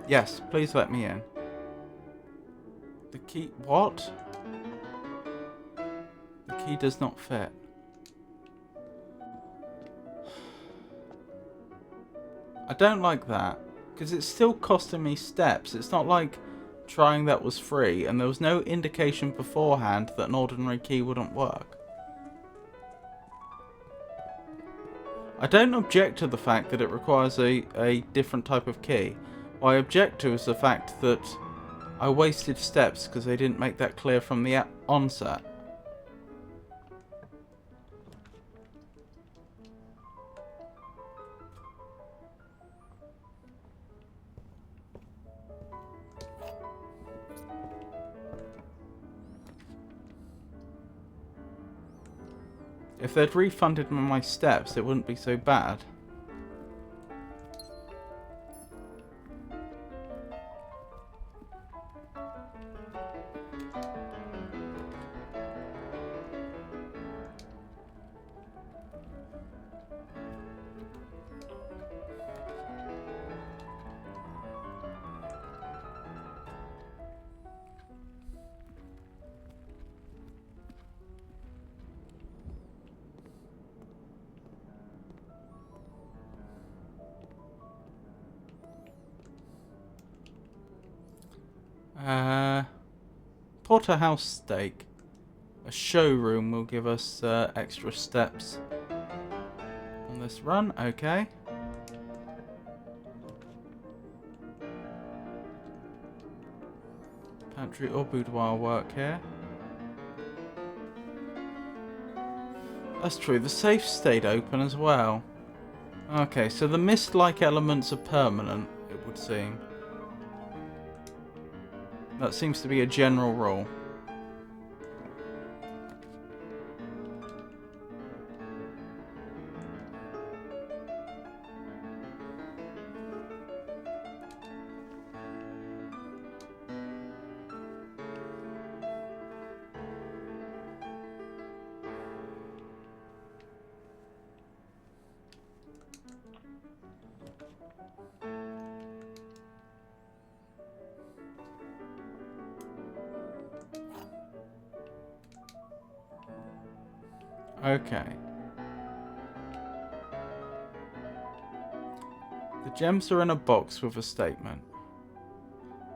Yes, please let me in. The key... What? The key does not fit. I don't like that, because it's still costing me steps. It's not like trying that was free, and there was no indication beforehand that an ordinary key wouldn't work. I don't object to the fact that it requires a different type of key. What I object to is the fact that I wasted steps because they didn't make that clear from the onset. If they'd refunded me my steps, it wouldn't be so bad. Porterhouse steak. A showroom will give us extra steps on this run. Okay. Pantry or boudoir work here. That's true. The safe stayed open as well. Okay, so the mist-like elements are permanent, it would seem. That seems to be a general rule. Okay. The gems are in a box with a statement.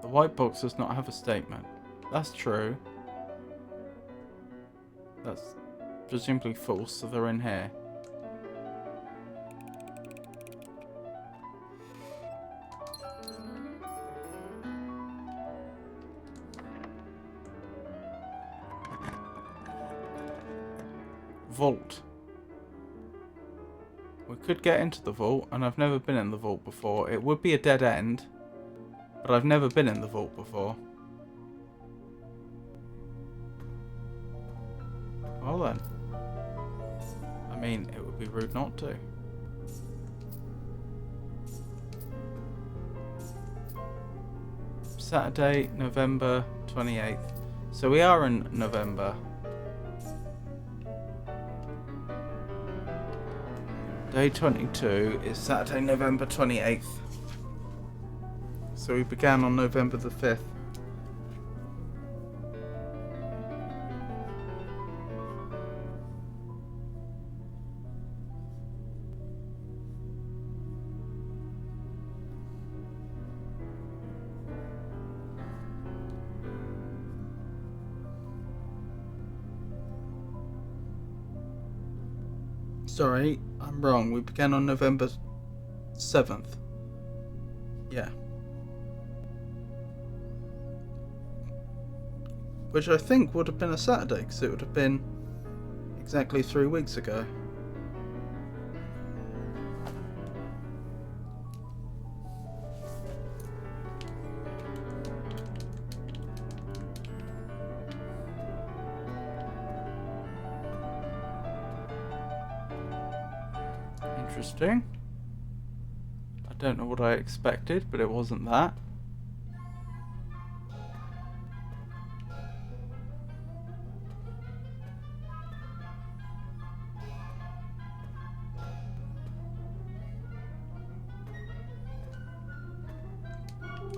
The white box does not have a statement. That's true. That's presumably false, so they're in here. Vault. We could get into the vault, and I've never been in the vault before. It would be a dead end, but I've never been in the vault before. Well then. I mean, it would be rude not to. Saturday, November 28th. So we are in November. Day 22 is Saturday, November 28th. So we began on November the 5th. Sorry, I'm wrong. We began on November 7th. Yeah. Which I think would have been a Saturday, because it would have been exactly 3 weeks ago. Interesting. I don't know what I expected, but it wasn't that.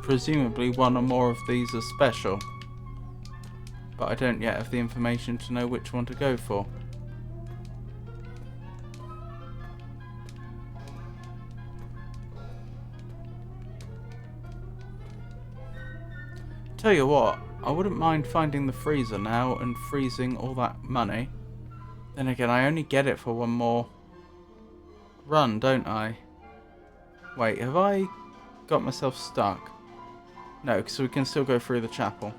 Presumably one or more of these are special. But I don't yet have the information to know which one to go for. Tell you what, I wouldn't mind finding the freezer now and freezing all that money. Then again, I only get it for one more run, don't I? Wait, have I got myself stuck? No, because we can still go through the chapel.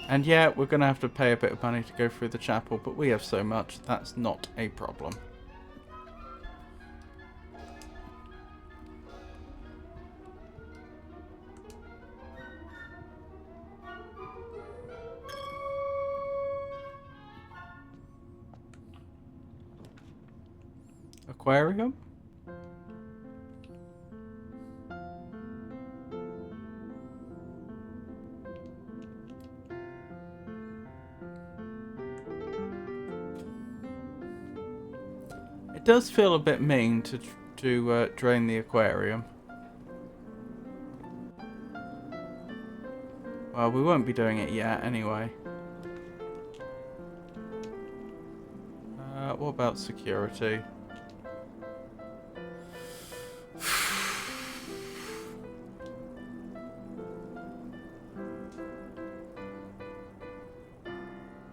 And yeah, we're going to have to pay a bit of money to go through the chapel, but we have so much, that's not a problem. Aquarium? It does feel a bit mean to drain the aquarium. Well, we won't be doing it yet anyway. What about security?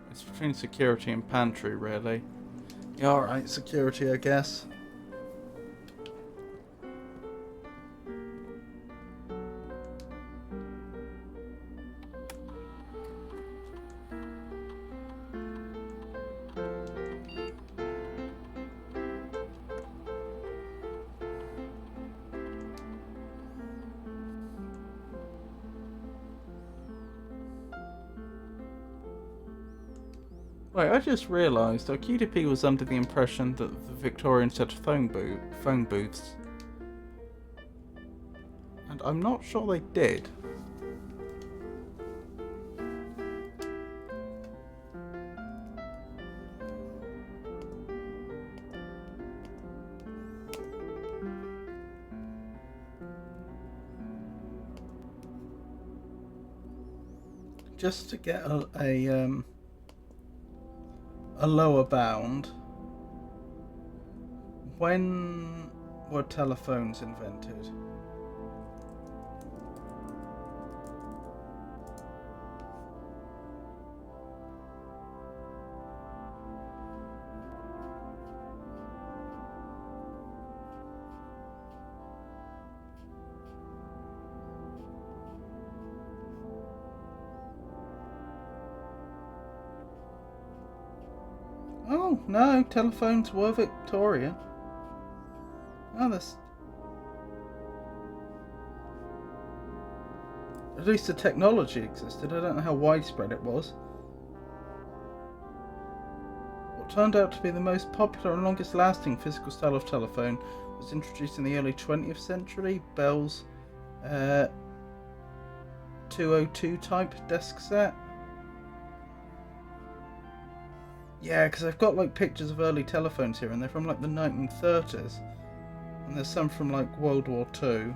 It's between security and pantry, really. Yeah, alright, security, I guess. Wait, I just realised our QDP was under the impression that the Victorians had phone booths. And I'm not sure they did. Just to get a lower bound, when were telephones invented? Oh, no, telephones were Victorian. Oh, that's... At least the technology existed. I don't know how widespread it was. What turned out to be the most popular and longest lasting physical style of telephone was introduced in the early 20th century. Bell's 202 type desk set. Yeah, because I've got like pictures of early telephones here, and they're from like the 1930s, and there's some from like World War II.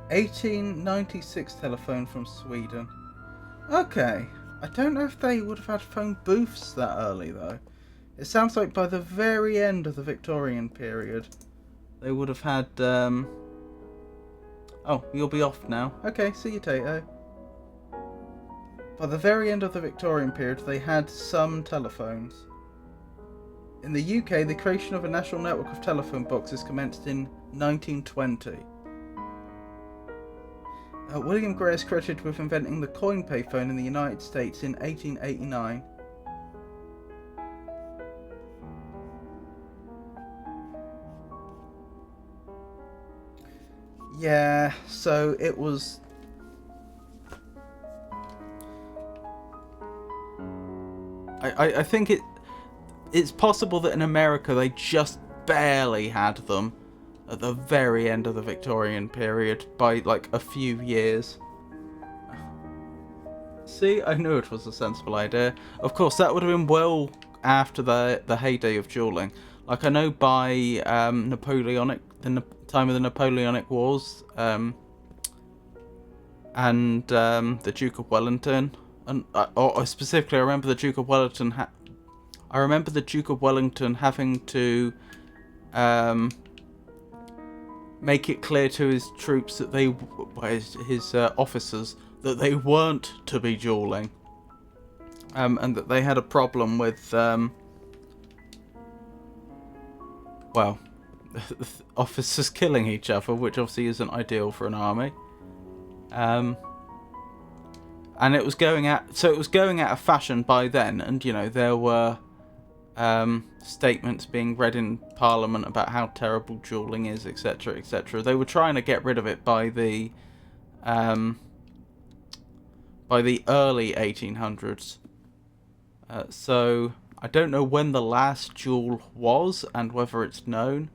(1896) telephone from Sweden. Okay, I don't know if they would have had phone booths that early though. It sounds like by the very end of the Victorian period, they would have had, Oh, you'll be off now. Okay, see you, Tato. By the very end of the Victorian period, they had some telephones. In the UK, the creation of a national network of telephone boxes commenced in 1920. William Gray is credited with inventing the coin payphone in the United States in 1889. Yeah, so it was... I think it's possible that in America they just barely had them at the very end of the Victorian period by like a few years. See, I knew it was a sensible idea. Of course, that would have been well after the heyday of dueling. Like, I know by the time of the Napoleonic Wars, and the Duke of Wellington, and or specifically, I remember the Duke of Wellington. I remember the Duke of Wellington having to make it clear to his troops that his officers, that they weren't to be dueling, and that they had a problem with, well, officers killing each other, which obviously isn't ideal for an army. And it was going out of fashion by then, and you know there were statements being read in Parliament about how terrible dueling is, etc., etc. They were trying to get rid of it by the early 1800s. So I don't know when the last duel was and whether it's known,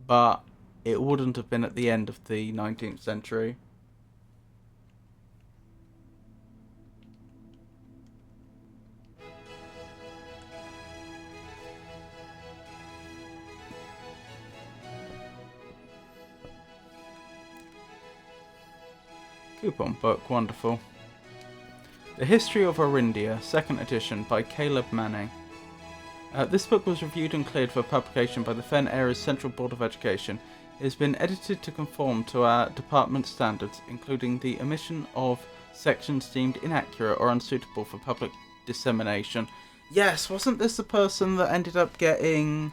but it wouldn't have been at the end of the 19th century. Coupon book, wonderful. The History of Orindia, 2nd edition, by Caleb Manning. This book was reviewed and cleared for publication by the Fen Area's Central Board of Education. It has been edited to conform to our department standards, including the omission of sections deemed inaccurate or unsuitable for public dissemination. Yes, wasn't this the person that ended up getting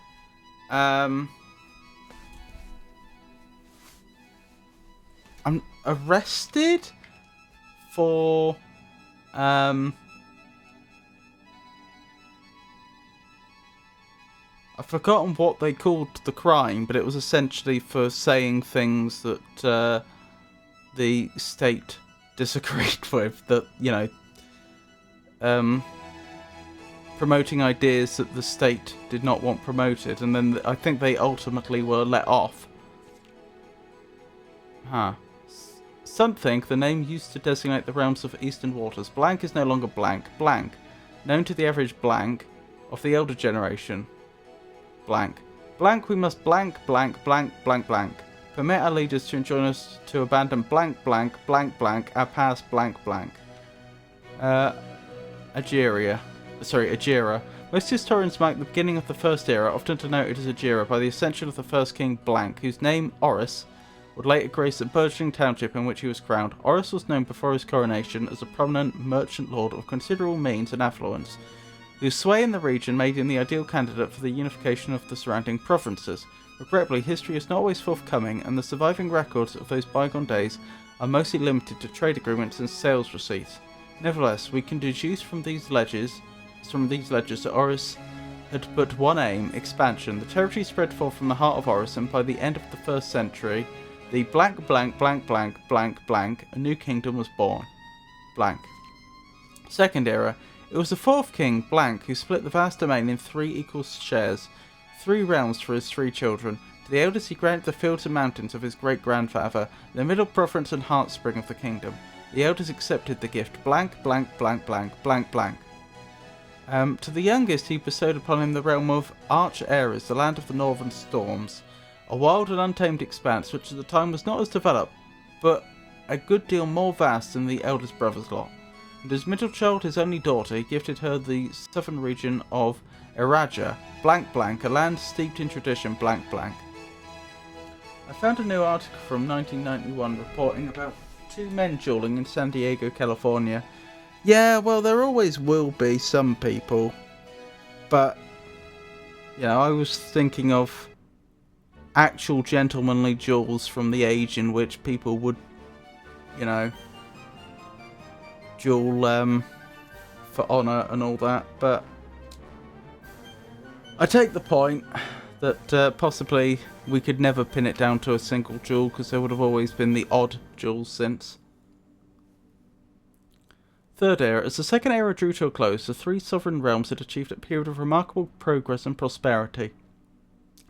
arrested for I've forgotten what they called the crime, but it was essentially for saying things that the state disagreed with, that, you know, promoting ideas that the state did not want promoted, and then I think they ultimately were let off. Something, the name used to designate the realms of eastern waters. Blank is no longer blank. Blank, known to the average blank of the elder generation. Blank. Blank, we must blank, blank, blank, blank, blank. Permit our leaders to enjoin us to abandon blank, blank, blank, blank, our past blank, blank. Agira. Most historians mark the beginning of the first era, often denoted as Agira, by the ascension of the first king Blank, whose name, Oris, would later grace the burgeoning township in which he was crowned. Oris was known before his coronation as a prominent merchant lord of considerable means and affluence, whose sway in the region made him the ideal candidate for the unification of the surrounding provinces. Regrettably, history is not always forthcoming, and the surviving records of those bygone days are mostly limited to trade agreements and sales receipts. Nevertheless, we can deduce from these ledgers that Oris had but one aim: expansion. The territory spread forth from the heart of Oris, and by the end of the 1st century, the blank blank blank blank blank blank, a new kingdom was born. Blank. 2nd era. It was the 4th king, Blank, who split the vast domain in 3 equal shares, 3 realms for his 3 children. To the eldest he granted the fields and mountains of his great-grandfather, the middle province and heartspring of the kingdom. The eldest accepted the gift, blank blank blank blank blank blank. To the youngest he bestowed upon him the realm of Arch Ares, the land of the northern storms, a wild and untamed expanse which at the time was not as developed, but a good deal more vast than the eldest brother's lot. And his middle child, his only daughter, he gifted her the southern region of Eraja, blank blank, a land steeped in tradition, blank blank. I found a new article from 1991 reporting about 2 men dueling in San Diego, California. Yeah, well, there always will be some people, but, you know, I was thinking of actual gentlemanly duels from the age in which people would, you know, duel for honour and all that, but I take the point that possibly we could never pin it down to a single duel, because there would have always been the odd duels since. 3rd era. As the 2nd era drew to a close, the 3 sovereign realms had achieved a period of remarkable progress and prosperity.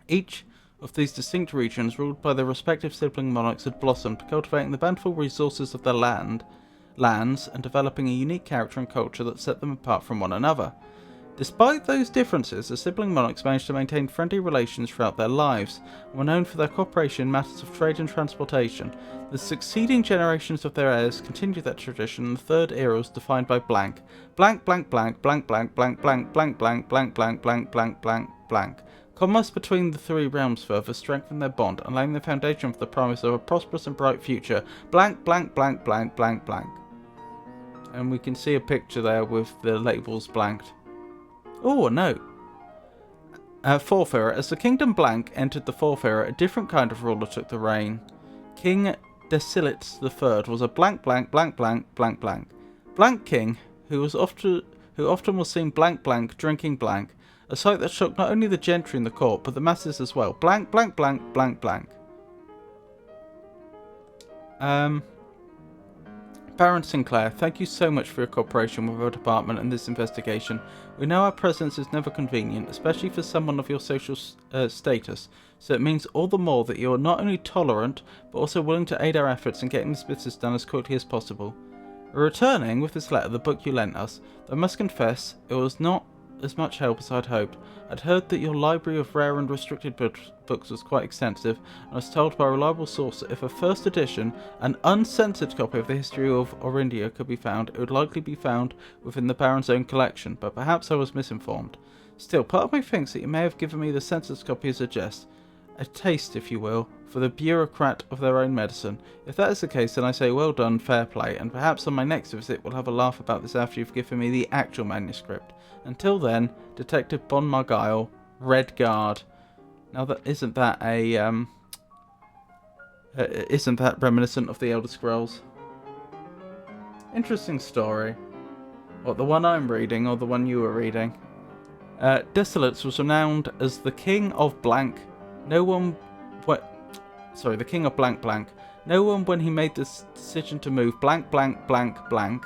Each of these distinct regions, ruled by their respective sibling monarchs, had blossomed, cultivating the bountiful resources of their lands, and developing a unique character and culture that set them apart from one another. Despite those differences, the sibling monarchs managed to maintain friendly relations throughout their lives, and were known for their cooperation in matters of trade and transportation. The succeeding generations of their heirs continued that tradition, and the third era was defined by blank. Blank, blank, blank, blank, blank, blank, blank, blank, blank, blank, blank, blank, blank, blank, blank. Commerce between the three realms further strengthened their bond, and laying the foundation for the promise of a prosperous and bright future. Blank, blank, blank, blank, blank, blank. And we can see a picture there with the labels blanked. Oh, a note. Fourth era. As the kingdom blank entered the fourth era, a different kind of ruler took the reign. King Desilits III was a blank, blank, blank, blank, blank, blank. Blank king, who often was seen blank, blank, drinking blank. A sight that shocked not only the gentry in the court, but the masses as well. Blank, blank, blank, blank, blank. Baron Sinclair, thank you so much for your cooperation with our department in this investigation. We know our presence is never convenient, especially for someone of your social status, so it means all the more that you are not only tolerant, but also willing to aid our efforts in getting this business done as quickly as possible. Returning with this letter the book you lent us, though I must confess it was not as much help as I'd hoped. I'd heard that your library of rare and restricted books was quite extensive, and I was told by a reliable source that if a first edition, an uncensored copy of the history of Orindia could be found, it would likely be found within the Baron's own collection, but perhaps I was misinformed. Still, part of me thinks that you may have given me the censored copy as a jest, a taste, if you will, for the bureaucrat of their own medicine. If that is the case, then I say well done, fair play, and perhaps on my next visit we'll have a laugh about this after you've given me the actual manuscript. Until then, Detective Bon Margile, Red Guard. Now isn't that reminiscent of the Elder Scrolls? Interesting story. What, the one I'm reading or the one you were reading? Desolates was renowned as the king of blank. The king of blank blank. No one, when he made this decision to move blank blank blank blank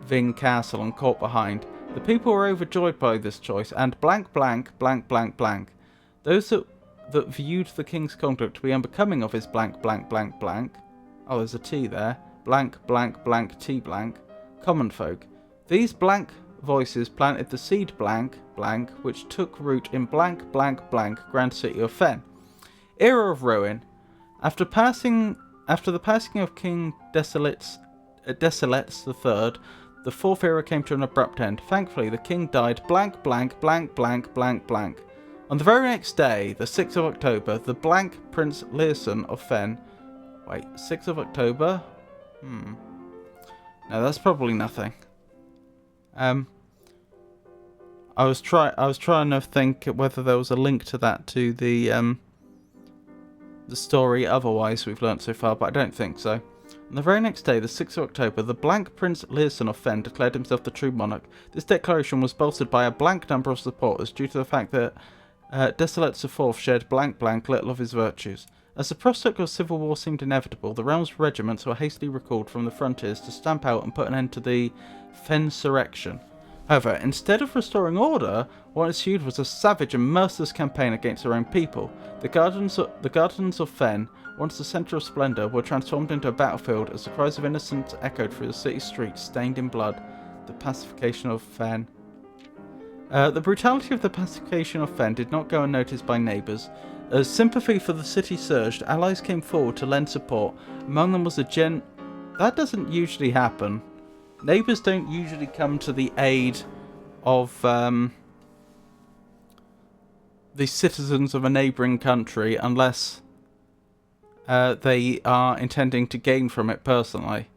Ving Castle and court behind. The people were overjoyed by this choice, and blank blank blank blank blank. Those that viewed the king's conduct to be unbecoming of his blank blank blank blank. Oh, there's a T there. Blank blank blank T blank. Common folk. These blank voices planted the seed blank blank, which took root in blank blank blank grand city of Fen. Era of ruin. After the passing of King Desilets III, the fourth era came to an abrupt end. Thankfully, the king died blank blank blank blank blank blank. On the very next day, the 6th of October, the blank Prince Learson of Fen. Wait, 6th of October? No, that's probably nothing. I was trying to think whether there was a link to that to the story otherwise we've learnt so far, but I don't think so. On the very next day, the 6th of October, the blank Prince Learson of Fen declared himself the true monarch. This declaration was bolstered by a blank number of supporters due to the fact that Desolates IV shared blank blank little of his virtues. As the prospect of civil war seemed inevitable, the realm's regiments were hastily recalled from the frontiers to stamp out and put an end to the Fensurrection. However, instead of restoring order, what ensued was a savage and merciless campaign against their own people. The gardens of Fen, once the centre of splendour, were transformed into a battlefield as the cries of innocents echoed through the city streets stained in blood. The pacification of Fen. The brutality of the pacification of Fen did not go unnoticed by neighbours. As sympathy for the city surged, allies came forward to lend support. Among them was a That doesn't usually happen. Neighbours don't usually come to the aid of the citizens of a neighbouring country unless they are intending to gain from it personally.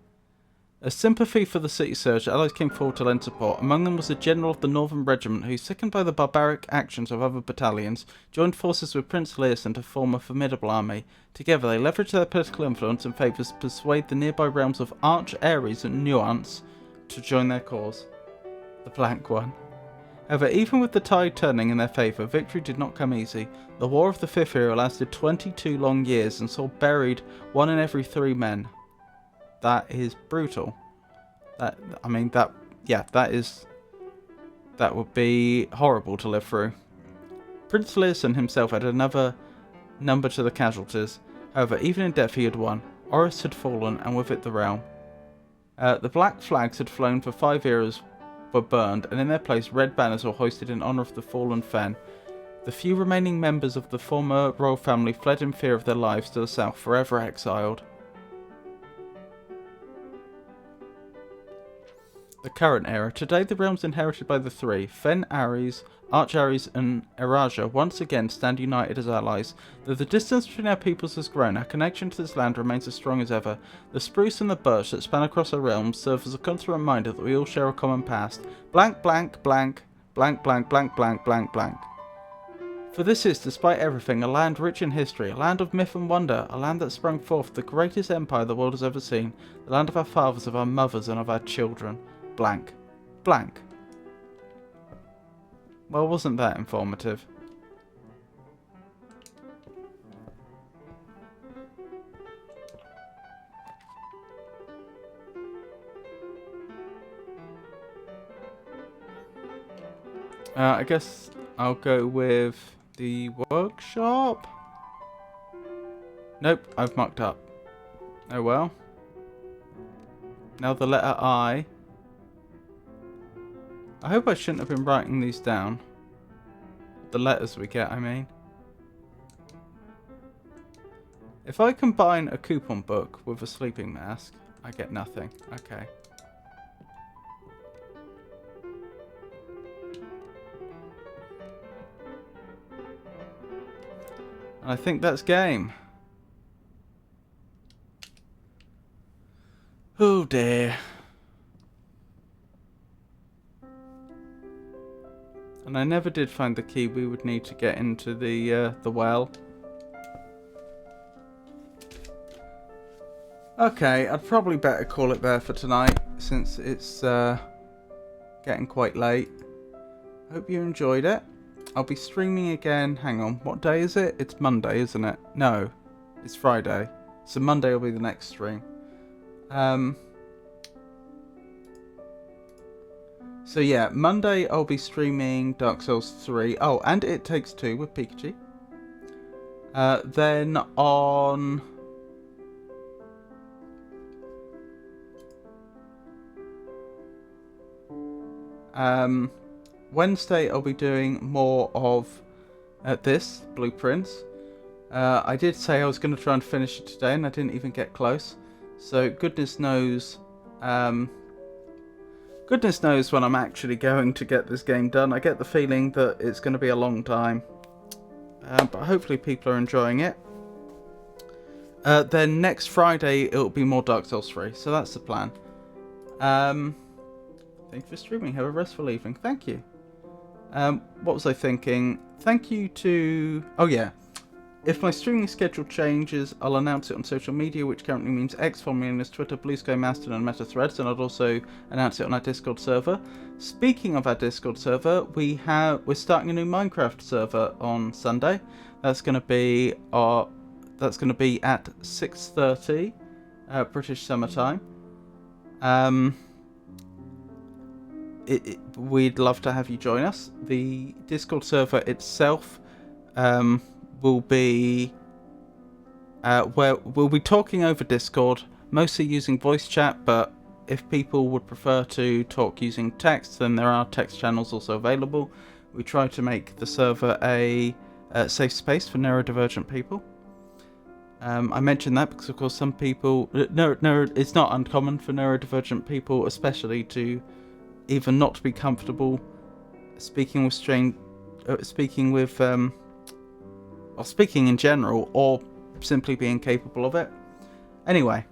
As sympathy for the city surged, allies came forward to lend support. Among them was a general of the Northern Regiment who, sickened by the barbaric actions of other battalions, joined forces with Prince Learson to form a formidable army. Together they leveraged their political influence and favours to persuade the nearby realms of Arch, Ares and Nuance to join their cause. The blank one. However, even with the tide turning in their favour, victory did not come easy. The War of the Fifth Era lasted 22 long years and saw buried 1 in every 3 men. That is brutal. That would be horrible to live through. Prince Learson himself had another number to the casualties. However, even in death he had won. Oris had fallen, and with it the realm. The black flags had flown for 5 eras were burned, and in their place red banners were hoisted in honour of the fallen Fen. The few remaining members of the former royal family fled in fear of their lives to the south, forever exiled. The current era. Today the realms inherited by the three, Fen, Ares, Arch-Ares and Eraja, once again stand united as allies. Though the distance between our peoples has grown, our connection to this land remains as strong as ever. The spruce and the birch that span across our realms serve as a constant reminder that we all share a common past. Blank, blank, blank, blank, blank, blank, blank, blank, blank. For this is, despite everything, a land rich in history, a land of myth and wonder, a land that sprung forth the greatest empire the world has ever seen, the land of our fathers, of our mothers and of our children. Blank. Blank. Well, wasn't that informative? I guess I'll go with the workshop. Nope, I've mucked up. Oh well. Now the letter I. I hope I shouldn't have been writing these down. The letters we get, I mean. If I combine a coupon book with a sleeping mask, I get nothing. Okay. And I think that's game. Oh dear. And I never did find the key we would need to get into the well. Okay, I'd probably better call it there for tonight, since it's getting quite late. Hope you enjoyed it. I'll be streaming again. Hang on, what day is it? It's Monday, isn't it? No, it's Friday. So Monday will be the next stream. So yeah, Monday I'll be streaming Dark Souls 3. Oh, and It Takes Two with Pikachu. Then on... Wednesday I'll be doing more of this, Blueprints. I did say I was going to try and finish it today and I didn't even get close. So goodness knows... Goodness knows when I'm actually going to get this game done. I get the feeling that it's going to be a long time. But hopefully people are enjoying it. Then next Friday it'll be more Dark Souls 3. So that's the plan. Thank you for streaming. Have a restful evening. Thank you. What was I thinking? Thank you to... Oh yeah. If my streaming schedule changes, I'll announce it on social media, which currently means X, formerly known as Twitter, Blue Sky, Mastodon, and Meta Threads, and I'll also announce it on our Discord server. Speaking of our Discord server, we're starting a new Minecraft server on Sunday. That's going to be at 6:30 British Summer Time. We'd love to have you join us. The Discord server itself will be where we'll be talking over Discord, mostly using voice chat, but if people would prefer to talk using text, then there are text channels also available. We try to make the server a safe space for neurodivergent people. I mention that because, of course, some people... it's not uncommon for neurodivergent people, especially to either not be comfortable speaking in general, or simply being capable of it. Anyway,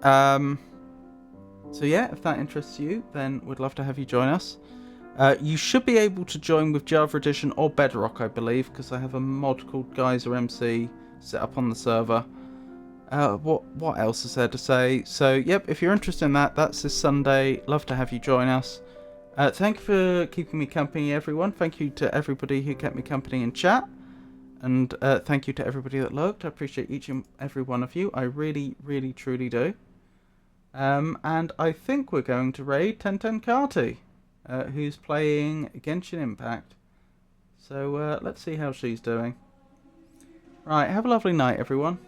so yeah, if that interests you, then we'd love to have you join us. You should be able to join with Java Edition or Bedrock, I believe, because I have a mod called Geyser MC set up on the server. What else is there to say? So, yep, if you're interested in that, that's this Sunday. Love to have you join us. Thank you for keeping me company, everyone. Thank you to everybody who kept me company in chat. And thank you to everybody that lurked. I appreciate each and every one of you. I really, really, truly do. And I think we're going to raid 1010 Kati, who's playing Genshin Impact. So let's see how she's doing. Right, have a lovely night, everyone.